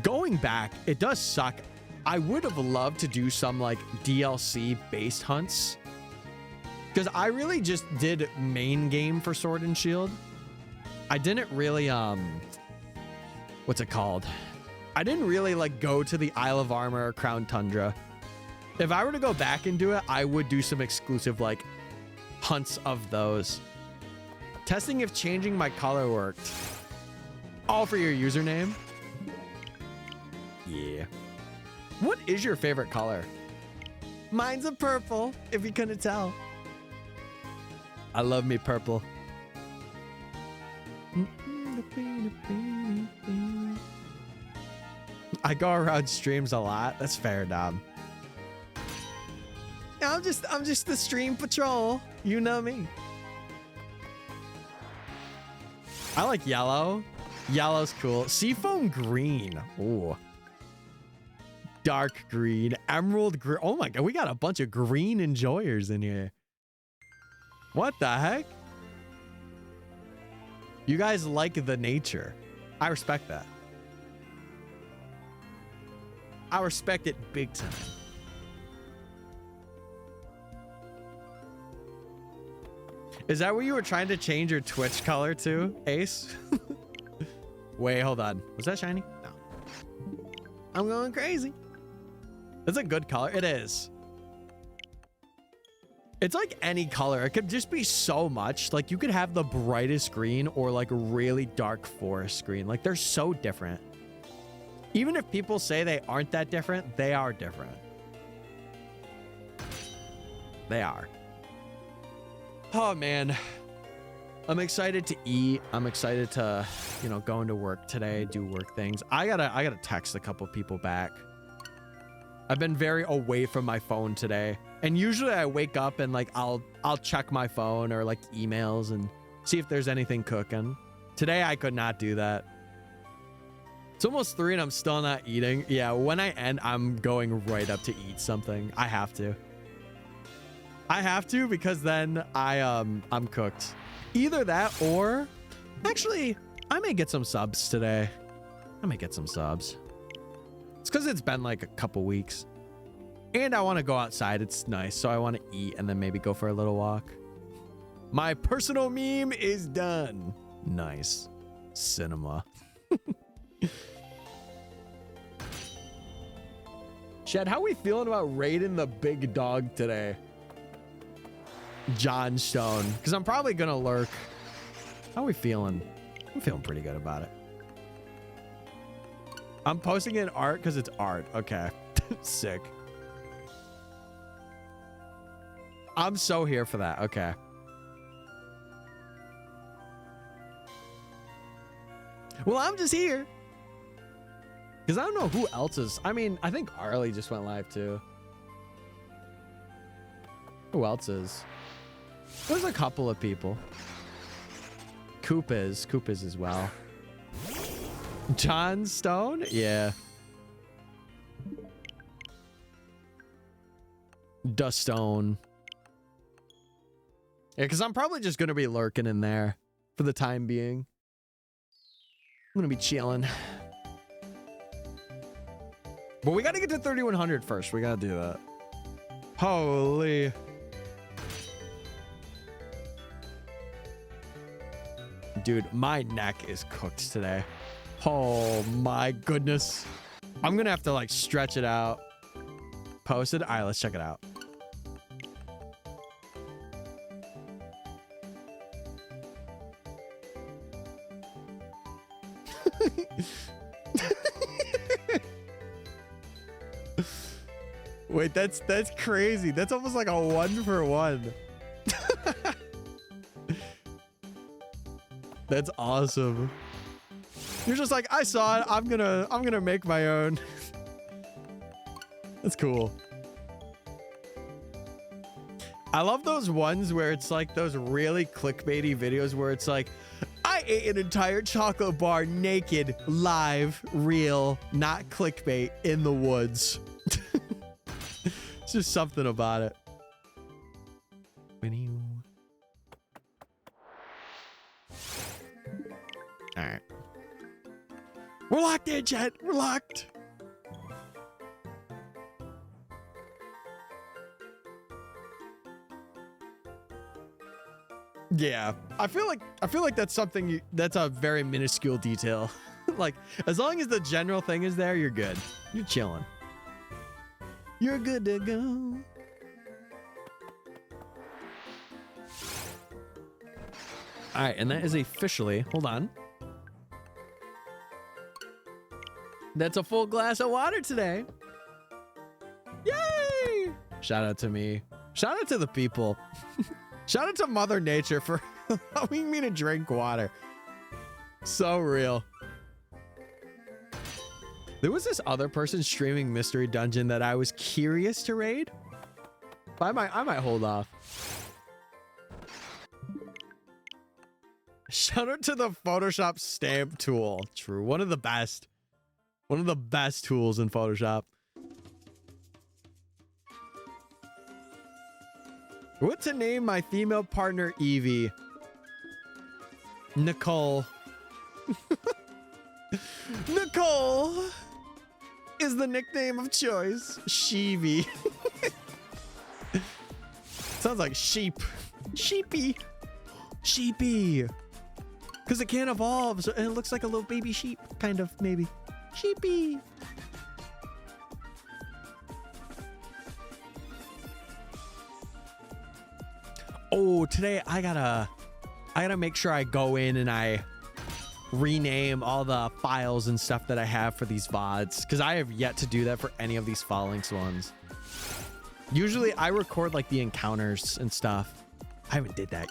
Going back, it does suck. I would have loved to do some like DLC based hunts, because I really just did main game for Sword and Shield. I didn't really, what's it called? I didn't really like go to the Isle of Armor or Crown Tundra. If I were to go back and do it, I would do some exclusive like hunts of those. Testing if changing my color worked. All for your username? Yeah. What is your favorite color? Mine's a purple, if you couldn't tell. I love me purple. I go around streams a lot. That's fair, Dom. I'm just the stream patrol. You know me. I like yellow. Yellow's cool. Seafoam green. Ooh. Dark green. Emerald green. Oh my God, we got a bunch of green enjoyers in here. What the heck? You guys like the nature. I respect that. I respect it big time. Is that what you were trying to change your Twitch color to, Ace? Wait, hold on. Was that shiny? No. I'm going crazy. It's a good color. It is. It's like any color. It could just be so much. Like you could have the brightest green or like really dark forest green. Like they're so different. Even if people say they aren't that different, they are different. They are. Oh man. I'm excited to eat. I'm excited to, you know, go into work today, do work things. I gotta text a couple people back. I've been very away from my phone today. And usually I wake up and like I'll check my phone or like emails and see if there's anything cooking. Today I could not do that. It's almost 3 and I'm still not eating. Yeah, when I end, I'm going right up to eat something. I have to. I have to, because then I'm cooked. Either that or actually I may get some subs today. I may get some subs. It's because it's been like a couple weeks. And I want to go outside. It's nice. So I want to eat and then maybe go for a little walk. My personal meme is done. Nice. Cinema. Shed, how are we feeling about raiding the big dog today? John Stone. Because I'm probably going to lurk. How are we feeling? I'm feeling pretty good about it. I'm posting it in art because it's art. Okay. Sick. I'm so here for that. Okay. Well, I'm just here. Because I don't know who else is. I mean, I think Arlie just went live too. Who else is? There's a couple of people. Coop is as well. John Stone? Yeah. Dustone. Yeah, because I'm probably just going to be lurking in there for the time being. I'm going to be chilling. But we got to get to 3,100 first. We got to do that. Holy. Dude, my neck is cooked today. Oh my goodness. I'm going to have to like stretch it out. Posted. All right, let's check it out. Wait, that's crazy. That's almost like a 1-for-1. That's awesome. You're just like, I saw it. I'm gonna make my own. That's cool. I love those ones where it's like those really clickbaity videos where it's like, I ate an entire chocolate bar naked, live, real, not clickbait, in the woods. It's just something about it. All right. We're locked in, chat. We're locked. Yeah, I feel like that's something that's a very minuscule detail. Like, as long as the general thing is there, you're good. You're chilling. You're good to go. All right, and that is officially, hold on. That's a full glass of water today. Yay! Shout out to me. Shout out to the people. Shout out to Mother Nature for allowing me to drink water. So real. There was this other person streaming Mystery Dungeon that I was curious to raid. I might hold off. Shout out to the Photoshop stamp tool. True. One of the best. One of the best tools in Photoshop. What to name my female partner Evie? Nicole. Nicole is the nickname of choice. Sheevy. Sounds like sheep. Sheepy. Sheepy. Because it can't evolve, so it looks like a little baby sheep, kind of, maybe. Sheepy. Oh, today I gotta make sure I go in and I rename all the files and stuff that I have for these VODs, because I have yet to do that for any of these Falinks ones. Usually I record like the encounters and stuff. I haven't did that.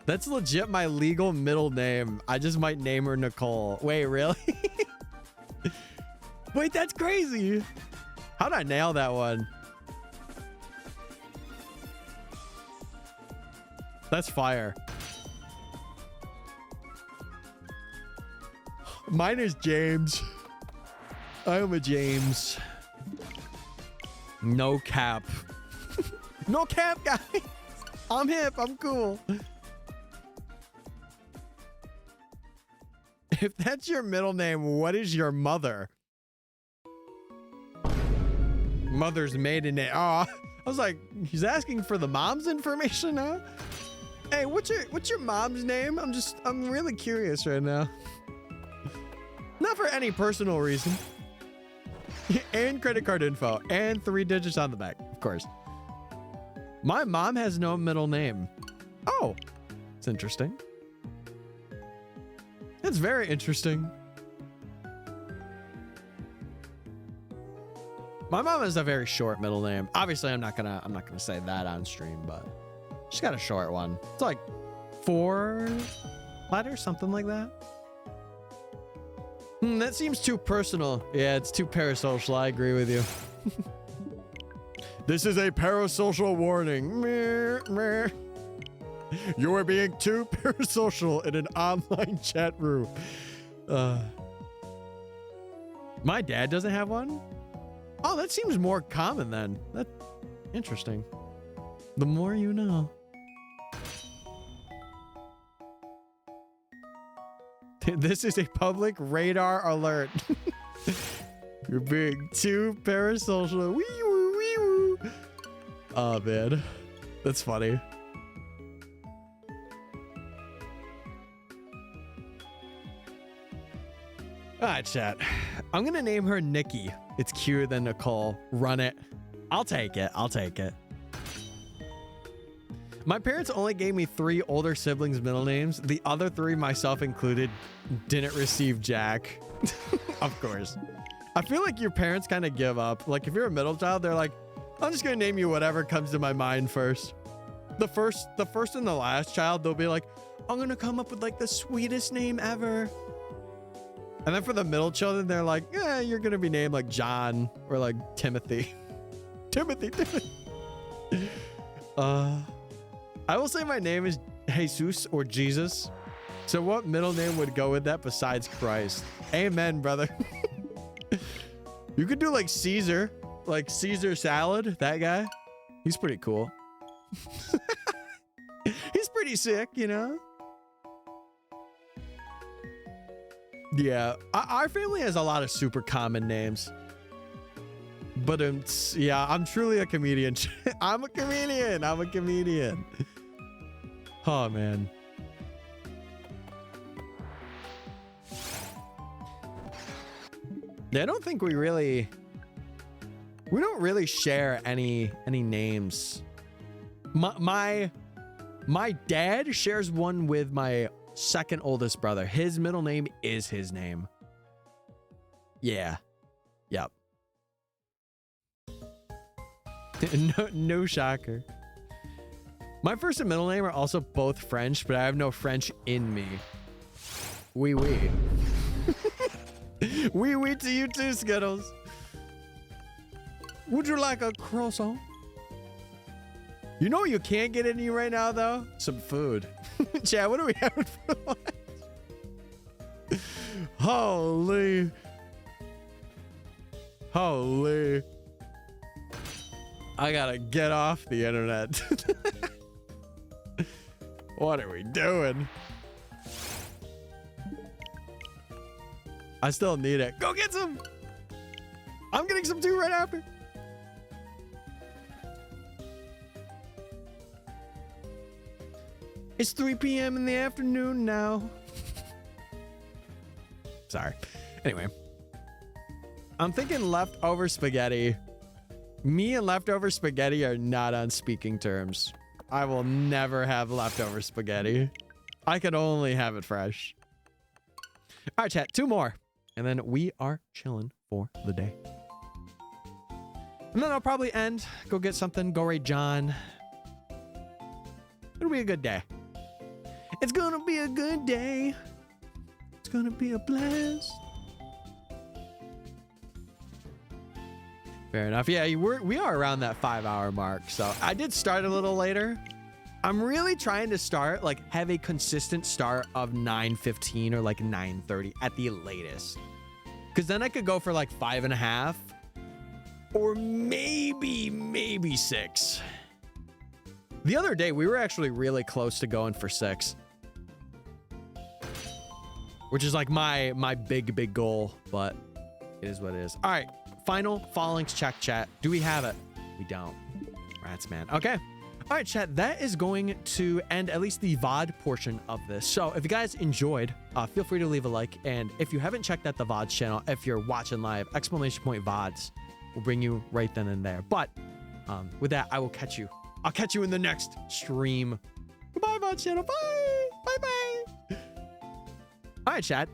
That's legit my legal middle name. I just might name her Nicole. Wait, really? Wait, that's crazy. How'd I nail that one? That's fire. Mine is James. I am a James. No cap. No cap, guys. I'm hip. I'm cool. If that's your middle name, what is your mother? Mother's maiden name. Oh, I was like, he's asking for the mom's information now. Hey, what's your mom's name? I'm really curious right now. Not for any personal reason. And credit card info and 3 digits on the back, of course. My mom has no middle name. Oh, it's interesting. That's very interesting. My mom has a very short middle name. Obviously, I'm not gonna say that on stream, but she's got a short one. It's like 4 letters, something like that. That seems too personal. Yeah, it's too parasocial. I agree with you. This is a parasocial warning. You are being too parasocial in an online chat room. My dad doesn't have one? Oh, that seems more common then. That's interesting. The more you know. This is a public radar alert. You're being too parasocial. Wee woo, wee woo. Oh, man. That's funny. All right, chat. I'm going to name her Nikki. It's cuter than Nicole. Run it. I'll take it. I'll take it. My parents only gave me 3 older siblings' middle names. The other 3, myself included, didn't receive jack. Of course. I feel like your parents kind of give up. Like if you're a middle child, they're like, I'm just going to name you whatever comes to my mind first. The first and the last child, they'll be like, I'm going to come up with like the sweetest name ever. And then for the middle children, they're like, yeah, you're going to be named like John or like Timothy. Timothy. I will say my name is Jesus or Jesus. So what middle name would go with that besides Christ? Amen, brother. You could do like Caesar salad. That guy. He's pretty cool. He's pretty sick, you know? Yeah. Our family has a lot of super common names. But yeah, I'm truly a comedian. I'm a comedian. Oh, man. Yeah, I don't think we don't really share any names. My dad shares one with my second oldest brother. His middle name is his name. Yeah. Yep. No shocker. My first and middle name are also both French, but I have no French in me. Oui. Oui to you too, Skittles. Would you like a croissant? You know you can't get in you right now, though? Some food. Chad, what are we having for lunch? Holy. I gotta get off the internet. What are we doing? I still need it. Go get some. I'm getting some too right after. It's 3 p.m. in the afternoon now. Sorry. Anyway. I'm thinking leftover spaghetti. Me and leftover spaghetti are not on speaking terms. I will never have leftover spaghetti. I can only have it fresh. All right, chat. 2 more. And then we are chilling for the day. And then I'll probably end. Go get something. Go raid John. It'll be a good day. It's gonna be a good day. It's gonna be a blast. Fair enough. Yeah, we are around that 5-hour mark. So I did start a little later. I'm really trying to start, like, have a consistent start of 9:15 or like 9:30 at the latest. Because then I could go for like 5.5 or maybe 6. The other day, we were actually really close to going for 6. Which is like my big goal, but it is what it is. All right, final Falinks check, chat. Do we have it? We don't. Rats, man. Okay. All right, chat, that is going to end at least the VOD portion of this. So if you guys enjoyed, feel free to leave a like. And if you haven't checked out the VODs channel, if you're watching live, ! VODs will bring you right then and there. But with that, I will catch you. I'll catch you in the next stream. Goodbye, VOD channel. Bye. Bye. All right, chat.